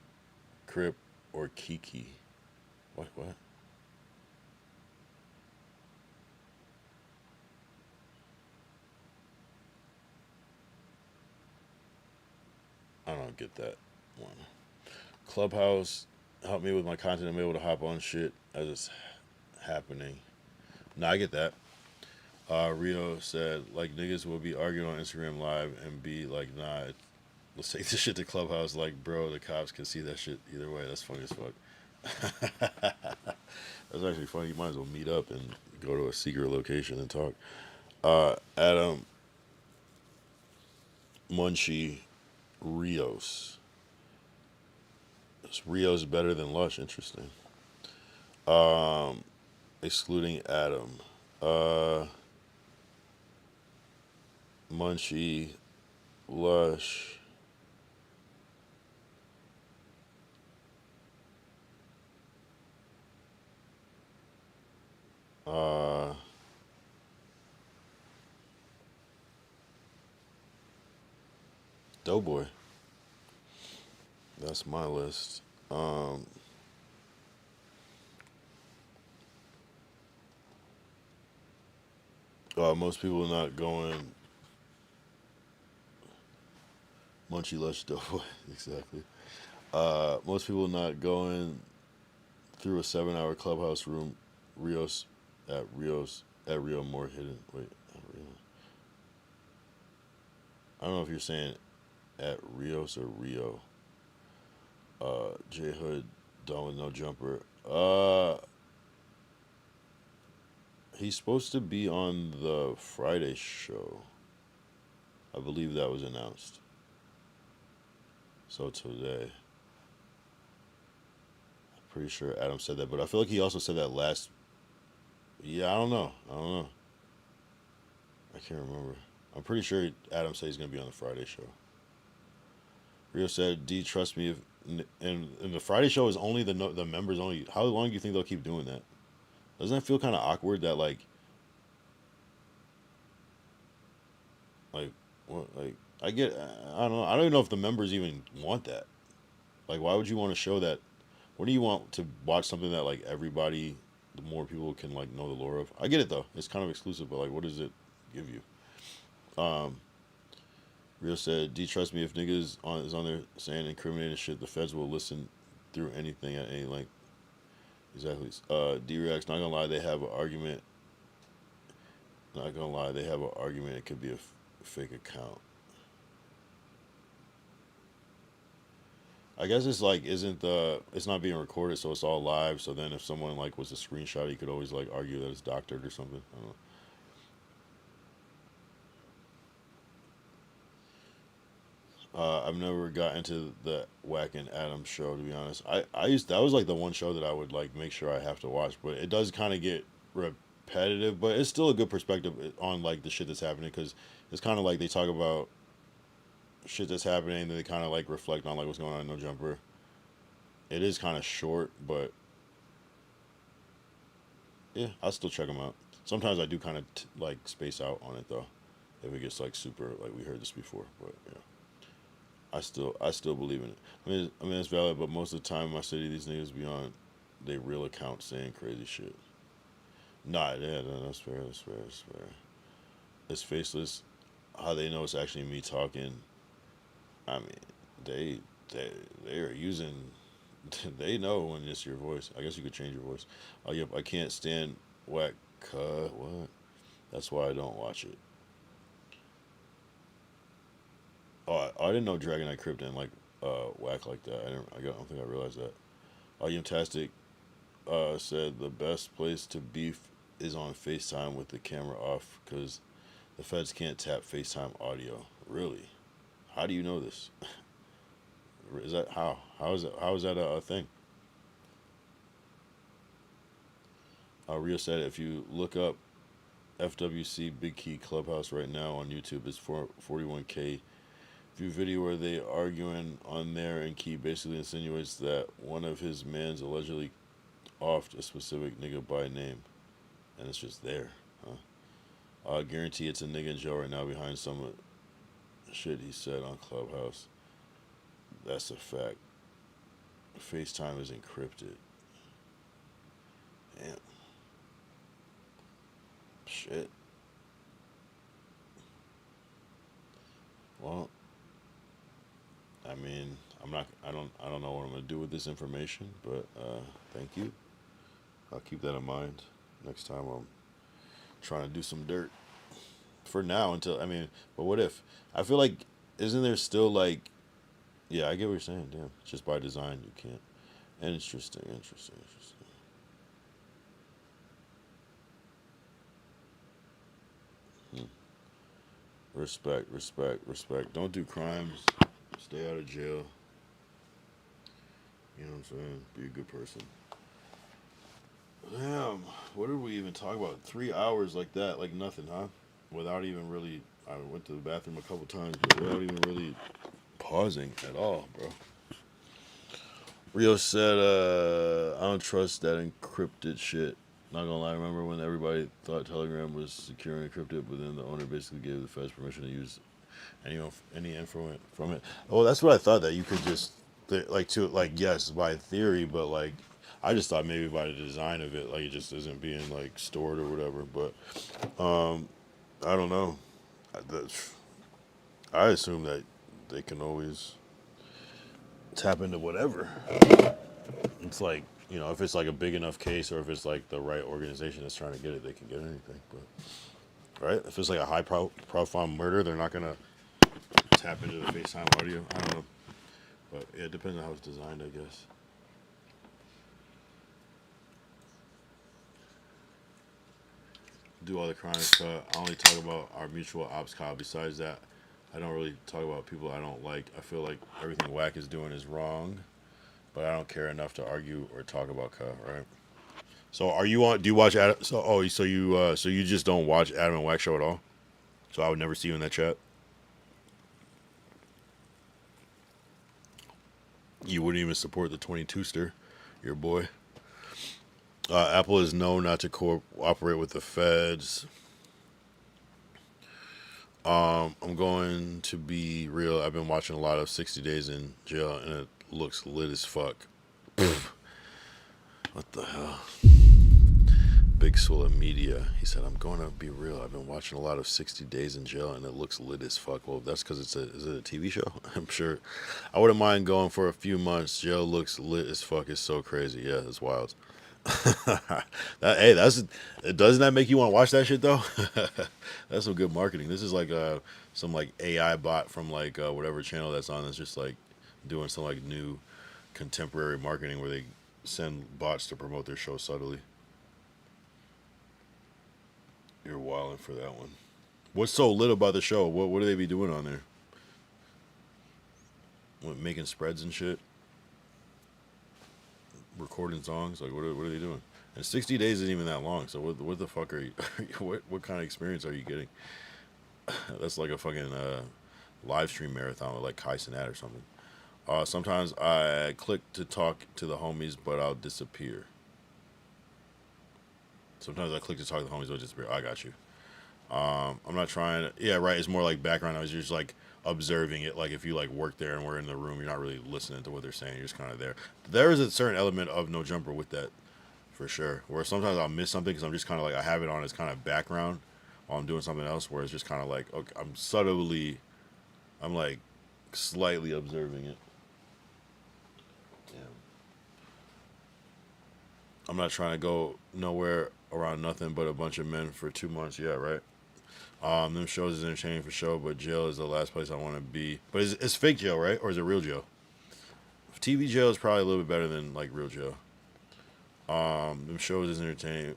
Crip, or Kiki. What? I don't get that one. Clubhouse help me with my content. I'm able to hop on shit as it's happening. Nah, I get that. Rio said, like, niggas will be arguing on Instagram Live and be like, nah, let's take this shit to Clubhouse. Like, bro, the cops can see that shit either way. That's funny as fuck. That's actually funny. You might as well meet up and go to a secret location and talk. Adam Munchie Rios. Rios better than Lush. Interesting. Excluding Adam. Munchie, Lush. Doughboy. That's my list. Most people not going Munchie, Lush, Doughboy. Exactly. Most people not going through a 7-hour Clubhouse room. At Rio more hidden. Wait, at Rio. I don't know if you're saying at Rios or Rio. J Hood, done with No Jumper. He's supposed to be on the Friday show. I believe that was announced. So today. I'm pretty sure Adam said that, but I feel like he also said that last. Yeah, I don't know. I can't remember. I'm pretty sure Adam said he's going to be on the Friday show. Rio said, D, trust me, if and the Friday show is only the members only. How long do you think they'll keep doing that? Doesn't that feel kind of awkward that like what, like I don't know. I don't even know if the members even want that. Like, why would you want to show that? What do you want to watch something that like everybody, the more people can like know the lore of? I get it though. It's kind of exclusive, but like, what does it give you? Real said, D, trust me, if niggas is on there saying incriminating shit, the feds will listen through anything at any length. Exactly. D-Rex, not gonna lie, they have an argument. Not gonna lie, they have an argument. It could be a fake account. I guess it's like, it's not being recorded, so it's all live. So then if someone like was a screenshot, you could always like argue that it's doctored or something. I don't know. I've never got into the Wack and Adam show, to be honest. That was like the one show that I would like make sure I have to watch, but it does kind of get repetitive, but it's still a good perspective on like the shit that's happening, because it's kind of like they talk about shit that's happening, and then they kind of like reflect on like what's going on in No Jumper. It is kind of short, but yeah, I'll still check them out. Sometimes I do kind of like space out on it though, if it gets like super like we heard this before, but yeah. I still believe in it. I mean, it's valid, but most of the time in my city, these niggas be on they real account saying crazy shit. Nah, yeah, that's fair. It's faceless. How they know it's actually me talking? I mean, they are using. They know when it's your voice. I guess you could change your voice. Oh, yep. I can't stand Wack. What? That's why I don't watch it. Oh, I didn't know Dragonite Crypt didn't like Wack like that. I don't think I realized that. Yumtastic said the best place to beef is on FaceTime with the camera off because the feds can't tap FaceTime audio. Really? How do you know this? Is that how? How is that a thing? Rio said if you look up FWC Big Key Clubhouse right now on YouTube, it's 41K view video where they arguing on there, and Key basically insinuates that one of his mans allegedly offed a specific nigga by name, and it's just there, huh? I guarantee it's a nigga in jail right now behind some shit he said on Clubhouse. That's a fact. FaceTime is encrypted. Damn. Shit. Well, I mean, I don't know what I'm gonna do with this information, but thank you. I'll keep that in mind next time I'm trying to do some dirt. For now, until, I mean, but what if? I feel like, isn't there still like, yeah, I get what you're saying, damn. Just by design, you can't. Interesting. Respect. Don't do crimes. Stay out of jail. You know what I'm saying? Be a good person. Damn, what did we even talk about? 3 hours like that, like nothing, huh? Without even really, I went to the bathroom a couple times, but without even really pausing at all, bro. Rio said, I don't trust that encrypted shit. Not gonna lie, remember when everybody thought Telegram was secure and encrypted, but then the owner basically gave the feds permission to use any info from it. Oh, that's what I thought, that you could just, yes, by theory, but like, I just thought maybe by the design of it, like it just isn't being like stored or whatever, but I don't know. I assume that they can always tap into whatever. It's like, you know, if it's like a big enough case, or if it's like the right organization that's trying to get it, they can get anything. But right, if it's like a high profile murder, they're not gonna tap into the FaceTime audio. I don't know, but yeah, it depends on how it's designed, I guess. Do all the crimes cut. I only talk about our mutual ops, Kyle. Besides that, I don't really talk about people I don't like. I feel like everything Wack is doing is wrong, but I don't care enough to argue or talk about Kyle, right? So are you on? Do you watch Adam? So you just don't watch Adam and Wack show at all? So I would never see you in that chat. You wouldn't even support the 22ster, your boy. Apple is known not to cooperate with the feds. I'm going to be real. I've been watching a lot of 60 Days in Jail, and it looks lit as fuck. What the hell? Big Swilla Media. He said, I'm going to be real. I've been watching a lot of 60 Days in Jail, and it looks lit as fuck. Well, that's because is it a TV show? I'm sure. I wouldn't mind going for a few months. Jail looks lit as fuck. It's so crazy. Yeah, it's wild. Doesn't that make you want to watch that shit though? That's some good marketing. This is like some like AI bot from like whatever channel that's on, that's just like doing some like new contemporary marketing where they send bots to promote their show subtly. You're wilding for that one. What's so lit about the show? What do they be doing on there? What, making spreads and shit? Recording songs? Like, what are they doing? And 60 days isn't even that long, so what the fuck are you, what kind of experience are you getting? That's like a fucking live stream marathon with like Kai Cenat or something. Sometimes I click to talk to the homies, but I'll disappear. Sometimes I click to talk to the homies, but I'll disappear. I got you. I'm not trying to, yeah, right, it's more like background noise. You're just like observing it. Like if you like work there and we're in the room, you're not really listening to what they're saying. You're just kind of there. There is a certain element of No Jumper with that, for sure. Where sometimes I'll miss something because I'm just kind of like, I have it on as kind of background while I'm doing something else, where it's just kind of like, okay, I'm like slightly observing it. Yeah. I'm not trying to go nowhere around nothing but a bunch of men for 2 months. Yeah, right. Them shows is entertaining for sure, but jail is the last place I want to be. But it's fake jail, right? Or is it real jail? TV jail is probably a little bit better than like real jail. Them shows is entertaining.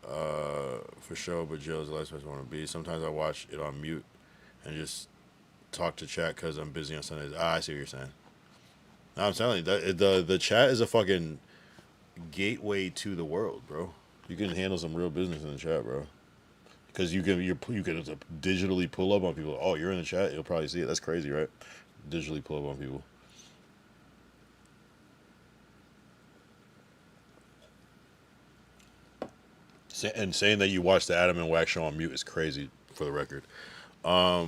for sure, but jail is the last place I want to be. Sometimes I watch it on mute and just talk to chat because I'm busy on Sundays. I see what you're saying. No, I'm telling you, the chat is a fucking gateway to the world, bro. You can handle some real business in the chat, bro. Because you can digitally pull up on people. Oh, you're in the chat, you'll probably see it. That's crazy, right? Digitally pull up on people. And saying that you watched the Adam and Wax show on mute is crazy, for the record. Nah,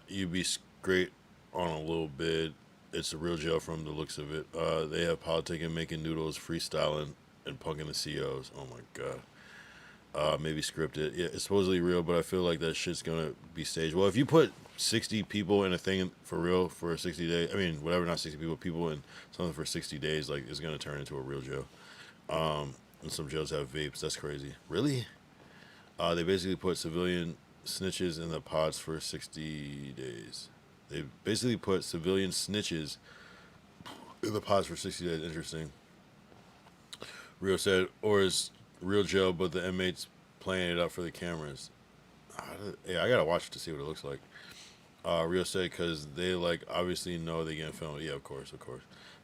you be great on a little bit. It's a real jail from the looks of it. They have politicking, making noodles, freestyling, and punking the CEOs. Oh my god. Maybe scripted. Yeah, it's supposedly real, but I feel like that shit's gonna be staged. Well, if you put 60 people in a thing for real for 60 days, I mean, whatever, not 60 people in something for 60 days, like, it's gonna turn into a real jail. And some jails have vapes. That's crazy. Really? They basically put civilian snitches in the pods for 60 days. They basically put civilian snitches in the pods for 60 days. Interesting. Rio said, or is real jail, but the inmates playing it up for the cameras. Yeah, I gotta watch it to see what it looks like. Rio said, because they, like, obviously know they get filmed. Yeah, of course.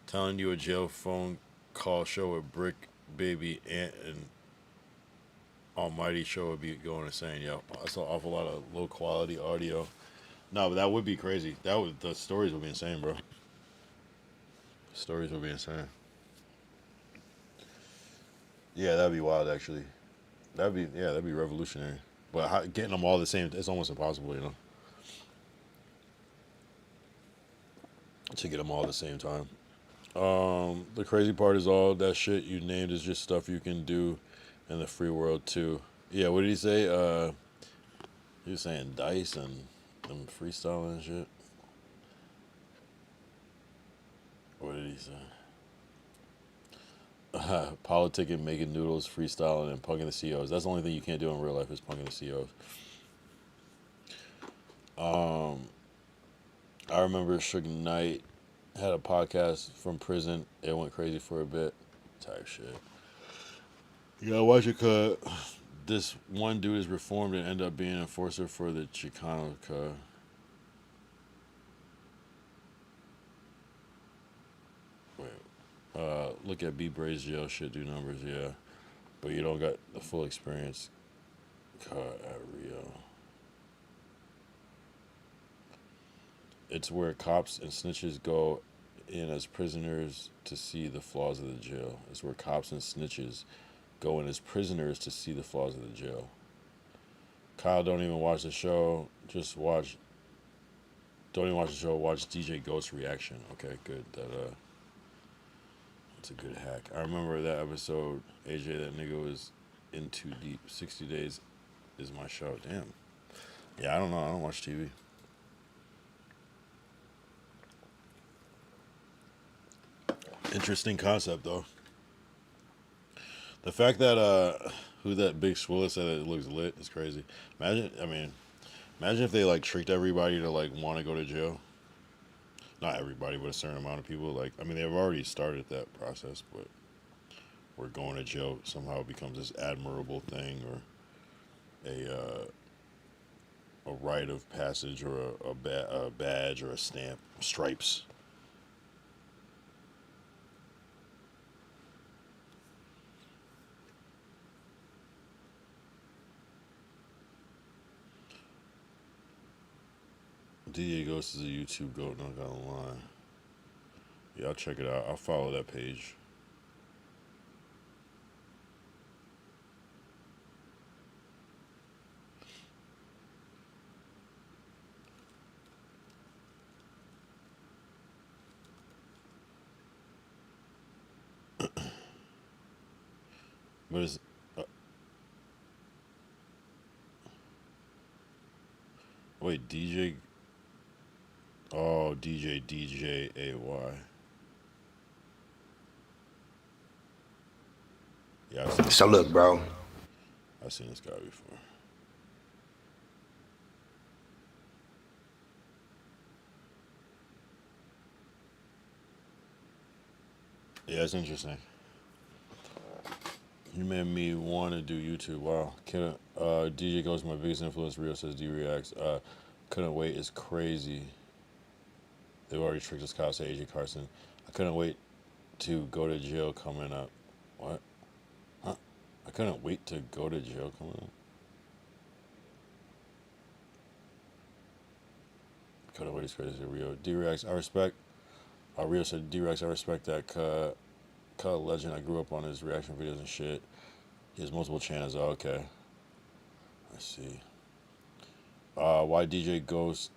Telling you a jail phone call show with Brick Baby and Almighty show would be going insane. Yo, that's an awful lot of low quality audio. No, but that would be crazy. The stories would be insane, bro. Stories would be insane. Yeah, that'd be wild, actually. That'd be revolutionary. But getting them all the same, it's almost impossible, you know. To get them all at the same time. The crazy part is all that shit you named is just stuff you can do in the free world too. Yeah, what did he say? He was saying dice and them freestyling and shit. What did he say? Politicking, making noodles, freestyling, and punking the CEOs. That's the only thing you can't do in real life is punking the CEOs. I remember Suge Knight had a podcast from prison. It went crazy for a bit. Type shit. You gotta watch it, cause this one dude is reformed and end up being an enforcer for the Chicano. Look at B Bray's jail shit, do numbers, yeah. But you don't got the full experience. At Rio. It's where cops and snitches go in as prisoners to see the flaws of the jail. It's where cops and snitches go in as prisoners to see the flaws of the jail. Kyle, don't even watch the show. Don't even watch the show. Watch DJ Ghost's reaction. Okay, good. That's a good hack. I remember that episode. AJ, that nigga was in too deep. 60 Days is my show. Damn. Yeah, I don't know. I don't watch TV. Interesting concept, though. The fact that who that Big Swilla said that it looks lit is crazy. Imagine if they like tricked everybody to like want to go to jail. Not everybody, but a certain amount of people. Like, I mean, they've already started that process, but where going to jail somehow becomes this admirable thing, or a rite of passage, or a badge, or a stamp, stripes. DJ Ghost is a YouTube goat, not gonna lie. Yeah, I'll check it out. I'll follow that page. But it's wait, DJ. Oh, DJ AY. Yeah, so look, bro. I've seen this guy before. Yeah, it's interesting. You made me want to do YouTube. Wow. DJ Ghost, my biggest influence. Rio says D reacts. Couldn't wait is crazy. They've already tricked us. Kyle say AJ Carson. I couldn't wait to go to jail coming up. What? Huh? I couldn't wait to go to jail coming up. Couldn't wait is crazy. Rio. D reacts. I respect. Rio said D reacts. I respect that. Legend. I grew up on his reaction videos and shit. He has multiple channels. Oh, okay. I see. Why DJ Ghost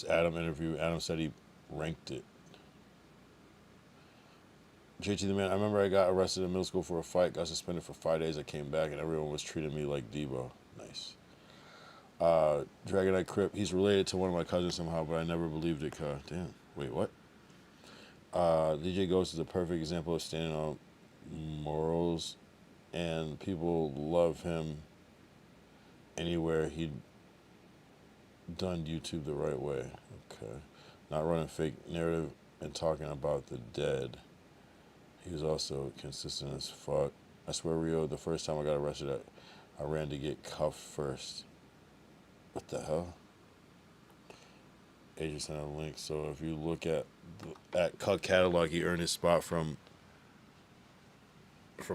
Adam interview? Adam said he ranked it. JT the man. I remember I got arrested in middle school for a fight. Got suspended for 5 days. I came back and everyone was treating me like Debo. Nice. Dragonite Crip. He's related to one of my cousins somehow, but I never believed it. Damn. Wait, what? DJ Ghost is a perfect example of standing on morals, and people love him anywhere he done YouTube the right way. Okay. Not running fake narrative and talking about the dead. He was also consistent as fuck. I swear, Rio, the first time I got arrested, I ran to get cuffed first. What the hell? AJ sent a link. So if you look at Cut Catalog, he earned his spot from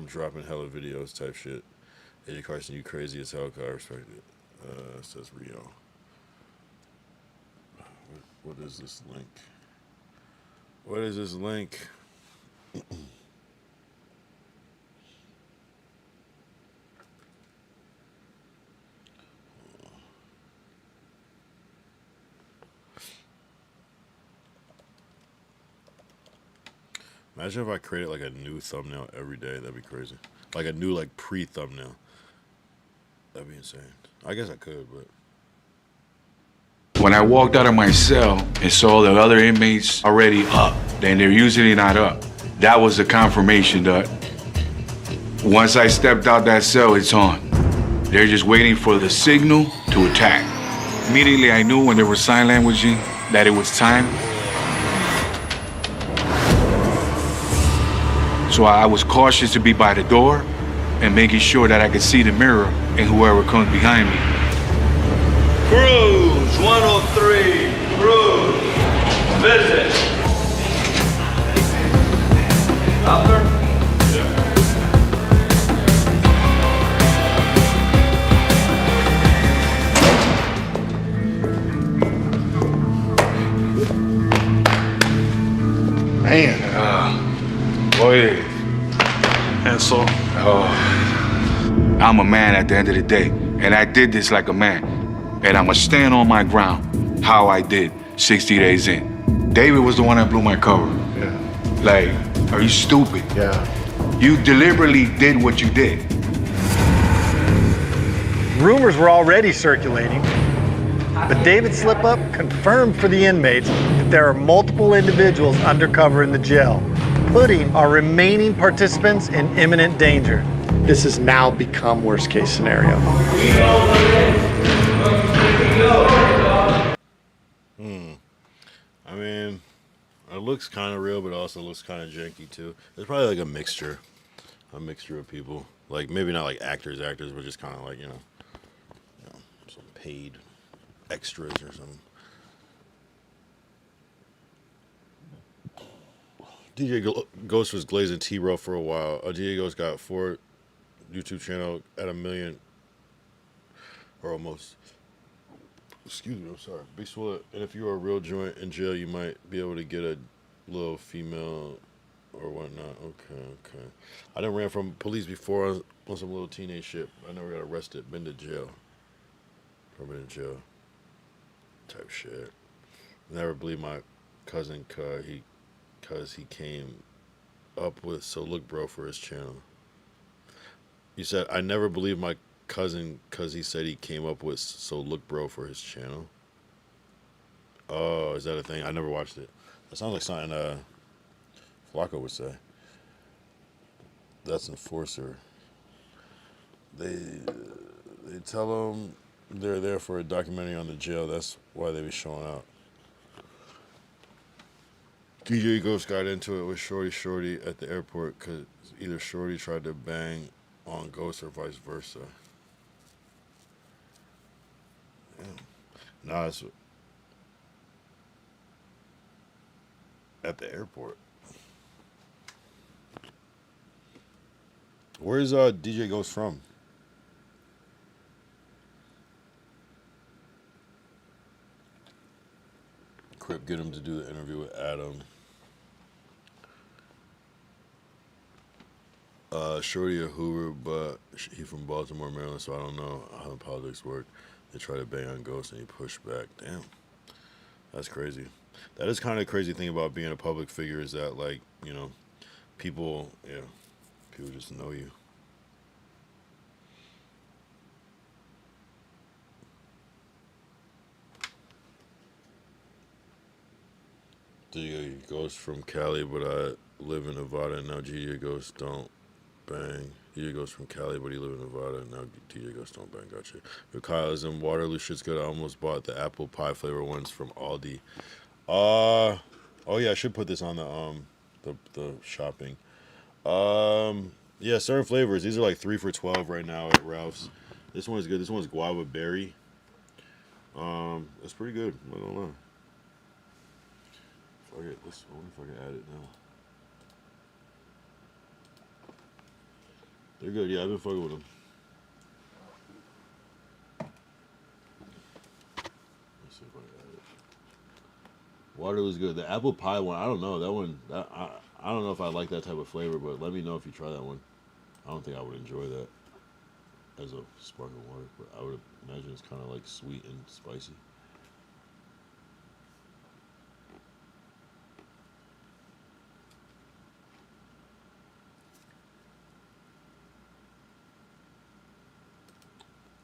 dropping hella videos type shit. AJ Carson, you crazy as hell. I respect it. Says Rio. What is this link? What is this link? Imagine if I created like a new thumbnail every day. That'd be crazy. Like a new like pre-thumbnail. That'd be insane. I guess I could, but. When I walked out of my cell and saw the other inmates already up, and they're usually not up, that was the confirmation that once I stepped out that cell, it's on. They're just waiting for the signal to attack. Immediately I knew when they were sign languaging that it was time. So I was cautious to be by the door and making sure that I could see the mirror and whoever comes behind me. Cruise 103, cruise, visit. Doctor? Man, boy. And so? I'm a man at the end of the day, and I did this like a man. And I'm gonna stand on my ground how I did 60 days in. David was the one that blew my cover. Yeah. Like, are you stupid? Yeah. You deliberately did what you did. Rumors were already circulating, but David's slip-up confirmed for the inmates that there are multiple individuals undercover in the jail, putting our remaining participants in imminent danger. This has now become worst-case scenario. I mean, it looks kind of real, but also looks kind of janky too. It's probably like a mixture of people. Like maybe not like actors, but just kind of like you know, some paid extras or something. DJ Ghost was glazing T-Bro for a while. DJ Ghost got 4 YouTube channel at 1 million or almost. Excuse me, I'm sorry. Big Swole, and if you're a real joint in jail, you might be able to get a little female or whatnot. Okay. I done ran from police before on some little teenage shit. I never got arrested. Been to jail. Never been in jail. Type shit. Never believed my cousin cause he came up with So Look Bro for his channel. You said, I never believed my cousin because he said he came up with So Look Bro for his channel. Oh, is that a thing? I never watched it. That sounds like something Flacco would say. That's Enforcer. They tell them they're there for a documentary on the jail. That's why they be showing out. DJ Ghost got into it with Shorty at the airport because either Shorty tried to bang on Ghost or vice versa. Nah, it's at the airport. Where's DJ Ghost from? Crip, get him to do the interview with Adam. Shorty a Hoover, but he from Baltimore, Maryland, so I don't know how the politics work. They try to bang on Ghost and he pushed back. Damn. That's crazy. That is kind of the crazy thing about being a public figure is that, like, you know, people just know you. DJ Ghost from Cali, but I live in Nevada, and now DJ Ghost don't bang. DJ Ghost from Cali, but he live in Nevada, and now DJ Ghost don't bang. Gotcha. Yo, Kyle is in Waterloo. Shit's good. I almost bought the apple pie flavor ones from Aldi. Oh yeah, I should put this on the shopping. Yeah, certain flavors. These are like 3 for $12 right now at Ralph's. This one is good. This one's guava berry. It's pretty good. I'm not gonna lie. Fuck it. I wonder if I can add it now. They're good. Yeah, I've been fucking with them. Let's see if I can add it. Waterloo's good. The apple pie one, I don't know. That one, I don't know if I like that type of flavor, but let me know if you try that one. I don't think I would enjoy that as a sparkling water, but I would imagine it's kind of like sweet and spicy.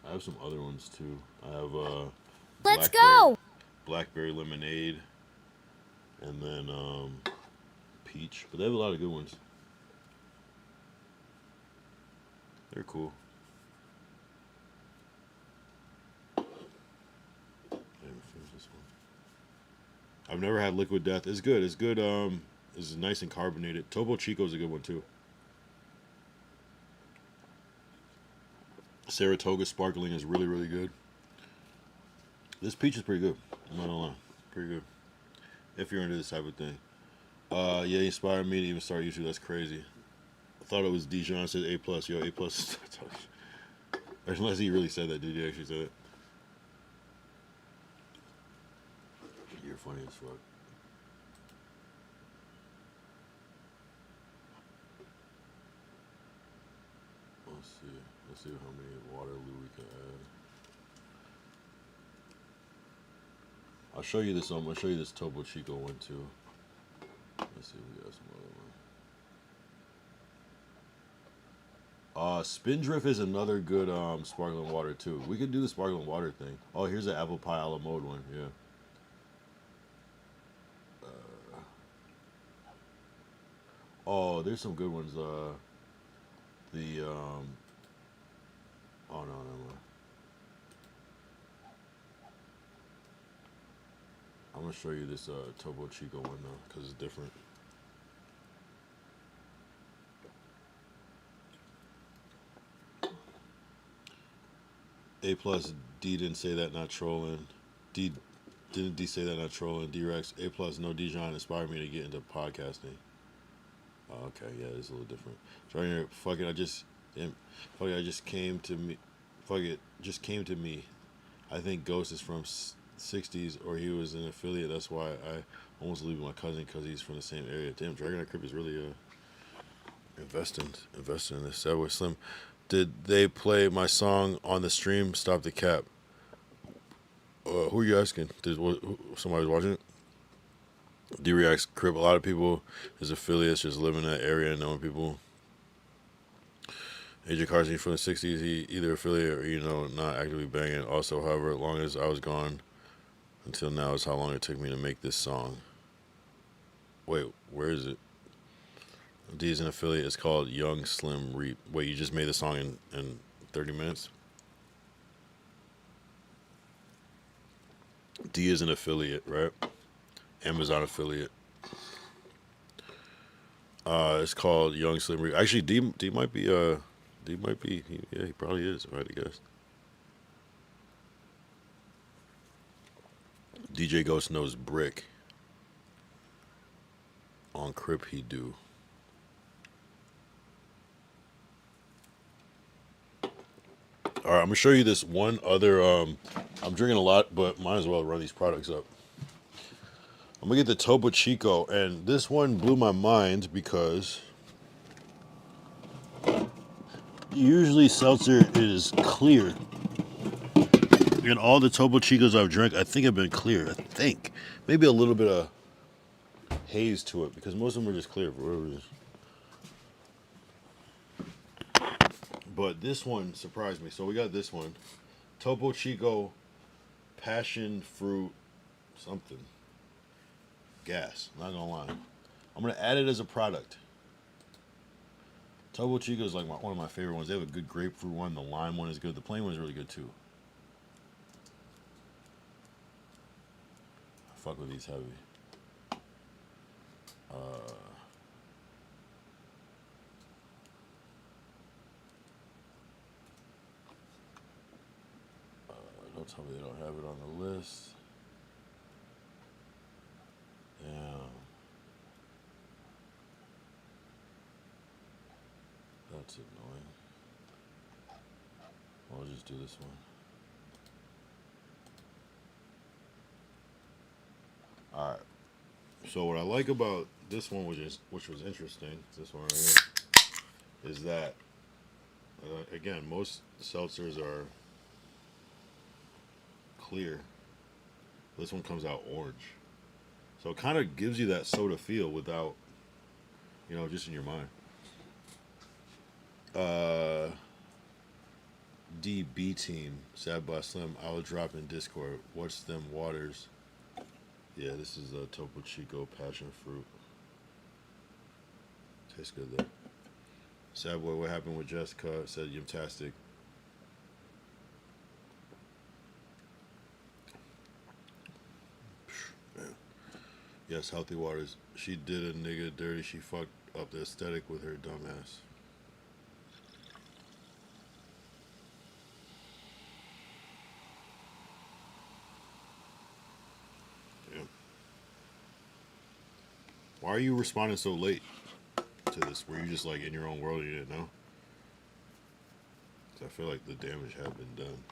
I have some other ones too. I have Let's go! Blackberry lemonade, and then peach. But they have a lot of good ones. They're cool. I haven't finished this one. I've never had Liquid Death. It's good. It's good. It's nice and carbonated. Topo Chico is a good one too. Saratoga Sparkling is really, really good. This peach is pretty good. I'm not gonna lie. Pretty good. If you're into this type of thing. Yeah, he inspired me to even start YouTube. That's crazy. I thought it was Dijon said A+. Yo, A+. Unless he really said that. Did he actually say it? You're funny as fuck. Let's see. Let's see how many Waterloo we can add. I'll show you this. I'm gonna show you this Topo Chico one too. Let's see if we got some other one. Spindrift is another good sparkling water too. We could do the sparkling water thing. Oh, here's the apple pie a la mode one. Yeah. Oh, there's some good ones. Oh no, never mind. I'm gonna show you this Topo Chico one though, because it's different. A+, D didn't say that, not trolling. Didn't D say that, not trolling. D-Rex, A+, no Dijon inspired me to get into podcasting. Oh, okay, yeah, it's a little different. Trying to fuck it, I just came to me. Fuck it, just came to me. I think Ghost is from 60s, or he was an affiliate. That's why I almost leave my cousin because he's from the same area. Damn, Dragon Eye Crip is really investing in this. That was Slim. Did they play my song on the stream? Stop the cap. Who are you asking? Somebody's watching it? D-Reacts Crip. A lot of people, his affiliates, just live in that area and knowing people. AJ Carson from the 60s, he either affiliate or, not actively banging. Also, however, as long as I was gone until now is how long it took me to make this song. Wait, where is it? D is an affiliate. It's called Young Slim Reap. Wait, you just made the song in 30 minutes? D is an affiliate, right? Amazon affiliate. It's called Young Slim Reaper. Actually, D might be yeah, he probably is, right, I guess. DJ Ghost knows Brick. On Crip he do. All right, I'm gonna show you this one other. I'm drinking a lot, but might as well run these products up. I'm gonna get the Topo Chico, and this one blew my mind because usually seltzer is clear. And all the Topo Chicos I've drank, I think have been clear. I think maybe a little bit of haze to it because most of them are just clear for whatever it is. But this one surprised me. So we got this one, Topo Chico, passion fruit, something. Gas. Not gonna lie. I'm gonna add it as a product. Topo Chico is like one of my favorite ones. They have a good grapefruit one. The lime one is good. The plain one is really good too. I fuck with these heavy. Don't tell me they don't have it on the list. Damn. That's annoying. I'll just do this one. Alright. So what I like about this one, which was interesting, this one right here, is that again, most seltzers are clear. This one comes out orange. So it kind of gives you that soda feel without, you know, just in your mind. DB Team, Sad by Slim, I will drop in Discord. What's them waters? Yeah, this is a Topo Chico passion fruit. Tastes good though. Sad boy, what happened with Jessica? Said yumtastic. Yes, Healthy Waters. She did a nigga dirty. She fucked up the aesthetic with her dumbass. Damn. Why are you responding so late to this? Were you just like in your own world and you didn't know? 'Cause I feel like the damage had been done.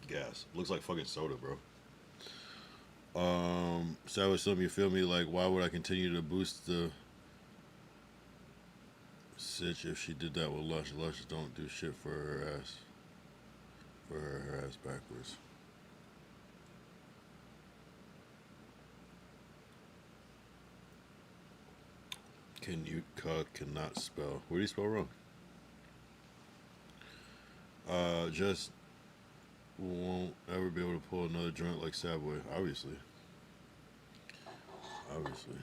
Gas. Looks like fucking soda, bro. Savage Slim, you feel me? Like, why would I continue to boost the Sitch if she did that with Lush? Lush don't do shit for her ass. For her ass backwards. Can you cannot spell. What do you spell wrong? Just won't ever be able to pull another joint like Sad Boy, obviously. Obviously.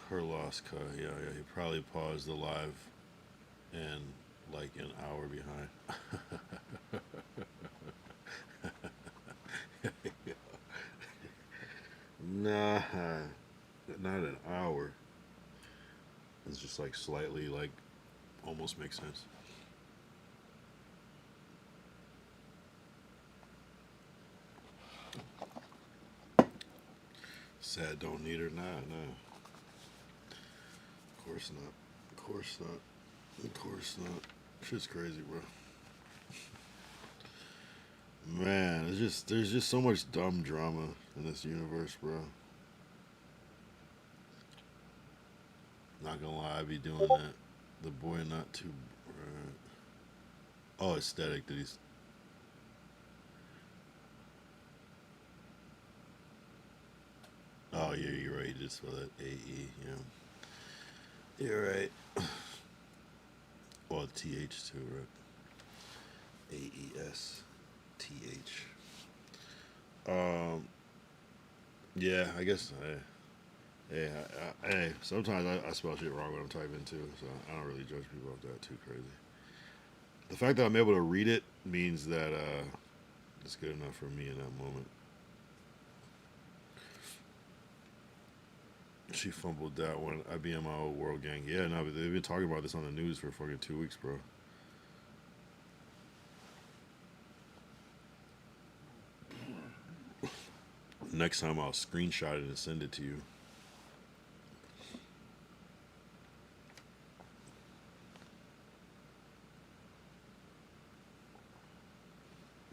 Her loss cut. Yeah, he probably paused the live and like an hour behind. Nah, not an hour. It's just like slightly like almost makes sense. Sad don't need her. Nah. Of course not. Of course not. Of course not. Shit's crazy, bro. Man, there's just so much dumb drama in this universe, bro. Not gonna lie, I be doing that. The boy not too. Oh, aesthetic. Did he? Oh, yeah, you're right. You just spell that A-E, yeah. You're right. Well, T-H too, right? A-E-S-T-H. Yeah, I guess, hey, sometimes I spell shit wrong when I'm typing too, so I don't really judge people off that too crazy. The fact that I'm able to read it means that it's good enough for me in that moment. She fumbled that one. IBM my old world gang. Yeah, no, but they've been talking about this on the news for fucking 2 weeks, bro. Next time I'll screenshot it and send it to you.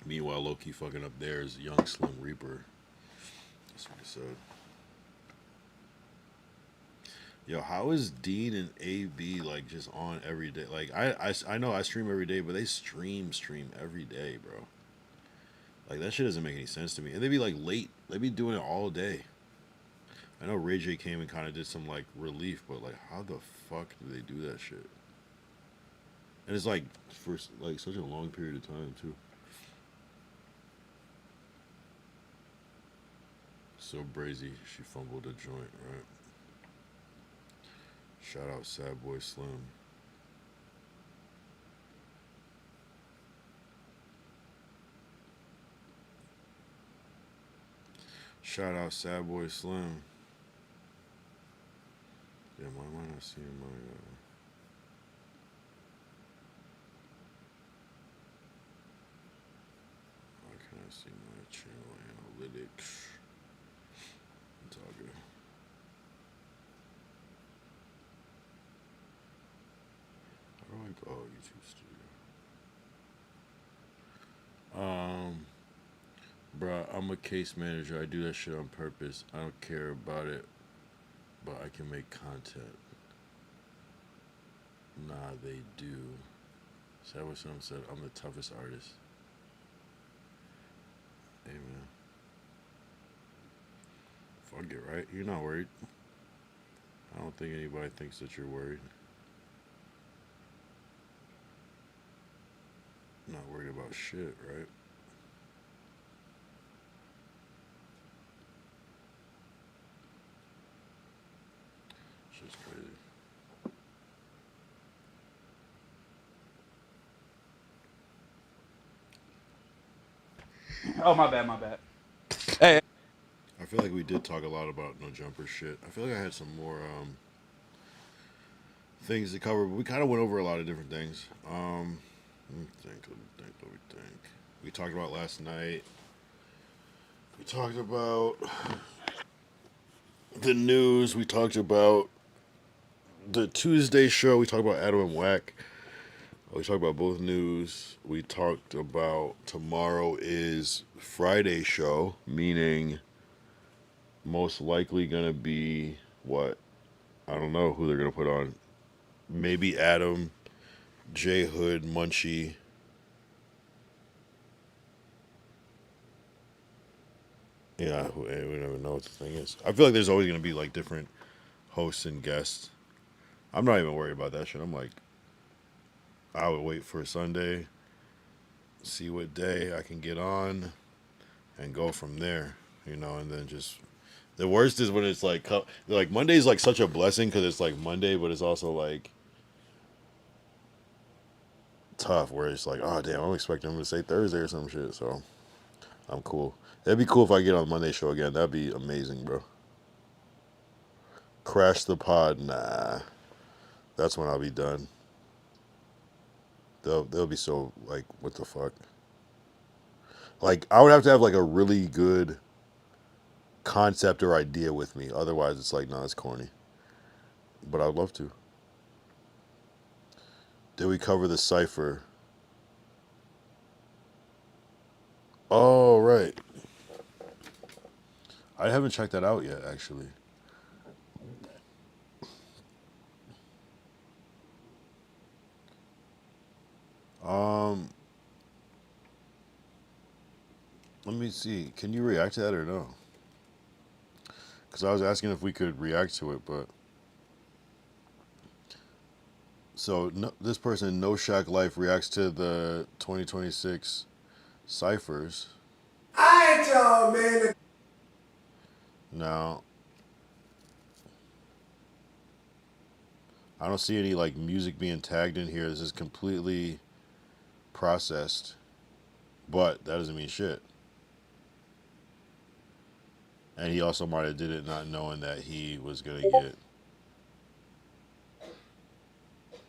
Meanwhile, Loki fucking up there is young Slim Reaper. That's what he said. Yo, how is Dean and AB like just on every day? Like I know I stream every day, but they stream every day, bro. Like that shit doesn't make any sense to me. And they be like late. They be doing it all day. I know Ray J came and kind of did some like relief, but like how the fuck do they do that shit? And it's like for like such a long period of time too. So brazy, she fumbled a joint, right? Shout out Sad Boy Slim. Shout out Sad Boy Slim. Yeah, why am I not seeing my why can't I see my channel analytics? It's all good. How do I go? Oh, YouTube Studio. Bruh, I'm a case manager. I do that shit on purpose. I don't care about it, but I can make content. Nah, they do. Is that what someone said? I'm the toughest artist. Hey, man. Fuck it, right? You're not worried. I don't think anybody thinks that you're worried. Not worried about shit, right? Shit's crazy. Oh, my bad. Hey. I feel like we did talk a lot about No Jumper shit. I feel like I had some more things to cover, but we kind of went over a lot of different things. Let me think. We talked about last night. We talked about the news. We talked about the Tuesday show. We talked about Adam and Wack. We talked about both news. We talked about tomorrow is Friday show, meaning most likely going to be what? I don't know who they're going to put on. Maybe Adam, J Hood, Munchie. Yeah, we don't even know what the thing is. I feel like there's always going to be like different hosts and guests. I'm not even worried about that shit. I'm like, I would wait for Sunday, see what day I can get on, and go from there, you know, and then just... The worst is when it's like Monday's like such a blessing because it's like Monday, but it's also like tough where it's like, oh damn, I'm expecting them to say Thursday or some shit, so I'm cool. It'd be cool if I get on Monday show again. That'd be amazing, bro. Crash the pod, nah. That's when I'll be done. They'll be so like, what the fuck? Like I would have to have like a really good concept or idea with me. Otherwise, it's like, nah, it's corny. But I'd love to. Did we cover the cipher? Oh, right. I haven't checked that out yet, actually. Let me see. Can you react to that or no? Because I was asking if we could react to it, but... So, no, this person, No Shack Life, reacts to the 2026 ciphers. I ain't y'all, man. Now, I don't see any, like, music being tagged in here. This is completely processed, but that doesn't mean shit. And he also might have did it not knowing that he was gonna get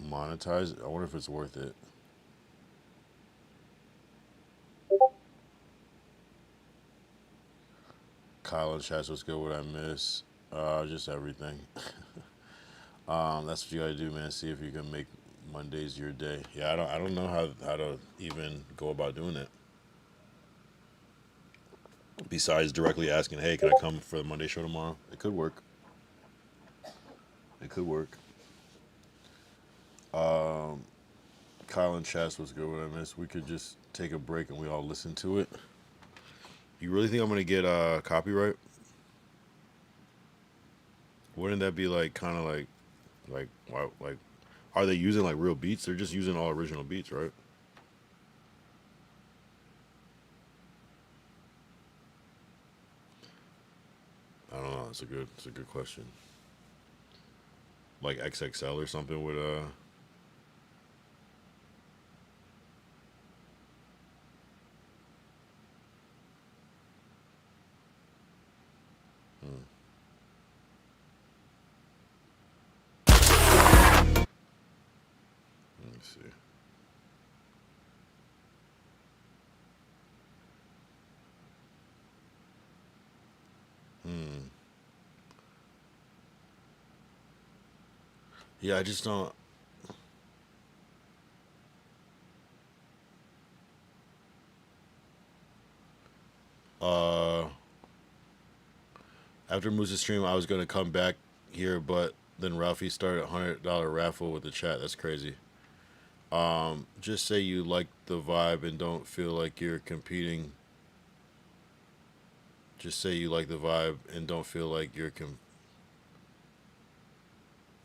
monetized. I wonder if it's worth it. Kyle and Chaz, what's good? What I miss? Just everything. That's what you gotta do, man. See if you can make Mondays your day. Yeah, I don't know how to even go about doing it. Besides directly asking, hey, can I come for the Monday show tomorrow? It could work. It could work. Kyle and Chaz was good. What I missed. We could just take a break and we all listen to it. You really think I'm gonna get copyright? Wouldn't that be like kind of like are they using like real beats? They're just using all original beats, right? I don't know. It's a good question. Like XXL or something with Let me see. Yeah, I just don't. After Moose's stream, I was gonna come back here, but then Ralphie started a $100 raffle with the chat. That's crazy. Just say you like the vibe and don't feel like you're competing. Just say you like the vibe and don't feel like you're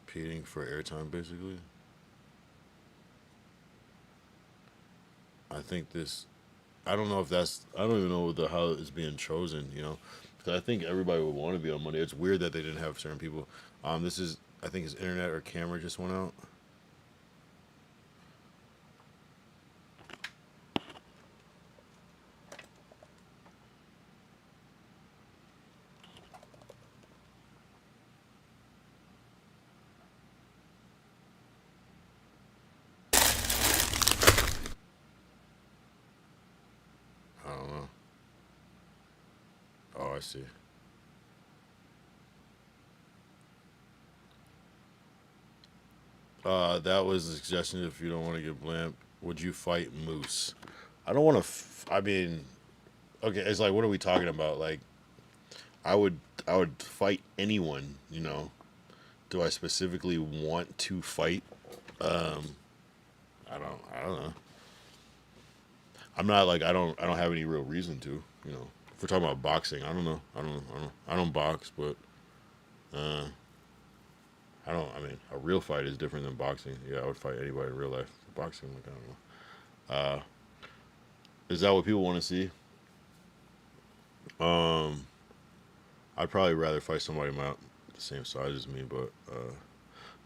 competing for airtime, basically. I think this, I don't know if that's, I don't even know how it's being chosen, you know, because I think everybody would want to be on Monday. It's weird that they didn't have certain people. This is, I think his internet or camera just went out. I don't know. Oh, I see. That was a suggestion. If you don't want to get blamed, would you fight Moose? I don't want to. I mean, okay, it's like, what are we talking about? Like, I would fight anyone. You know, do I specifically want to fight? I don't know. I'm not like I don't have any real reason to. You know, if we're talking about boxing, I don't know. I don't box, but I mean, a real fight is different than boxing. Yeah, I would fight anybody in real life. Boxing, like, I don't know. Is that what people want to see? I'd probably rather fight somebody the same size as me, but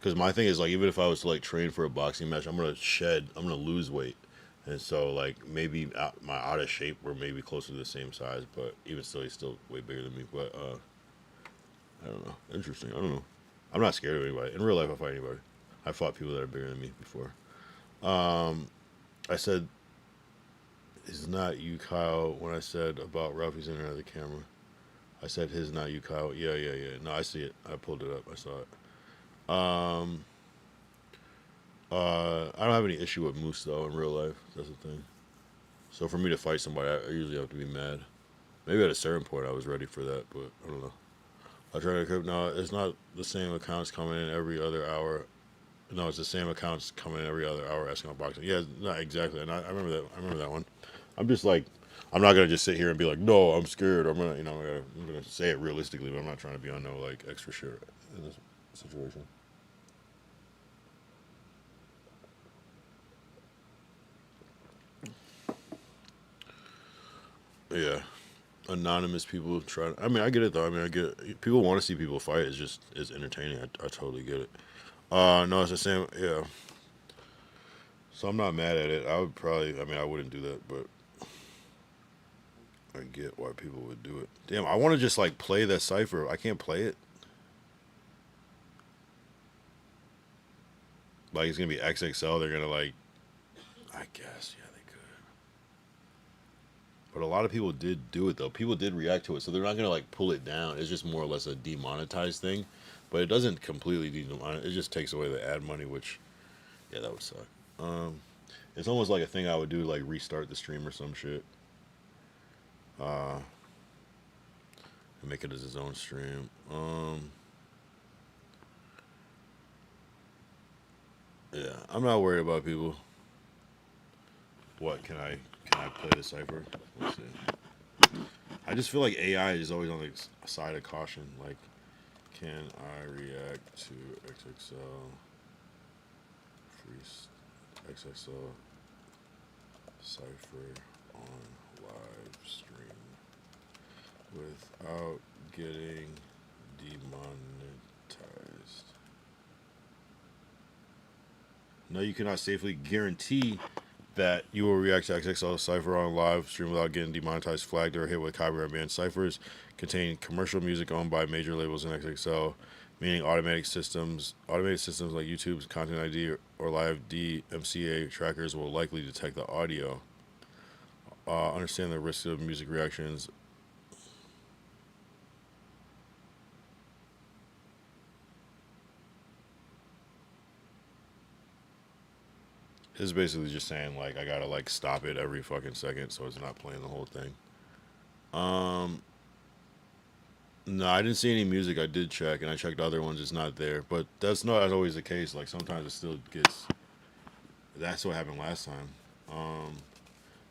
because my thing is, like, even if I was to like train for a boxing match, I'm gonna lose weight, and so like maybe my out of shape or maybe closer to the same size, but even still, he's still way bigger than me. But I don't know. Interesting. I don't know. I'm not scared of anybody. In real life, I'll fight anybody. I fought people that are bigger than me before. I said, "It's not you, Kyle." When I said about Ralphie's internet, the camera, I said, "His not you, Kyle." Yeah. No, I see it. I pulled it up. I saw it. I don't have any issue with Moose though in real life. That's the thing. So for me to fight somebody, I usually have to be mad. Maybe at a certain point I was ready for that, but I don't know. I try to equip. No, it's not the same accounts coming in every other hour. No, it's the same accounts coming in every other hour asking about boxing. Yeah, not exactly. And I remember that. I remember that one. I'm just like, I'm not gonna just sit here and be like, no, I'm scared. I'm gonna, I'm gonna say it realistically, but I'm not trying to be on no like extra shit in this situation. Yeah. Anonymous people try. I mean, I get it though. I mean, I get it. People want to see people fight. It's entertaining. I totally get it. No, it's the same. Yeah. So I'm not mad at it. I would probably, I mean, I wouldn't do that, but I get why people would do it. Damn, I want to just like play that cipher. I can't play it. Like it's gonna be XXL. They're gonna like, I guess, yeah, they could. But a lot of people did do it though. People did react to it, so they're not gonna like pull it down. It's just more or less a demonetized thing, but it doesn't completely demonetize. It just takes away the ad money, which, yeah, that would suck. It's almost like a thing I would do, like restart the stream or some shit. And make it as his own stream. Yeah, I'm not worried about people. What can I play the cipher? Let's see. I just feel like AI is always on the side of caution. Like, can I react to XXL XXL cipher on live stream without getting demonetized? No, you cannot safely guarantee that you will react to XXL cipher on live stream without getting demonetized, flagged, or hit with copyright ban. Ciphers contain commercial music owned by major labels in XXL, meaning automated systems like YouTube's Content ID or Live DMCA trackers will likely detect the audio. Understand the risk of music reactions. This is basically just saying, like, I gotta, like, stop it every fucking second so it's not playing the whole thing. No, I didn't see any music. I did check, and I checked other ones. It's not there. But that's not always the case. Like, sometimes it still gets... That's what happened last time. I'm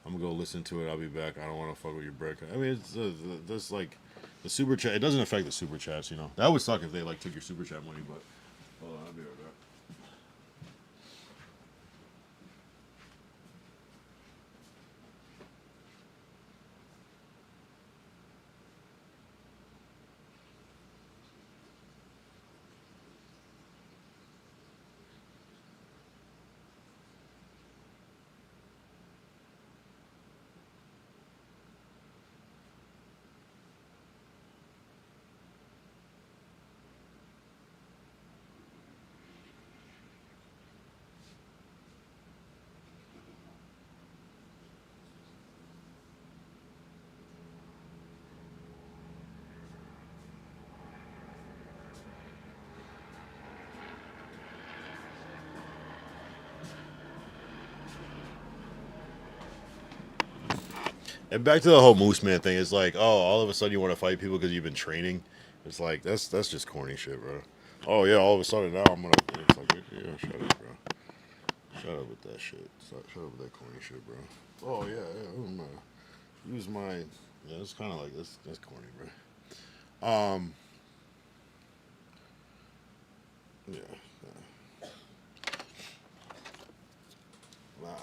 gonna go listen to it. I'll be back. I don't want to fuck with your break. I mean, it's that's like... The super chat... It doesn't affect the super chats, you know. That would suck if they, like, took your super chat money, but... Hold on, I'll be right back. And back to the whole Moose Man thing, it's like, oh, all of a sudden you want to fight people because you've been training. It's like, that's just corny shit, bro. Oh, yeah, all of a sudden now I'm going to... It's like, yeah, shut up, bro. Shut up with that shit. Shut up with that corny shit, bro. Oh, yeah, I'm going to use my... Yeah, it's kind of like, that's corny, bro. Yeah.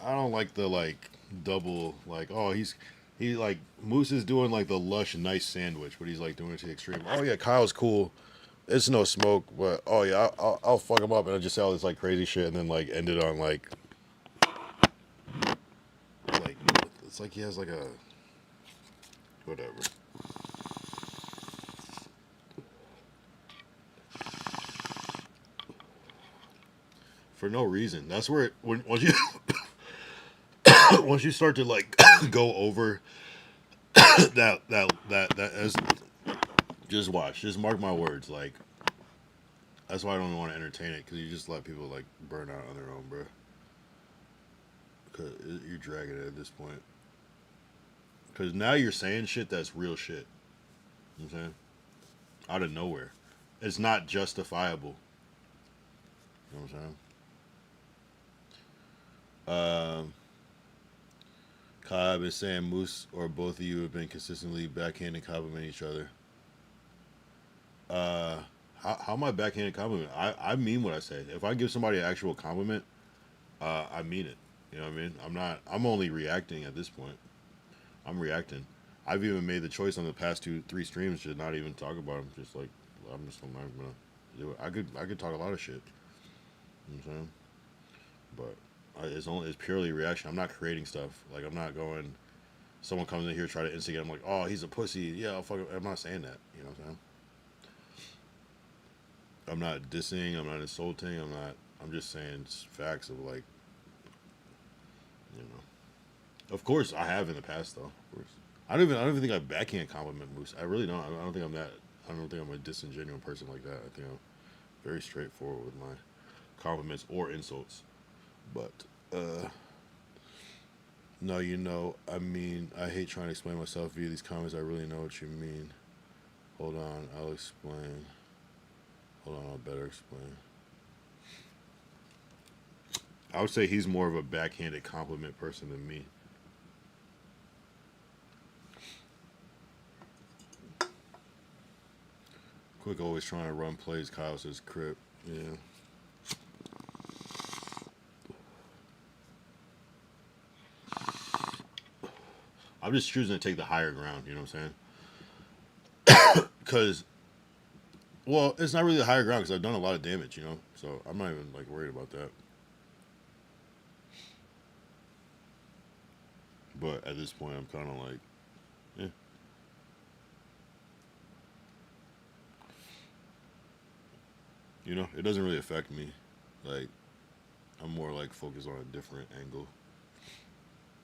I don't like the, like, double, like, oh, he like, Moose is doing like the lush nice sandwich, but he's like doing it to the extreme. Oh yeah, Kyle's cool. It's no smoke, but oh yeah, I'll fuck him up, and I just say all this like crazy shit, and then like end it on like it's like he has like a whatever. For no reason. That's where once you once you start to like go over that is, just watch, just mark my words, like that's why I don't want to entertain it, because you just let people like burn out on their own, bro, because you're dragging it at this point, because now you're saying shit that's real shit, you know what I'm saying, out of nowhere. It's not justifiable, you know what I'm saying. Kai, I've been saying Moose or both of you have been consistently backhanded complimenting each other. How am I backhanded compliment? I mean what I say. If I give somebody an actual compliment, I mean it. You know what I mean? I'm only reacting at this point. I'm reacting. I've even made the choice on the past 2-3 streams to not even talk about them. Just like, I'm not gonna do it. I could talk a lot of shit. You know what I'm saying? But I It's purely reaction. I'm not creating stuff. Like, I'm not going. Someone comes in here try to instigate. I'm like, oh, he's a pussy. Yeah, I'll fuck. I'm not saying that. You know what I'm saying? I'm not dissing. I'm not insulting. I'm just saying facts of, like, you know. Of course, I have in the past, though. Of course, I don't even think I backhand compliment Moose. I really don't. I don't think I'm that. I don't think I'm a disingenuous person like that. I think I'm very straightforward with my compliments or insults. But no, you know, I mean, I hate trying to explain myself via these comments. I really know what you mean. Hold on, I'll explain. Hold on, I'll better explain. I would say he's more of a backhanded compliment person than me. Quick always trying to run plays. Kyle says crip. Yeah. I'm just choosing to take the higher ground, you know what I'm saying? Because, well, it's not really the higher ground because I've done a lot of damage, you know? So I'm not even, like, worried about that. But at this point, I'm kind of like, eh. You know, it doesn't really affect me. Like, I'm more, like, focused on a different angle.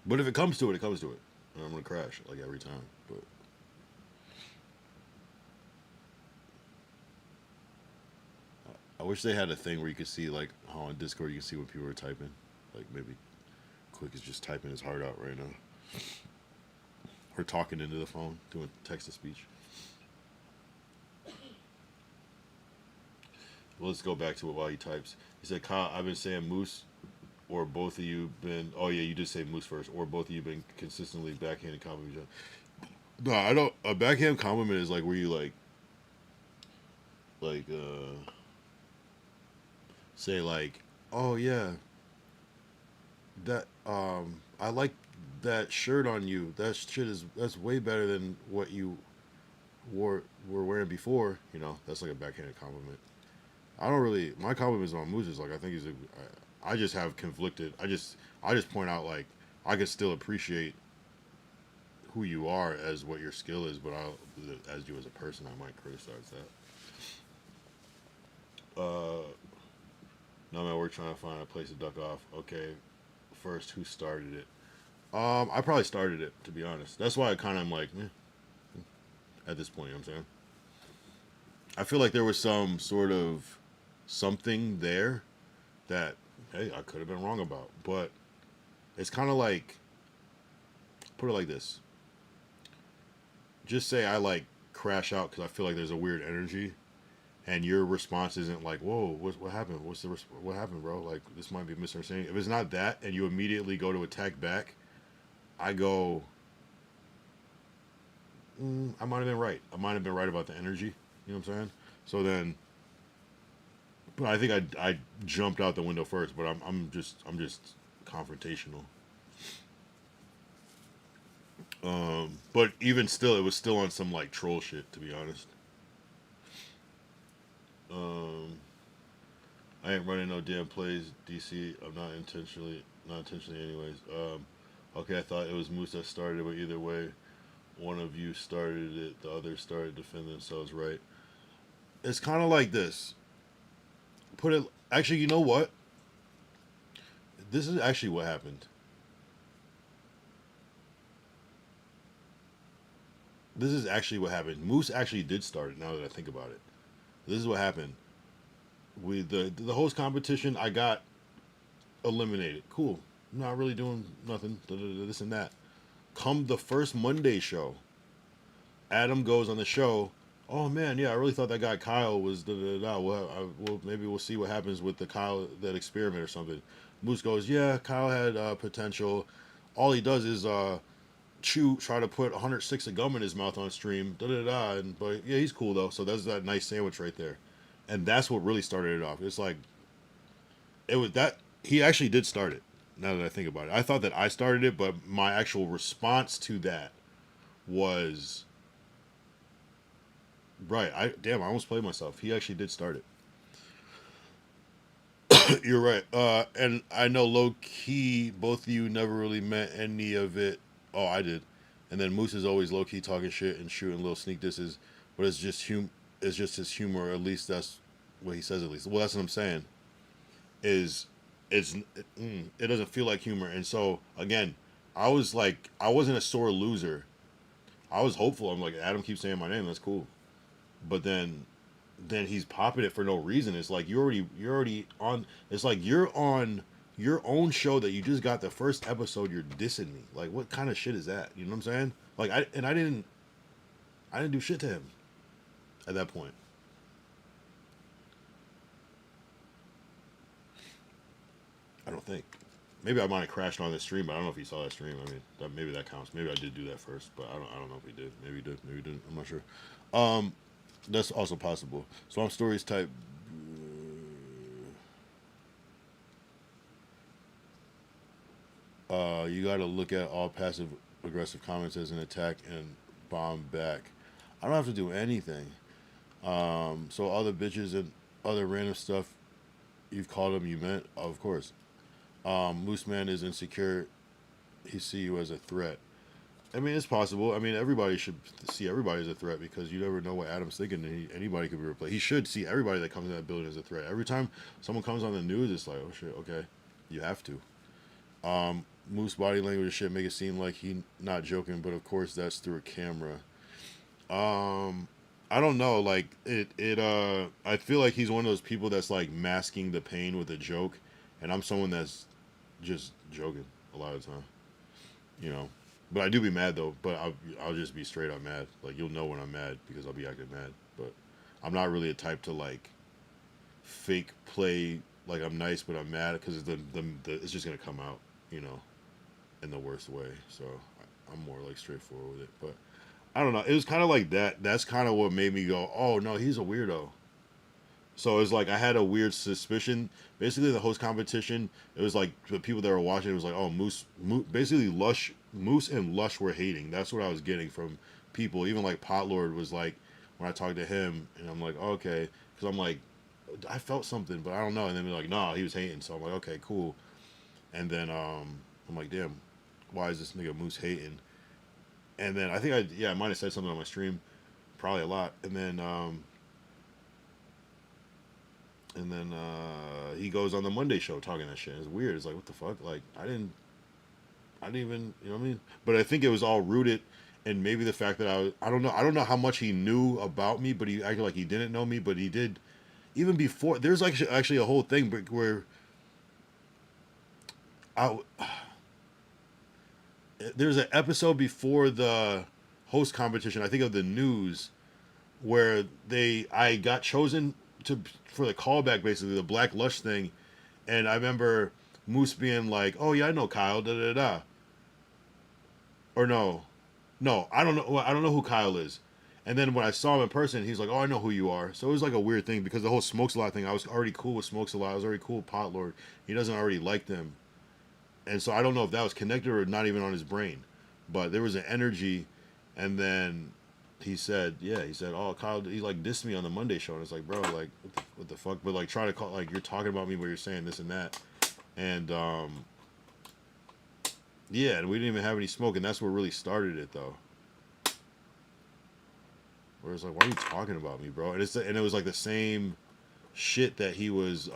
But if it comes to it, it comes to it. I'm going to crash, like, every time. But I wish they had a thing where you could see, like, how on Discord you can see what people are typing. Like, maybe Quick is just typing his heart out right now. Or talking into the phone, doing text-to-speech. Well, let's go back to it while he types. He said, Kyle, I've been saying Moose, or both of you been, oh yeah, you did say Moose first, or both of you been consistently backhanded compliment. No, I don't, a backhand compliment is like where you say like, oh yeah, that, I like that shirt on you. That shit that's way better than what you were wearing before. You know, that's like a backhanded compliment. I don't really, my compliments on Moose is like, I think he's I just have conflicted, I just point out, like, I can still appreciate who you are as what your skill is, but as you as a person, I might criticize that. No, man, we're trying to find a place to duck off. Okay, first, who started it? I probably started it, to be honest. That's why I kind of am like, at this point, you know what I'm saying? I feel like there was some sort of something there that, hey, I could have been wrong about. But it's kind of like, put it like this. Just say I, like, crash out because I feel like there's a weird energy. And your response isn't like, whoa, what happened? What happened, bro? Like, this might be a misunderstanding. If it's not that and you immediately go to attack back, I go, I might have been right. I might have been right about the energy. You know what I'm saying? So then, but I think I jumped out the window first. But I'm just confrontational. But even still, it was still on some like troll shit, to be honest. I ain't running no damn plays, DC. I'm not intentionally anyways. Okay, I thought it was Moose that started it, but either way, one of you started it, the other started to defend themselves, right? It's kind of like this. Actually, you know what? This is actually what happened. This is actually what happened. Moose actually did start it, now that I think about it. This is what happened. With the host competition, I got eliminated. Cool. I'm not really doing nothing. This and that. Come the first Monday show, Adam goes on the show. Oh man, yeah, I really thought that guy Kyle was Well, maybe we'll see what happens with the Kyle, that experiment or something. Moose goes, yeah, Kyle had potential. All he does is try to put 106 of gum in his mouth on stream. But yeah, he's cool though. So that's that nice sandwich right there, and that's what really started it off. It's like it was that he actually did start it. Now that I think about it, I thought that I started it, but my actual response to that was right. I almost played myself. He actually did start it. You're right. And I know low key, both of you never really meant any of it. Oh, I did. And then Moose is always low key talking shit and shooting little sneak disses, but it's just it's just his humor. At least that's what he says. At least, well, that's what I'm saying. It doesn't feel like humor. And so again, I was like, I wasn't a sore loser. I was hopeful. I'm like, Adam keeps saying my name. That's cool. But then he's popping it for no reason. It's like you're already on. It's like you're on your own show that you just got the first episode. You're dissing me. Like, what kind of shit is that? You know what I'm saying? Like, I didn't do shit to him at that point. I don't think. Maybe I might have crashed on the stream, but I don't know if he saw that stream. I mean, maybe that counts. Maybe I did do that first, but I don't know if he did. Maybe he did. Maybe he didn't. I'm not sure. That's also possible. Swamp Stories type. You got to look at all passive aggressive comments as an attack and bomb back. I don't have to do anything. So all the bitches and other random stuff you've called them, you meant, of course. Moose Man is insecure. He see you as a threat. I mean, it's possible. I mean, everybody should see everybody as a threat because you never know what Adam's thinking. And anybody could be replaced. He should see everybody that comes in that building as a threat. Every time someone comes on the news, it's like, oh shit, okay, you have to. Moose body language and shit make it seem like he not joking, but of course that's through a camera. I don't know. Like I feel like he's one of those people that's like masking the pain with a joke, and I'm someone that's just joking a lot of the time, you know. But I do be mad though. But I'll just be straight up mad. Like you'll know when I'm mad because I'll be acting mad. But I'm not really a type to like fake play like I'm nice, but I'm mad because it's just gonna come out, you know, in the worst way. So I'm more like straightforward with it. But I don't know. It was kind of like that. That's kind of what made me go, oh no, he's a weirdo. So it's like I had a weird suspicion. Basically, the host competition, it was like the people that were watching, it was like, oh, Moose basically Moose and Lush were hating. That's what I was getting from people. Even like Potlord was like, when I talked to him, and I'm like, oh, okay, because I'm like, I felt something, but I don't know. And then they're like, no, he was hating. So I'm like, okay, cool. And then I'm like, damn, why is this nigga Moose hating? And then I think I might have said something on my stream, probably a lot. And then he goes on the Monday show talking that shit. It's weird. It's like, what the fuck? Like, I didn't even, you know what I mean? But I think it was all rooted in maybe the fact that I don't know how much he knew about me, but he acted like he didn't know me, but he did. Even before, there's like actually a whole thing where there's an episode before the host competition, I think of the news, where I got chosen for the callback, basically the Black Lush thing, and I remember Moose being like, "Oh yeah, I know Kyle." Da da da. Or no, I don't know. I don't know who Kyle is. And then when I saw him in person, he's like, "Oh, I know who you are." So it was like a weird thing because the whole Smokes a Lot thing. I was already cool with Smokes a Lot. I was already cool with Potlord. He doesn't already like them, and so I don't know if that was connected or not even on his brain, but there was an energy, and then he said, "Oh, Kyle," he like dissed me on the Monday show, and it's like, bro, like what the fuck? But like try to call, like you're talking about me, but you're saying this and that, and yeah, and we didn't even have any smoke, and that's what really started it though. Where it's like, why are you talking about me, bro? And it was like the same shit that he was.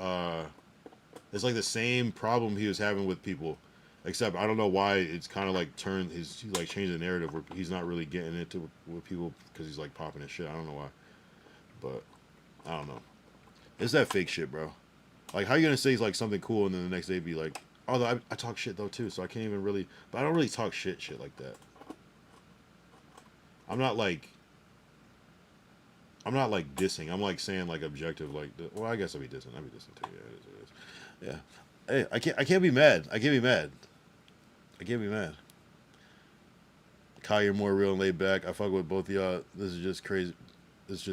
It's like the same problem he was having with people, except I don't know why it's kind of like he like changed the narrative where he's not really getting into with people because he's like popping his shit. I don't know why, but I don't know. It's that fake shit, bro. Like, how you gonna say he's like something cool and then the next day be like, although I talk shit though too, so I can't even really. But I don't really talk shit like that. I'm not like dissing. I'm like saying like objective, like, well, I guess I'll be dissing. I'll be dissing too. Yeah, it is. Yeah. Hey, I can't be mad. I can't be mad. Kyle, you're more real and laid back. I fuck with both of y'all. This is just crazy. This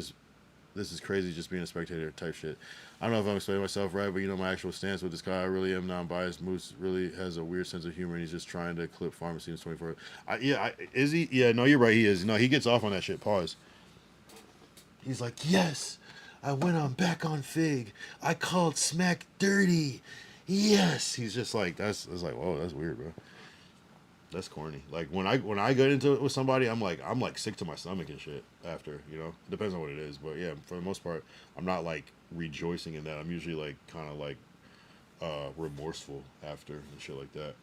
is crazy just being a spectator type shit. I don't know if I'm explaining myself right, but you know my actual stance with this guy. I really am non-biased. Moose really has a weird sense of humor, and he's just trying to clip pharmacy in 24. Is he? Yeah, no, you're right. He is. No, he gets off on that shit. Pause. He's like, yes, I went on back on Fig. I called Smack dirty. Yes. He's just like, it's like, whoa, that's weird, bro. That's corny. Like when I get into it with somebody, I'm like sick to my stomach and shit after, you know. It depends on what it is, but yeah, for the most part, I'm not like rejoicing in that. I'm usually like kind of like remorseful after and shit like that.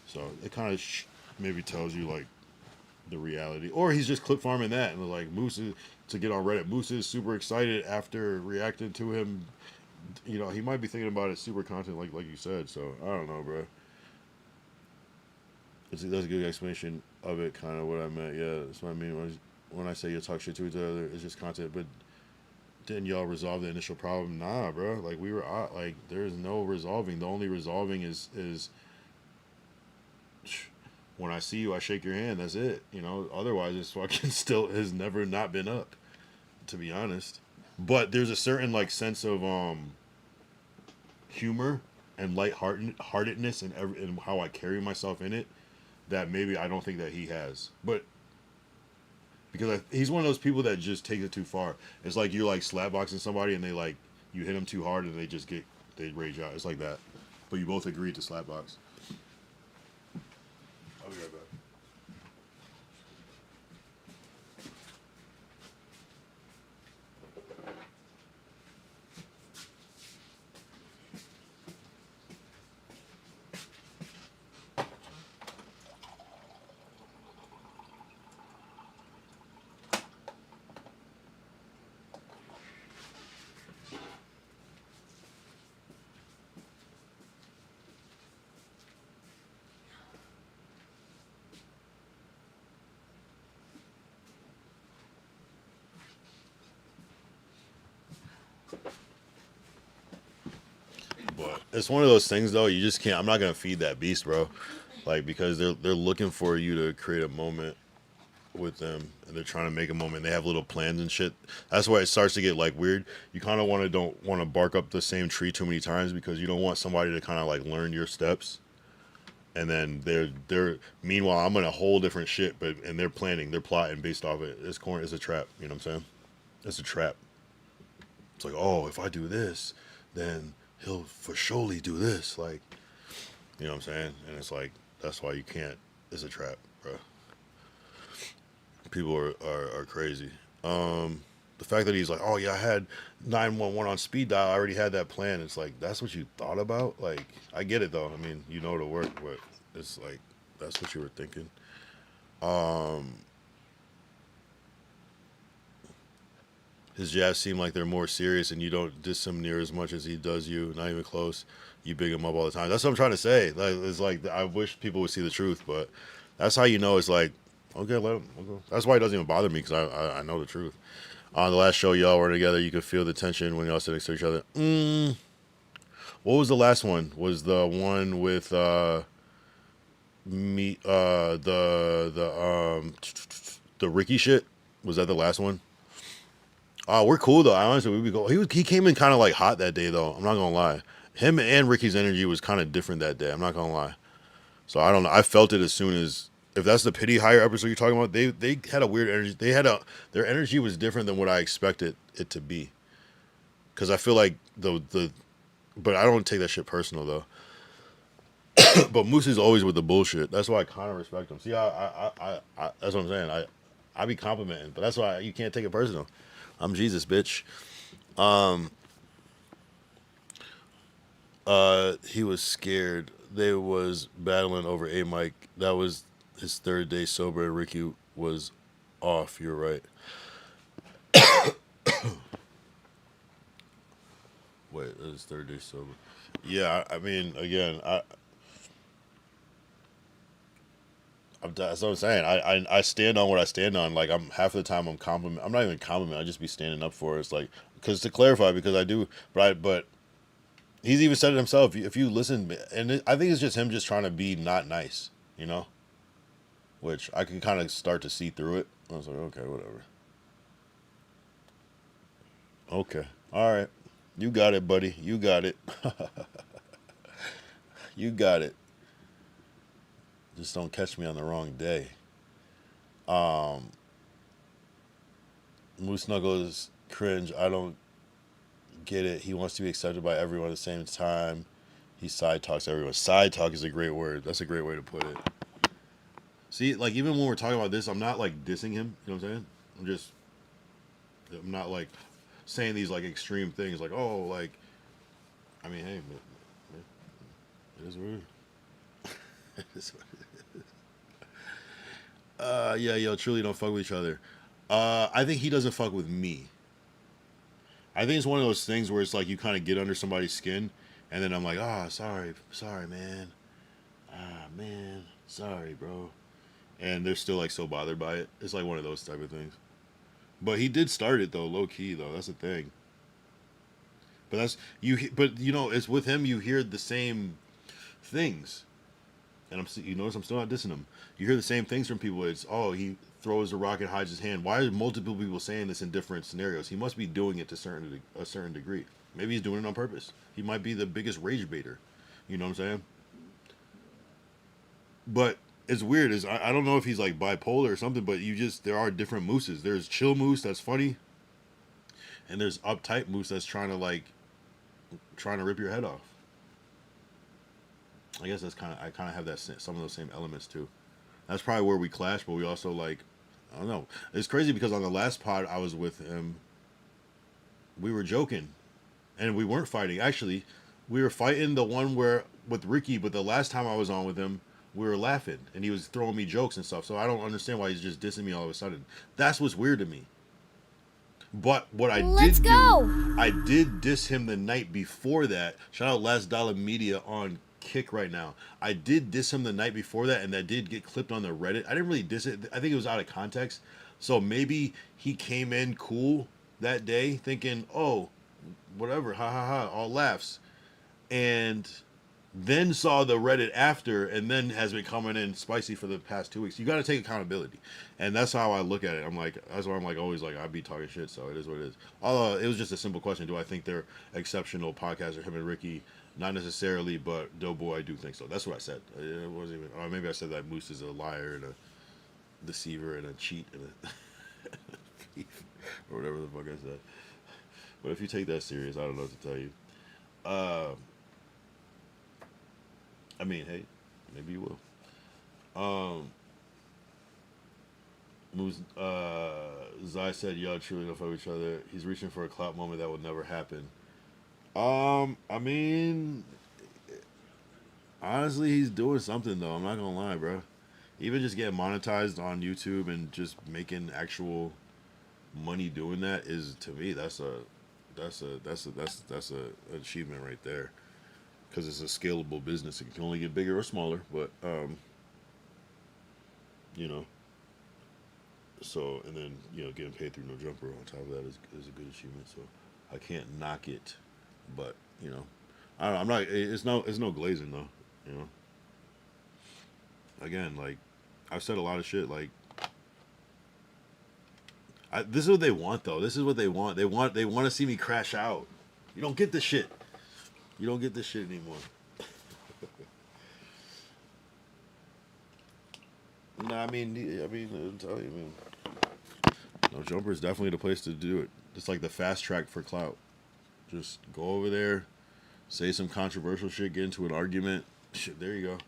So it kind of maybe tells you like the reality, or he's just clip farming that and like Moose is, to get on Reddit. Moose is super excited after reacting to him. You know, he might be thinking about it super content like you said. So I don't know, bro. That's a good explanation of it, kind of what I meant. Yeah, that's what I mean when I say you talk shit to each other. It's just content, but didn't y'all resolve the initial problem? Nah, bro. Like we were like there's no resolving. The only resolving is when I see you, I shake your hand. That's it. You know. Otherwise, it's fucking still has never not been up, to be honest. But there's a certain like sense of humor and lightheartedness and how I carry myself in it that maybe I don't think that he has. But because he's one of those people that just takes it too far. It's like you're like slapboxing somebody and they like you hit them too hard and they rage out. It's like that. But you both agreed to slapbox. I'll be right back. But it's one of those things though, you just can't. I'm not gonna feed that beast, bro. Like because they're looking for you to create a moment with them and they're trying to make a moment. They have little plans and shit. That's why it starts to get like weird. You kind of don't want to bark up the same tree too many times because you don't want somebody to kind of like learn your steps. And then they're meanwhile I'm in a whole different shit, and they're planning, they're plotting based off it. It's corn. It's a trap. You know what I'm saying? It's a trap. It's like, oh, if I do this, then he'll for surely do this. Like, you know what I'm saying? And it's like that's why you can't. It's a trap, bro. People are crazy. The fact that he's like, oh yeah, I had 911 on speed dial. I already had that plan. It's like that's what you thought about. Like I get it though. I mean, you know it'll work, but it's like that's what you were thinking. His jabs seem like they're more serious, and you don't diss him near as much as he does you. Not even close. You big him up all the time. That's what I'm trying to say. Like it's like I wish people would see the truth, but that's how you know it's like. Okay, let him. Okay. That's why it doesn't even bother me because I know the truth. On the last show y'all were together, you could feel the tension when y'all sit next to each other. What was the last one? Was the one with me the Ricky shit? Was that the last one? We're cool though. I honestly we go. He came in kind of like hot that day though. I'm not gonna lie. Him and Ricky's energy was kind of different that day. I'm not gonna lie. So I don't know. I felt it as soon as. If that's the Pity Hire episode you're talking about, they had a weird energy. Their energy was different than what I expected it to be. Because I feel like but I don't take that shit personal though. But Moose is always with the bullshit. That's why I kind of respect him. See, I that's what I'm saying. I be complimenting, but that's why you can't take it personal. I'm Jesus, bitch. He was scared. They was battling over a mic. That was his third day sober. Ricky was off. You're right. Wait, that was third day sober. Yeah, I mean, again, that's what I'm saying. I stand on what I stand on. Like I'm half the time I'm not even complimenting. I just be standing up for it. It's like because to clarify, because I do, but he's even said it himself. If you listen, and I think it's just him just trying to be not nice, you know. Which I can kind of start to see through it. I was like, okay, whatever. Okay, all right, you got it, buddy. You got it. You got it. Just don't catch me on the wrong day. Moose Snuggles cringe. I don't get it. He wants to be accepted by everyone at the same time. He side talks everyone. Side talk is a great word. That's a great way to put it. See, like, even when we're talking about this, I'm not, like, dissing him. You know what I'm saying? I'm not, like, saying these, like, extreme things. Like, oh, like, I mean, hey, it is what it is. It is what it is. Yeah, yo, truly don't fuck with each other. I think he doesn't fuck with me. I think it's one of those things where it's like you kind of get under somebody's skin, and then I'm like, sorry, man. Man, sorry, bro. And they're still like so bothered by it. It's like one of those type of things. But he did start it though, low key though. That's the thing. But that's you. But you know, it's with him. You hear the same things, and you notice I'm still not dissing him. You hear the same things from people. It's he throws a rock and hides his hand. Why are multiple people saying this in different scenarios? He must be doing it to a certain degree. Maybe he's doing it on purpose. He might be the biggest rage baiter. You know what I'm saying? But it's weird. I don't know if he's like bipolar or something, but there are different mooses. There's chill moose that's funny, and there's uptight moose that's trying to rip your head off. I guess I kind of have some of those same elements too. That's probably where we clash, but we also like, I don't know. It's crazy because on the last pod I was with him, we were joking, and we weren't fighting. Actually, we were fighting the one with Ricky, but the last time I was on with him, we were laughing, and he was throwing me jokes and stuff. So I don't understand why he's just dissing me all of a sudden. That's what's weird to me. But what I did diss him the night before that. Shout out Last Dollar Media on Kick right now. I did diss him the night before that, and that did get clipped on the Reddit. I didn't really diss it. I think it was out of context. So maybe he came in cool that day thinking, oh, whatever, ha ha ha, all laughs. And then saw the Reddit after, and then has been coming in spicy for the past 2 weeks. You got to take accountability, and that's how I look at it. That's why I'm like always like I be talking shit, so it is what it is. Although it was just a simple question: do I think they're exceptional podcasters, him and Ricky? Not necessarily, but Doughboy, I do think so. That's what I said. It wasn't even. Or maybe I said that Moose is a liar and a deceiver and a cheat and a thief or whatever the fuck I said. But if you take that serious, I don't know what to tell you. I mean, hey, maybe you will. Zai said, y'all truly don't fuck with each other. He's reaching for a clout moment that will never happen. I mean, honestly, he's doing something, though. I'm not gonna lie, bro. Even just getting monetized on YouTube and just making actual money doing that is, to me, that's a achievement right there. Because it's a scalable business. It can only get bigger or smaller, but you know. So, and then, you know, getting paid through No Jumper on top of that is a good achievement. So I can't knock it, but you know, I'm not. It's no glazing though. You know. Again, like I've said a lot of shit. Like this is what they want though. This is what they want. They want to see me crash out. You don't get this shit. You don't get this shit anymore. Nah, I mean, I'm telling you, man. No Jumper is definitely the place to do it. It's like the fast track for clout. Just go over there, say some controversial shit, get into an argument. Shit, there you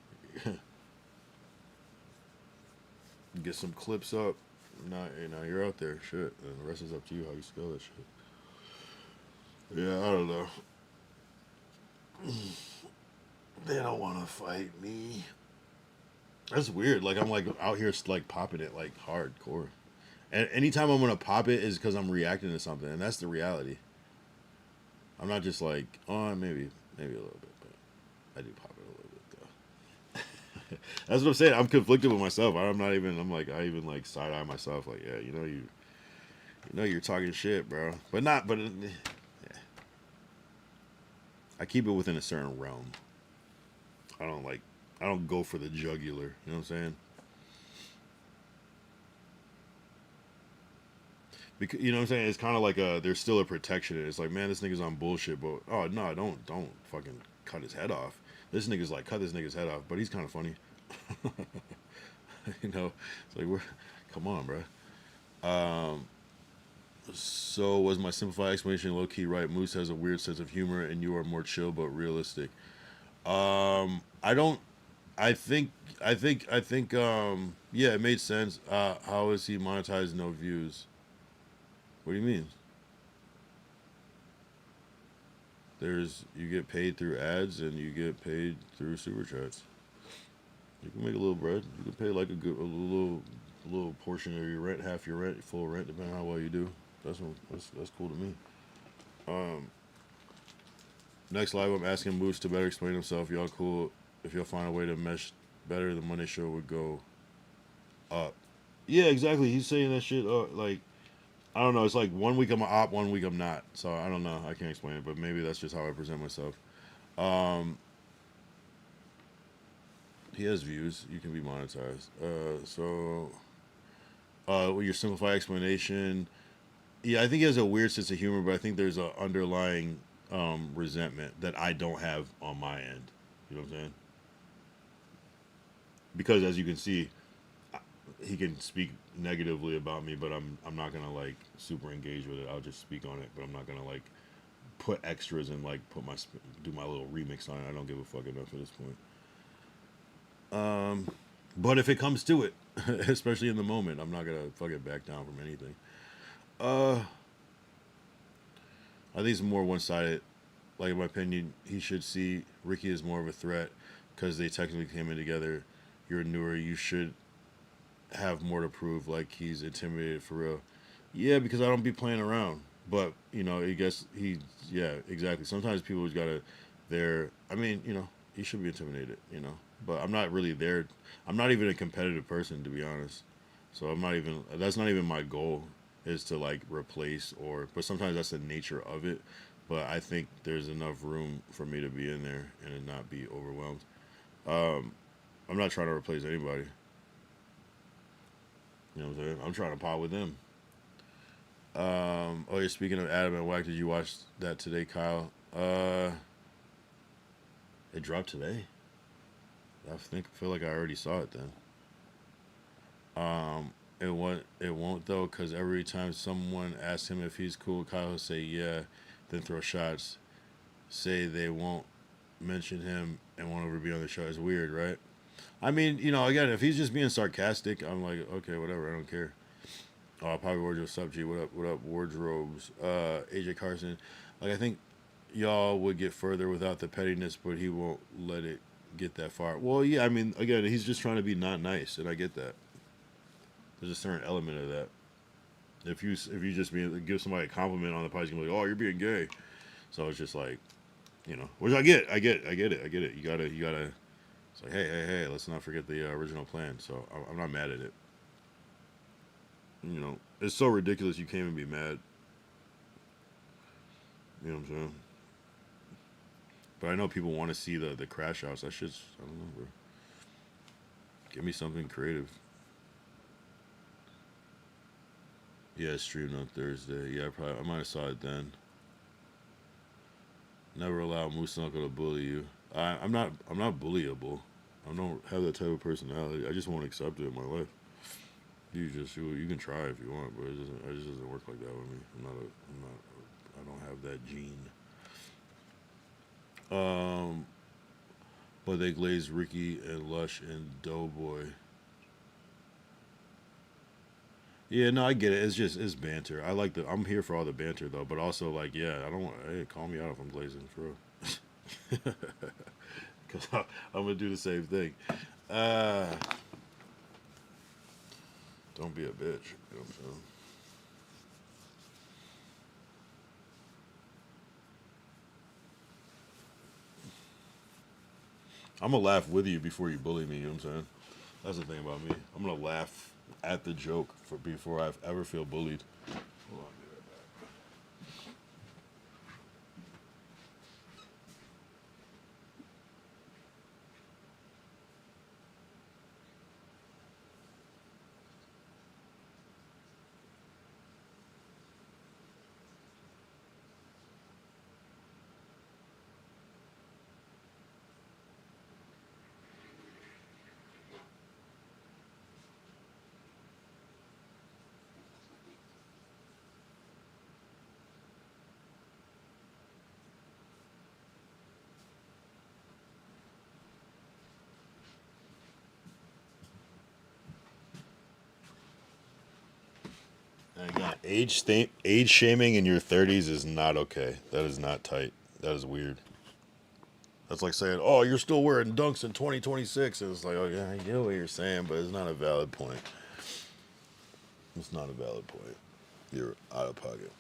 go. Get some clips up. Now you're out there. Shit, and the rest is up to you how you spell that shit. Yeah, I don't know. They don't want to fight me. That's weird. Like I'm like out here like popping it like hardcore, and anytime I'm gonna pop it is because I'm reacting to something, and that's the reality. I'm not just like, oh, maybe a little bit, but I do pop it a little bit though. That's what I'm saying. I'm conflicted with myself. I even like side eye myself. Like, yeah, you know you're talking shit, bro, but yeah. I keep it within a certain realm. I don't go for the jugular. You know what I'm saying? Because you know what I'm saying? It's kind of like there's still a protection. It's like, man, this nigga's on bullshit, but oh no, don't fucking cut his head off. This nigga's like, cut this nigga's head off, but he's kind of funny. You know, it's like come on, bro. So was my simplified explanation low key right? Moose has a weird sense of humor, and you are more chill but realistic. I don't. I think. Yeah, it made sense. How is he monetized? No views. What do you mean? You get paid through ads and you get paid through super chats. You can make a little bread. You can pay like a little portion of your rent, half your rent, full rent, depending on how well you do. That's cool to me. Next live, I'm asking Moose to better explain himself. Y'all cool? If y'all find a way to mesh better, the Monday show would go up. Yeah, exactly. He's saying that shit. Like, I don't know. It's like 1 week I'm an op, 1 week I'm not. So I don't know. I can't explain it, but maybe that's just how I present myself. He has views. You can be monetized. With your simplified explanation, yeah, I think he has a weird sense of humor, but I think there's an underlying resentment that I don't have on my end. You know what I'm saying? Because as you can see, he can speak negatively about me, but I'm not gonna like super engage with it. I'll just speak on it, but I'm not gonna like put extras and like do my little remix on it. I don't give a fuck enough at this point. But if it comes to it, especially in the moment, I'm not gonna fucking back down from anything. I think it's more one-sided. Like, in my opinion, he should see Ricky as more of a threat because they technically came in together. You're newer. You should have more to prove. Like, he's intimidated for real. Yeah, because I don't be playing around. But, you know, I guess yeah, exactly. Sometimes people just gotta, I mean, you know, he should be intimidated, you know. But I'm not really there. I'm not even a competitive person, to be honest. So that's not even my goal, is to like replace but sometimes that's the nature of it. But I think there's enough room for me to be in there and not be overwhelmed. I'm not trying to replace anybody. You know what I'm saying? I'm trying to pot with them. Oh, you're speaking of Adam and Wack. Did you watch that today, Kyle? It dropped today. I feel like I already saw it then. It won't though, because every time someone asks him if he's cool, Kyle will say yeah, then throw shots, say they won't mention him and won't ever be on the show. It's weird, right? I mean, you know, again, if he's just being sarcastic, I'm like, okay, whatever, I don't care. Oh, Poppy Wardrobe Sub G, what up, Wardrobes? AJ Carson, like, I think y'all would get further without the pettiness, but he won't let it get that far. Well, yeah, I mean, again, he's just trying to be not nice, and I get that. There's a certain element of that. If you just give somebody a compliment on the podcast, you can be like, oh, you're being gay. So it's just like, you know, which I get it. You gotta. It's like, hey, let's not forget the original plan. So I'm not mad at it. You know, it's so ridiculous you can't even be mad. You know what I'm saying? But I know people want to see the crash house. That shit's, I don't know, bro. Give me something creative. Yeah, it streamed on Thursday. Yeah, I might have saw it then. Never allow Moose Uncle to bully you. I'm not bullyable. I don't have that type of personality. I just won't accept it in my life. You can try if you want, but it just doesn't work like that with me. I don't have that gene. But they glazed Ricky and Lush and Doughboy. Yeah, no, I get it. It's banter. I'm here for all the banter though, but also like, yeah, I don't want. Hey, call me out if I'm glazing for real. Because I'm gonna do the same thing. Don't be a bitch. You know what I'm saying? I'm gonna laugh with you before you bully me. You know what I'm saying? That's the thing about me. I'm gonna laugh at the joke before I ever feel bullied. Hold on. age shaming in your 30s is not okay. That is not tight. That is weird. That's like saying, "Oh, you're still wearing dunks in 2026." And it's like, "Oh yeah, I get what you're saying, but it's not a valid point. It's not a valid point. You're out of pocket."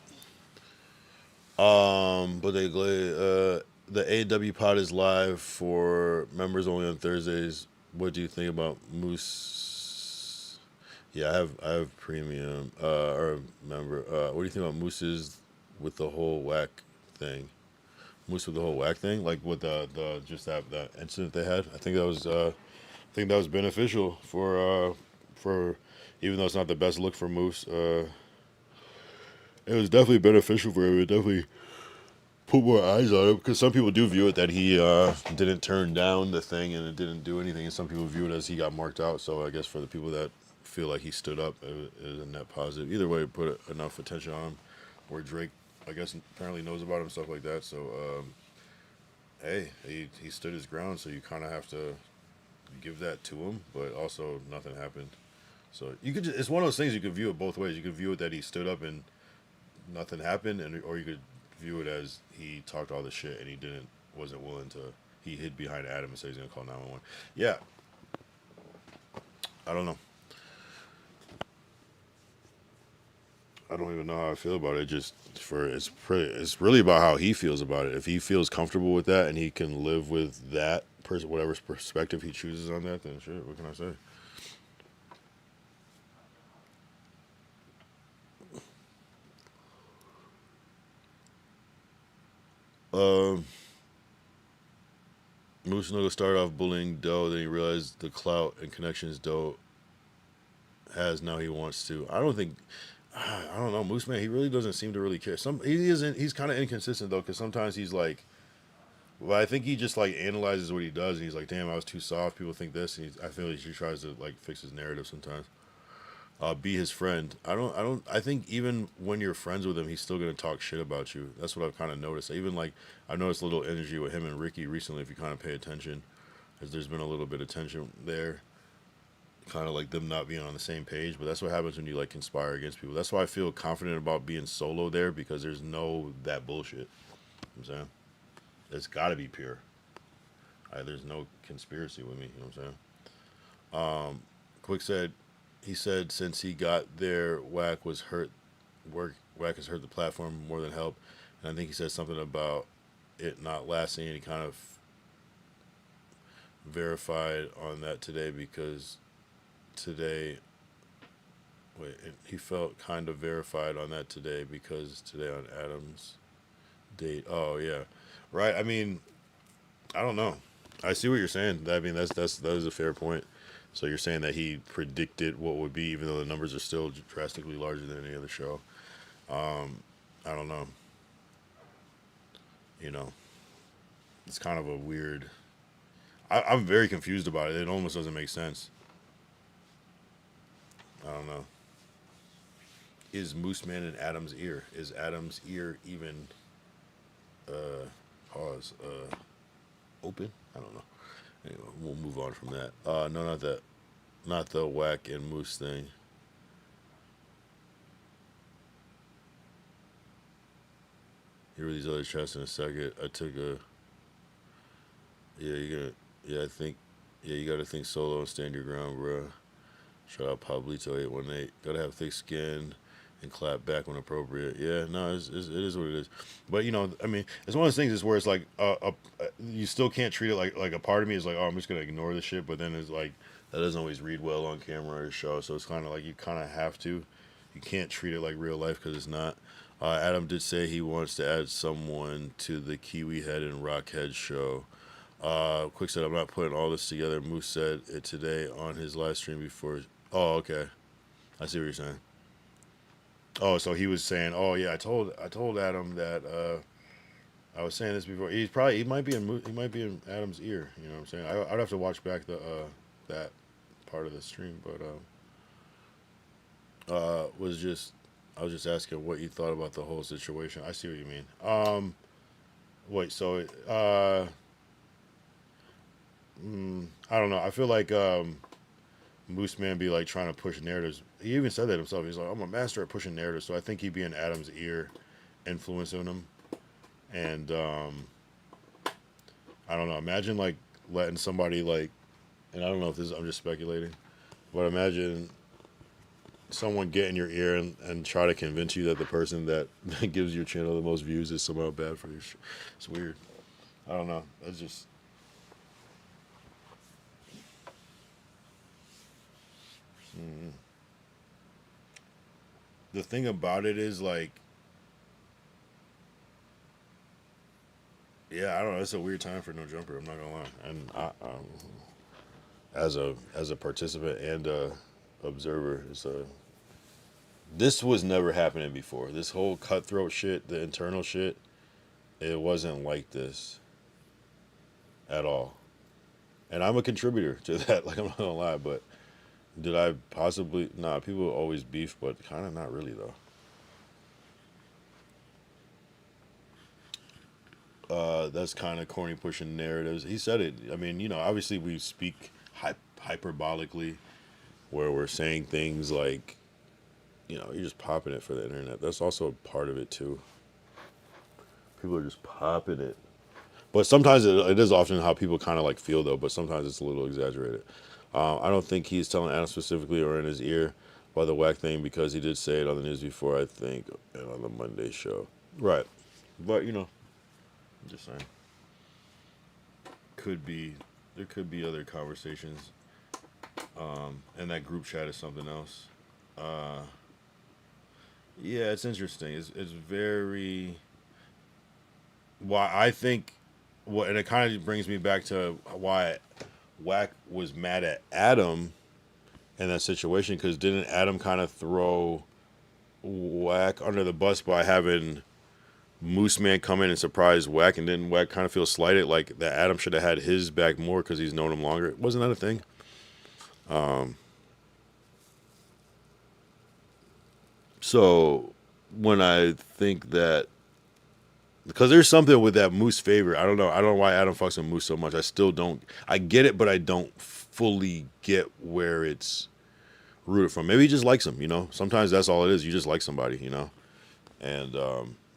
But the AW pod is live for members only on Thursdays. What do you think about Moose? Yeah, I have premium or member. What do you think about Moose's with the whole whack thing? Moose with the whole whack thing, like with the just that incident they had. I think that was beneficial for even though it's not the best look for Moose. It was definitely beneficial for him. It definitely put more eyes on him because some people do view it that he didn't turn down the thing and it didn't do anything, and some people view it as he got marked out. So I guess for the people that feel like he stood up, it is a net positive. Either way, it put enough attention on him where Drake, I guess, apparently knows about him, stuff like that. So, hey, he stood his ground, so you kind of have to give that to him, but also nothing happened. So you could it's one of those things you could view it both ways. You could view it that he stood up and nothing happened, or you could view it as he talked all the shit and he wasn't willing to. He hid behind Adam and said he's gonna call 911. Yeah, I don't know. I don't even know how I feel about it. It's really about how he feels about it. If he feels comfortable with that and he can live with that person, whatever perspective he chooses on that, then shit. What can I say? Moose Snuggle started off bullying Doe, then he realized the clout and connections Doe has. Now he wants to. I don't know, Moose Man. He really doesn't seem to really care. He's kind of inconsistent though, because sometimes he's like, well, I think he just like analyzes what he does, and he's like, damn, I was too soft. People think this, and I feel like he tries to like fix his narrative sometimes. Be his friend. I think even when you're friends with him, he's still gonna talk shit about you. That's what I've kind of noticed. Even like I've noticed a little energy with him and Ricky recently. If you kind of pay attention, because there's been a little bit of tension there, kind of like them not being on the same page. But that's what happens when you like conspire against people. That's why I feel confident about being solo there, because there's no that bullshit. You know what I'm saying, it's got to be pure. There's no conspiracy with me. You know what I'm saying? Quick said. He said since he got there, Whack has hurt the platform more than help. And I think he said something about it not lasting, and he kind of verified on that today because he felt kind of verified on that today because today on Adam's date. Oh yeah, right. I mean, I don't know. I see what you're saying. I mean, that is a fair point. So you're saying that he predicted what would be, even though the numbers are still drastically larger than any other show. I don't know. You know, it's kind of a weird. I'm very confused about it. It almost doesn't make sense. I don't know. Is Moose Man in Adam's ear? Is Adam's ear even open? I don't know. Anyway, we'll move on from that. No, not the Whack and Moose thing. Here are these other chats in a second. I took a. You gotta think solo and stand your ground, bro. Shout out Pablito 818. Gotta have thick skin and clap back when appropriate. Yeah, no, it is what it is. But you know, I mean, it's one of those things is where it's like you still can't treat it like a part of me is like, oh, I'm just gonna ignore this shit. But then it's like that doesn't always read well on camera or show. So it's kind of like you kind of have to. You can't treat it like real life because it's not. Adam did say he wants to add someone to the Kiwi Head and Rockhead show. Quick said, I'm not putting all this together. Moose said it today on his live stream before. Oh, okay. I see what you're saying. Oh, so he was saying, oh yeah, I told Adam that I was saying this before. He might be in Adam's ear. You know what I'm saying? I'd have to watch back that part of the stream, but I was just asking what you thought about the whole situation. I see what you mean. Wait, so I don't know. I feel like Moose Man be like trying to push narratives. He even said that himself. He's like, I'm a master at pushing narratives. So I think he'd be in Adam's ear, influencing him. And I don't know. Imagine like letting somebody like, and I don't know if this. I'm just speculating, but imagine someone get in your ear and try to convince you that the person that gives your channel the most views is somehow bad for you. It's weird. I don't know. That's just. The thing about it is like, yeah, I don't know. It's a weird time for No Jumper. I'm not gonna lie. And as a participant and a observer, this was never happening before. This whole cutthroat shit, the internal shit, it wasn't like this at all. And I'm a contributor to that. Like, I'm not gonna lie, but. Did I possibly? Nah, people always beef, but kind of not really, though. That's kind of corny pushing narratives. He said it. I mean, you know, obviously we speak hyperbolically, where we're saying things like, you know, you're just popping it for the internet. That's also a part of it, too. People are just popping it. But sometimes it is often how people kind of like feel, though, but sometimes it's a little exaggerated. I don't think he's telling Adam specifically or in his ear by the whack thing, because he did say it on the news before, I think, and on the Monday show. Right. But, you know, I'm just saying. There could be other conversations. And that group chat is something else. Yeah, it's interesting. It's very... Why I think... and it kind of brings me back to why... Wack was mad at Adam in that situation, because didn't Adam kind of throw Wack under the bus by having Moose Man come in and surprise Wack, and didn't Wack kind of feel slighted, like that Adam should have had his back more because he's known him longer? Wasn't that a thing? So when I think that, because there's something with that Moose favor. I don't know why Adam fucks with Moose so much. I still don't. I get it, but I don't fully get where it's rooted from. Maybe he just likes him, you know? Sometimes that's all it is. You just like somebody, you know? And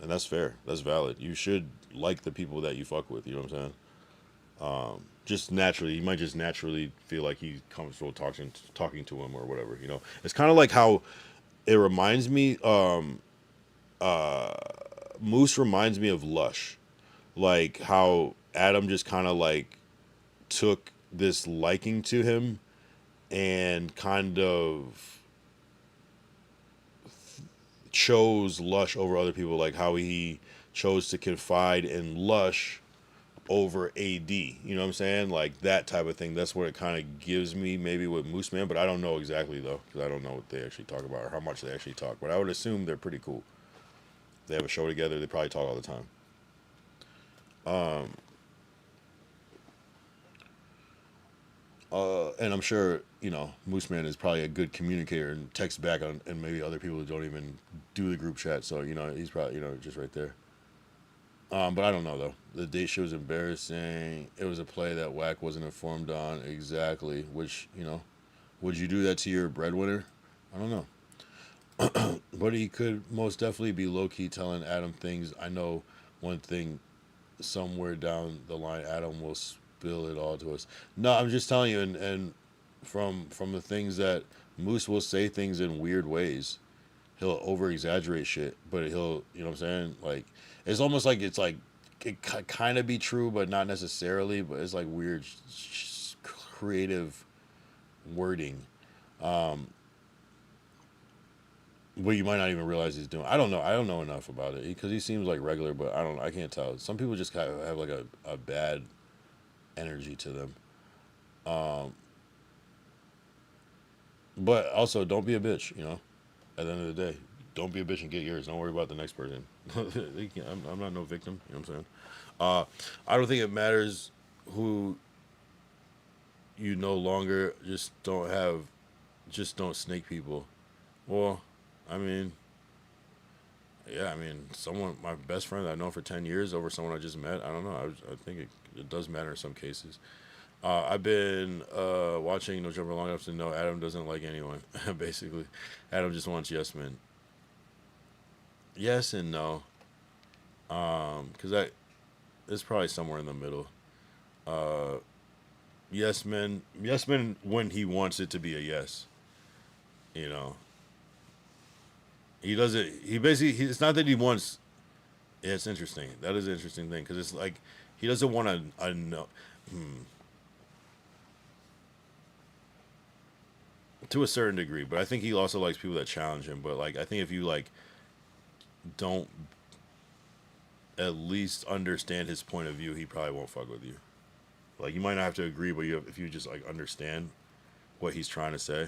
that's fair. That's valid. You should like the people that you fuck with, you know what I'm saying? Just naturally. You might just naturally feel like he comfortable talking to him or whatever, you know? It's kind of like how it reminds me... Moose reminds me of Lush, like how Adam just kind of like took this liking to him and kind of chose Lush over other people, like how he chose to confide in Lush over AD, you know what I'm saying? Like that type of thing. That's what it kind of gives me, maybe with Moose Man, but I don't know exactly though, because I don't know what they actually talk about or how much they actually talk, but I would assume they're pretty cool. They have a show together. They probably talk all the time. And I'm sure, you know, Moose Man is probably a good communicator and texts back on, and maybe other people don't even do the group chat. So, you know, he's probably, you know, just right there. But I don't know, though. The date shit was embarrassing. It was a play that Wack wasn't informed on exactly, which, you know, would you do that to your breadwinner? I don't know. But he could most definitely be low-key telling Adam things. I know one thing, somewhere down the line, Adam will spill it all to us. No, I'm just telling you, and from the things that Moose will say things in weird ways. He'll over-exaggerate shit, but he'll, you know what I'm saying? Like, it's almost like it's like, it kind of be true, but not necessarily, but it's like weird, creative wording. Well, you might not even realize he's doing. I don't know. I don't know enough about it because he seems like regular, but I don't. I can't tell. Some people just kind of have like a bad energy to them. But also, don't be a bitch. You know, at the end of the day, don't be a bitch and get yours. Don't worry about the next person. I'm not no victim. You know what I'm saying? I don't think it matters who you no longer. Just don't snake people. Well. I mean, yeah, I mean, my best friend that I've known for 10 years over someone I just met, I don't know. I think it does matter in some cases. I've been watching No Jumper long enough to know Adam doesn't like anyone. Basically, Adam just wants yes men. Yes and no. Because it's probably somewhere in the middle. Yes men when he wants it to be a yes. You know. He doesn't. He basically. It's not that he wants. Yeah, it's interesting. That is an interesting thing because it's like he doesn't want a no. To a certain degree, but I think he also likes people that challenge him. But like, I think if you like don't at least understand his point of view, he probably won't fuck with you. Like, you might not have to agree, but if you just like understand what he's trying to say,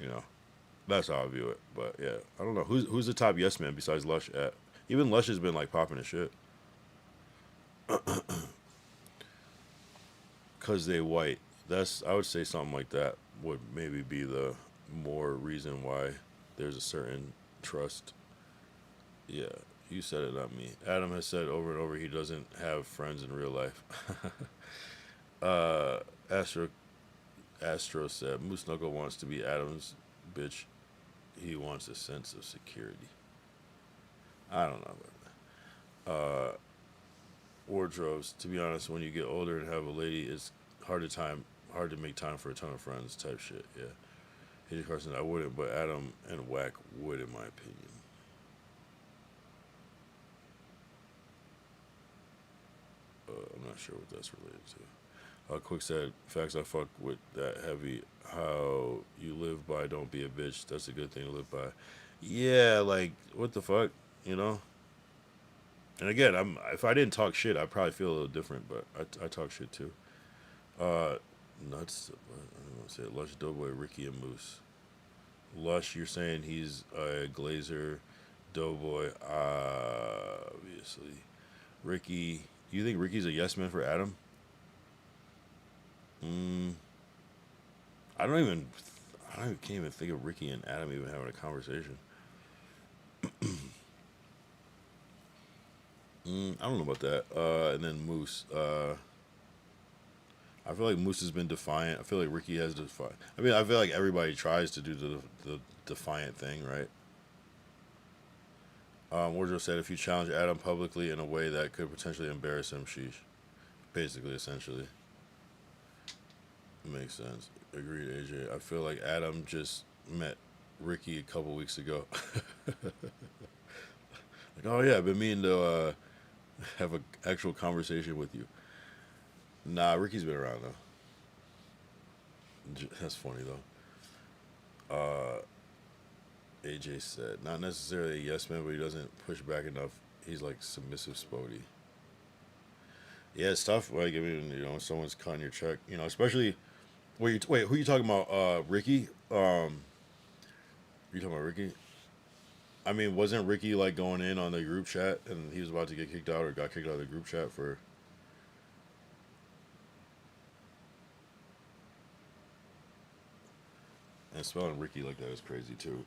you know, that's how I view it. But yeah, I don't know who's the top yes man besides Lush. Even Lush has been like popping his shit. Cause they white. I would say something like that would maybe be the more reason why there's a certain trust. Yeah, you said it, not me. Adam has said over and over he doesn't have friends in real life. Astro said Moose Knuckle wants to be Adam's bitch. He wants a sense of security. I don't know about that. Wardrobes, to be honest, when you get older and have a lady, it's hard to make time for a ton of friends type shit. Yeah. AJ Carson, I wouldn't, but Adam and Wack would, in my opinion. I'm not sure what that's related to. Quick said, facts, I fuck with that heavy. How you live by, don't be a bitch. That's a good thing to live by. Yeah, like, what the fuck, you know? And again, if I didn't talk shit, I'd probably feel a little different, but I talk shit too. Nuts, I don't want to say it. Lush, Doughboy, Ricky, and Moose. Lush, you're saying he's a Glazer, Doughboy, obviously. Ricky, you think Ricky's a yes man for Adam? I can't even think of Ricky and Adam even having a conversation. I don't know about that. And then Moose. I feel like Moose has been defiant. I feel like Ricky has defiant. I mean, I feel like everybody tries to do the defiant thing, right? Wardrobe said, if you challenge Adam publicly in a way that could potentially embarrass him, sheesh. Basically, essentially. Makes sense. Agreed, AJ. I feel like Adam just met Ricky a couple weeks ago. Like, oh yeah, I've been meaning to have an actual conversation with you. Nah, Ricky's been around though. That's funny though. AJ said, not necessarily a yes man, but he doesn't push back enough. He's like submissive Spody. Yeah, it's tough. Like, I mean, you know, someone's cutting your check, you know, especially. Wait, who are you talking about? Ricky? You talking about Ricky? I mean, wasn't Ricky like going in on the group chat and he was about to get kicked out or got kicked out of the group chat for? And spelling Ricky like that is crazy too.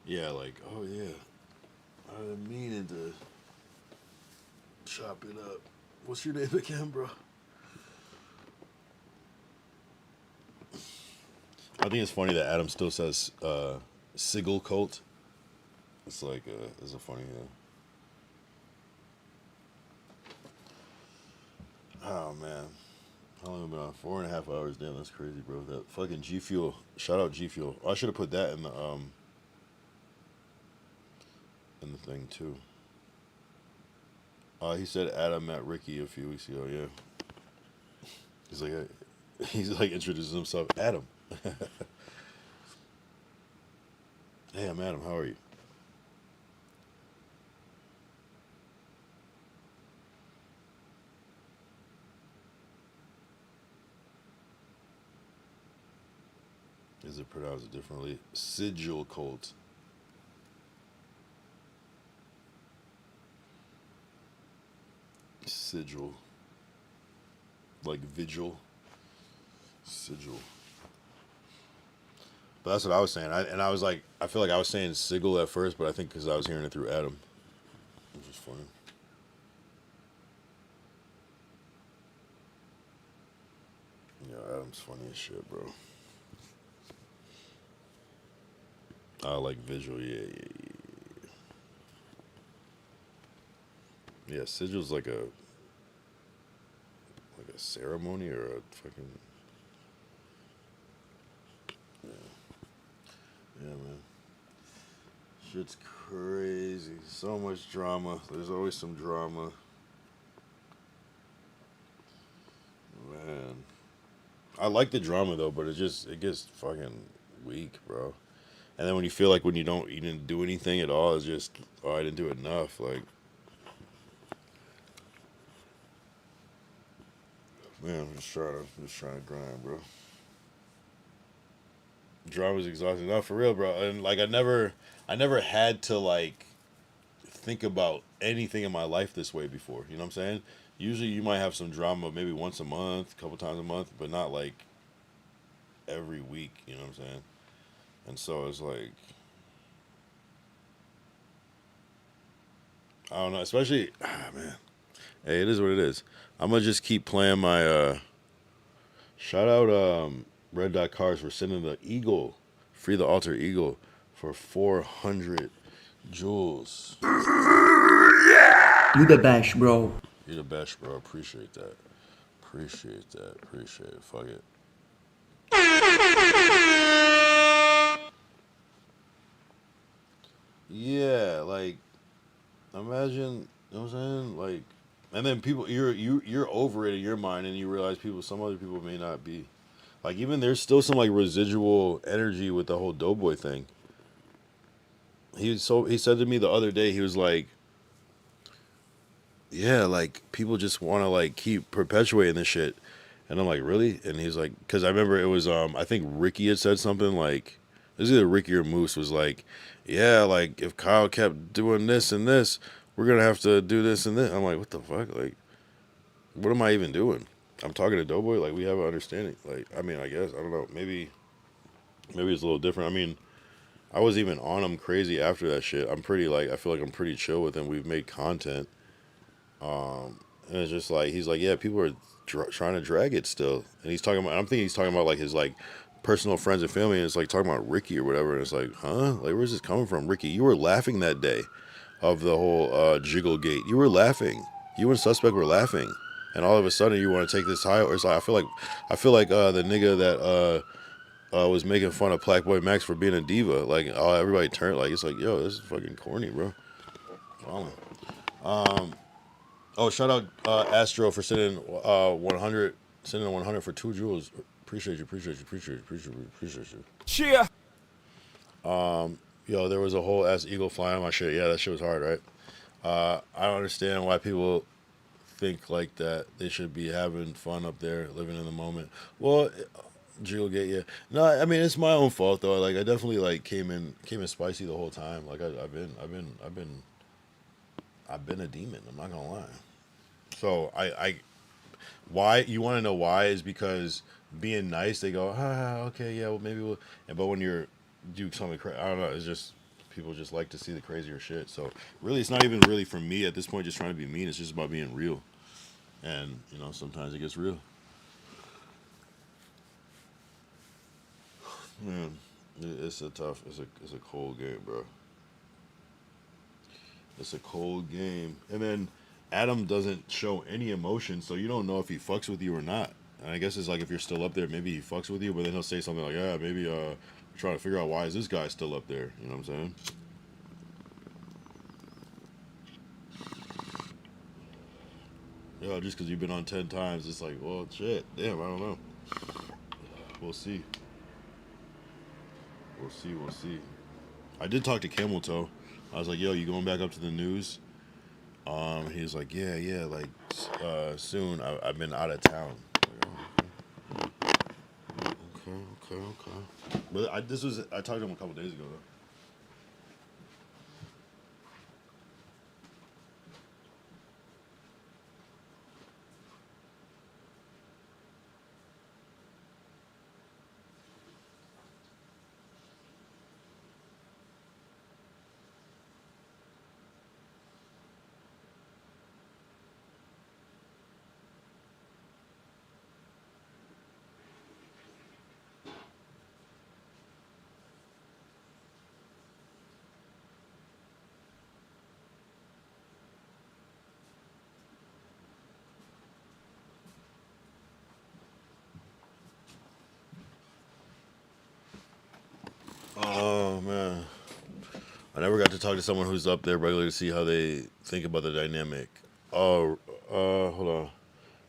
Yeah, like, oh yeah, I've been meaning to chop it up. What's your name again, bro? I think it's funny that Adam still says Sigil cult. It's like, it's a funny, Oh, man. How long have I been on? 4.5 hours. Damn, that's crazy, bro. That fucking G Fuel. Shout out G Fuel. Oh, I should have put that in the thing, too. He said Adam met Ricky a few weeks ago, yeah. He's like introducing himself. Adam. Hey, I'm Adam. How are you? Is it pronounced differently? Sigil cult. Sigil. Like vigil. Sigil. But that's what I was saying. I was like, I feel like I was saying Sigil at first, but I think because I was hearing it through Adam. Which is funny. Instagram's funny as shit, bro. I like visual, yeah. Yeah, sigil's like a ceremony or a fucking yeah, man. Shit's crazy. So much drama. There's always some drama. Man. I like the drama though, but it gets fucking weak, bro. And then when you feel like you didn't do anything at all, it's just, oh, I didn't do enough. Like, man, I'm just trying to grind, bro. Drama's exhausting. No, for real, bro. And like I never had to like think about anything in my life this way before. You know what I'm saying? Usually you might have some drama maybe once a month, a couple times a month, but not like every week, you know what I'm saying? And so it's like, I don't know, especially, man. Hey, it is what it is. I'm gonna just keep playing my shout out Red Dot Cars for sending the Eagle, free the Alter Eagle for 400 jewels. You the best, bro. You the best, bro. Appreciate that. Appreciate it. Fuck it. Yeah, like imagine, you know what I'm saying? Like, and then people, you're over it in your mind, and you realize some other people may not be. Like, even there's still some like residual energy with the whole Doughboy thing. He said to me the other day, he was like, yeah, like people just want to like keep perpetuating this shit, and I'm like, really? And he's like, because I remember it was I think Ricky had said something like, it was either Ricky or Moose was like, yeah, like if Kyle kept doing this and this, we're gonna have to do this and this. I'm like, what the fuck? Like, what am I even doing? I'm talking to Doughboy, like we have an understanding. Like, I mean, I guess, I don't know, maybe it's a little different. I mean, I was even on him crazy after that shit. I feel like I'm pretty chill with him. We've made content. And it's just like, he's like, yeah, people are trying to drag it still. And he's talking about, I'm thinking he's talking about like his like personal friends and family, and it's like talking about Ricky or whatever. And it's like, huh? Like, where's this coming from? Ricky, you were laughing that day of the whole Jiggle Gate. You were laughing. You and Suspect were laughing. And all of a sudden you want to take this high. Or it's like, I feel like the nigga that was making fun of Blackboy Max for being a diva. Like, everybody turned, like, it's like, yo, this is fucking corny, bro. Oh, shout out Astro for sending 100 for 2 jewels. Appreciate you. Cheer. Yo, there was a whole ass eagle flying on my shit. Yeah, that shit was hard, right? I don't understand why people think like that. They should be having fun up there, living in the moment. Well, Jewel Gate, yeah. No, I mean it's my own fault though. Like I definitely like came in spicy the whole time. Like I've been a demon. I'm not gonna lie. So why you want to know why is because being nice, they go, okay, yeah, well maybe we'll. But when you do something crazy, I don't know. It's just people just like to see the crazier shit. So really, it's not even really for me at this point. Just trying to be mean. It's just about being real, and you know sometimes it gets real. Man, it's a cold game, bro. It's a cold game. And then Adam doesn't show any emotion, so you don't know if he fucks with you or not. And I guess it's like if you're still up there, maybe he fucks with you, but then he'll say something like, yeah, maybe we're trying to figure out why is this guy still up there. You know what I'm saying? Yeah, just because you've been on 10 times, it's like, well, shit, damn, I don't know. We'll see. We'll see. I did talk to Camel Toe. I was like, yo, you going back up to the news? He was like, yeah, like, soon. I've been out of town. Okay. But I talked to him a couple days ago, though. never got to talk to someone who's up there regularly to see how they think about the dynamic. Oh, hold on.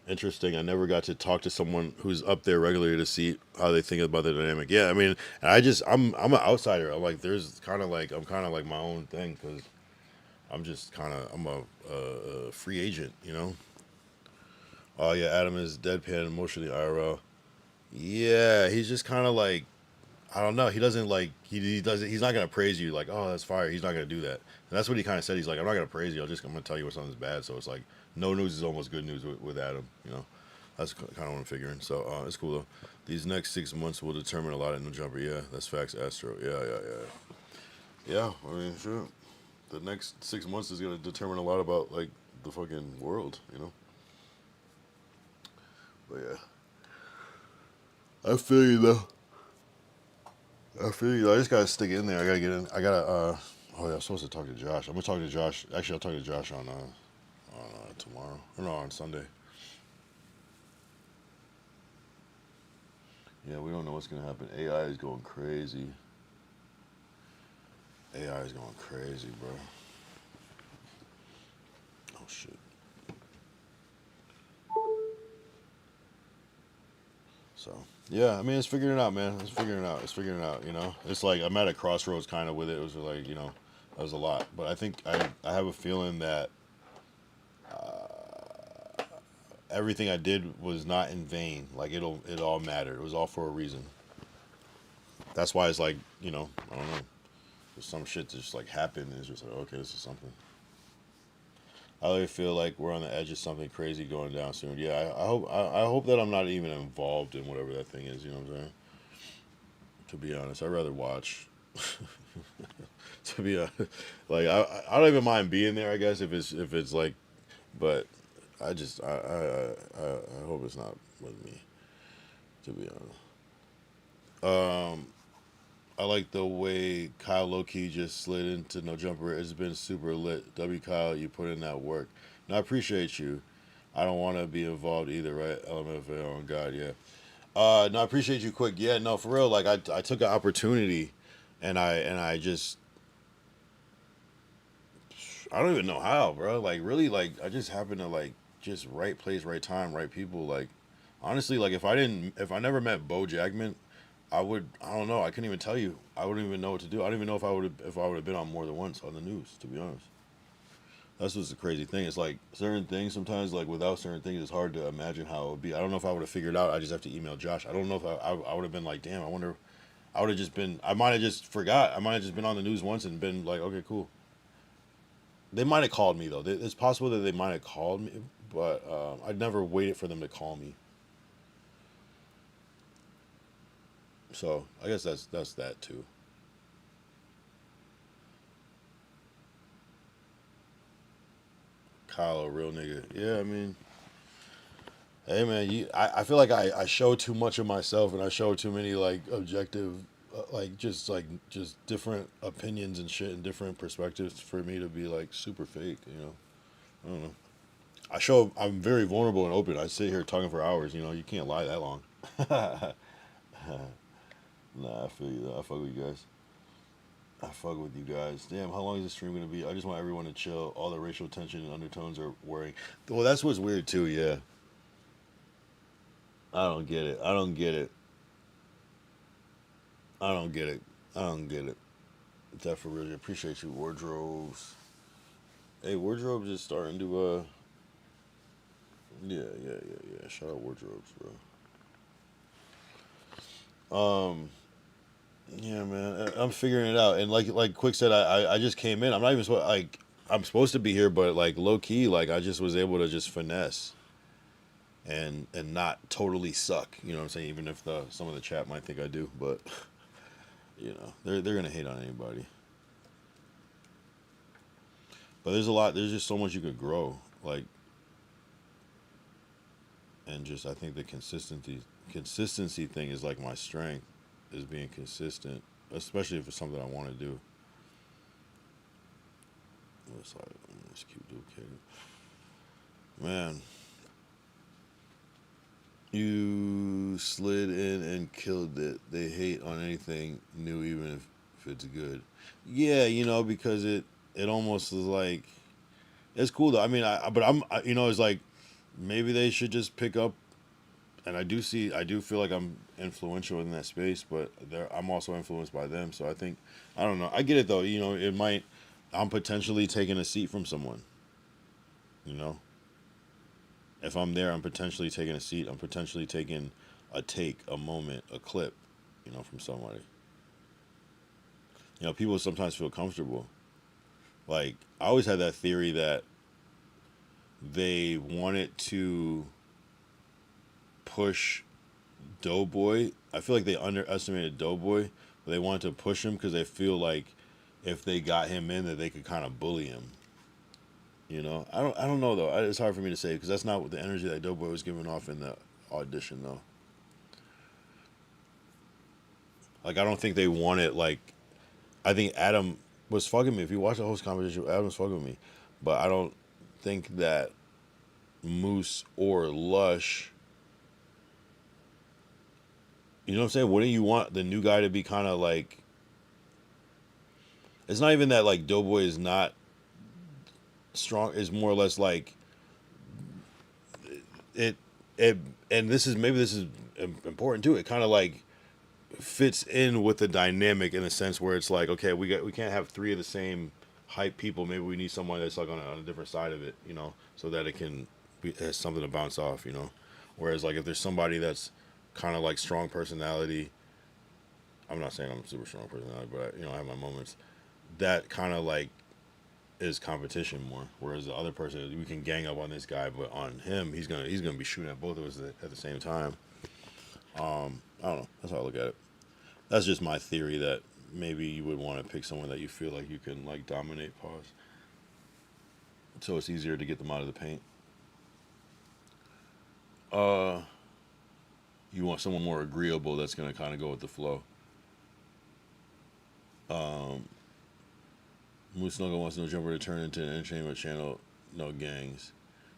Interesting. I never got to talk to someone who's up there regularly to see how they think about the dynamic. Yeah, I mean, and I'm an outsider. I'm like, I'm kind of like my own thing because I'm a free agent, you know. Oh yeah, Adam is deadpan emotionally IRL. Yeah, he's just kind of like, I don't know. He doesn't like he's not gonna praise you like, oh, that's fire. He's not gonna do that. And that's what he kind of said. He's like, I'm not gonna praise you. I'm gonna tell you when something's bad. So it's like no news is almost good news with Adam. You know, that's kind of what I'm figuring. So it's cool though. These next 6 months will determine a lot in No Jumper. Yeah, that's facts, Astro. Yeah. I mean, sure. The next 6 months is gonna determine a lot about like the fucking world. You know. But yeah, I feel you though. I just gotta stick in there. I gotta get in. Oh yeah, I'm supposed to talk to Josh. I'm gonna talk to Josh. Actually, I'll talk to Josh on tomorrow. Or no, on Sunday. Yeah, we don't know what's gonna happen. AI is going crazy. AI is going crazy, bro. Oh shit. So yeah, I mean, it's figuring it out, man. It's figuring it out. You know, it's like I'm at a crossroads kind of with it. It was like, you know, that was a lot. But I think I have a feeling that everything I did was not in vain. Like it all mattered. It was all for a reason. That's why it's like, you know, I don't know. There's some shit that just like happened. And it's just like, okay, this is something. I really feel like we're on the edge of something crazy going down soon. Yeah, I hope that I'm not even involved in whatever that thing is. You know what I'm saying? To be honest, I'd rather watch. To be honest, like I don't even mind being there. I guess if it's like, but I hope it's not with me. To be honest, I like the way Kyle low-key just slid into No Jumper. It's been super lit. W. Kyle, you put in that work. And I appreciate you. I don't want to be involved either, right? LMFAO, oh God, yeah. No, I appreciate you quick. Yeah, no, for real. Like, I took an opportunity, and I just... I don't even know how, bro. Like, really, like, I just happened to, like, just right place, right time, right people. Like, honestly, like, if I never met Bo Jackman... I don't know. I couldn't even tell you. I wouldn't even know what to do. I don't even know if I would have been on more than once on the news, to be honest. That's what's the crazy thing. It's like certain things sometimes, like without certain things, it's hard to imagine how it would be. I don't know if I would have figured out. I just have to email Josh. I don't know if I would have been like, damn, I wonder. I would have just been. I might have just forgot. I might have just been on the news once and been like, okay, cool. They might have called me though. It's possible that they might have called me, but I'd never waited for them to call me. So I guess that's that too. Kyle, a real nigga. Yeah, I mean, hey man, I feel like I show too much of myself and I show too many like objective, like just different opinions and shit and different perspectives for me to be like super fake. You know, I don't know. I'm very vulnerable and open. I sit here talking for hours. You know, you can't lie that long. Nah, I feel you though. I fuck with you guys. I fuck with you guys. Damn, how long is this stream gonna be? I just want everyone to chill. All the racial tension and undertones are worrying. Well, that's what's weird too, yeah. I don't get it. Is that for real? I appreciate you, Wardrobes. Hey, Wardrobes is starting to yeah. Shout out Wardrobes, bro. Yeah, man, I'm figuring it out. And like Quick said, I just came in. I'm not even I'm supposed to be here, but like low key, like I just was able to just finesse and not totally suck. You know what I'm saying? Even if some of the chat might think I do, but you know, they're gonna hate on anybody. But there's just so much you could grow, like, and just I think the consistency thing is like my strength. Is being consistent, especially if it's something I want to do. Let's keep duplicating. Man, you slid in and killed it. They hate on anything new, even if Fit's good. Yeah, you know, because it almost is like it's cool though. I mean, you know, it's like maybe they should just pick up. And I do feel like I'm influential in that space, but I'm also influenced by them. So I don't know. I get it though. You know, I'm potentially taking a seat from someone. You know, if I'm there, I'm potentially taking a seat. I'm potentially taking a moment, a clip, you know, from somebody. You know, people sometimes feel comfortable. Like, I always had that theory that they wanted to push Doughboy. I feel like they underestimated Doughboy, but they wanted to push him because they feel like if they got him in, that they could kind of bully him. You know, I don't know though. It's hard for me to say because that's not what the energy that Doughboy was giving off in the audition though. Like, I don't think they wanted, like, I think Adam was fucking me. If you watch the host competition, Adam was fucking with me, but I don't think that Moose or Lush. You know what I'm saying? Wouldn't you want the new guy to be kind of like... It's not even that, like, Doughboy is not strong. It's more or less like... And this is important too. It kind of, like, fits in with the dynamic in a sense where it's like, okay, we can't have three of the same hype people. Maybe we need someone that's, like, on a different side of it, you know, so that it has something to bounce off, you know. Whereas, like, if there's somebody that's kind of like strong personality, I'm not saying I'm a super strong personality, but you know, I have my moments, that kind of like is competition more. Whereas the other person, we can gang up on this guy, but on him, he's gonna be shooting at both of us at the same time. I don't know. That's how I look at it. That's just my theory, that maybe you would want to pick someone that you feel like you can, like, dominate. Pause. So it's easier to get them out of the paint. You want someone more agreeable that's going to kind of go with the flow. Moose Snuggle wants No Jumper to turn into an entertainment channel, no gangs.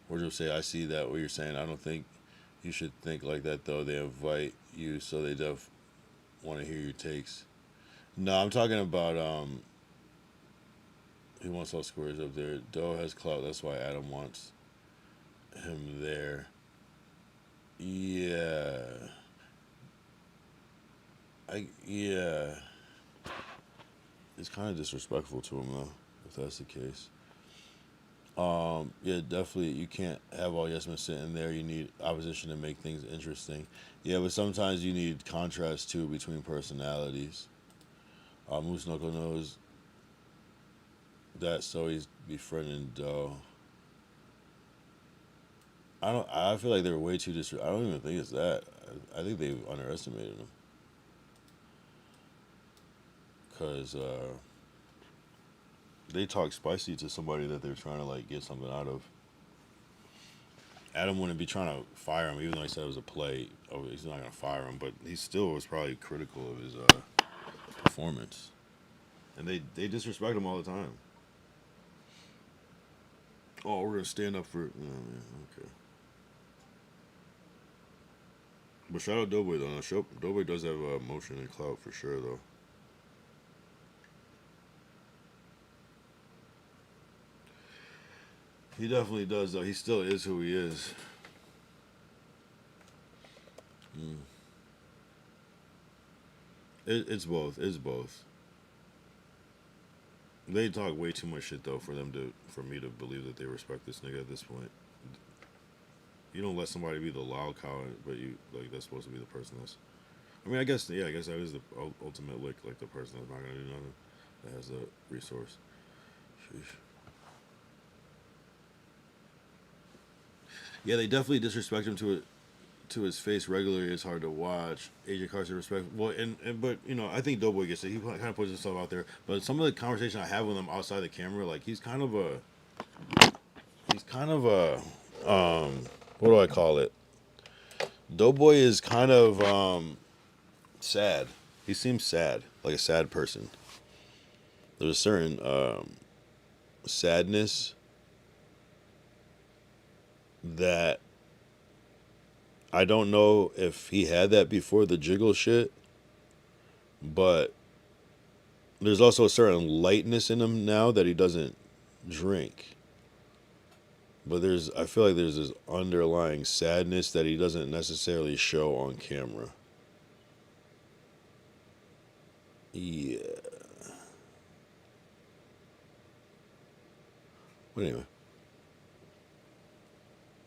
Wardrobe say, I see that what you're saying. I don't think you should think like that, though. They invite you, so they want to hear your takes. No, I'm talking about, he wants all squares up there. Doe has clout, that's why Adam wants him there. Yeah. It's kind of disrespectful to him though, if that's the case. Yeah, definitely. You can't have all yes men sitting there. You need opposition to make things interesting. Yeah, but sometimes you need contrast too between personalities. Moose Knuckle knows that, so he's befriending Doe. I feel like they're way too I don't even think it's that. I think they've underestimated him. Because they talk spicy to somebody that they're trying to, like, get something out of. Adam wouldn't be trying to fire him, even though he said it was a play. Oh, he's not going to fire him, but he still was probably critical of his performance. And they disrespect him all the time. Oh, we're going to stand up for... Oh, yeah, okay. But shout out Doughboy, though. Doughboy does have motion and clout for sure, though. He definitely does, though. He still is who he is. It's both. It's both. They talk way too much shit, though, for me to believe that they respect this nigga at this point. You don't let somebody be the loud cow, but that's supposed to be the person that's... I mean, I guess that is the ultimate lick, like the person that's not gonna do nothing, that has a resource. Sheesh. Yeah, they definitely disrespect him to his face regularly. It's hard to watch. AJ Carson respect. Well, but you know, I think Doughboy gets it. He kind of puts himself out there. But some of the conversation I have with him outside the camera, like he's kind of a what do I call it? Doughboy is kind of sad. He seems sad, like a sad person. There's a certain sadness that I don't know if he had that before the jiggle shit, but there's also a certain lightness in him now that he doesn't drink. But I feel like there's this underlying sadness that he doesn't necessarily show on camera. Yeah. But anyway.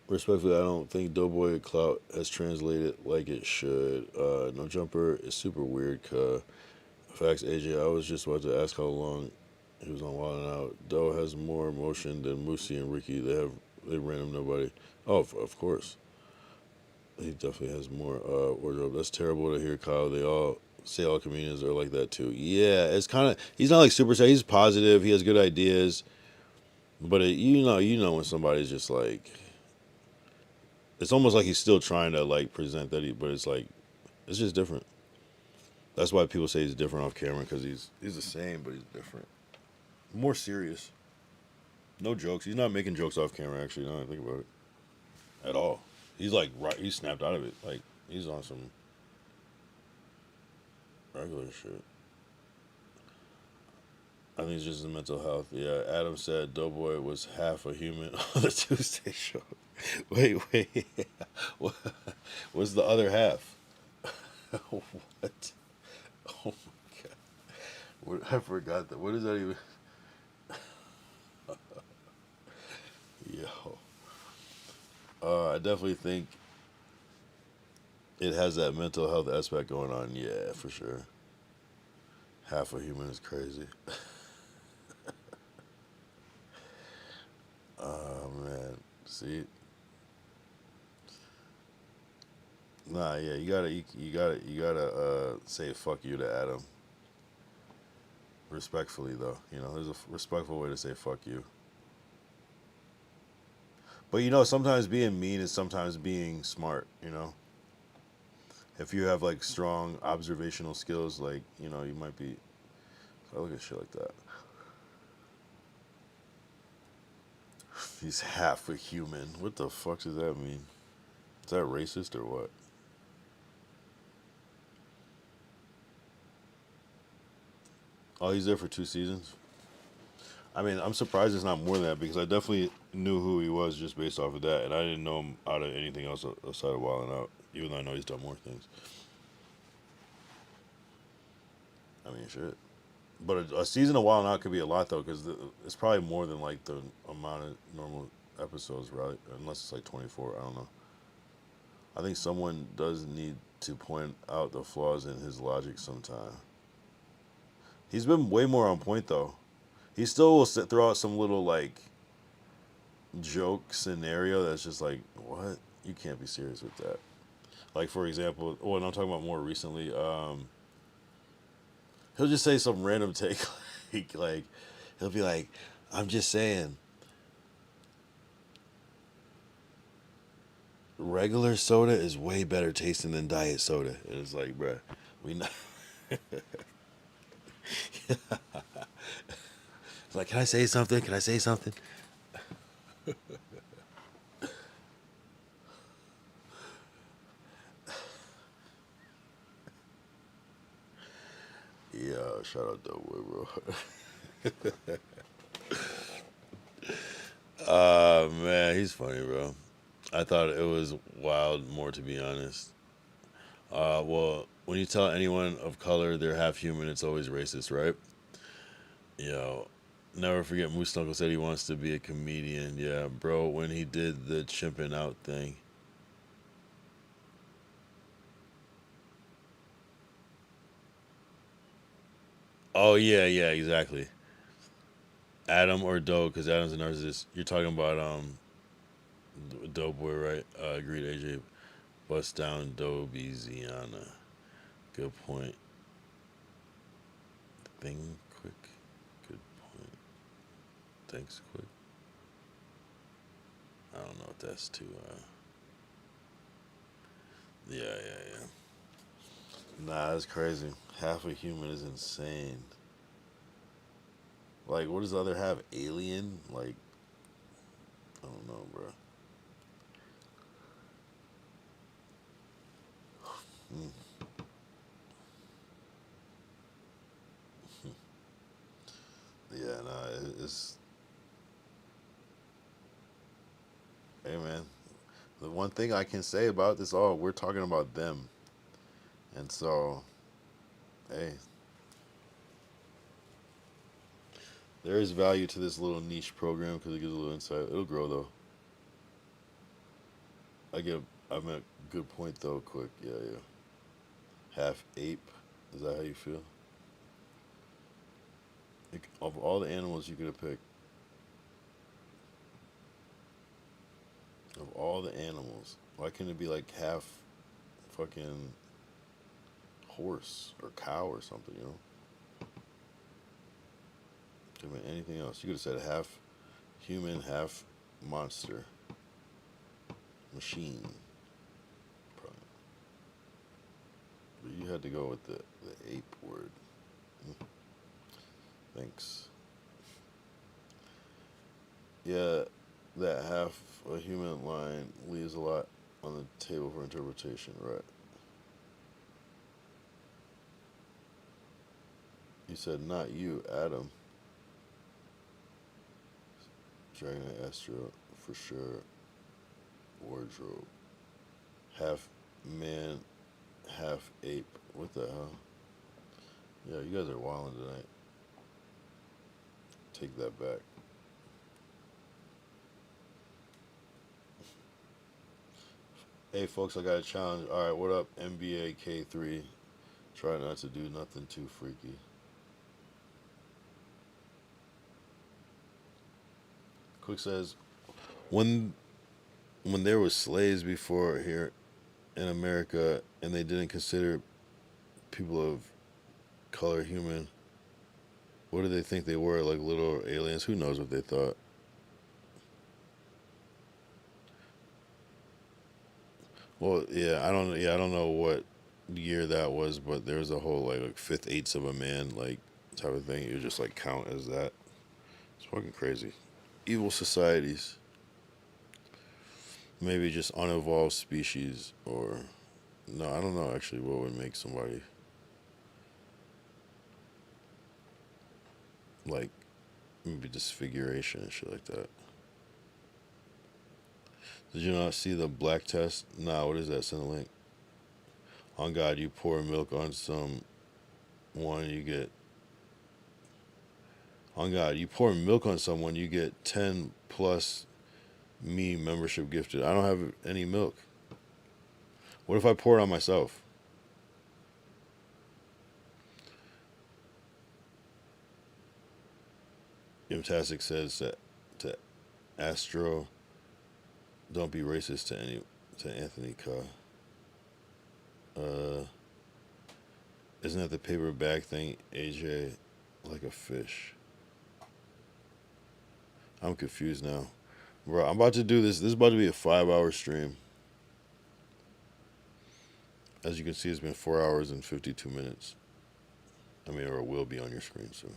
Respectfully, I don't think Doughboy Clout has translated like it should. No Jumper is super weird, facts, AJ, I was just about to ask how long he was on Wild 'N Out. Doe has more emotion than Moosey and Ricky. They random nobody. Oh, of course. He definitely has more wardrobe. That's terrible to hear, Kyle. They all say all comedians are like that too. Yeah, it's kind of, he's not like super sad. He's positive. He has good ideas. But you know when somebody's just like, it's almost like he's still trying to like present that but it's like, it's just different. That's why people say he's different off camera, because he's the same, but he's different. More serious. No jokes. He's not making jokes off camera, actually, now that I think about it. At all. He's like, he snapped out of it. Like, he's on some regular shit. I think it's just his mental health. Yeah, Adam said Doughboy was half a human on the Tuesday show. Wait. What's the other half? What? Oh my god. I forgot that. What is that even? Yo. I definitely think it has that mental health aspect going on. Yeah, for sure. Half a human is crazy. Oh man. See? Nah, yeah, you gotta say fuck you to Adam. Respectfully though. You know, there's a respectful way to say fuck you. But you know, sometimes being mean is sometimes being smart, you know? If you have like strong observational skills, like, you know, you might be, I look at shit like that. He's half a human. What the fuck does that mean? Is that racist or what? Oh, he's there for 2 seasons? I mean, I'm surprised it's not more than that, because I definitely knew who he was just based off of that, and I didn't know him out of anything else outside of Wild 'N Out, even though I know he's done more things. I mean, shit. But a season of Wild 'N Out could be a lot, though, because it's probably more than, like, the amount of normal episodes, right? Unless it's, like, 24, I don't know. I think someone does need to point out the flaws in his logic sometime. He's been way more on point, though. He still will throw out some little, like, joke scenario that's just like, what? You can't be serious with that. Like, for example, and I'm talking about more recently, he'll just say some random take, like, he'll be like, I'm just saying, regular soda is way better tasting than diet soda. And it's like, bruh, we know. It's like, can I say something? Can I say something? Yeah, shout out Doughboy, bro. Man, he's funny, bro. I thought it was wild more, to be honest. Well, when you tell anyone of color they're half human, it's always racist, right? Yo, never forget Moose Knuckle said he wants to be a comedian. Yeah, bro, when he did the chimping out thing. Oh, yeah, exactly. Adam or Doe, because Adam's a narcissist. You're talking about Doughboy, right? Agreed, AJ. Bust down Dobie Ziana. Good point. Thing quick. Good point. Thanks quick. I don't know if that's too yeah. Nah, that's crazy. Half a human is insane. Like, what does the other half? Alien? Like, I don't know, bro. nah, it's. Hey, man. The one thing I can say about this all, we're talking about them. And so, hey. There is value to this little niche program because it gives a little insight. It'll grow, though. I'm at a good point, though, quick. Yeah. Half ape. Is that how you feel? Of all the animals you could have picked, of all the animals, why couldn't it be like half fucking horse or cow or something, you know? Could have been anything else. You could have said half human, half monster. Machine. Probably. But you had to go with the ape word. Thanks. Yeah, that half a human line leaves a lot on the table for interpretation, right? You said not you, Adam. Dragon Astro, for sure. Wardrobe. Half man, half ape. What the hell? Yeah, you guys are wilding tonight. Take that back. Hey folks, I got a challenge. Alright, what up? NBA K3. Try not to do nothing too freaky. Quick says, when there was slaves before here in America and they didn't consider people of color human, what did they think they were? Like little aliens? Who knows what they thought? Well, I don't know what year that was, but there was a whole like 5/8 of a man like type of thing. You just like count as that. It's fucking crazy. Evil societies. Maybe just unevolved species, or no, I don't know actually what would make somebody like maybe disfiguration and shit like that. Did you not see the black test? Nah, what is that? Send a link. On God, you pour milk on someone, you get. On God, you pour milk on someone, you get 10 plus me membership gifted. I don't have any milk. What if I pour it on myself? Imtastic says that to Astro, don't be racist to Anthony Ka. Isn't that the paper bag thing, AJ? Like a fish. I'm confused now. Bro, I'm about to do this. This is about to be a 5-hour stream. As you can see, it's been 4 hours and 52 minutes. I mean, or it will be on your screen soon.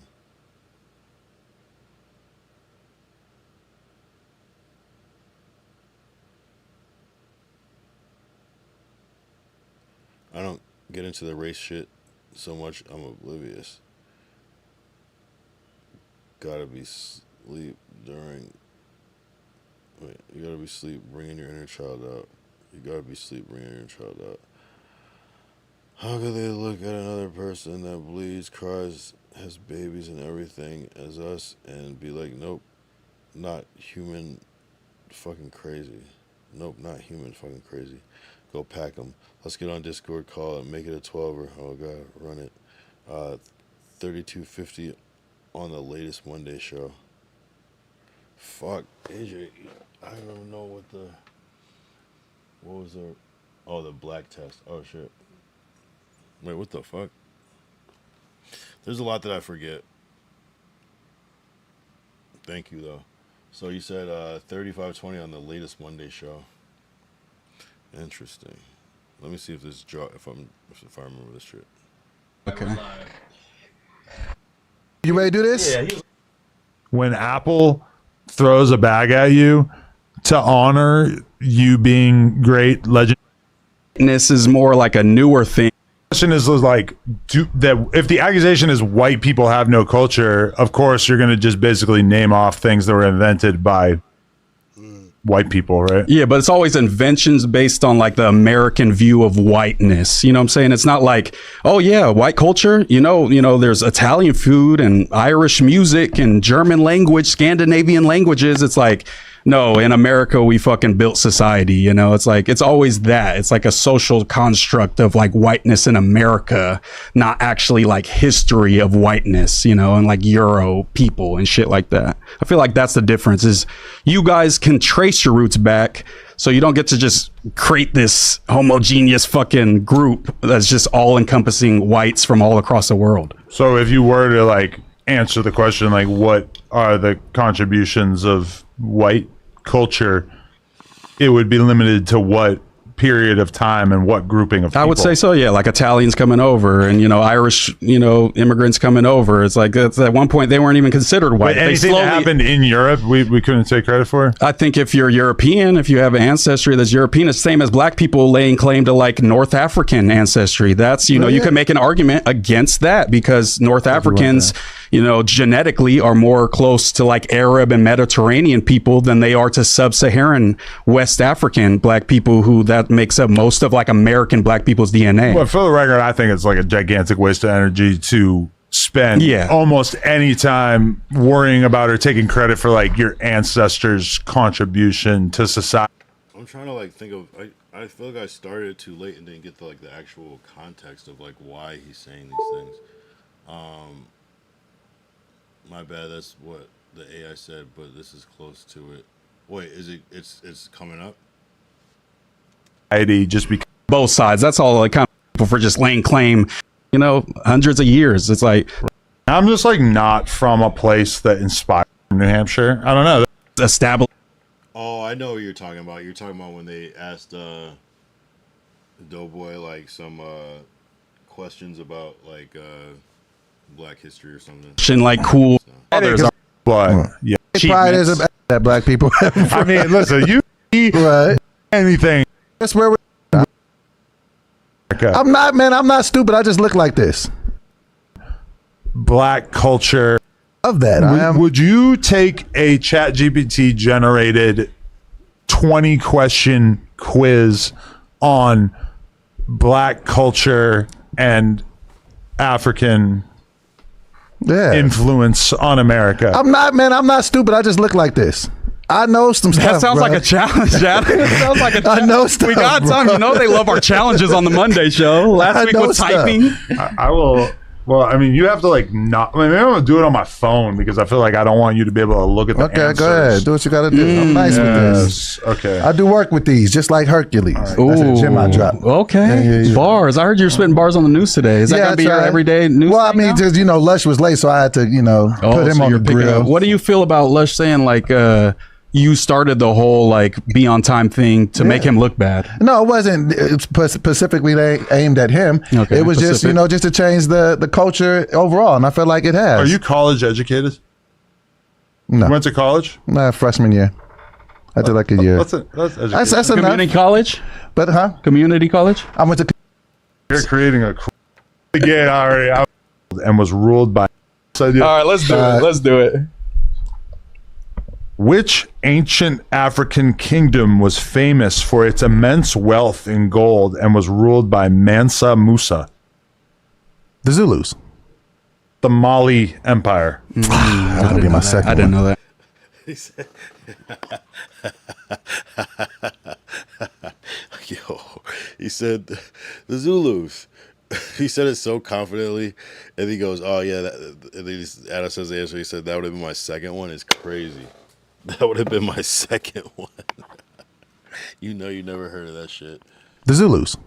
I don't get into the race shit so much. I'm oblivious. Gotta be sleep during. Wait, you gotta be sleep bringing your inner child out. You gotta be sleep bringing your inner child out. How could they look at another person that bleeds, cries, has babies and everything as us and be like, nope, not human, fucking crazy. Nope, not human, fucking crazy. Go pack them. Let's get on Discord, call it, make it a 12er. Oh God, run it. 3250 on the latest Monday show. Fuck, AJ, I don't know what was the, oh, the black test. Oh shit. Wait, what the fuck? There's a lot that I forget. Thank you though. So you said 3520 on the latest Monday show. Interesting. Let me see if this if I remember this shit. Okay. You ready to do this? Yeah. When Apple throws a bag at you to honor you being great legend. This is more like a newer thing. question is like, if the accusation is white people have no culture, of course you're going to just basically name off things that were invented by white people, right? Yeah, but it's always inventions based on like the American view of whiteness. You know what I'm saying? It's not like, oh yeah, white culture, you know, there's Italian food and Irish music and German language, Scandinavian languages. It's like, no, in America, we fucking built society, you know? It's like, it's always that. It's like a social construct of like whiteness in America, not actually like history of whiteness, you know, and like Euro people and shit like that. I feel like that's the difference is you guys can trace your roots back. So you don't get to just create this homogeneous fucking group that's just all encompassing whites from all across the world. So if you were to like answer the question, like what are the contributions of white culture, it would be limited to what period of time and what grouping of people? I would say so, yeah, like Italians coming over and, you know, Irish, you know, immigrants coming over. It's like at one point they weren't even considered white. But anything that happened in Europe, we couldn't take credit for? I think if you're European, if you have an ancestry that's European, it's the same as black people laying claim to like North African ancestry. That's, you know, you can make an argument against that because North Africans, you know, genetically are more close to like Arab and Mediterranean people than they are to sub-Saharan West African black people who that makes up most of like American black people's DNA. Well, for the record, I think it's like a gigantic waste of energy to spend almost any time worrying about or taking credit for like your ancestors' contribution to society. I'm trying to like think of, I feel like I started too late and didn't get the like the actual context of like why he's saying these things. My bad, that's what the AI said, but this is close to it. Wait, is it, it's coming up? Just because both sides, that's all like kind of people for just laying claim, you know, hundreds of years. It's like, I'm just like not from a place that inspired New Hampshire. I don't know. Established. Oh, I know what you're talking about. You're talking about when they asked Doughboy like some questions about like Black history or something. Like cool others, but yeah, pride is that black people. I mean, listen, you eat anything. That's where we're. I'm not, man. I'm not stupid. I just look like this. Black culture of that. Would you take a ChatGPT generated 20 question quiz on black culture and African influence on America? I'm not, man. I'm not stupid. I just look like this. I know some stuff. That sounds like a challenge, Adam. It sounds like a challenge. I know stuff. We got time. You know they love our challenges on the Monday show. Last week was typing. I will. Well, I mean, you have to like not. I mean, I'm gonna do it on my phone because I feel like I don't want you to be able to look at the answers. Go ahead. Do what you got to do. I'm nice with this. Okay. I do work with these, just like Hercules. Right. That's a gem I drop. Okay. Yeah. Bars. I heard you were spitting bars on the news today. Is that gonna be your everyday news? Well, I mean, just Lush was late, so I had to, put him on the grill. What do you feel about Lush saying like? You started the whole like be on time thing to make him look bad. No, it wasn't specifically aimed at him. Okay, it was just just to change the culture overall, and I feel like it has. Are you college educated? No. You went to college? No, freshman year. I did like a year. That's community college, but community college. I went to. You're creating a again already, and was ruled by. All right, let's do it. Let's do it. Which ancient African kingdom was famous for its immense wealth in gold and was ruled by Mansa Musa? The Zulus. The Mali Empire. That'll be my second. I didn't know that. He said, he said the Zulus. He said it so confidently, and he goes, "Oh yeah." And then Adam says the answer. He said that would have been my second one. It's crazy. That would have been my second one. You never heard of that shit. The Zulus.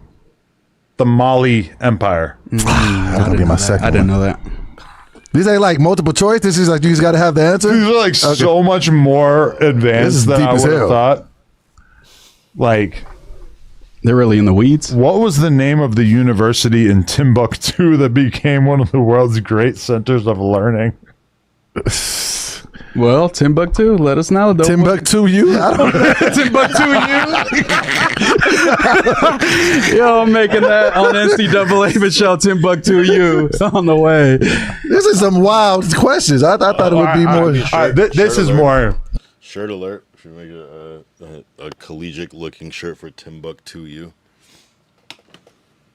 The Mali Empire. That'll be my second. I didn't know that. These ain't like multiple choice. This is like you just got to have the answer. These are like so much more advanced than I would have thought. Like, they're really in the weeds. What was the name of the university in Timbuktu that became one of the world's great centers of learning? Well, Timbuktu, let us know. Though. Timbuktu, you? I don't know. Timbuktu, you? Yo, I'm making that on NCAA Michelle Timbuktu, you on the way. This is some wild questions. I thought it would be more. This is more. Shirt alert. Should we make a collegiate looking shirt for Timbuktu you?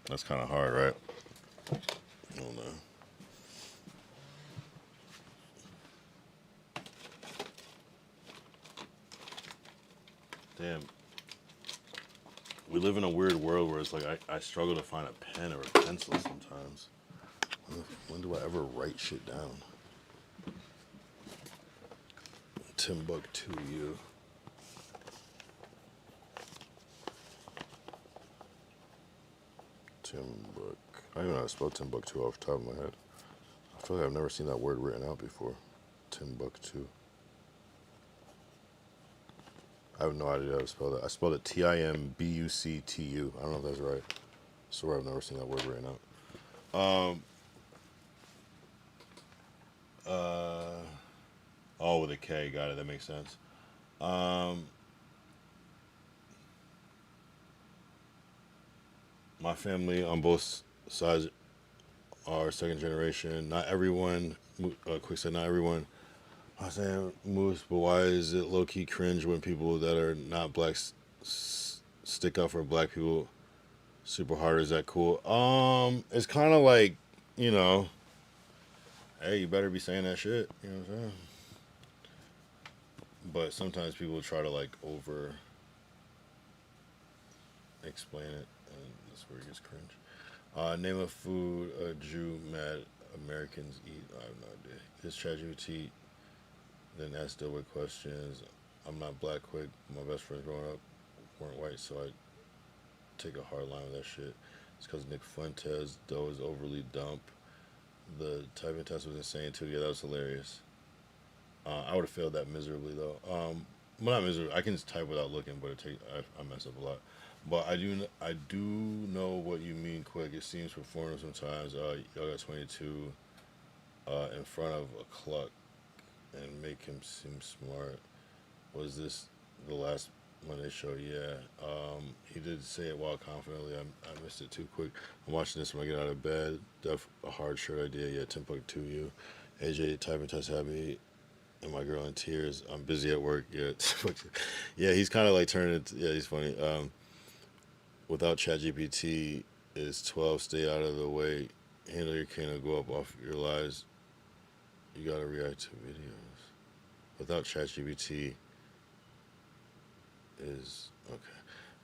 That's kind of hard, right? I don't know. Damn. We live in a weird world where it's like I struggle to find a pen or a pencil sometimes. When do I ever write shit down? Timbuktu you. Timbuk. I don't even know how to spell Timbuktu off the top of my head. I feel like I've never seen that word written out before. Timbuktu. I have no idea how to spell that. I spelled it Timbuctu. I don't know if that's right. I swear I've never seen that word written out. Oh, with a K. Got it. That makes sense. My family on both sides are second generation. Not everyone, quick said, not everyone. I'm saying moves, but why is it low key cringe when people that are not black stick up for black people super hard? Is that cool? It's kind of like, you know, hey, you better be saying that shit. You know what I'm saying? But sometimes people try to like over explain it, and that's where it gets cringe. Name a food a Jew mad Americans eat. I have no idea. His ChatGPT then ask still with questions. I'm not black quick. My best friends growing up weren't white, so I take a hard line with that shit. It's because Nick Fuentes dough is overly dumb. The typing test was insane too. Yeah, that was hilarious. I would have failed that miserably though. Well, not miserably. I can just type without looking, but I mess up a lot. But I do know what you mean, quick. It seems performative sometimes. Y'all got 22 in front of a cluck and make him seem smart. Was this the last Monday show? Yeah. He did say it while confidently. I missed it too quick. I'm watching this when I get out of bed. A hard shirt idea. Yeah, Timbuktu you. AJ typing test happy. And my girl in tears. I'm busy at work. Yeah. Yeah, he's kind of like turning it. Yeah, he's funny. Without ChatGPT, is 12 stay out of the way. Handle your cane or go up off your lies. You gotta react to videos. Without ChatGPT is okay.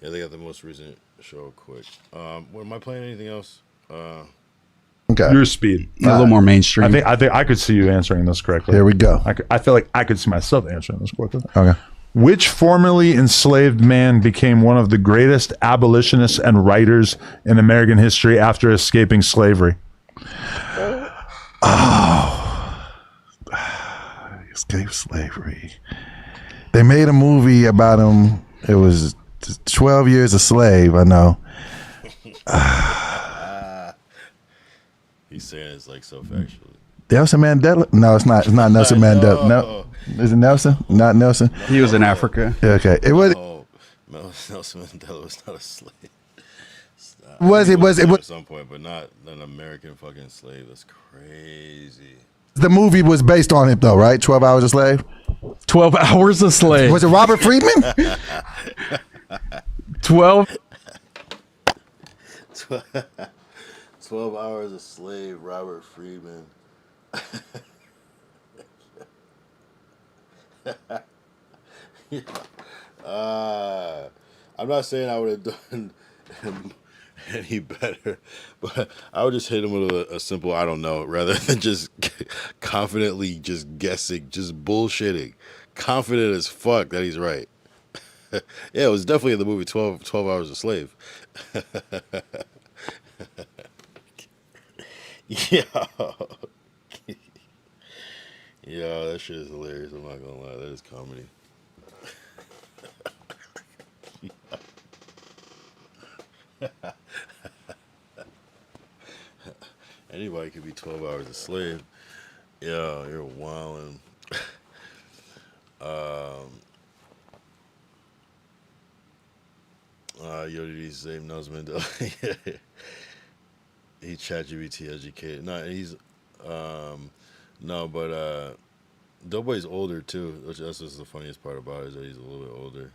Yeah, they got the most recent show quick. Am I playing anything else? Okay. Your speed. A little more mainstream. I think I could see you answering this correctly. Here we go. I feel like I could see myself answering this correctly. Okay. Which formerly enslaved man became one of the greatest abolitionists and writers in American history after escaping slavery? Oh, escape slavery. They made a movie about him. It was 12 Years a Slave. I know. He's saying it's like so factually. Nelson Mandela? No, it's not. It's not Nelson Mandela. No, is it Nelson? Not Nelson. He was in Africa. Okay, it was. Nelson Mandela was not a slave. Was it? Was it? At some point, but not an American fucking slave. That's crazy. The movie was based on it though, right? 12 Hours a Slave. 12 Hours a Slave. Was it Robert Friedman? 12 Hours a Slave, Robert Friedman. I'm not saying I would have done any better, but I would just hit him with a simple I don't know rather than just confidently just guessing, just bullshitting. Confident as fuck that he's right. Yeah, it was definitely in the movie 12 Hours a Slave. Yeah. Yeah, that shit is hilarious. I'm not gonna lie, that is comedy. Anybody could be 12 hours a slave. Yeah, you're wildin'. Yo, did he say Nelson Mandela? He ChatGPT educated. No, he's no, but Doughboy's older too, which that's just the funniest part about it, is that he's a little bit older.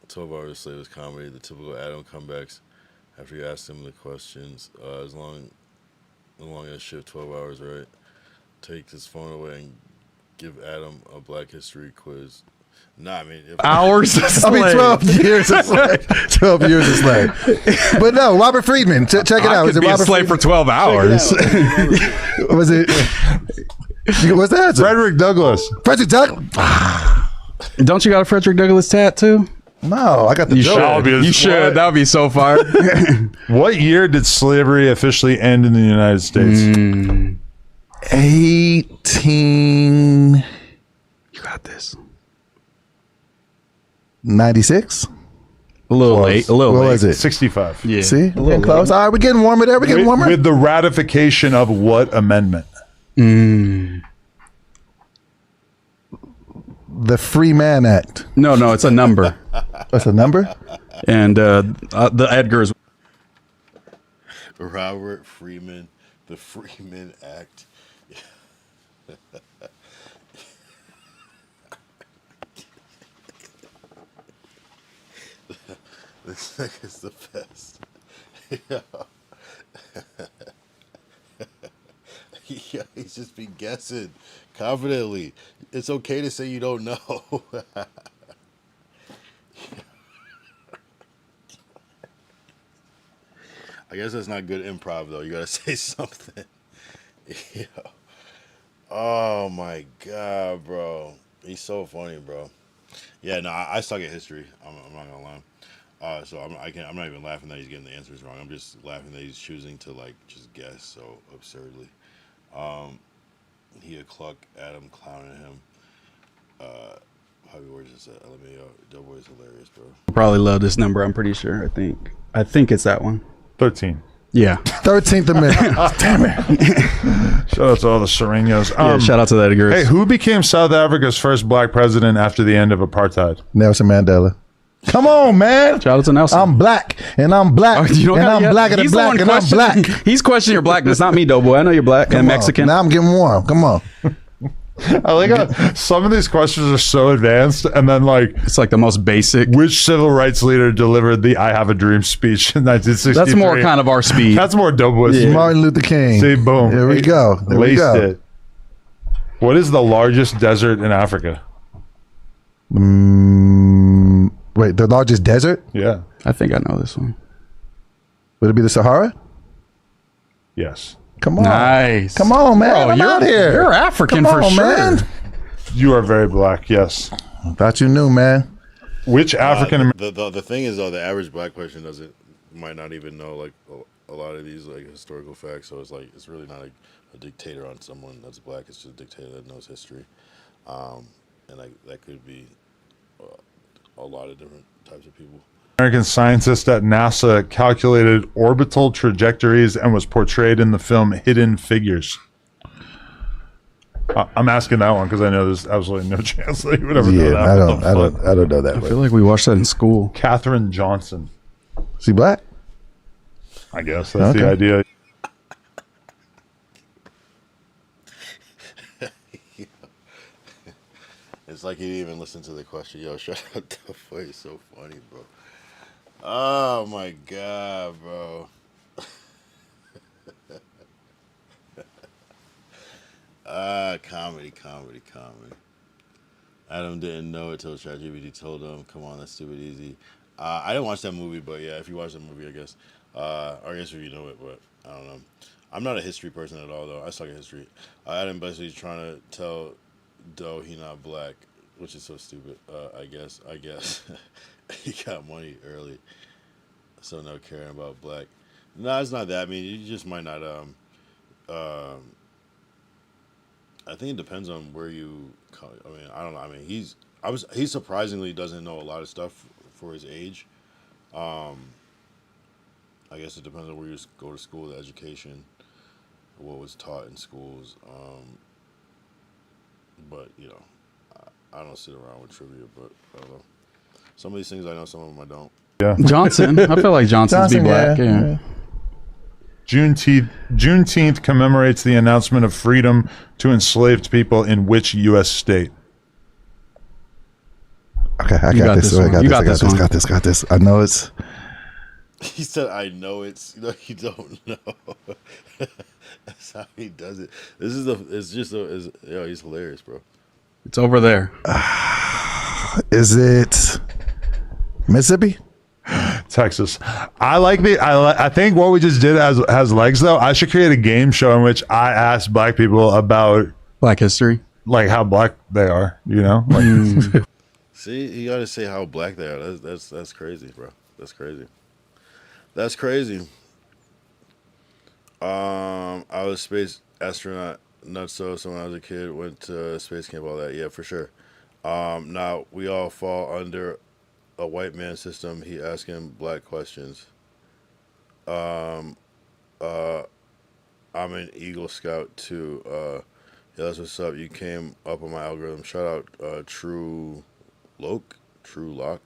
12 Hours a Slave was comedy, the typical Adam comebacks after you ask him the questions. As long as shift 12 hours, right? Take his phone away and give Adam a Black History quiz. Nah, I mean, hours. I mean, 12 years a slave. 12 years a slave. But no, Robert Friedman. Check it out. I could be a slave for 12 hours. Was it? What's the answer? Frederick Douglass. Frederick Douglass. Don't you got a Frederick Douglass tattoo? No, I got the You joke. should. You should. That would be so fire. What year did slavery officially end in the United States? 18. You got this. 96. A little late. A little What late. was it? 65. Yeah. See, getting close. All right, we're getting warmer there. We're getting warmer. With the ratification of what amendment? The Free Man Act. No, it's a number. That's a number. And the Edgar's. Robert Freeman, the Freeman Act. This nigga's the best. Yeah, he's just been guessing confidently. It's okay to say you don't know. I guess that's not good improv though. You gotta say something. Yeah. Oh my god, bro. He's so funny, bro. Yeah, no, I suck at history. I'm not gonna lie. So I'm not even laughing that he's getting the answers wrong. I'm just laughing that he's choosing to like just guess so absurdly. He a cluck Adam clowning him. Javi Ward just said LMAO. Doughboy is hilarious, bro. Probably love this number. I'm pretty sure. I think it's that one. 13. Yeah. 13th Amendment. Damn it. Shout out to all the Serenos. Yeah, shout out to that Edgar. Hey, who became South Africa's first black president after the end of apartheid? Nelson Mandela. Come on, man. Shout out to Nelson. I'm black, and I'm black, and I'm blacker than black, and I'm black. He's questioning your blackness, not me, Doughboy. I know you're black and Mexican. Now I'm getting warm. Come on. I like how some of these questions are so advanced, and then like it's like the most basic. Which civil rights leader delivered the "I Have a Dream" speech in 1963? That's more kind of our speed. That's more Doughboy. Yeah. Martin Luther King. See, boom. There we go. There we Laced go. it. What is the largest desert in Africa? Wait, the largest desert? Yeah, I think I know this one. Would it be the Sahara? Yes. Come on. Nice. Come on, man. Bro, I'm out here. You're African Come for on, sure. man. You are very black. Yes. I thought you knew, man. Which African? The thing is though, the average black person might not even know like a lot of these like historical facts. So it's like it's really not a dictator on someone that's black. It's just a dictator that knows history, and like that could be a lot of different types of people. American scientist at NASA calculated orbital trajectories and was portrayed in the film Hidden Figures. I'm asking that one because I know there's absolutely no chance that you would ever know that. I don't know that. I feel like we watched that in school. Katherine Johnson. Is he black? I guess that's the idea. It's like he didn't even listen to the question. Yo, shut up, Doughboy. It's so funny, bro. Oh my god, bro. Comedy. Adam didn't know it till ChatGPT told him. Come on, that's stupid easy. I didn't watch that movie, but yeah, if you watch that movie, I guess. Or I guess if you know it, but I don't know. I'm not a history person at all, though. I suck at history. Adam basically trying to tell Doe he not black, which is so stupid. I guess he got money early, so no caring about black. No, it's not that. I mean, you just might not. I think it depends on where you. I mean, I don't know. I mean, he surprisingly doesn't know a lot of stuff for his age. I guess it depends on where you go to school, the education, what was taught in schools. But you know, I don't sit around with trivia. But I don't know. Some of these things I know, some of them I don't. Yeah, Johnson. I feel like Johnson's be black. Yeah. Juneteenth commemorates the announcement of freedom to enslaved people in which U.S. state? Okay, I got this. Got this. I know it's. He said, "I know it's." No, you don't know. That's how he does it. This is he's hilarious, bro. It's over there. Is it Mississippi? Texas. I think what we just did has legs though. I should create a game show in which I ask black people about black history, like how black they are. You know. Like, see, you got to say how black they are. That's crazy, bro. That's crazy. That's crazy. I was a space astronaut, nutso. So when I was a kid, went to space camp, all that. Yeah, for sure. Now we all fall under a white man system. He asking black questions. I'm an Eagle Scout too. Yeah, that's what's up. You came up on my algorithm. Shout out True Lock. TRULOK.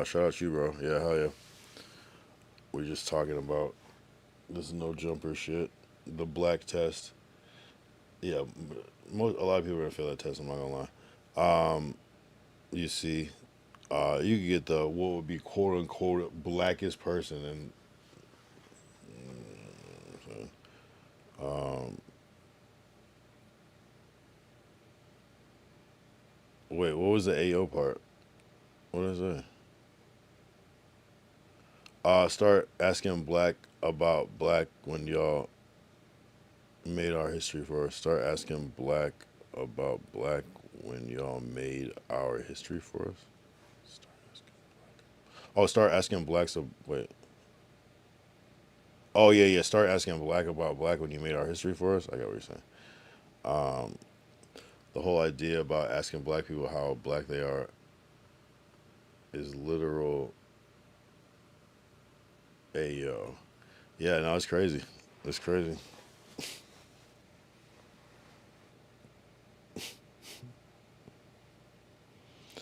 Shout out you, bro. Yeah, hell yeah. We're just talking about this no jumper shit. The black test. Yeah, a lot of people are gonna fail that test. I'm not gonna lie. You see, you could get the what would be quote unquote blackest person, and wait, what was the AO part? What is that? Start asking black about black when y'all made our history for us. Start asking black about black when y'all made our history for us. Start asking blacks. Wait. Oh yeah. Start asking black about black when you made our history for us. I got what you're saying. The whole idea about asking black people how black they are is literal. Ayo. Yeah, no, it's crazy. It's crazy.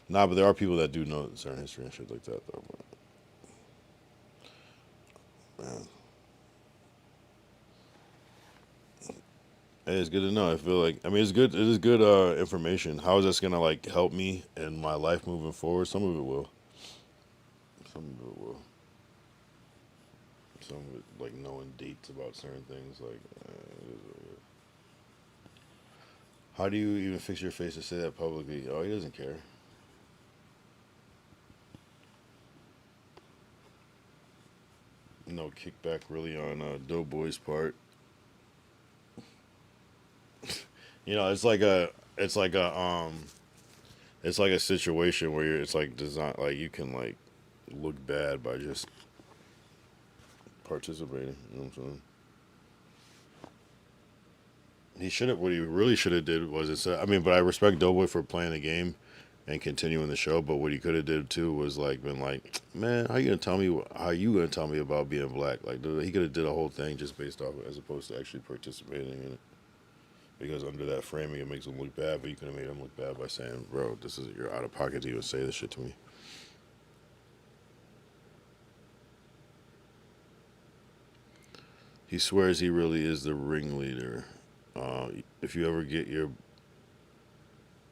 Nah, but there are people that do know certain history and shit like that, though. But, man. Hey, it's good to know. I feel like, it's good. It is good information. How is this gonna like help me in my life moving forward? Some of it will. Some of it will. Some of it, like knowing dates about certain things, like. How do you even fix your face to say that publicly? Oh, he doesn't care. No kickback really on Doughboy's part. You know, it's like a situation where it's like design, like you can like look bad by just participating. You know what I'm saying? What he really should have did was but I respect Doughboy for playing the game and continuing the show, but what he could have did too was like been like, man, how you gonna tell me about being black? Like he could have did a whole thing just based off as opposed to actually participating in it. Because under that framing, it makes him look bad, but you could have made him look bad by saying, bro, you're out of pocket to even say this shit to me. He swears he really is the ringleader. If you ever get your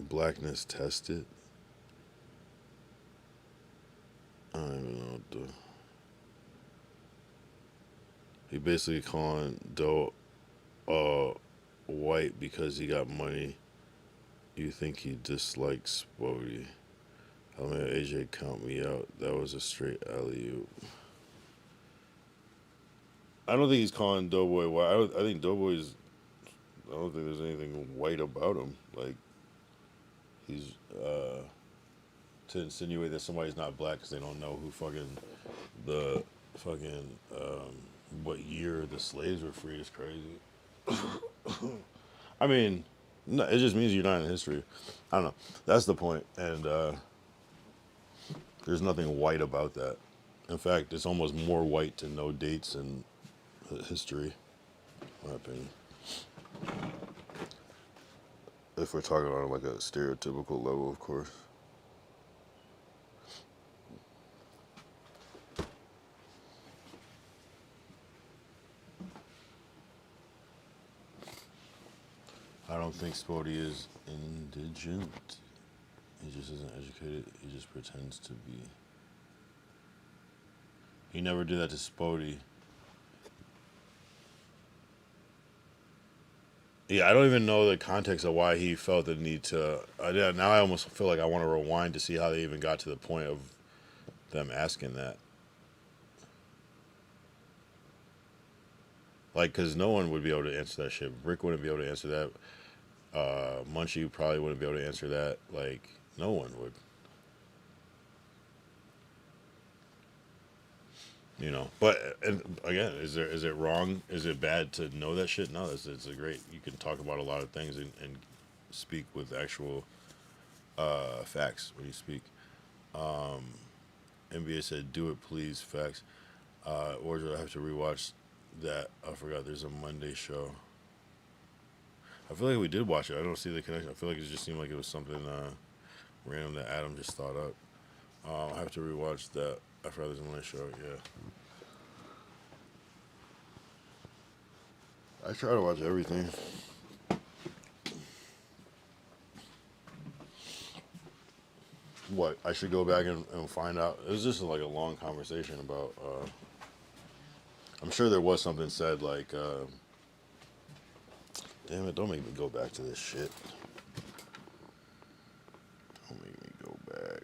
blackness tested, I don't even know what the... He basically calling Doe white because he got money. You think he dislikes Bodie. I mean, AJ count me out. That was a straight alley-oop. I don't think he's calling Doughboy white. I think Doughboy's... I don't think there's anything white about him. Like, he's... to insinuate that somebody's not black because they don't know who what year the slaves were freed is crazy. I mean, no, it just means you're not in history. I don't know. That's the point. And there's nothing white about that. In fact, it's almost more white to know dates and history, in my opinion. If we're talking on like a stereotypical level, of course. I don't think Spody is indigent. He just isn't educated. He just pretends to be. He never did that to Spody. Yeah, I don't even know the context of why he felt the need to. Now I almost feel like I want to rewind to see how they even got to the point of them asking that. Like, because no one would be able to answer that shit. Rick wouldn't be able to answer that. Munchie probably wouldn't be able to answer that. Like, no one would. You know, but and again, is it wrong? Is it bad to know that shit? No, it's a great. You can talk about a lot of things and speak with actual facts when you speak. NBA said, "Do it, please." Facts. Or do I have to rewatch that? I forgot. There's a Monday show. I feel like we did watch it. I don't see the connection. I feel like it just seemed like it was something random that Adam just thought up. I have to rewatch that. I forgot there's a Monday show. Yeah. I try to watch everything. What? I should go back and find out. It was just like a long conversation about. I'm sure there was something said like. Damn it! Don't make me go back to this shit. Don't make me go back.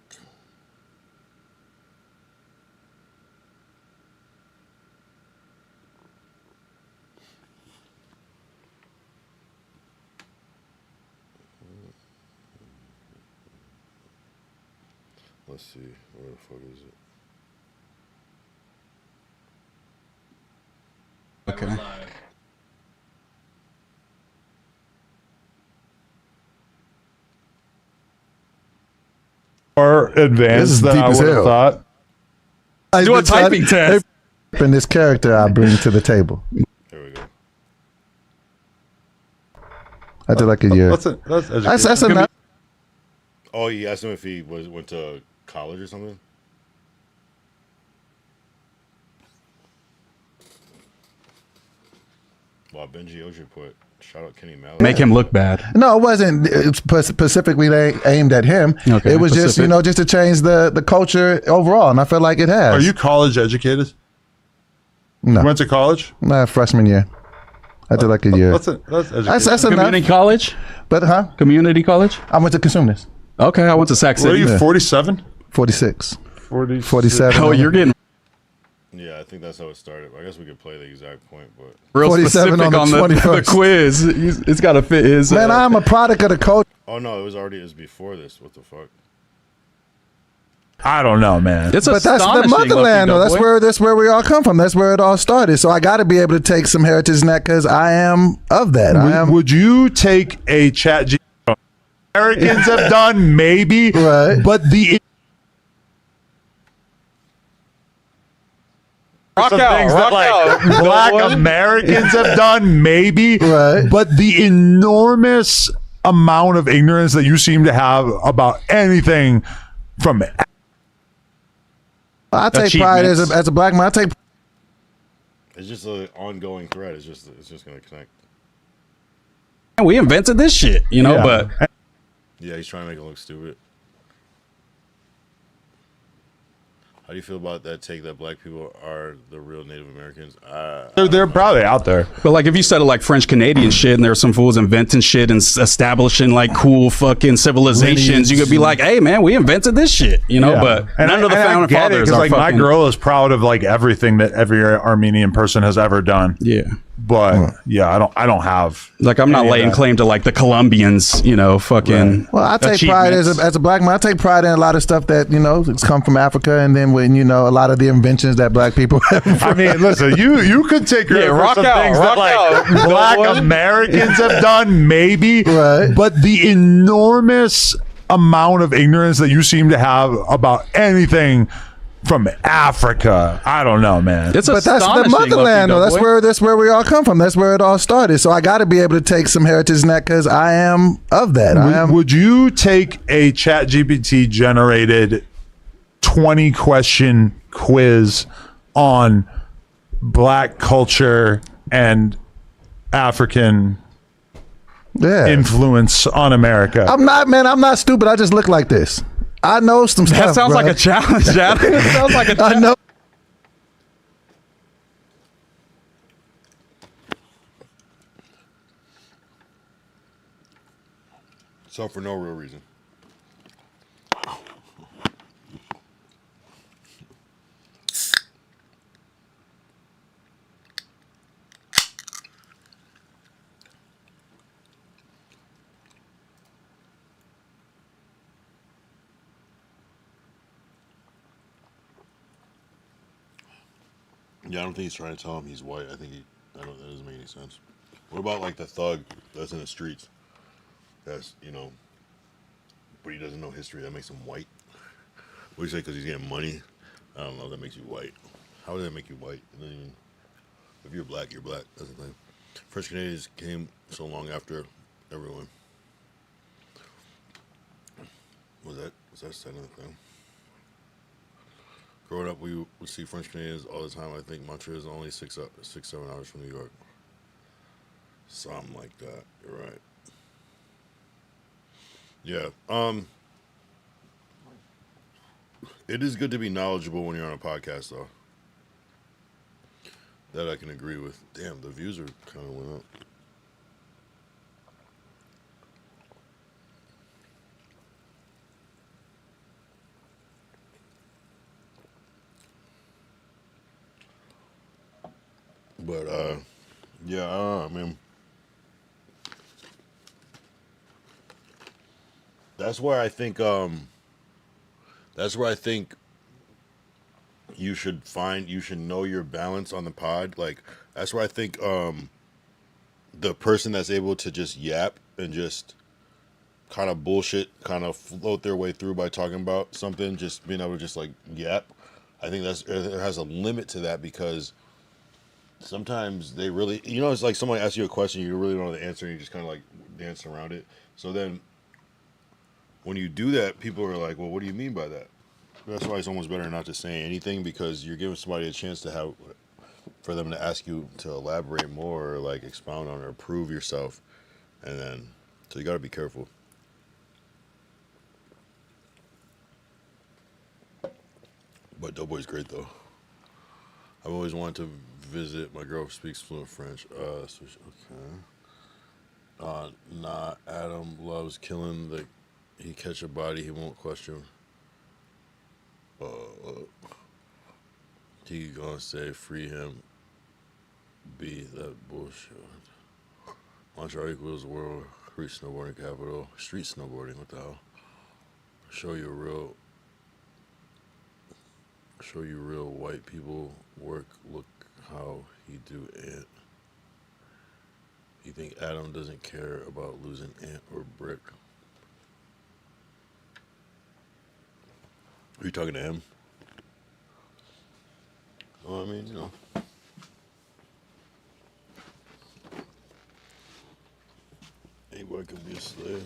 Let's see. Where the fuck is it? Okay. More advanced than I would have thought. Do a typing test. And this character I bring to the table. There we go. I did like a year. That's enough. Oh, you asked him if he went to college or something? Well, Benji Ogier put, shout out Kenny Mallett. Make him look bad. No, it wasn't specifically aimed at him. Okay. It was just, just to change the culture overall, and I feel like it has. Are you college educated? No. You went to college? No, freshman year. I did like a year. That's That's community enough. college? But Community college? I went to Consumnes. Okay, I went to Sac What are City. you, 47? 46. 47. Oh, you're getting Yeah, I think that's how it started. I guess we could play the exact point, but real 47 specific on the on the 21st. quiz. It's got to fit his. Man, I'm a product of the culture. oh no, it was before this. What the fuck? I don't know, man. It's But that's the astonishing, motherland, though. Lucky That's where we all come from. That's where it all started. So I got to be able to take some heritage in that because I am of that. Would you take a chat? Americans have done maybe, Right. but the Rock some out, things rock that out. Black Americans have done maybe, Right. but the enormous amount of ignorance that you seem to have about anything from I take pride Achievements. as a black man. I take. It's just an ongoing thread. It's just gonna connect. We invented this shit, Yeah. but Yeah, he's trying to make it look stupid. How do you feel about that take that black people are the real Native Americans? they're probably out there. But like if you said it like French Canadian shit and there's some fools inventing shit and establishing like cool fucking civilizations, you could be like, hey man, we invented this shit, Yeah. but and none of the I founding get it, fathers 'cause, are like fucking, my girl is proud of like everything that every Armenian person has ever done. Yeah. But yeah, I don't have Like I'm not any of laying that. claim to like the Colombians, fucking. Well, I take pride as a black man. I take pride in a lot of stuff that it's come from Africa, and then when a lot of the inventions that black people have. I mean, listen, you could take credit for rock some out, things rock that out. like Black What? Americans have done, maybe, Right. but the enormous amount of ignorance that you seem to have about anything from Africa. I don't know, man. It's But that's the motherland, though. That's where we all come from. That's where it all started. So I got to be able to take some heritage in that because I am of that. Would you take a ChatGPT generated 20 question quiz on Black culture and African influence on America? I'm not stupid. I just look like this. I know some stuff. That sounds like a challenge, Adam. That sounds like a challenge. I know. So for no real reason. Yeah, I don't think he's trying to tell him he's white. I think that doesn't make any sense. What about like the thug that's in the streets? That's, but he doesn't know history. That makes him white. What do you say? Because he's getting money? I don't know. That makes you white. How does that make you white? If you're black, you're black. That's the thing. French Canadians came so long after everyone. Was that said in the thing? Growing up, we would see French Canadians all the time. I think Montreal is only 6-7 hours from New York. Something like that. You're right. Yeah. It is good to be knowledgeable when you're on a podcast, though. That I can agree with. Damn, the views are kind of went up. But yeah, I mean, that's where I think you should know your balance on the pod. Like, that's where I think the person that's able to just yap and just kind of bullshit, kind of float their way through by talking about something, just being able to just like yap, I think it has a limit to that, because sometimes they really, it's like someone asks you a question, you really don't know the answer, and you just kind of like dance around it. So then when you do that, people are like, well, what do you mean by that? That's why it's almost better not to say anything, because you're giving somebody a chance for them to ask you to elaborate more, or like expound on, or prove yourself. And then, so you got to be careful. But Doughboy's great though. I've always wanted to visit. My girl speaks fluent French. Okay. Nah, Adam loves killing he catch a body, he won't question. He gonna say free him. Be that bullshit. Montreal equals world street snowboarding capital. Street snowboarding, what the hell? Show you real white people work. Look how he do it. You think Adam doesn't care about losing Ant or Brick? Are you talking to him? Well, I mean, anybody could be a slave.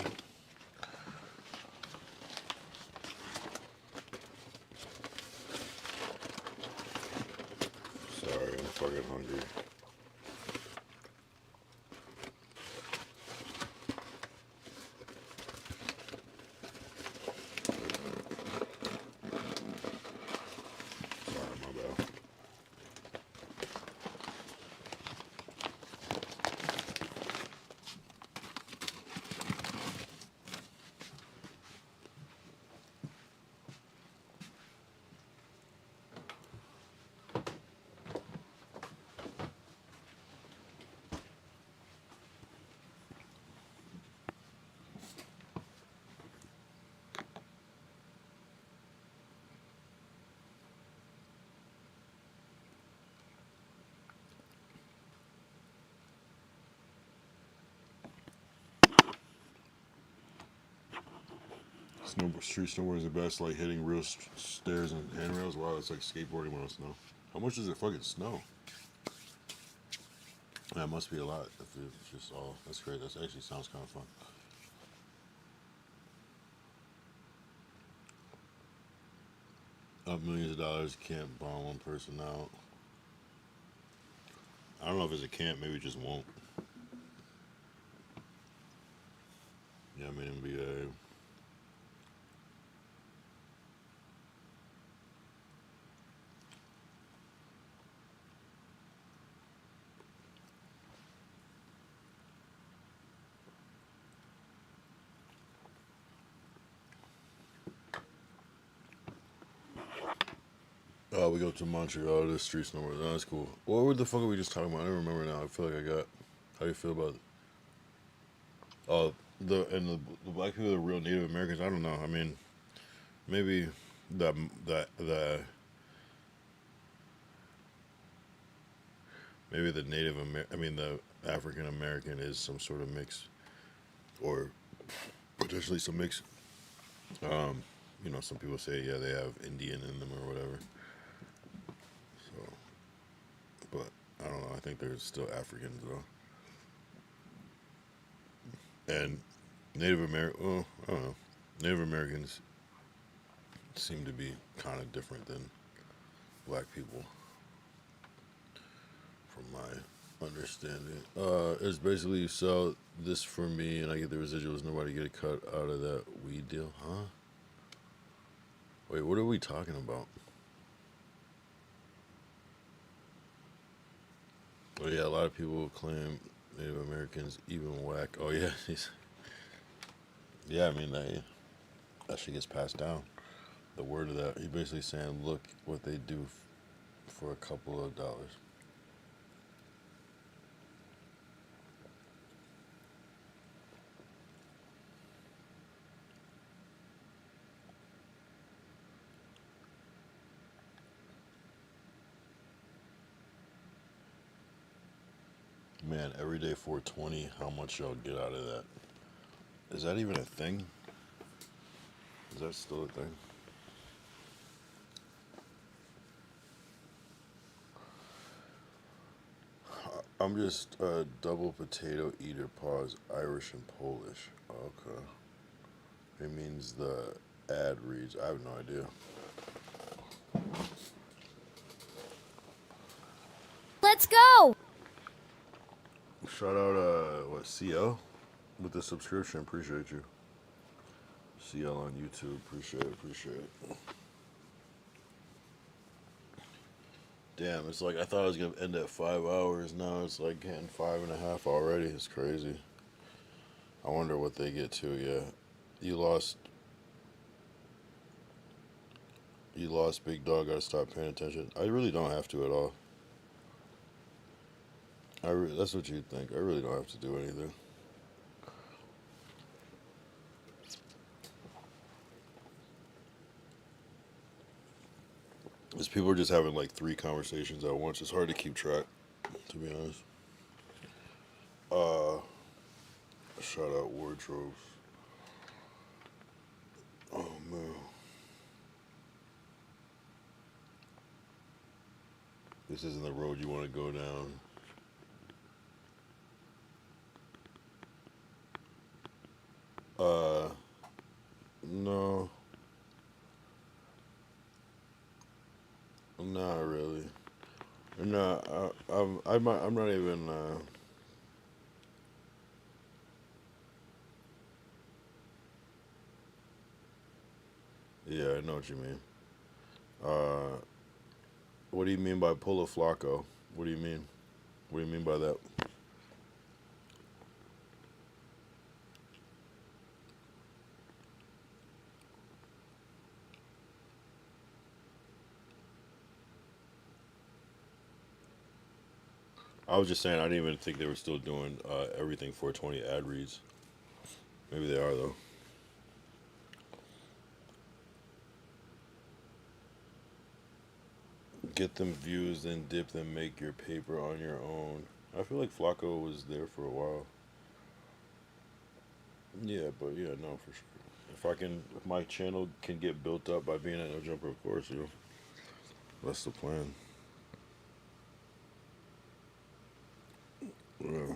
Sorry, I'm fucking hungry. street snowboarding is the best, like hitting real stairs and handrails. Wow, it's like skateboarding when it snow. How much does it fucking snow? That must be a lot if it's just all. That's great. That actually sounds kind of fun. Up millions of dollars, can't bomb one person out. I don't know if it's a can't, maybe it just won't. Yeah, I mean, NBA. Oh, we go to Montreal, the street snowboard. Oh, that's cool. What the fuck are we just talking about? I don't remember now. I feel like I got. How do you feel about it? Oh, the black people, the real Native Americans. I don't know. I mean, maybe the maybe the the African American is some sort of mix, or potentially some mix. You know, some people say yeah they have Indian in them or whatever. So, but I don't know. I think there's still Africans though. And Native American, well, I don't know. Native Americans seem to be kind of different than black people, from my understanding. It's basically you sell this for me and I get the residuals. Nobody get a cut out of that weed deal, huh? Wait, what are we talking about? Oh yeah, a lot of people claim Native Americans even whack. Oh yeah, yeah. I mean that shit gets passed down. The word of that. He's basically saying, look what they do for a couple of dollars. Man, everyday 420, how much y'all get out of that? Is that even a thing? Is that still a thing? I'm just a double potato eater, pause, Irish and Polish. Okay. It means the ad reads. I have no idea. Let's go! Shout out, CL with the subscription. Appreciate you. CL on YouTube. Appreciate it. Damn, it's like I thought it was going to end at 5 hours. Now it's like getting 5.5 already. It's crazy. I wonder what they get to, yeah. You lost, big dog. Gotta stop paying attention. I really don't have to at all. That's what you'd think. I really don't have to do anything. Because people are just having like 3 conversations at once. It's hard to keep track, to be honest. Shout out wardrobes. Oh man. This isn't the road you want to go down. No. Not really. No, I'm not even, yeah, I know what you mean. What do you mean by pull a Flacco? What do you mean? What do you mean by that? I was just saying I didn't even think they were still doing everything 420 ad reads. Maybe they are though. Get them views, then dip them, make your paper on your own. I feel like Flacco was there for a while. Yeah, but yeah, no, for sure. if my channel can get built up by being at No Jumper, of course, that's the plan. Yeah.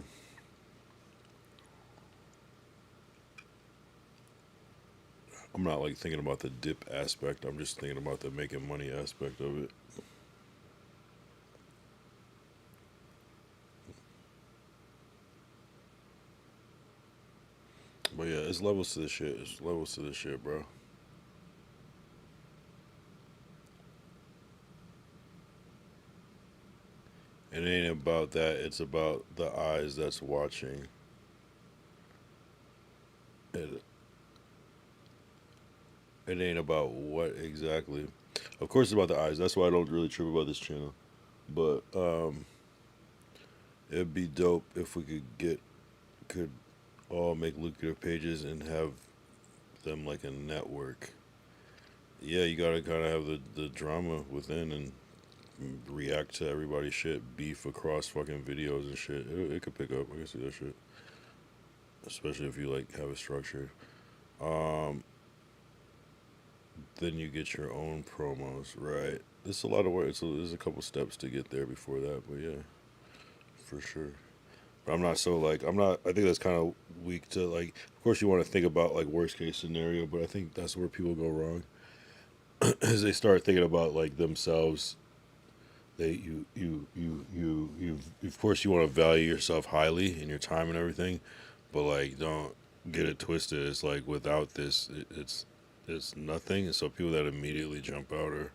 I'm not like thinking about the dip aspect. I'm just thinking about the making money aspect of it. But yeah, it's levels to this shit. It's levels to this shit, bro. It ain't about that. It's about the eyes that's watching. It ain't about what exactly. Of course it's about the eyes. That's why I don't really trip about this channel. But it'd be dope if we could all make lucrative pages and have them like a network. Yeah, you gotta kind of have the drama within and react to everybody's shit, beef across fucking videos and shit. It could pick up. I can see that shit. Especially if you like have it structured. Then you get your own promos, right? There's a lot of work. There's a couple steps to get there before that, but yeah, for sure. But I'm not so like, I think that's kind of weak to like, of course you want to think about like worst case scenario, but I think that's where people go wrong. As they start thinking about like themselves, of course you want to value yourself highly in your time and everything, but like don't get it twisted. It's like without this, it's nothing. And so people that immediately jump out are,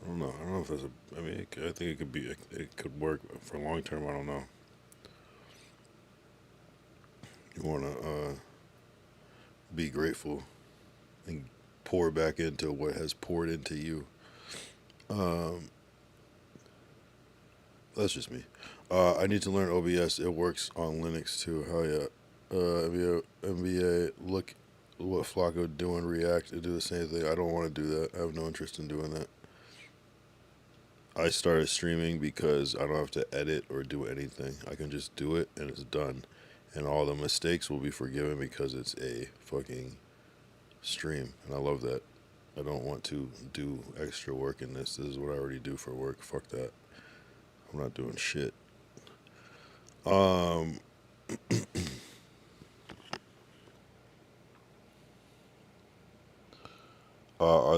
I don't know if that's I mean, I think it could work for long term. I don't know. You want to be grateful and pour back into what has poured into you. That's just me. I need to learn OBS. It works on Linux too. Hell yeah. NBA, look what Flacco doing, react to do the same thing. I don't want to do that. I have no interest in doing that. I started streaming because I don't have to edit or do anything. I can just do it and it's done. And all the mistakes will be forgiven because it's a fucking stream. And I love that. I don't want to do extra work in this. This is what I already do for work. Fuck that. I'm not doing shit. Are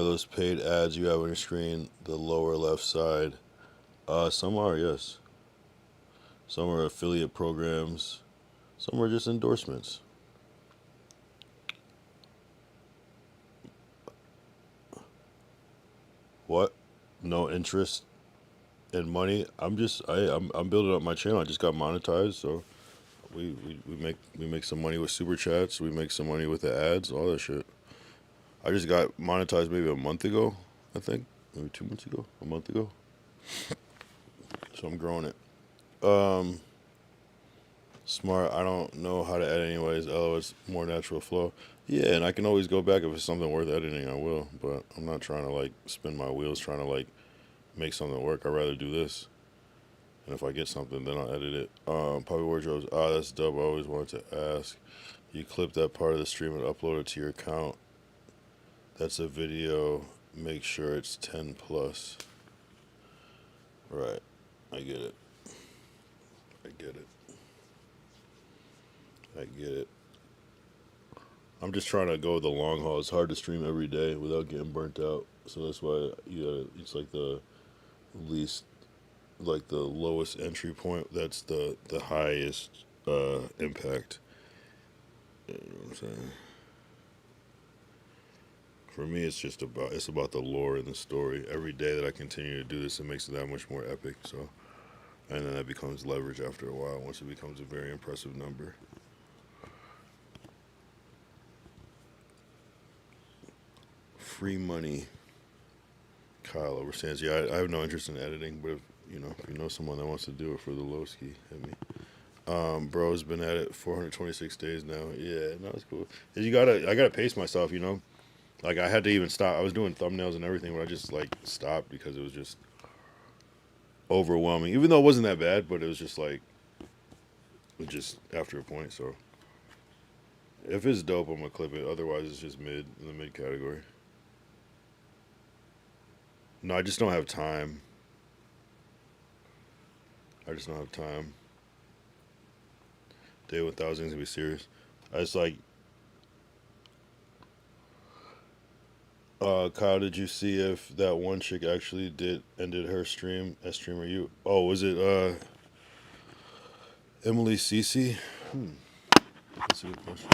those paid ads you have on your screen the lower left side? Some are, yes. Some are affiliate programs. Some are just endorsements. What? No interest in money? I'm building up my channel. I just got monetized, so we make some money with super chats. We make some money with the ads, all that shit. I just got monetized maybe a month ago, I think. Maybe 2 months ago, a month ago. So I'm growing it. Smart, I don't know how to edit anyways. Oh, it's more natural flow. Yeah, and I can always go back if it's something worth editing, I will. But I'm not trying to like spin my wheels trying to like make something work. I'd rather do this. And if I get something, then I'll edit it. Poppy Wardrobes, that's dope. I always wanted to ask. You clip that part of the stream and upload it to your account. That's a video. Make sure it's 10 plus. Right. I get it. I get it. I get it. I'm just trying to go the long haul. It's hard to stream every day without getting burnt out. So that's why it's like the least, like the lowest entry point. That's the highest impact. You know what I'm saying? For me, it's about the lore and the story. Every day that I continue to do this, it makes it that much more epic. So, and then that becomes leverage after a while. Once it becomes a very impressive number. Free money. Kyle overstands. Yeah, I have no interest in editing, but if you know someone that wants to do it for the low ski, hit me. Bro's been at it 426 days now. Yeah, no, it's cool. I gotta pace myself, you know. Like I had to even stop. I was doing thumbnails and everything, but I just like stopped because it was just overwhelming. Even though it wasn't that bad, but it was just like, just after a point. So If it's dope, I'm gonna clip it. Otherwise, it's just mid in the mid category. No, I just don't have time. I just don't have time. Day 1000 is gonna be serious. I just like. Kyle, did you see if that one chick actually ended her stream as streamer you? Oh, was it Emily Cece? That's a good question.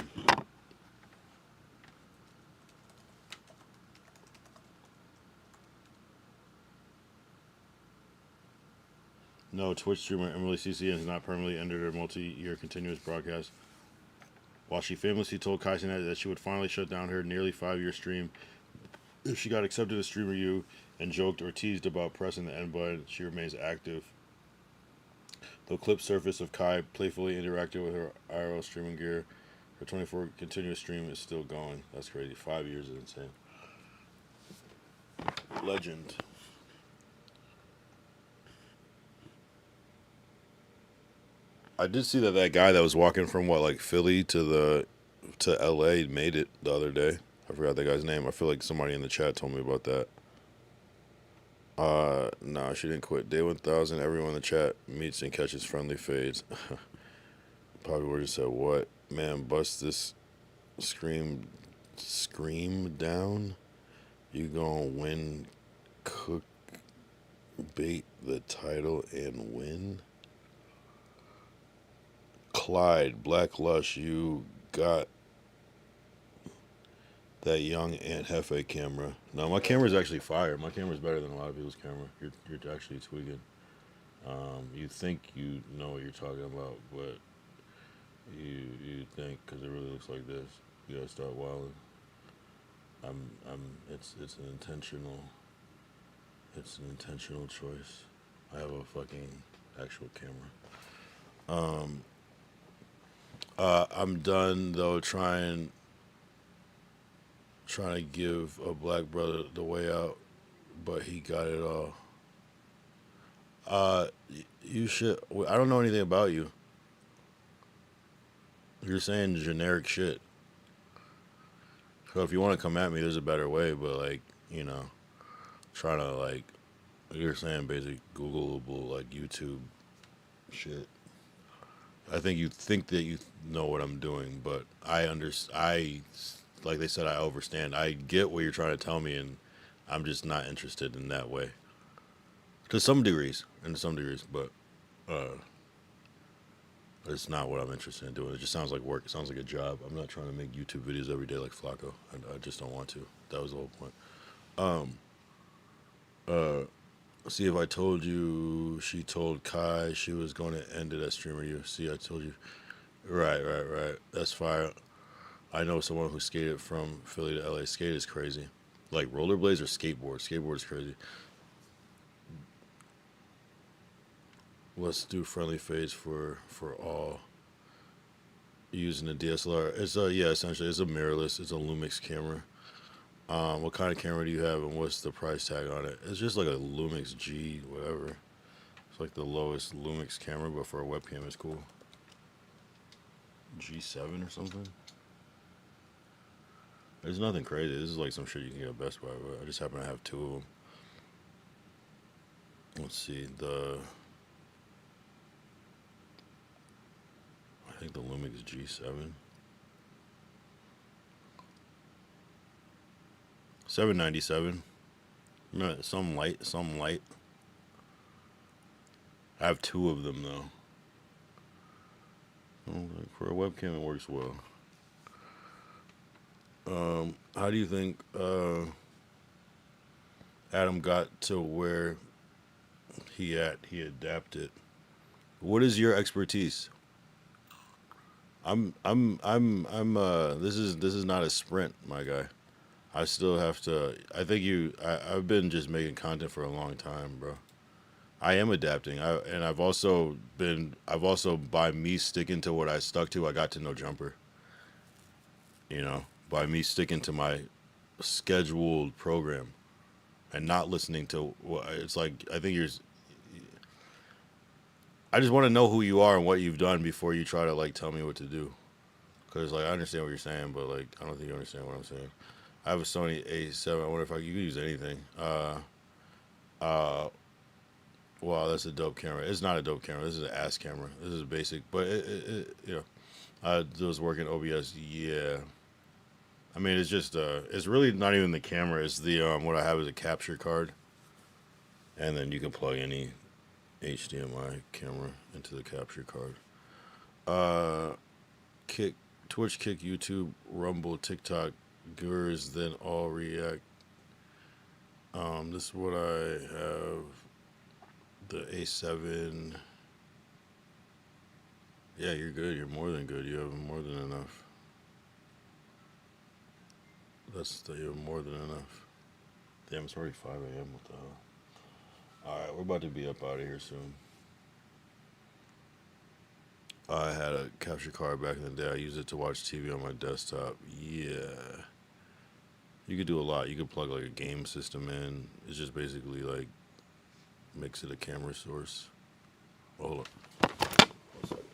No, Twitch streamer Emily Cece has not permanently ended her multi-year continuous broadcast. While she famously told Kai Cenat that she would finally shut down her nearly 5-year stream if she got accepted as streamer you and joked or teased about pressing the end button, she remains active. Though clips surfaced of Kai playfully interacting with her IRL streaming gear, her 24 continuous stream is still going. That's crazy. 5 years is insane. Legend. I did see that guy that was walking from Philly to LA made it the other day. I forgot that guy's name. I feel like somebody in the chat told me about that. Nah, she didn't quit. Day 1000, everyone in the chat meets and catches friendly fades. Probably would have said, what? Man, bust this scream down. You gonna win, cook, bait the title and win? Clyde, Black Lush, you got that young Aunt Hefe camera. No, my camera's actually fire. My camera's better than a lot of people's camera. You're actually tweaking. You think you know what you're talking about, but you think because it really looks like this. You gotta start wilding. It's an intentional choice. I have a fucking actual camera. I'm done though trying to give a black brother the way out, but he got it all. You should. I don't know anything about you. You're saying generic shit. So if you want to come at me, there's a better way. But trying to you're saying basic Googleable YouTube shit. I think you think that you know what I'm doing, but like they said, I understand. I get what you're trying to tell me, and I'm just not interested in that way. To some degrees, but it's not what I'm interested in doing. It just sounds like work. It sounds like a job. I'm not trying to make YouTube videos every day like Flacco. I just don't want to. That was the whole point. See, if I told you she told Kai she was going to end it as streamer you. See, I told you. Right. That's fire. I know someone who skated from Philly to LA. Skate is crazy. Like rollerblades or skateboard. Skateboard is crazy. Let's do friendly fades for all. Using a DSLR. It's essentially it's a mirrorless. It's a Lumix camera. What kind of camera do you have and what's the price tag on it? It's just like a Lumix G whatever. It's like the lowest Lumix camera, but for a webcam it's cool. G7 or something. There's nothing crazy. This is like some shit you can get at Best Buy, but I just happen to have two of them. Let's see, I think the Lumix G7. 797. No, some light. I have two of them though. For a webcam, it works well. How do you think Adam got to where he adapted? What is your expertise? This is not a sprint, my guy. I still have to. I've been just making content for a long time, bro. I am adapting. I've also by me sticking to what I stuck to, I got to know Jumper. By me sticking to my scheduled program and not listening to it's like, I just want to know who you are and what you've done before you try to tell me what to do. Because like I understand what you're saying, but like I don't think you understand what I'm saying. I have a Sony A7. I wonder if you could use anything. Wow, that's a dope camera. It's not a dope camera. This is an ass camera. This is basic, but it you know, I was working OBS. Yeah, I mean it's just it's really not even the camera. It's the what I have is a capture card, and then you can plug any HDMI camera into the capture card. Kick, Twitch, Kick, YouTube, Rumble, TikTok, Gurus, then all react. This is what I have. The A7. Yeah, you're good. You're more than good. You have more than enough. You have more than enough. Damn, it's already 5 a.m. What the hell? Alright, we're about to be up out of here soon. I had a capture card back in the day. I used it to watch TV on my desktop. Yeah. You could do a lot. You could plug like a game system in. It's just basically like makes it a camera source. Oh, hold up. One second.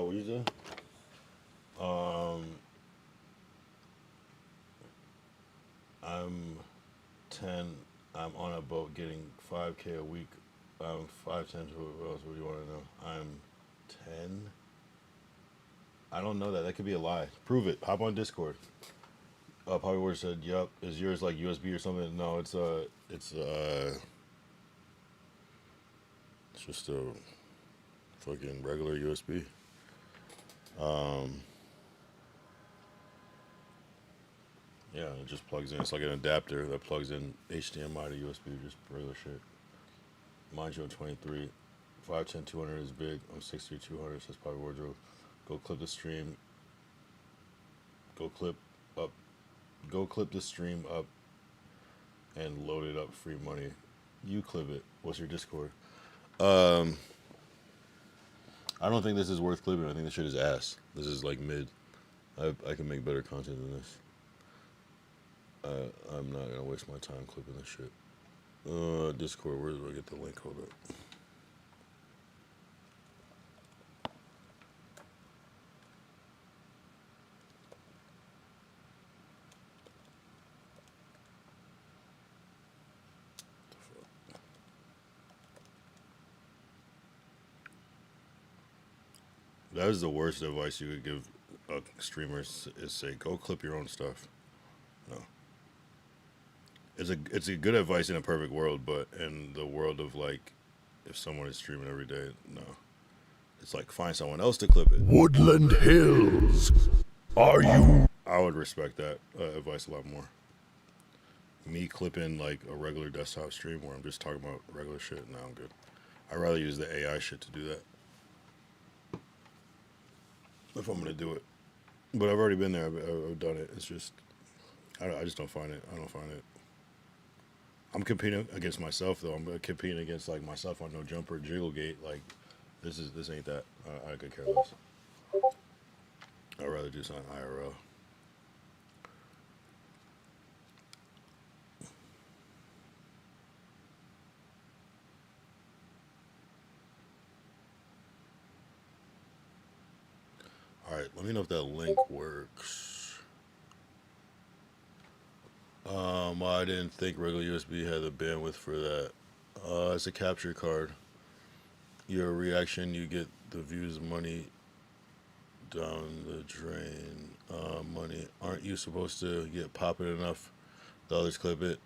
What you say? I'm 10. I'm on a boat getting 5K a week. I'm 5'10". What else? What do you want to know? I'm 10. I don't know that. That could be a lie. Prove it. Hop on Discord. Probably where said, "Yup." Is yours like USB or something? No, it's just a fucking regular USB. Yeah, it just plugs in. It's like an adapter that plugs in HDMI to USB, just regular shit. Mind you, I'm 23. 5'10", 200 is big. I'm 6'3", 200, so that's probably wardrobe. Go clip the stream. Go clip the stream up and load it up, free money. You clip it. What's your Discord? I don't think this is worth clipping. I think this shit is ass. This is like mid. I can make better content than this. I'm not gonna waste my time clipping this shit. Discord, where do I get the link? Hold up. That is the worst advice you could give a streamer is say, go clip your own stuff. No. It's a good advice in a perfect world, but in the world of like, if someone is streaming every day, no. It's like, find someone else to clip it. Woodland Hills. Are you? I would respect that advice a lot more. Me clipping like a regular desktop stream where I'm just talking about regular shit, no, I'm good. I'd rather use the AI shit to do that. If I'm gonna do it, but I've already been there. I've done it. It's just, I just don't find it. I don't find it. I'm competing against myself though. I'm competing against like myself on No Jumper, Jigglegate. Like, this ain't that. I could care less. I'd rather do something IRL. Alright, let me know if that link works. I didn't think regular USB had the bandwidth for that. It's a capture card. Your reaction, you get the views, money down the drain. Money. Aren't you supposed to get popping enough? The others clip it.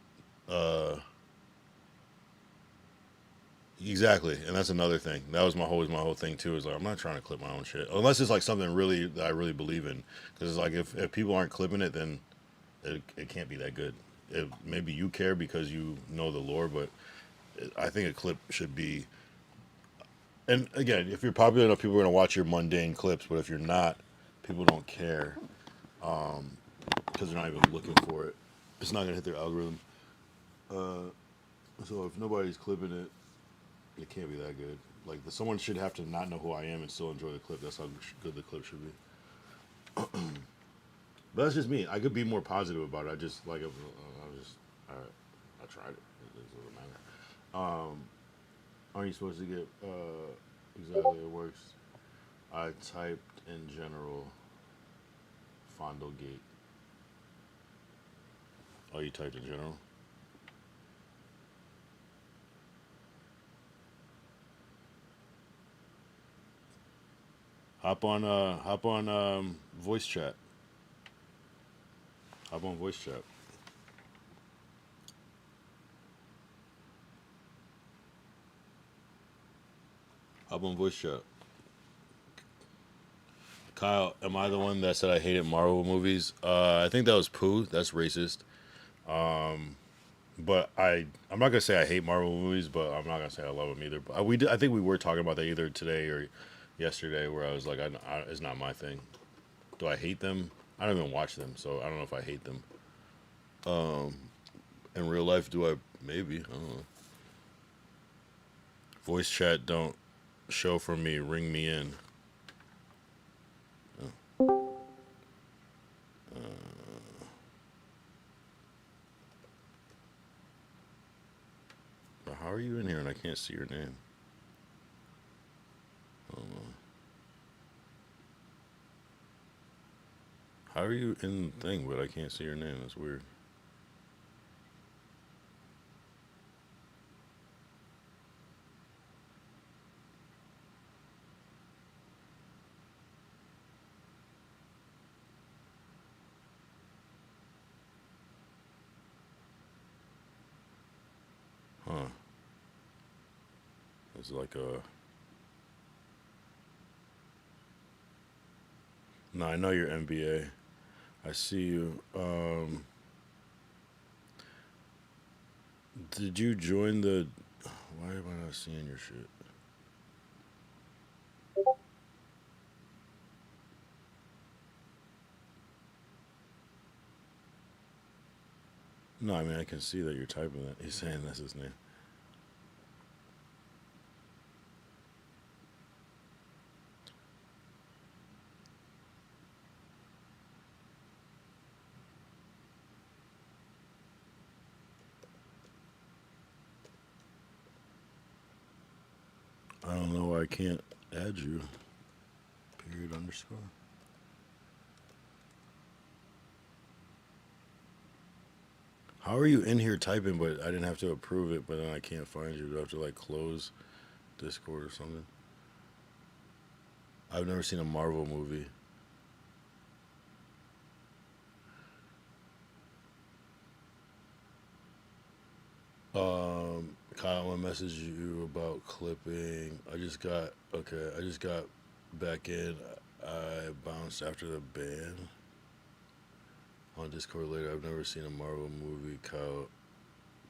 Exactly, and that's another thing. That was my whole thing too. Is like I'm not trying to clip my own shit unless it's like something really that I really believe in. Because it's like if people aren't clipping it, then it can't be that good. Maybe you care because you know the lore, but I think a clip should be. And again, if you're popular enough, people are gonna watch your mundane clips. But if you're not, people don't care because they're not even looking for it. It's not gonna hit their algorithm. So if nobody's clipping it, it can't be that good. Like someone should have to not know who I am and still enjoy the clip. That's how good the clip should be. But that's just me. I could be more positive about it. I just like I tried it. It doesn't matter. Aren't you supposed to get exactly it works? I typed in general Fondlegate. Oh, you typed in general? Hop on voice chat. Hop on voice chat. Hop on voice chat. Kyle, am I the one that said I hated Marvel movies? I think that was Pooh. That's racist. But I'm not gonna say I hate Marvel movies, but I'm not gonna say I love them either. But I think we were talking about that either today or yesterday, where I was like, it's not my thing. Do I hate them? I don't even watch them, so I don't know if I hate them. In real life, do I? Maybe. I don't know. Voice chat don't show for me. Ring me in. Oh. How are you in here and I can't see your name? I don't know. How are you in the thing, but I can't see your name? That's weird. Huh. It's like a... No, I know you're NBA. I see you. Did you join the... Why am I not seeing your shit? No, I mean, I can see that you're typing that. He's saying that's his name. I don't know why I can't add you. Period underscore. How are you in here typing, but I didn't have to approve it, but then I can't find you? Do I have to like close Discord or something? I've never seen a Marvel movie. Kyle, I messaged you about clipping. I just got back in. I bounced after the ban. On Discord later. I've never seen a Marvel movie. Kyle,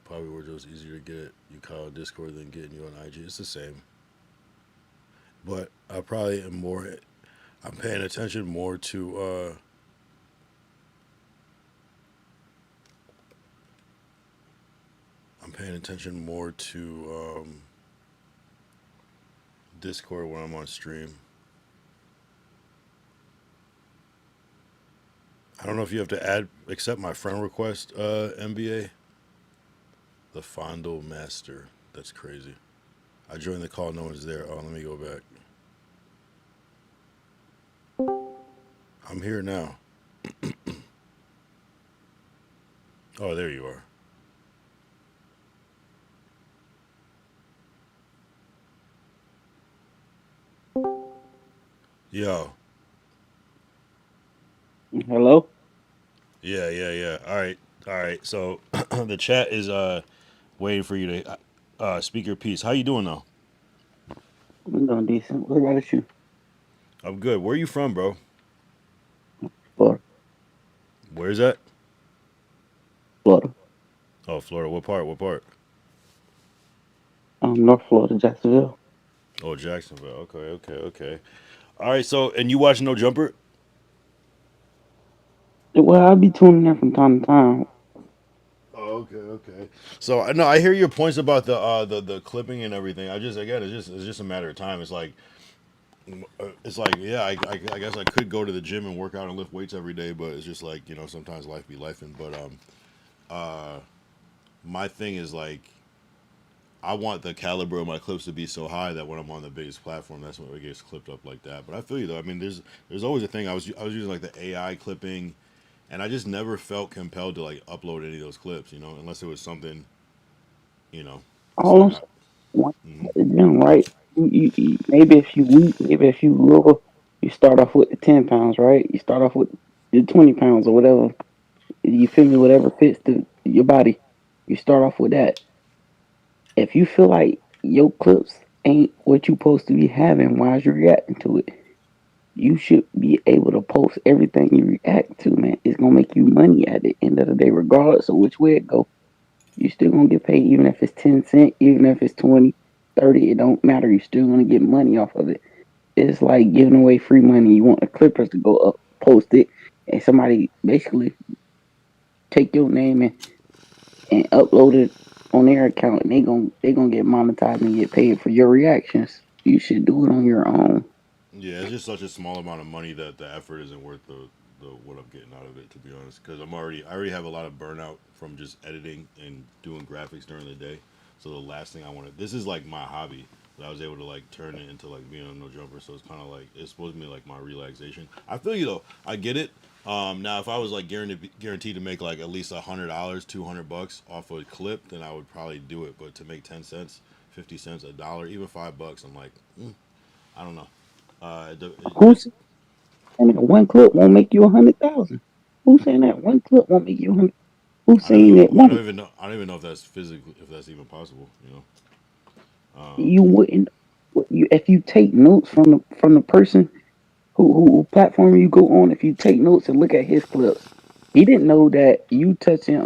probably were just easier to get you Kyle Discord than getting you on IG. It's the same. But I probably am more. I'm paying attention more to. I'm paying attention more to Discord when I'm on stream. I don't know if you have to accept my friend request, NBA. The Fondle Master. That's crazy. I joined the call, no one's there. Oh, let me go back. I'm here now. Oh, there you are. Yo. Hello? Yeah. All right. So the chat is waiting for you to Speaker Peace. How you doing though? I'm doing decent. What about you? I'm good. Where are you from, bro? Florida. Where's that? Florida. Oh, Florida. What part? What part? North Florida, Jacksonville. Oh, Jacksonville. Okay. All right. So, and you watch No Jumper? Well, I'll be tuning in from time to time. Oh, okay. So I know I hear your points about the clipping and everything. I just again, it's just a matter of time. It's like yeah, I guess I could go to the gym and work out and lift weights every day, but it's just like sometimes life be lifing. But my thing is like I want the caliber of my clips to be so high that when I'm on the biggest platform, that's when it gets clipped up like that. But I feel you though. I mean, there's always a thing. I was using like the AI clipping, and I just never felt compelled to like upload any of those clips, unless it was something, you know. All I'm saying, right? Maybe if you weak, maybe if you lower, you start off with the 10 pounds, right? You start off with the 20 pounds or whatever. You feel me? Whatever fits your body. You start off with that. If you feel like your clips ain't what you supposed to be having, why is you reacting to it? You should be able to post everything you react to, man. It's gonna make you money at the end of the day, regardless of which way it go. You still gonna get paid, even if it's 10 cents, even if it's 20, 30. It don't matter. You still gonna get money off of it. It's like giving away free money. You want the Clippers to go up, post it, and somebody basically take your name and upload it on their account, and they gonna get monetized and get paid for your reactions. You should do it on your own. Yeah, it's just such a small amount of money that the effort isn't worth the what I'm getting out of it, to be honest. Because I already have a lot of burnout from just editing and doing graphics during the day. So the last thing I wanted, this is like my hobby, that I was able to like turn it into like being on No Jumper. So it's kind of like it's supposed to be like my relaxation. I feel you though. I get it. Now if I was like guaranteed to make like at least $100, $200 off a clip, then I would probably do it. But to make 10 cents, 50 cents, $1, even $5, I'm like, I don't know. Who's saying that one clip won't make you 100,000? Who's saying that one clip won't make you 100? Who's saying that I one? don't even know if that's physically, if that's even possible. You wouldn't. If you take notes from the person who platform you go on, if you take notes and look at his clips, he didn't know that you touching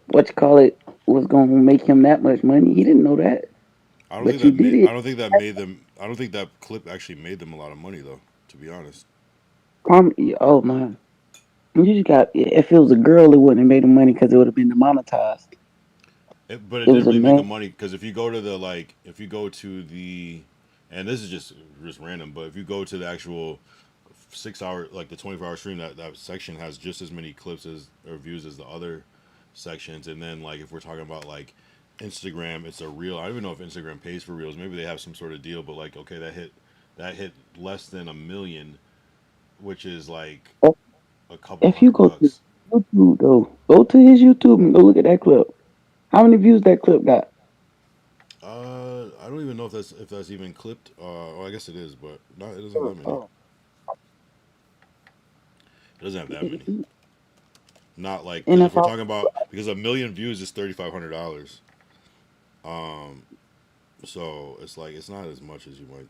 what you call it was gonna make him that much money. He didn't know that. But you did it. I don't think that made them. I don't think that clip actually made them a lot of money, though. To be honest. Oh man, you just got. If it was a girl, it wouldn't have made him money because it would have been demonetized. But it didn't really make them money because if you go to and this is just random, but if you go to the actual 6 hour, like the 24-hour stream, that section has just as many clips or views as the other sections. And then like if we're talking about like Instagram, it's a reel. I don't even know if Instagram pays for reels. Maybe they have some sort of deal, but like okay, that hit less than 1 million, which is like a couple. If you go to YouTube though, go to his YouTube and go look at that clip. How many views that clip got? I don't even know if that's even clipped. Well, I guess it is, but no, it doesn't have that many. It doesn't have that many. Not like if we're talking about, because 1 million views is $3,500. So it's like it's not as much as you might.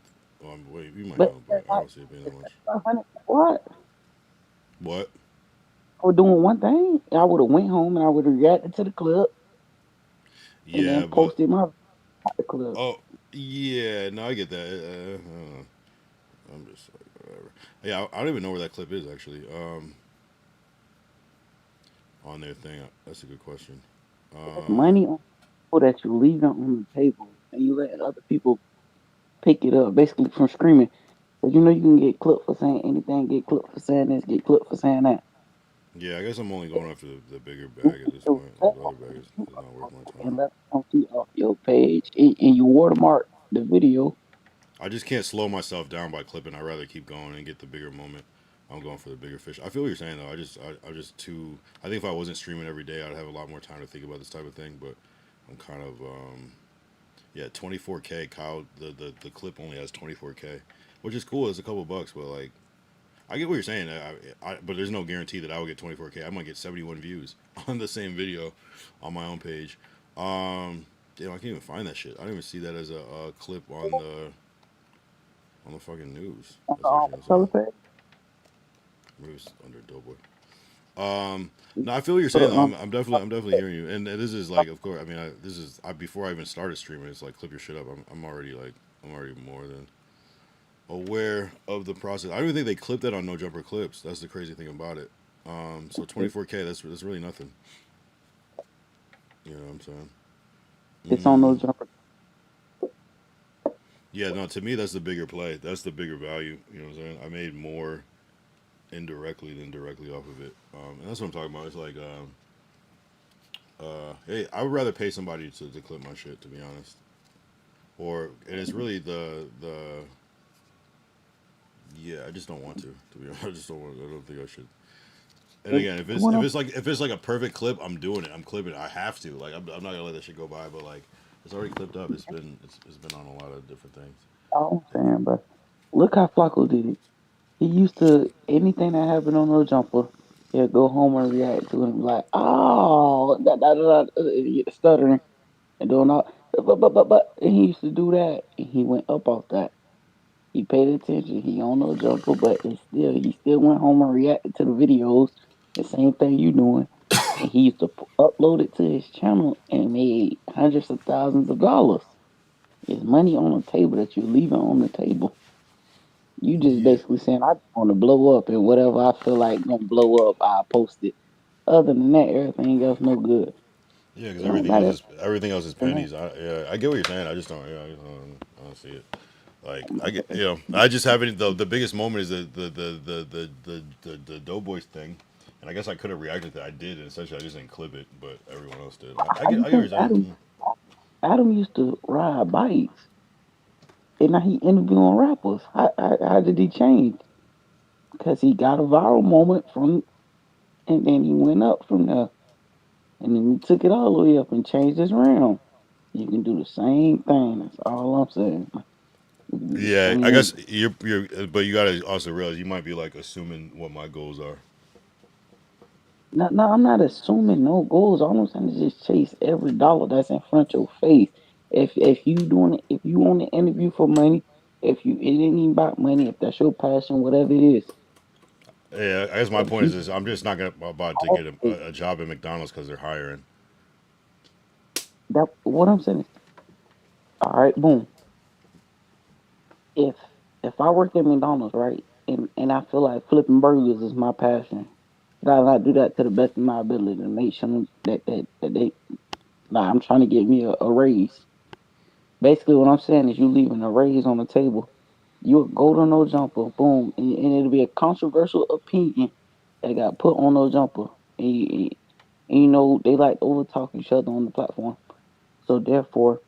Wait, you might know, but I don't see it being that much. What? What? I was doing one thing. I would have went home and I would have reacted to the clip. Yeah, and then posted my clip. Oh, yeah. No, I get that. I'm just like whatever. Yeah, I don't even know where that clip is actually. On their thing. That's a good question. Money on people that you leaving on the table and you let other people pick it up, basically from screaming. Because you know you can get clipped for saying anything, get clipped for saying this, get clipped for saying that. Yeah, I guess I'm only going after the bigger bag at this point. The other bag is not worth my time. And let them see off your page and you watermark the video. I just can't slow myself down by clipping. I'd rather keep going and get the bigger moment. I'm going for the bigger fish. I feel what you're saying though. I'm just too. I think if I wasn't streaming every day, I'd have a lot more time to think about this type of thing. But I'm kind of yeah, 24K. Kyle, the clip only has 24K, which is cool. It's a couple bucks, but like, I get what you're saying. But there's no guarantee that I will get 24K. I might get 71 views on the same video on my own page. Yeah, Damn, I can't even find that shit. I didn't even see that as a clip on the fucking news. That's actually Color insane. page? Maybe it's under Doughboy. No, I feel what you're saying. Though. I'm definitely hearing you. And this is like, of course, I mean, before I even started streaming, it's like clip your shit up. I'm already more than aware of the process. I don't even think they clipped that on No Jumper Clips. That's the crazy thing about it. So 24K, that's really nothing. You know what I'm saying? It's on No Jumper. Yeah, no, to me that's the bigger play. That's the bigger value. You know what I'm saying? I made more indirectly than directly off of it. And that's what I'm talking about. It's like, hey, I would rather pay somebody to clip my shit, to be honest. And it's really yeah, I just don't want to be honest. I just don't want. I don't think I should. And again, if it's like a perfect clip, I'm doing it. I'm clipping it. I have to. Like, I'm not gonna let that shit go by. But like, it's already clipped up. It's been on a lot of different things. I'm saying, but look how Flacco did it. He used to anything that happened on No Jumper, he'll go home and react to it like, oh, stuttering and doing all, but, and he used to do that, and he went up off that. He paid attention. He on No Jumper, but he still went home and reacted to the videos. The same thing you doing, and he used to upload it to his channel and made hundreds of thousands of dollars. It's money on the table that you're leaving on the table. You just basically saying I want to blow up, and whatever I feel like gonna blow up, I post it. Other than that, everything else no good. Yeah, because everything else is pennies. I get what you're saying. I just don't. Yeah, I don't see it. Like I get, I just haven't. The biggest moment is the Doughboys thing, and I guess I could have reacted to that. I did, and essentially I just didn't clip it, but everyone else did. I get what you're saying. Adam used to ride bikes, and now he interviewing rappers. How did he change? Because he got a viral moment and then he went up from there, and then he took it all the way up and changed his round. You can do the same thing. That's all I'm saying. Yeah, I guess but you gotta also realize you might be like assuming what my goals are. No, I'm not assuming no goals. All I'm saying is just chase every dollar that's in front of your face. If you want to interview for money, it ain't even about money. If that's your passion, whatever it is. Yeah, I guess my point is I'm just not about to get a job at McDonald's because they're hiring. What I'm saying is, all right, boom. If I work at McDonald's, right, and I feel like flipping burgers is my passion, I do that to the best of my ability to make sure that they, I'm trying to get me a raise. Basically, what I'm saying is you leaving a raise on the table. You'll go to No Jumper, boom, and it'll be a controversial opinion that got put on No Jumper. And you know, they like to overtalk each other on the platform. So therefore,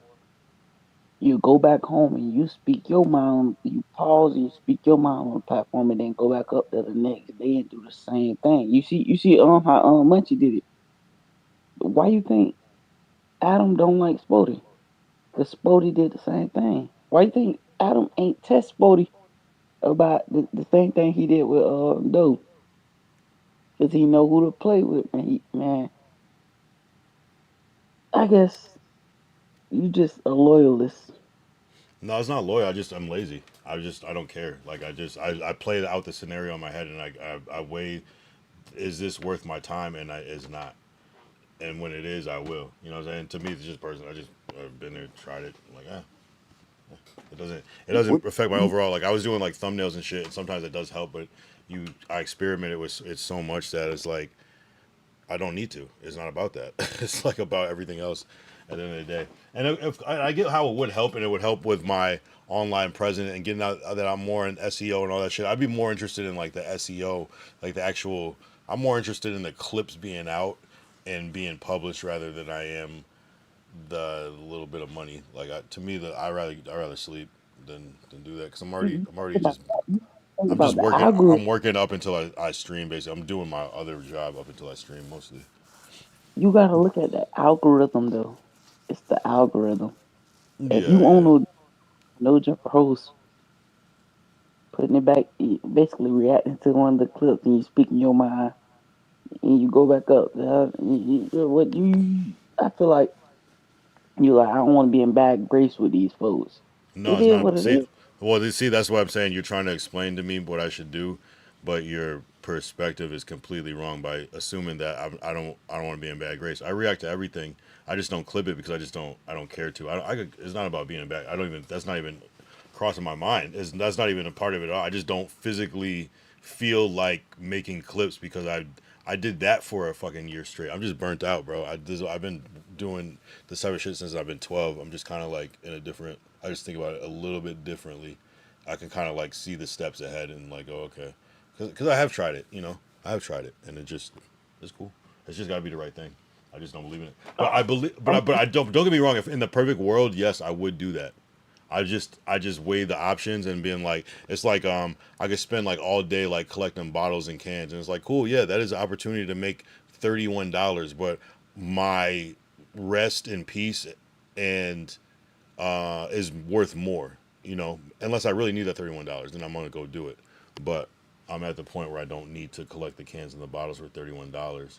you go back home and you speak your mind, you pause and you speak your mind on the platform and then go back up there the next day and do the same thing. You see how Munchie did it. Why you think Adam don't like Spody? Because Spody did the same thing. Why you think Adam ain't test Spody about the same thing he did with Doe? Because he know who to play with, man. I guess you just a loyalist. No, it's not loyal. I'm lazy. I don't care. Like I play out the scenario in my head and I weigh, is this worth my time? And it's not. And when it is, I will. You know what I'm saying? To me, it's just personal. I've been there, tried it. I'm like, it doesn't affect my overall. Like I was doing like thumbnails and shit, and sometimes it does help, but I experimented with it so much that it's like I don't need to. It's not about that. It's like about everything else at the end of the day. And if I get how it would help, and it would help with my online presence and getting out that I'm more in SEO and all that shit. I'd be more interested in like the SEO, like the actual. I'm more interested in the clips being out and being published rather than I am the little bit of money. Like to me, I rather sleep than do that because I'm just working. I'm working up until I stream. Basically, I'm doing my other job up until I stream mostly. You gotta look at the algorithm though. It's the algorithm. If you own No Jumper host, putting it back, basically reacting to one of the clips, and you speaking your mind, and you go back up. I feel like You like, I don't want to be in bad grace with these folks. No, It it's is not. what it is. See, that's what I'm saying. You're trying to explain to me what I should do, but your perspective is completely wrong by assuming that I don't want to be in bad grace. I react to everything. I just don't clip it because I don't care to. It's not about being in bad. I don't even. That's not even crossing my mind. That's not even a part of it at all. I just don't physically feel like making clips because I did that for a fucking year straight. I'm just burnt out, bro. I've been doing this type of shit since I've been 12. I'm just kind of like in a different. I just think about it a little bit differently. I can kind of like see the steps ahead and like, oh, okay, because I have tried it. I have tried it, and it's cool. It's just got to be the right thing. I just don't believe in it. But I believe, but I don't get me wrong. If in the perfect world, yes, I would do that. I just weigh the options and being like, it's like I could spend like all day like collecting bottles and cans, and it's like, cool, yeah, that is an opportunity to make $31, but my rest and peace and is worth more, unless I really need that $31, then I'm gonna go do it. But I'm at the point where I don't need to collect the cans and the bottles for $31.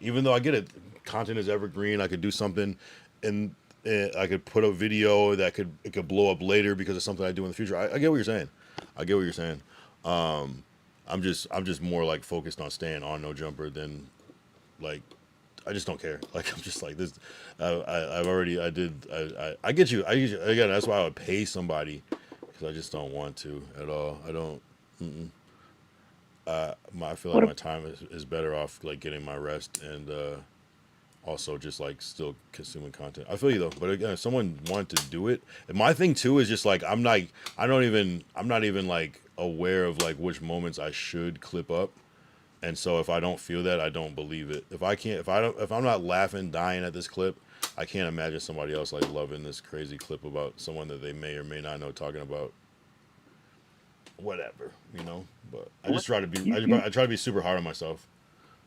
Even though I get it, content is evergreen. I could do something, and I could put a video that it could blow up later because of something I do in the future. I get what you're saying. I'm just more like focused on staying on No Jumper than like I just don't care. Like I'm just like this. I get you. Again. That's why I would pay somebody because I just don't want to at all. I don't. I feel like my time is better off like getting my rest and also just like still consuming content. I feel you though, but again, if someone wanted to do it, and my thing too is just like I'm not even like aware of like which moments I should clip up. And so if I don't feel that, I don't believe it. If I'm not laughing, dying at this clip, I can't imagine somebody else like loving this crazy clip about someone that they may or may not know talking about whatever, But I just try to be, I try to be super hard on myself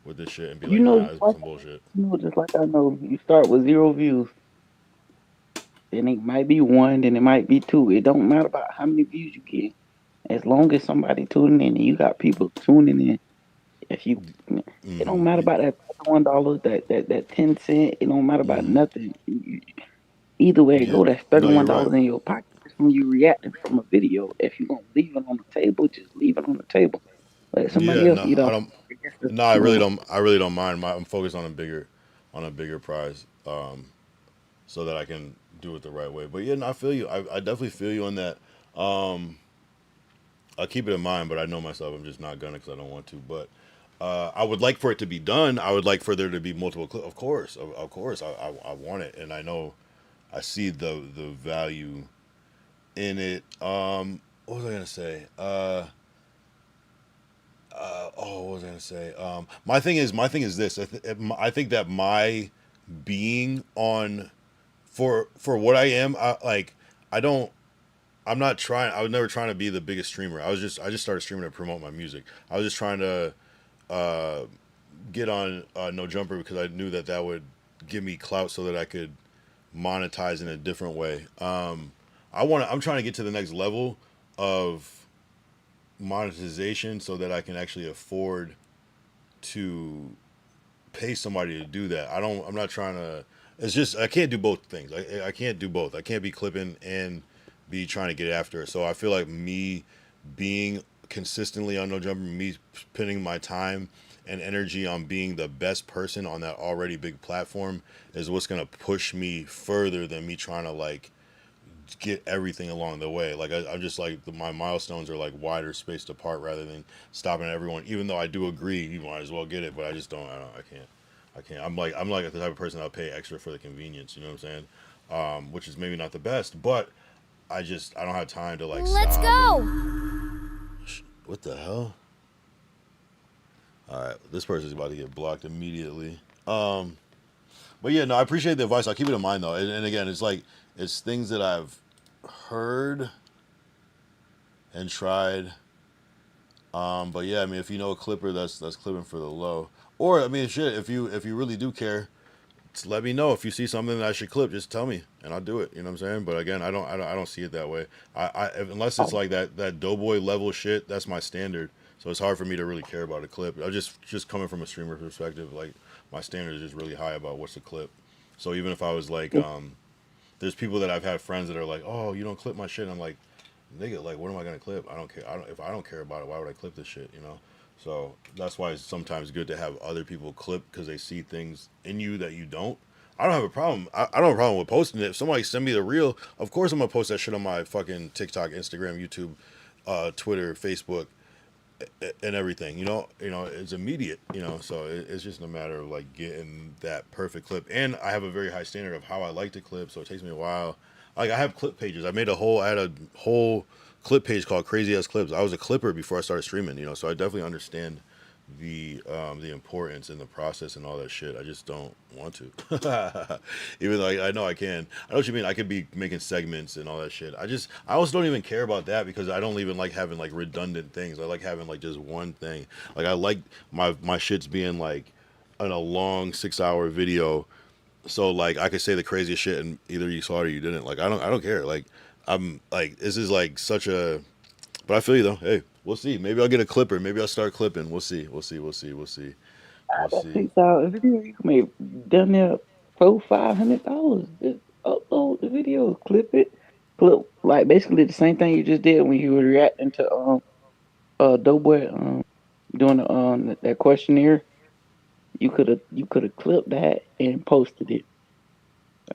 with this shit and be like, nah, it's some bullshit. Just like I know, you start with 0 views. Then it might be 1, then it might be 2. It don't matter about how many views you get. As long as somebody tuning in and you got people tuning in. If you, it don't matter about that $1, that 10 cent. It don't matter about nothing. Either way it go, that's $31 in your pocket when you reacting from a video. If you gonna leave it on the table, just leave it on the table. Let somebody else eat off. I really don't mind. I'm focused on a bigger prize, so that I can do it the right way. But yeah, I feel you. I definitely feel you on that. I'll keep it in mind, but I know myself. I'm just not gonna because I don't want to. But I would like for it to be done. I would like for there to be multiple clips. Of course, I want it, and I know I see the value in it. What was I gonna say? What was I gonna say? My thing is this. I think that my being on for what I am, I'm not trying. I was never trying to be the biggest streamer. I just started streaming to promote my music. I was just trying to get on No Jumper because I knew that would give me clout so that I could monetize in a different way. I'm trying to get to the next level of monetization so that I can actually afford to pay somebody to do that. I'm not trying to. It's just I can't do both things. I can't do both. I can't be clipping and be trying to get after it. So I feel like me being consistently on No Jumper, me spending my time and energy on being the best person on that already big platform is what's going to push me further than me trying to like get everything along the way. Like I'm just like my milestones are like wider spaced apart rather than stopping at everyone, even though I do agree you might as well get it, but I just don't. I can't. I'm like the type of person that'll pay extra for the convenience, you know what I'm saying? Which is maybe not the best, but I don't have time to like Let's go. What the hell? All right, this person's about to get blocked immediately. But yeah, no, I appreciate the advice. I'll keep it in mind though. And again, it's things that I've heard and tried. But yeah, I mean, if you know a clipper that's clipping for the low, or I mean, shit, if you really do care, just let me know. If you see something that I should clip, just tell me and I'll do it. You know what I'm saying? But again, I don't see it that way. Unless it's like that Doughboy level shit, that's my standard. So it's hard for me to really care about a clip. I just coming from a streamer perspective, like my standard is just really high about what's a clip. So even if I was like, there's people that I've had friends that are like, oh, you don't clip my shit. And I'm like, nigga, like, what am I gonna clip? I don't care. If I don't care about it, why would I clip this shit? You know. So that's why it's sometimes good to have other people clip because they see things in you that you don't. I don't have a problem. I don't have a problem with posting it. If somebody send me the reel, of course I'm gonna post that shit on my fucking TikTok, Instagram, YouTube, Twitter, Facebook, and everything. You know, it's immediate. You know, so it's just a matter of like getting that perfect clip. And I have a very high standard of how I like to clip, so it takes me a while. Like I have clip pages. I had a whole clip page called Crazy Ass Clips. I was a clipper before I started streaming. You know, so I definitely understand the importance and the process and all that shit. I just don't want to. Even though I know I can. I know what you mean. I could be making segments and all that shit. I also don't even care about that because I don't even like having like redundant things. I like having like just one thing. Like I like my shits being like in a long 6-hour video. So like I could say the craziest shit and either you saw it or you didn't. Like I don't care. Like I'm like this is like such a. But I feel you though. Hey, we'll see. Maybe I'll get a clipper. Maybe I'll start clipping. We'll see. We'll see. 6-hour video, you can make damn near $400-500. Just upload the video, clip like basically the same thing you just did when you were reacting to Doughboy doing that questionnaire. You could have clipped that and posted it.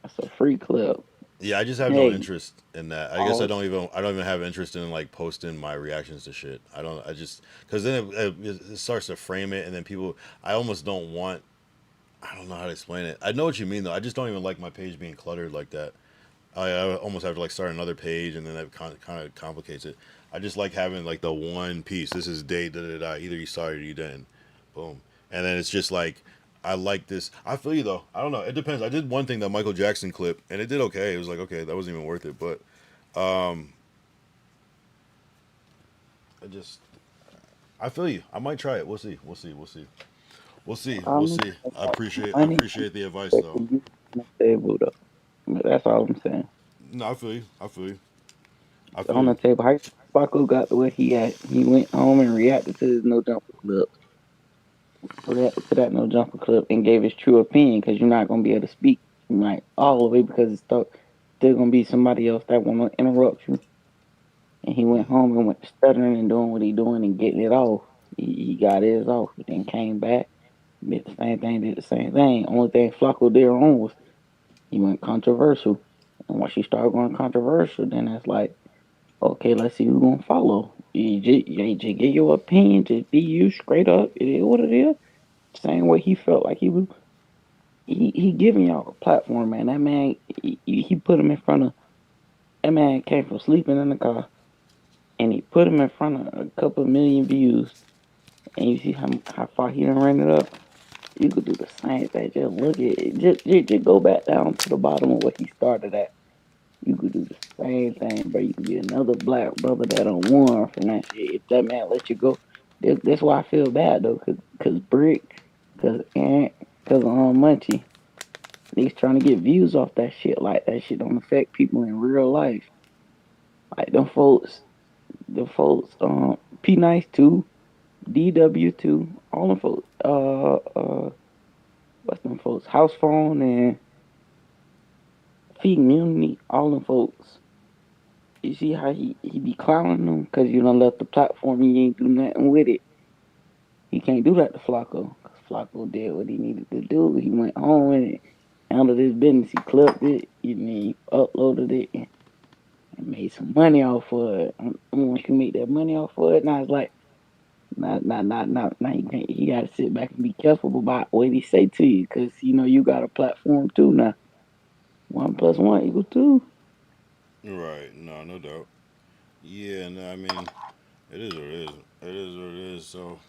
That's a free clip. Yeah, I just have no interest in that. I guess I don't even have interest in like posting my reactions to shit. Because then it starts to frame it, and then people. I almost don't want. I don't know how to explain it. I know what you mean though. I just don't even like my page being cluttered like that. I almost have to like start another page, and then that kind of complicates it. I just like having like the one piece. This is day da da da. Either you saw it or you didn't. Boom. And then it's just like. I like this. I feel you though. I don't know. It depends. I did one thing, that Michael Jackson clip, and it did okay. It was like, okay, that wasn't even worth it. But I feel you. I might try it. We'll see. I appreciate the advice though. That's all I'm saying. No, I feel you. On the table, how Sparkle got to where he at? He went home and reacted to his No Jumper clip. Reacted to that No Jumper clip and gave his true opinion because you're not gonna be able to speak like all the way because it's still gonna be somebody else that wanna interrupt you. And he went home and went stuttering and doing what he doing and getting it off. He got his off, then came back, did the same thing. Only thing Flacco did wrong was he went controversial. And once you start going controversial, then it's like, okay, let's see who's gonna follow. You just get your opinion, just be you straight up. It is what it is. Same way he felt like he was. He giving y'all a platform, man. That man, he put him in front of. That man came from sleeping in the car, and he put him in front of a couple million views. And you see how far he done ran it up. You could do the same thing. Just look at it. Just go back down to the bottom of what he started at. You could do the same thing, bro. You could be another black brother that don't won from that shit. If that man let you go, that's why I feel bad though, cause Brick, cause Ant, cause Munchie, they's trying to get views off that shit. Like that shit don't affect people in real life. Like them folks, P Nice 2, DW 2, all them folks, what's them folks, House Phone and Feed Community, all them folks. You see how he be clowning them because you done left the platform and you ain't do nothing with it. He can't do that to Flacco. Because Flacco did what he needed to do. He went home and handled his business. He clipped it, he uploaded it, and made some money off of it. And once you make that money off of it, now it's like, now you can't. You gotta sit back and be careful about what he say to you, because you got a platform too now. 1 + 1 = 2. Right. No doubt. Yeah. No, I mean, it is what it is. It is what it is. So,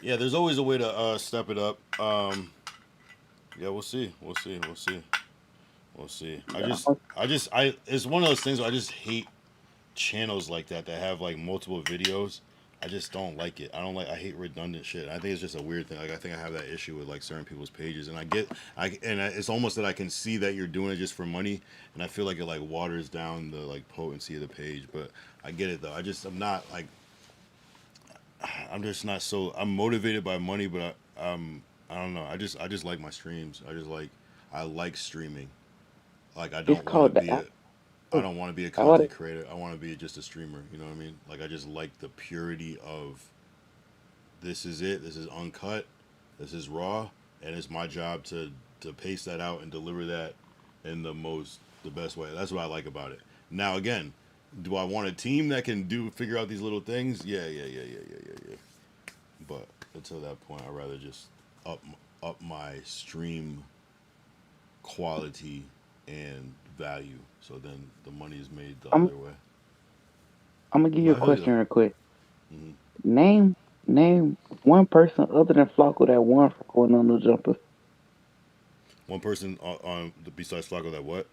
yeah, there's always a way to step it up. Yeah, we'll see. It's one of those things where I just hate channels like that have like multiple videos. I just don't like it. I hate redundant shit. I think it's just a weird thing. Like I think I have that issue with like certain people's pages, and it's almost that I can see that you're doing it just for money, and I feel like it like waters down the like potency of the page. But I get it though. I'm just not so. I'm motivated by money, but I don't know. I just like my streams. I like streaming. Like I It's don't want called to the be a I don't want to be a I like content it. creator. I want to be just a streamer. You know what I mean? Like I just like the purity of this is it. This is uncut. This is raw, and it's my job to pace that out and deliver that in the best way. That's what I like about it. Now again, do I want a team that can figure out these little things? Yeah. But until that point, I'd rather just up my stream quality and value. So then the money is made the I'm other way. I'm gonna give you a But I feel you question though. real quick. hmm Name one person other than Flacco that won for going on the jumper. One person on the besides Flacco that what?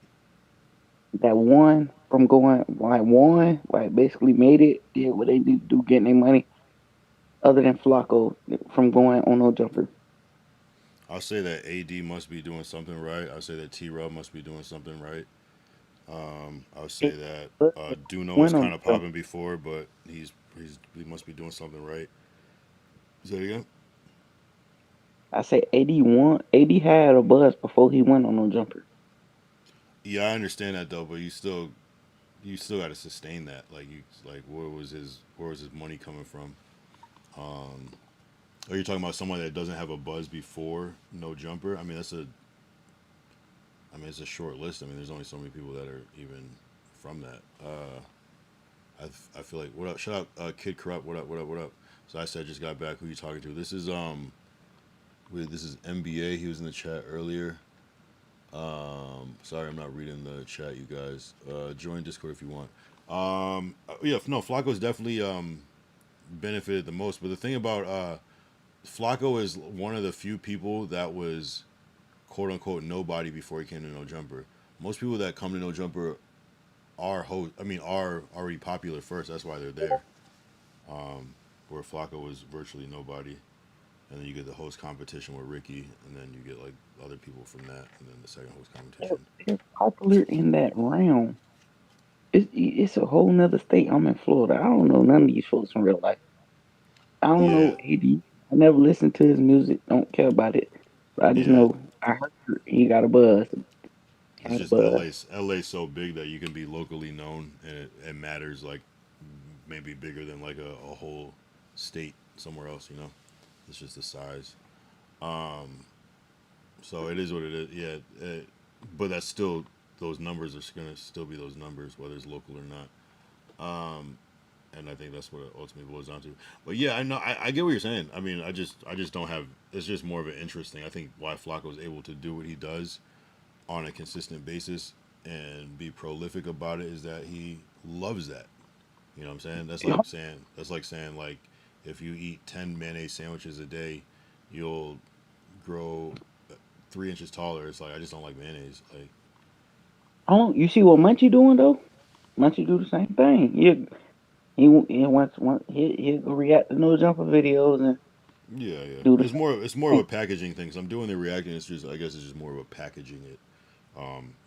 That won from going won, like basically made it, did what they need to do, getting their money, other than Flacco from going on no jumper. I'll say that AD must be doing something right. I'll say that T-Rob must be doing something right. I'll say that Duno was Went on kind of the jumper. popping before, but he must be doing something right. Say it again. I say 81. 80 had a buzz before he went on no jumper. Yeah, I understand that though, but you still got to sustain that. Like where was his money coming from? Are you talking about someone that doesn't have a buzz before no jumper? I mean it's a short list. I mean there's only so many people that are even from that. I feel like what up? Shut up, Kid Corrupt. What up? What up? What up? So I said just got back. Who you talking to? This is NBA. He was in the chat earlier. Sorry, I'm not reading the chat, you guys. Join Discord if you want. Yeah, no, Flacco's definitely benefited the most. But the thing about Flacco is one of the few people that was quote unquote nobody before he came to No Jumper. Most people that come to No Jumper are already popular first. That's why they're there. Where Flacco was virtually nobody. And then you get the host competition with Ricky, and then you get like other people from that, and then the second host competition. They're popular in that realm. It's a whole nother state. I'm in Florida. I don't know none of these folks in real life. I don't Yeah, know AD. I never listened to his music. Don't care about it. But I just yeah. know I heard he got a buzz. It's Got a just buzz. LA's so big that you can be locally known, and it matters like maybe bigger than like a whole state somewhere else. You know, it's just the size. So it is what it is. Yeah, but that's still those numbers are gonna still be those numbers, whether it's local or not. And I think that's what it ultimately boils down to. But yeah, I know I get what you're saying. I mean, I just don't have. It's just more of an interest thing. I think why Flacco is able to do what he does on a consistent basis and be prolific about it is that he loves that. You know what I'm saying? That's like saying like if you eat 10 mayonnaise sandwiches a day, you'll grow 3 inches taller. It's like I just don't like mayonnaise. Like Oh, you see what Munchie doing though? Munchie do the same thing. He he'll go react to no jumper videos and yeah. do the It's more of same a packaging thing. So I'm doing the reacting. It's just I guess it's just more of a packaging it,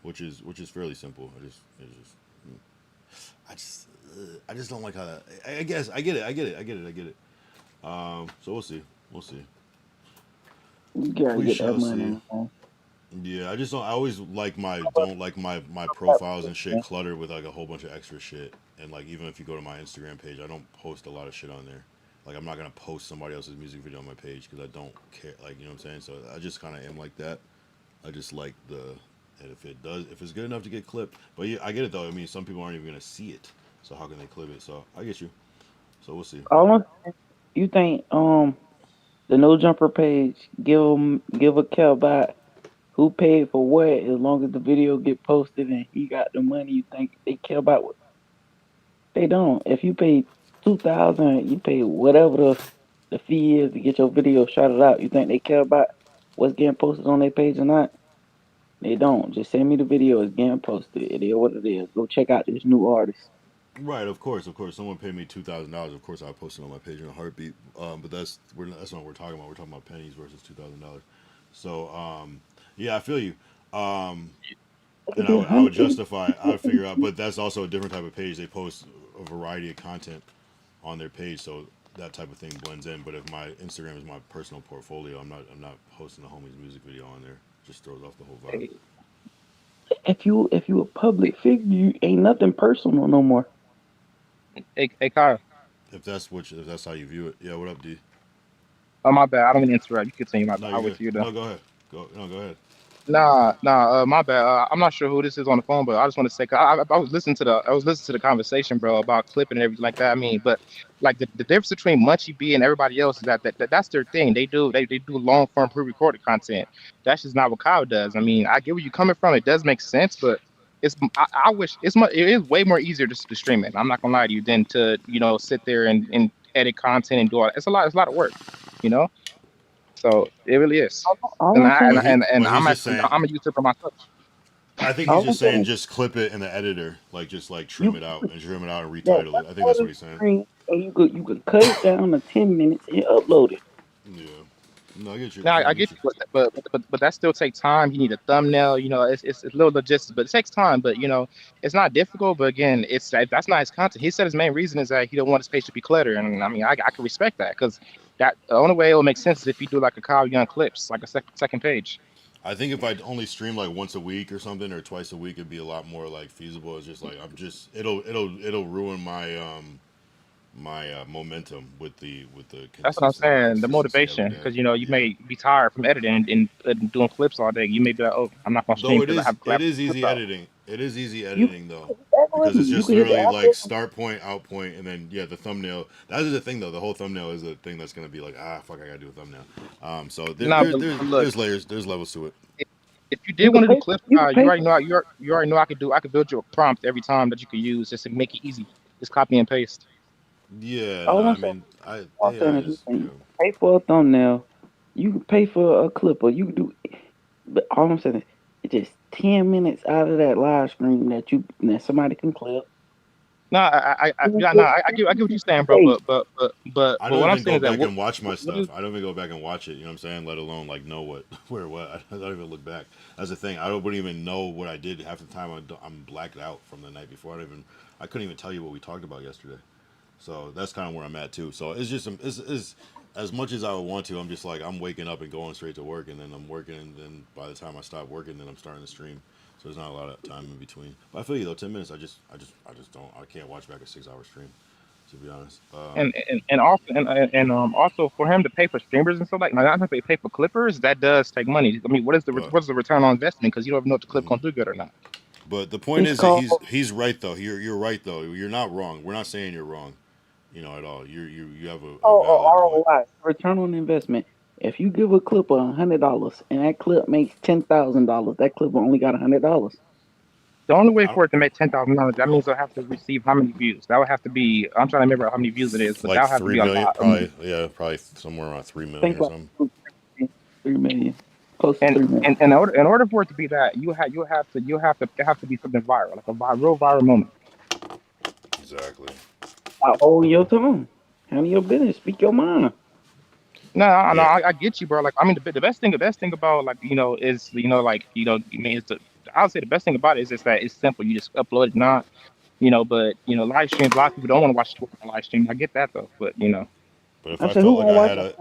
which is fairly simple. I just don't like how that. I guess I get it. So we'll see. thing. You gotta We get that shall money, see. man. Yeah, I just don't. I always don't like my profiles and shit cluttered with like a whole bunch of extra shit. And like even if you go to my Instagram page, I don't post a lot of shit on there. Like I'm not gonna post somebody else's music video on my page because I don't care. Like you know what I'm saying. So I just kind of am like that. I just like and if it's good enough to get clipped. But yeah, I get it though. I mean, some people aren't even gonna see it. So how can they clip it? So I get you. So we'll see. You think the no jumper page give a care about who paid for what as long as the video get posted and he got the money? You think they care about what they don't? If you pay 2,000, you pay whatever the fee is to get your video shouted out. You think they care about what's getting posted on their page or not? They don't. Just send me the video. It's getting posted. It is what it is. Go check out this new artist. Right, of course. Someone paid me $2,000. Of course, I posted on my page in a heartbeat. But that's not what we're talking about. We're talking about pennies versus $2,000. So, yeah, I feel you. And I would justify. I would figure out. But that's also a different type of page. They post a variety of content on their page. So that type of thing blends in. But if my Instagram is my personal portfolio, I'm not hosting the homie's music video on there. Just throws off the whole vibe. If you a public figure, you ain't nothing personal no more. Hey Kyle. If that's how you view it, yeah. What up, D? Oh my bad. I don't mean to interrupt. You continue. My bad. No, I'll wait for you though. No, go ahead. Go ahead. Nah. My bad. I'm not sure who this is on the phone, but I just want to say, I was listening to the conversation, bro, about clipping and everything like that. I mean, but like the difference between Munchie B and everybody else is that's their thing. They do long form pre-recorded content. That's just not what Kyle does. I mean, I get where you're coming from. It does make sense, but I wish it is way more easier to stream it. I'm not gonna lie to you than to sit there and edit content and do all that. It's a lot of work, So it really is. I'm a user for myself. I think he's just saying just clip it in the editor, like just like trim it out and retitle it. I think that's what he's saying. And you could cut it down to 10 minutes and upload it. Yeah. No, I get you. No, I get you, but that still takes time. You need a thumbnail. It's a little logistics, but it takes time. But it's not difficult. But again, that's not his content. He said his main reason is that he don't want his page to be cluttered, and I mean, I can respect that because that the only way it will make sense is if you do like a Kyle Young clips, like a second page. I think if I only stream like once a week or something, or twice a week, it'd be a lot more like feasible. It's just like it'll ruin my my momentum with the. That's what I'm saying. The motivation, because you may be tired from editing and doing clips all day. You may be like, oh, I'm not gonna stream. It is easy editing. It is easy editing though, because it's just literally like start point, out point, and then the thumbnail. That is the thing though. The whole thumbnail is the thing that's gonna be like, fuck, I gotta do a thumbnail. So there's layers, there's levels to it. If you did want to do clips, you already know I could build you a prompt every time that you could use just to make it easy. Just copy and paste. Yeah, pay for a thumbnail. You can pay for a clip, or you can do. But all I'm saying, it's just 10 minutes out of that live stream that somebody can clip. No, I get what you're saying, bro. But I don't what I'm even saying go is back and watch my stuff. I don't even go back and watch it. You know what I'm saying? Let alone like know what. I don't even look back. That's the thing. I wouldn't even know what I did half the time. I'm blacked out from the night before. I couldn't even tell you what we talked about yesterday. So that's kind of where I'm at too. So it's just it's as much as I would want to. I'm just like I'm waking up and going straight to work, and then I'm working, and then by the time I stop working, then I'm starting to stream. So there's not a lot of time in between. But I feel you though. 10 minutes. I just don't. I can't watch back a 6-hour stream, to be honest. Also for him to pay for streamers and stuff like not to pay for clippers, that does take money. I mean, what's the return on investment? Because you don't even know if the clip gonna do good or not. But the point is that he's right though. You're right though. You're not wrong. We're not saying you're wrong. At all. You have a ROI, return on investment. If you give a clip $100 and that clip makes $10,000, that clip only got $100. The only way for it to make $10,000, that means they'll have to receive how many views? That would have to be. I'm trying to remember how many views it is, but that'll have 3 to be million, a lot. probably somewhere around 3 million or something. 3 million. Close to 3 million. And in order for it to be that, you have to be something viral, like a real viral moment. Exactly. Hold your tongue. Handle your business. Speak your mind. No, I get you, bro. Like, I mean, the best thing about like I would say the best thing about it is just that it's simple. You just upload it, not, but live streams. A lot of people don't want to watch Twitter on live stream. I get that though, but But if I felt like I had a,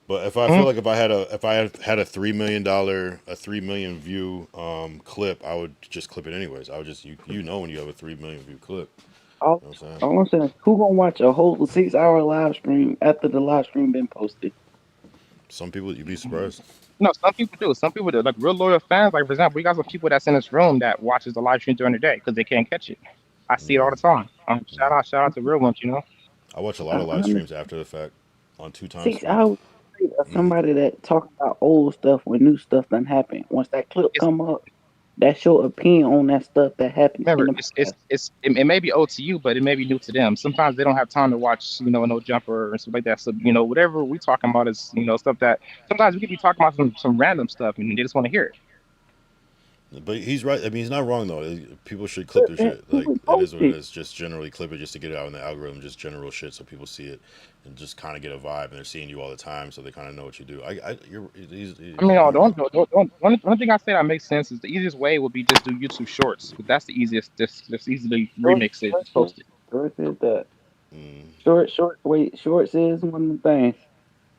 but if I feel like if I had a $3 million view clip, I would just clip it anyways. I would just when you have a 3 million view clip. All I'm saying is, who gonna watch a whole 6-hour live stream after the live stream been posted? Some people, you'd be surprised. No, some people do. Some people do. Like real loyal fans. Like for example, we got some people that's in this room that watches the live stream during the day because they can't catch it. I see it all the time. Shout out to real ones. I watch a lot of live streams after the fact on 2 times. 6 hours. Somebody that talk about old stuff when new stuff done happened. Once that clip come up, that's your opinion on that stuff that happened. Remember, it may be old to you, but it may be new to them. Sometimes they don't have time to watch, No Jumper or stuff like that. So, whatever we talking about is, stuff that sometimes we could be talking about some random stuff and they just want to hear it. But he's right. I mean, he's not wrong though. People should clip their shit. Like it is what it is. Just generally clip it just to get it out in the algorithm. Just general shit so people see it and just kind of get a vibe. And they're seeing you all the time, so they kind of know what you do. One thing I say that makes sense is the easiest way would be just do YouTube Shorts. That's the easiest. Just easily remix it, post it. Shorts is one of the things.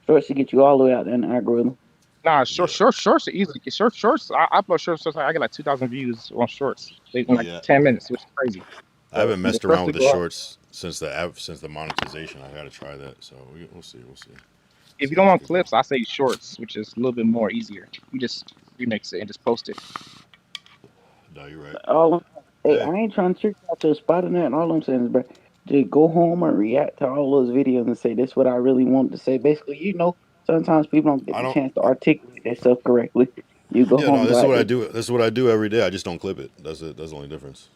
Shorts should get you all the way out there in the algorithm. Nah, shorts are easy. Shorts. I upload shorts. I get like 2,000 views on shorts in like Yeah. 10 minutes, which is crazy. I haven't messed Especially around with the go out- shorts since the monetization. I gotta try that. So we'll see. If you don't want clips, I say shorts, which is a little bit more easier. You just remix it and just post it. No, you're right. Hey, I ain't trying to trick you out to a spot in that. And all I'm saying is, bro, just go home and react to all those videos and say, this is what I really want to say. Basically, sometimes people don't get the chance to articulate their stuff correctly. You go Yeah, home. no, this is like, what I do. This is what I do every day. I just don't clip it. That's it. That's the only difference.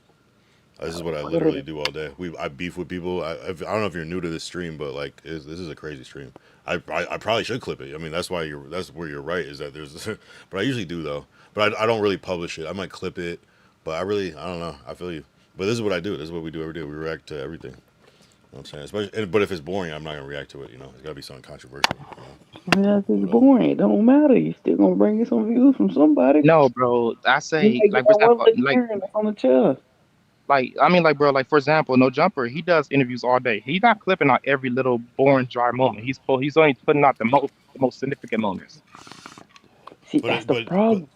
This is what I literally do all day. I beef with people. I don't know if you're new to this stream, but like, this is a crazy stream. I probably should clip it. I mean, that's where you're right. Is that there's, but I usually do though. But I don't really publish it. I might clip it, but I don't know. I feel you. But this is what I do. This is what we do every day. We react to everything. You know what I'm saying? But if it's boring, I'm not gonna react to it. It's gotta be something controversial. Man, if it's boring, it don't matter. You still gonna bring in some views from somebody. No, bro. I say like for example, that's on the chest. Like bro, like for example, No Jumper, he does interviews all day. He's not clipping out every little boring, dry moment. He's only putting out the most significant moments. See, that's the problem.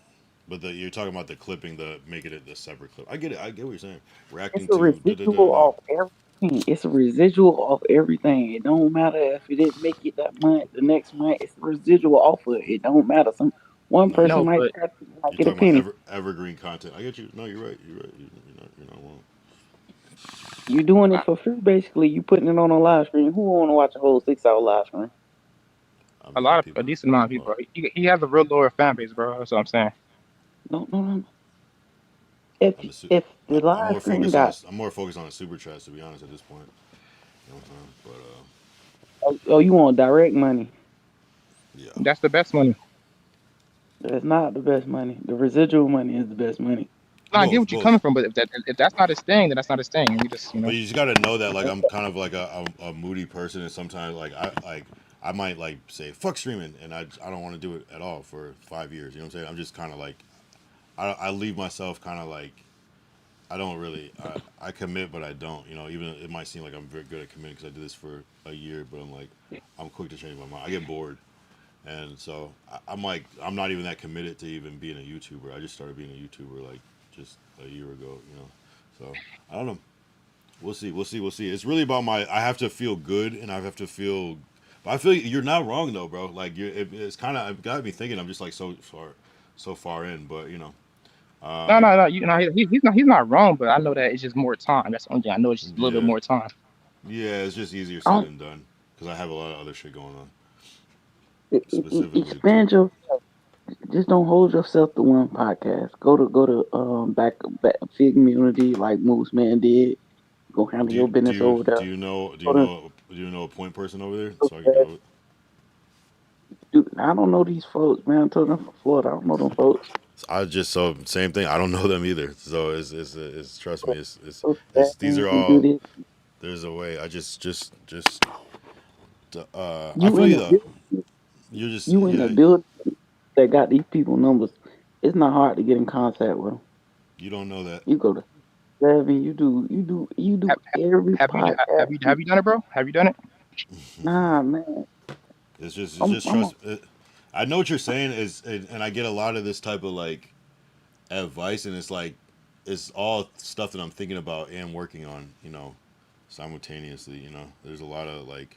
But you're talking about the clipping, making it the separate clip. I get it. I get what you're saying. Reacting It's a residual of everything. It's a residual of everything. It don't matter if it didn't make it that month, the next month. It's a residual off of it. It don't matter. One person might get a penny. Evergreen content. I get you. No, you're right. You're right. You're not wrong. You're doing it for free, basically. You putting it on a live stream. Who want to watch a whole 6-hour live stream? A decent amount of people. He has a real loyal fan base, bro. That's what I'm saying. No. If the live stream got, I'm more focused on the super chats, to be honest, at this point. You know what I'm saying? But you want direct money? Yeah, that's the best money. That's not the best money. The residual money is the best money. No, I get what you're coming from, but if that's not his thing, then that's not his thing. We just, But you just got to know that, like, I'm kind of like a moody person, and sometimes, like, I might like say fuck streaming, and I don't want to do it at all for 5 years. You know what I'm saying? I'm just kind of like, I leave myself kind of like, I don't really, I commit, but I don't. Even it might seem like I'm very good at committing because I did this for a year, but I'm quick to change my mind. I get bored. And so I'm like, I'm not even that committed to even being a YouTuber. I just started being a YouTuber like just a year ago, So I don't know. We'll see. It's really about I have to feel good, and I have to feel. But I feel you're not wrong though, bro. Like it's kind of got me thinking. I'm just like so far in, but no. He's not wrong, but I know that it's just more time. That's the only thing I know. It's just a little bit more time. Yeah, it's just easier said than done because I have a lot of other shit going on. Expand yourself. Just don't hold yourself to one podcast. Go to back Fig Community like Moose Man did. Go handle your business over there. Do you know a point person over there? So I can go. Dude, I don't know these folks, man. I'm talking from Florida. I don't know them folks. Same thing. I don't know them either. So it's trust me. It's these are all. There's a way. I just. I feel you though. You in the building that got these people numbers. It's not hard to get in contact with them. You don't know that. You go to 7. You do every podcast. Have you done it, bro? Have you done it? Nah, man. It's just trust. I know what you're saying and I get a lot of this type of like advice, and it's like it's all stuff that I'm thinking about and working on, simultaneously. There's a lot of like.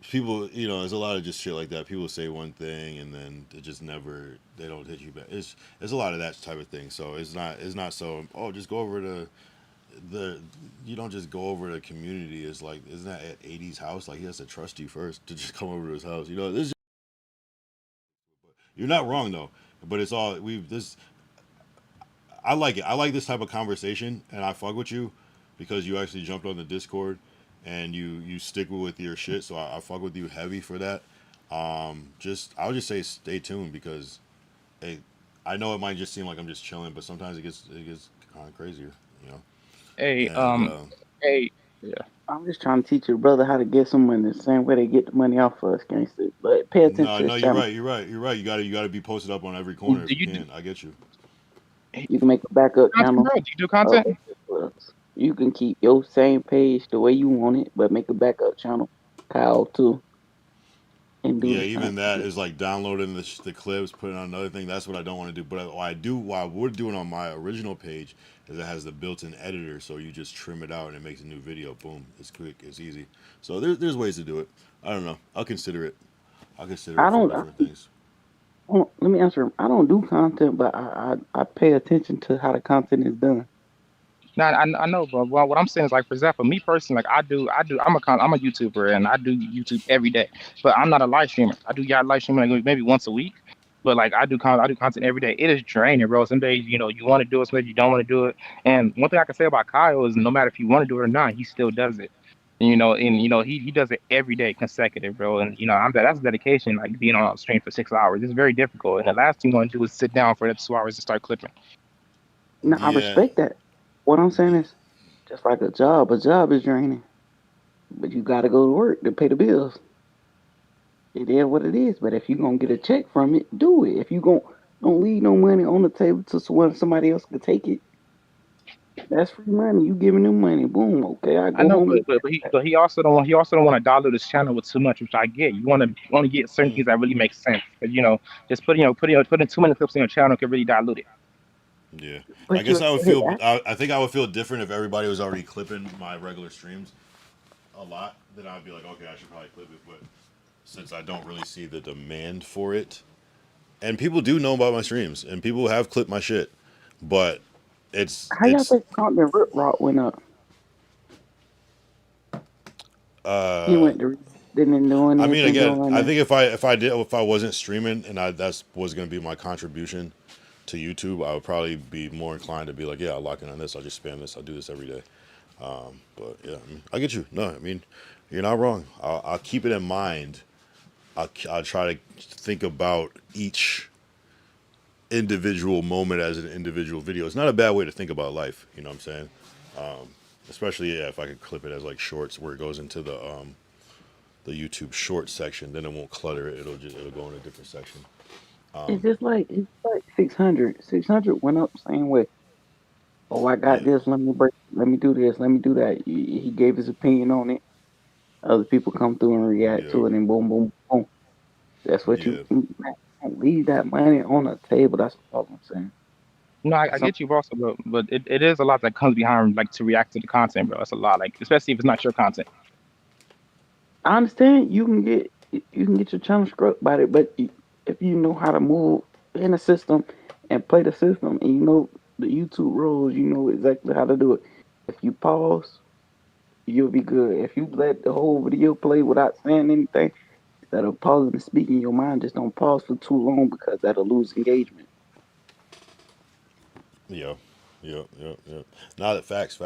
People, there's a lot of just shit like that. People say one thing and then it just they don't hit you back. There's a lot of that type of thing. So it's not so, just go over to you don't just go over to the community. It's like, isn't that at 80's house? Like he has to trust you first to just come over to his house. You're not wrong though, but it's all, I like it. I like this type of conversation and I fuck with you because you actually jumped on the Discord. And you stick with your shit, so I fuck with you heavy for that. I would just say stay tuned because, I know it might just seem like I'm just chilling, but sometimes it gets kind of crazier, Hey, yeah. I'm just trying to teach your brother how to get some money the same way they get the money off of us, gangster. But pay attention. No, you're right. You gotta be posted up on every corner. I get you. You can make a backup channel. Bro, do you do content? You can keep your same page the way you want it, but make a backup channel, Kyle too, and do Yeah, the same. even that is like downloading the clips, putting on another thing. That's what I don't want to do. But what I would do it on my original page is it has the built-in editor, so you just trim it out and it makes a new video. Boom, it's quick, it's easy. So there's ways to do it. I don't know. I'll consider it. I'll consider I it for don't. different things. Let me answer. I don't do content, but I pay attention to how the content is done. Nah, I know, but what I'm saying is like, for example, me personally, like I'm a YouTuber and I do YouTube every day, but I'm not a live streamer. I do live streaming like maybe once a week, but like I do content every day. It is draining, bro. Some days you want to do it, some days you don't want to do it. And one thing I can say about Kyle is no matter if you want to do it or not, he still does it. He does it every day consecutive, bro. And that's dedication, like being on a stream for 6 hours. It's very difficult. And the last thing you want to do is sit down for the 2 hours and start clipping. Now I Yeah. respect that. What I'm saying is, just like a job is draining, but you got to go to work to pay the bills. It is what it is. But if you gonna get a check from it, do it. If you don't leave no money on the table to somebody else can take it, that's free money. You giving them money. Boom. Okay, I I go know, home. but he also don't want to dilute his channel with too much, which I get. You want to only get certain things that really make sense. Because just putting too many clips in your channel can really dilute it. Yeah, But I guess you I would feel. I think I would feel different if everybody was already clipping my regular streams a lot. Then I'd be like, okay, I should probably clip it. But since I don't really see the demand for it, and people do know about my streams, and people have clipped my shit, but how y'all think Compton Rip Rock went up? He went to didn't doing I this mean, and again, doing I that. think if I wasn't streaming and that was gonna be my contribution to YouTube, I would probably be more inclined to be like, yeah, I'll lock in on this. I'll just spam this. I'll do this every day. But yeah, I mean, I get you. No, I mean, you're not wrong. I'll keep it in mind. I'll try to think about each individual moment as an individual video. It's not a bad way to think about life. You know what I'm saying? Especially if I could clip it as like shorts where it goes into the YouTube short section, then it won't clutter it. It'll go in a different section. It's like 600. 600 went up same way. Oh, I got this. Let me do this. Let me do that. He gave his opinion on it. Other people come through and react to it, and boom, boom, boom. That's what you man, don't leave that money on the table. That's all I'm saying. No, I get you, boss, but it is a lot that comes behind, like, to react to the content, bro. It's a lot, like, especially if it's not your content. I understand you can get your channel scrubbed by it, but if you know how to move in the system and play the system, and you know the YouTube rules, you know exactly how to do it. If you pause, you'll be good. If you let the whole video play without saying anything, instead of pausing and speaking, your mind just don't pause for too long because that'll lose engagement. Yeah. Now that facts.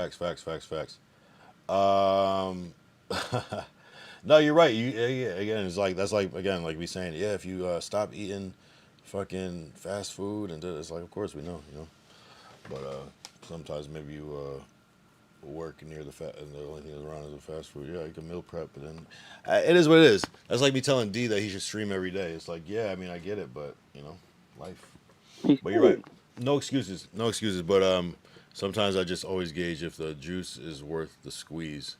No, you're right. Again, it's like that's like again like we saying, yeah, if you stop eating fucking fast food and it's like, of course we know, but sometimes maybe you work near the fat and the only thing that's around is the fast food. Yeah, you can meal prep, but then it is what it is. That's like me telling D that he should stream every day. It's like, yeah, I mean, I get it, but life. But you're right. No excuses. But sometimes I just always gauge if the juice is worth the squeeze.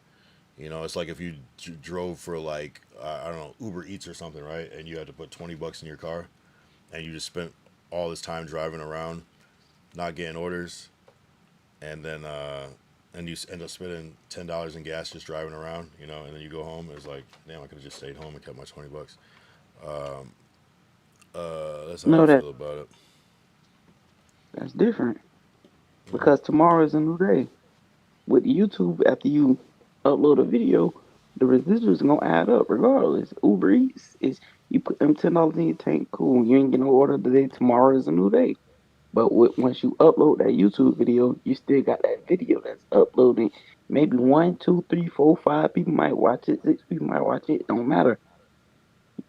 It's like if you drove for like I don't know, Uber Eats or something, right? And you had to put $20 in your car, and you just spent all this time driving around, not getting orders, and then and you end up spending $10 in gas just driving around, and then you go home. It's like, damn, I could have just stayed home and kept my $20. That's how I feel about it. That's different because tomorrow is a new day. With YouTube, after you upload a video, the residuals gonna add up regardless. Uber Eats is you put them $10 in your tank, cool. You ain't getting no order today. Tomorrow is a new day. But once you upload that YouTube video, you still got that video that's uploading. Maybe 1, 2, 3, 4, 5 people might watch it. 6 people might watch it. Don't matter.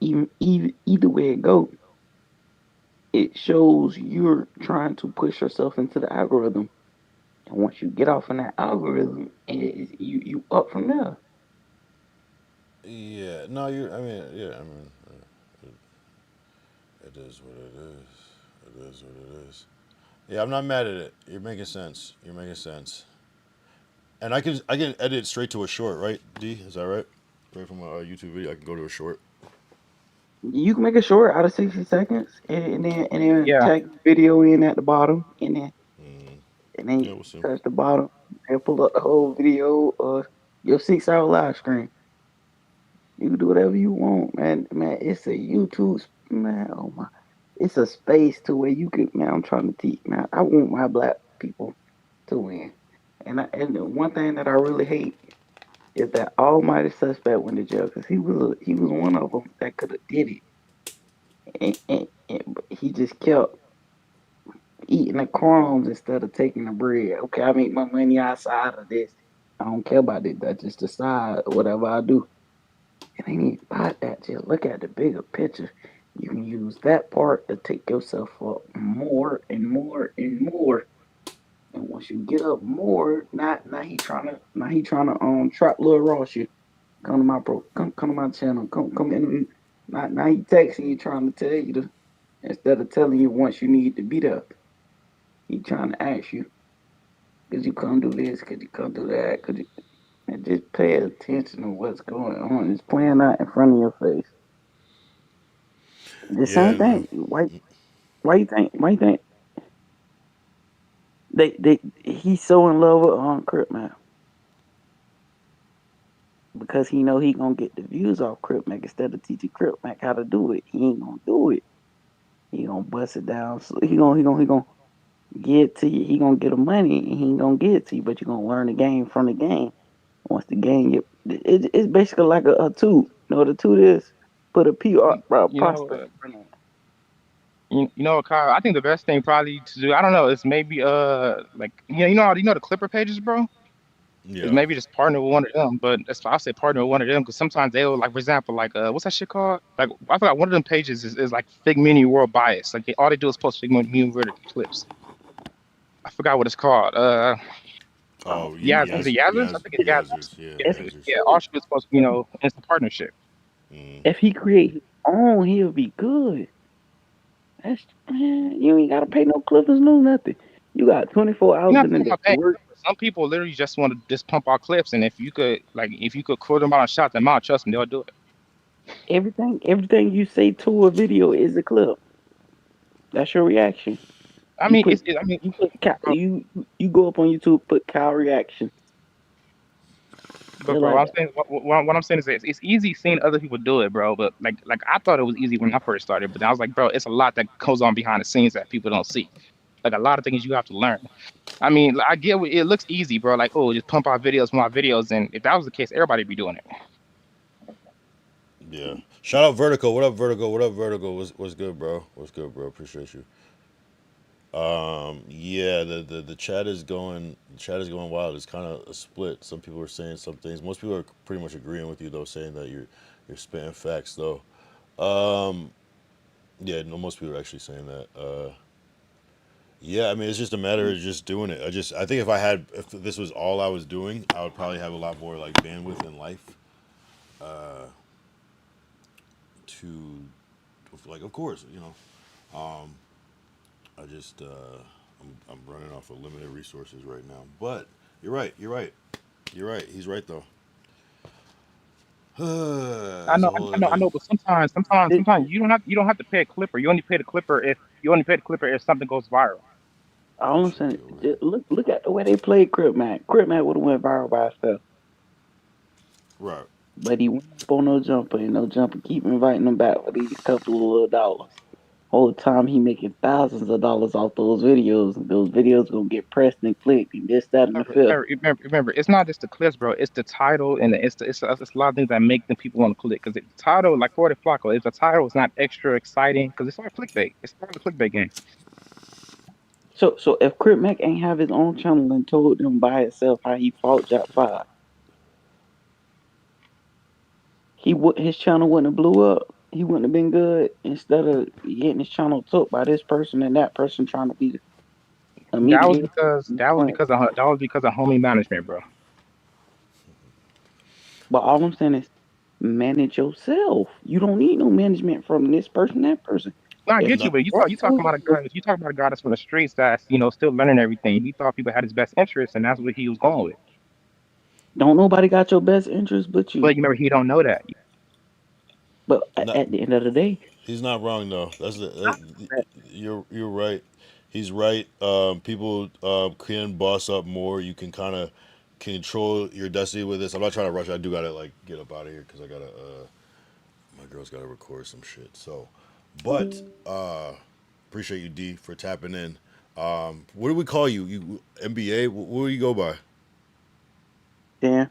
Either way it go, it shows you're trying to push yourself into the algorithm. And once you get off in that algorithm, you up from there. Yeah. No, I mean, yeah. I mean, it is what it is. Yeah, I'm not mad at it. You're making sense. And I can edit it straight to a short, right? D, is that right? Right from a YouTube video, I can go to a short. You can make a short out of 60 seconds, and then Yeah. tag the video in at the bottom, and then Yeah, we'll see. touch the bottom and pull up the whole video or your 6 hour live stream. You can do whatever you want, man. Man, it's a YouTube, man. Oh my, it's a space to where you could, man. I'm trying to teach, man. I want my black people to win, and the one thing that I really hate is that Almighty Suspect went to jail because he was one of them that could have did it, but he just kept eating the crumbs instead of taking the bread. Okay, I make my money outside of this. I don't care about it. That's just the side, whatever I do. It ain't even about that. Just look at the bigger picture. You can use that part to take yourself up more and more and more. And once you get up more, now he trying to trap Lil Ross you. Come to my come to my channel. Come interview. Now he texting you trying to tell you to, instead of telling you once you need to be there. He trying to ask you, could you come do this? Could you come do that? Could you? And just pay attention to what's going on. It's playing out in front of your face. The same thing. Why you think he's so in love with Crip Mac? Because he know he gonna get the views off Crip Mac instead of teaching Crip Mac how to do it. He ain't gonna do it. He gonna bust it down. So he gonna get to you. He gonna get the money and he ain't gonna get it to you, but you gonna learn the game from the game. Once the game, it's basically like a toot. You know what a toot is? Put a prospect. You know, Kyle, I think the best thing probably to do, I don't know, is maybe like you know the Clipper pages, bro. Yeah. Is maybe just partner with one of them, but that's why I say partner with one of them because sometimes they'll like, for example, like what's that shit called? Like I forgot one of them pages is like Figmini World Bias. Like all they do is post Figmini World clips. I forgot what it's called. Yeah, is it Yazzers? I think it's Yazzers. Yeah, all shit is supposed to, instant partnership. If he create his own, he'll be good. That's, man, you ain't gotta pay no Clippers, no nothing. You got 24 hours in the day to work. Some people literally just want to just pump out clips, and if you could quote them out and shot them out, trust me, they'll do it. Everything you say to a video is a clip. That's your reaction. You go up on YouTube, put Kyle reaction. But bro, what I'm saying is it's easy seeing other people do it, bro. But like I thought it was easy when I first started, but I was like, bro, it's a lot that goes on behind the scenes that people don't see. Like a lot of things you have to learn. I mean, I get it looks easy, bro. Like, oh, just pump out videos from my videos, and if that was the case, everybody'd be doing it. Yeah. Shout out Vertical. What up, Vertical? What up, Vertical? What's good, bro? What's good, bro? Appreciate you. Yeah, the chat is going wild. It's kind of a split. Some people are saying some things. Most people are pretty much agreeing with you though, saying that you're spitting facts though. Yeah, no, most people are actually saying that. Yeah, I mean, it's just a matter of just doing it. I think if this was all I was doing, I would probably have a lot more like bandwidth in life. Of course, I just I'm running off of limited resources right now. But you're right. He's right though. I know, but sometimes you don't have to pay a clipper. You only pay the clipper if something goes viral. All I'm saying, just look at the way they played Crip Mac. Crip Mac would have went viral by himself. Right. But he went up on no jumper, and no jumper keep inviting him back for these couple of little dollars. Whole time he making thousands of dollars off those videos, and those videos gonna get pressed and clicked and this, that, and the fifth. Remember, it's not just the clips, bro. It's the title and it's a lot of things that make the people want to click. Because the title, like for the Flacco, if the title is not extra exciting, because it's like clickbait. It's part of the clickbait game. So if Crip Mac ain't have his own channel and told them by himself how he fought Jack 5, his channel wouldn't have blew up. He wouldn't have been good instead of getting his channel took by this person and that person trying to be. That was because of homie management, bro. But all I'm saying is manage yourself. You don't need no management from this person, that person. No, I get you, but you talking about a guy that's from the streets that's still learning everything. He thought people had his best interests, and that's what he was going with. Don't nobody got your best interest but But you. you remember, he don't know that. But No, at the end of the day, he's not wrong though. You're right. He's right. People can boss up more. You can kind of control your destiny with this. I'm not trying to rush. I do gotta like get up out of here because I gotta. My girl's gotta record some shit. So, but appreciate you D for tapping in. What do we call you? You NBA? What do you go by? Dan,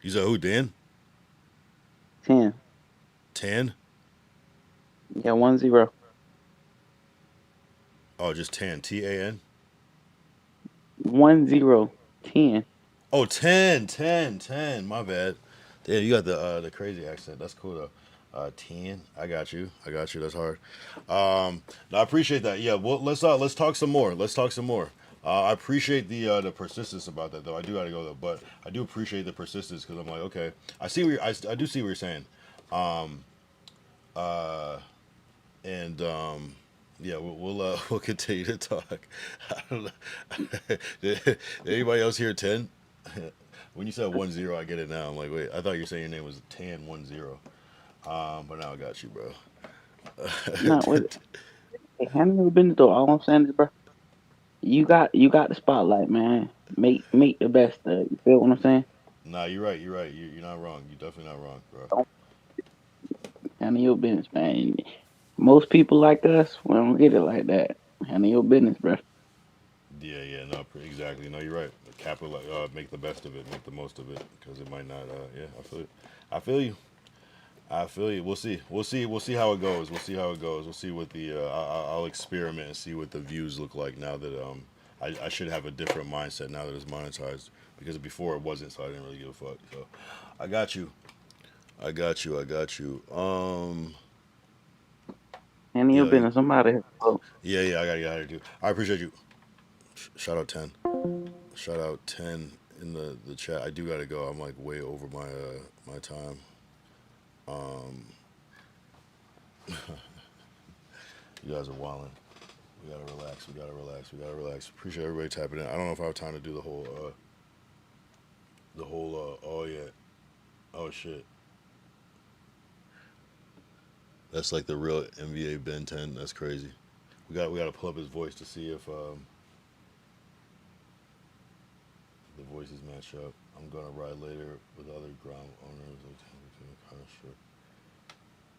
You said who? Dan? 10. Tan? Yeah, 1-0. Oh, just Tan. TAN. 1-0. 10. Oh, 10, 10, 10. My bad. Yeah, you got the crazy accent. That's cool though. 10. I got you. I got you. That's hard. No, I appreciate that. Yeah. Well, let's talk some more. Let's talk some more. I appreciate the persistence about that though. I do gotta go though, but I do appreciate the persistence because I'm like, okay, I see what I do see what you're saying. Um, and yeah, we'll continue to talk. I don't know. Did anybody else hear 10? When you said 1-0, I get it now. I'm like, wait, I thought you were saying your name was Tan 1-0. But now I got you, bro. Not with it. Hey, handle your business though. All I'm saying is, bro, you got the spotlight, man. Make the best of it. You feel what I'm saying? Nah, you're right. You're right. You're not wrong. You're definitely not wrong, bro. Don't handle your business, man. Most people like us, we don't get it like that. Handle your business, bro. Yeah, yeah, no, exactly. No, you're right. Capital, make the best of it, make the most of it, because it might not. Yeah, I feel it. I feel you. I feel you. We'll see. We'll see. We'll see how it goes. We'll see how it goes. We'll see what the. I'll experiment and see what the views look like now that I should have a different mindset now that it's monetized because before it wasn't, so I didn't really give a fuck. So, I got you. I got you. I got you. Handle your business. I'm out of here, bro. Yeah, yeah. I gotta get out of here too. I appreciate you. Shout out 10. Shout out 10 in the chat. I do gotta go. I'm like way over my my time. You guys are wilding. We gotta relax. We gotta relax. We gotta relax. Appreciate everybody tapping in. I don't know if I have time to do the whole oh yeah. Oh shit. That's like the real NBA Ben 10. That's crazy. We gotta pull up his voice to see if the voices match up. I'm gonna ride later with other ground owners. Like kind of sure.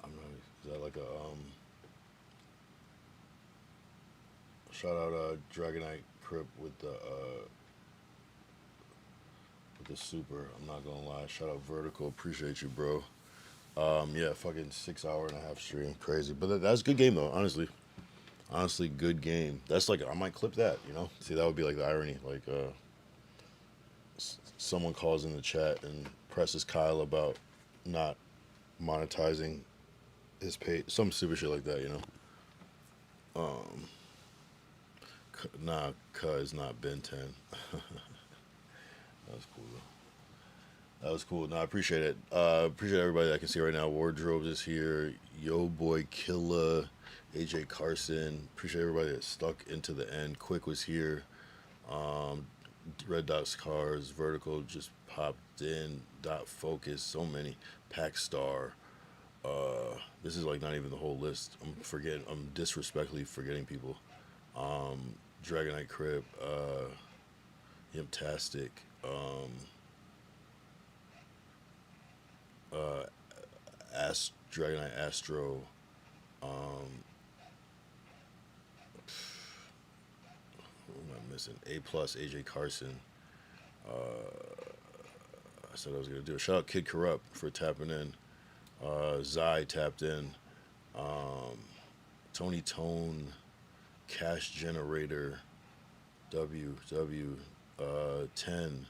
I'm not. Is that like a shout out Dragonite Crip with the super. I'm not gonna lie. Shout out Vertical. Appreciate you, bro. Yeah, fucking 6.5 hour stream. Crazy. But that's a good game though, honestly. Honestly, good game. That's like I might clip that, you know? See, that would be like the irony. Like someone calls in the chat and presses Kyle about not monetizing his page, some stupid shit like that, you know. Nah, cuz not Ben 10. That was cool though. That was cool. No, I appreciate it. Appreciate everybody that I can see right now. Wardrobes is here. Yo boy Killa, AJ Carson. Appreciate everybody that stuck into the end. Quick was here. Red Dots Cars, Vertical just popped in. Dot Focus, so many. Pack Star. This is like not even the whole list. I'm disrespectfully forgetting people. Dragonite Crib, Yimtastic, Dragonite Astro, who am I missing? A plus AJ Carson. I said I was gonna do a shout out Kid Corrupt for tapping in. Zai tapped in. Tony Tone, Cash Generator, WW 10.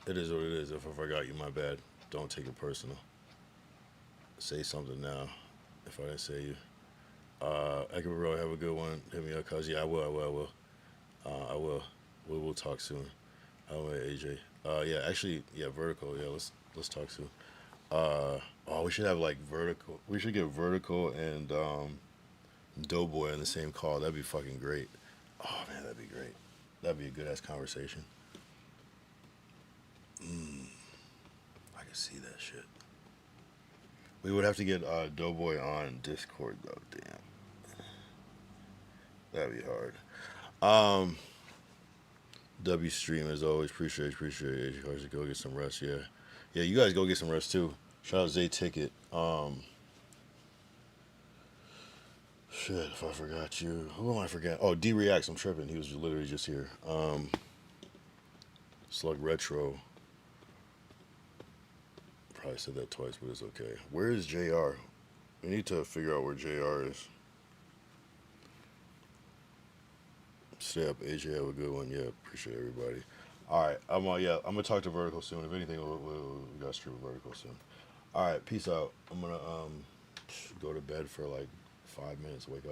It is what it is. If I forgot you, my bad. Don't take it personal. Say something now. If I didn't say you. Ekabro, have a good one. Hit me up, cuz. Yeah, I will. I will. We will talk soon. Oh wait, AJ. Yeah, actually, yeah, vertical. Yeah, let's talk to. Oh, we should have like vertical. We should get vertical and Doughboy in the same call. That'd be fucking great. Oh man, that'd be great. That'd be a good ass conversation. I can see that shit. We would have to get Doughboy on Discord though. Damn, that'd be hard. W stream as always. Appreciate it. Go get some rest. Yeah, you guys go get some rest too. Shout out Zay Ticket. Shit, if I forgot you, who am I forgetting? Oh, D Reacts. I'm tripping. He was literally just here. Slug Retro. Probably said that twice, but it's okay. Where is JR? We need to figure out where JR is. Stay up, AJ. Have a good one. Yeah, appreciate everybody. All right, I'm gonna talk to Vertical soon. If anything, we gotta stream Vertical soon. All right, peace out. I'm gonna go to bed for like 5 minutes. Wake up.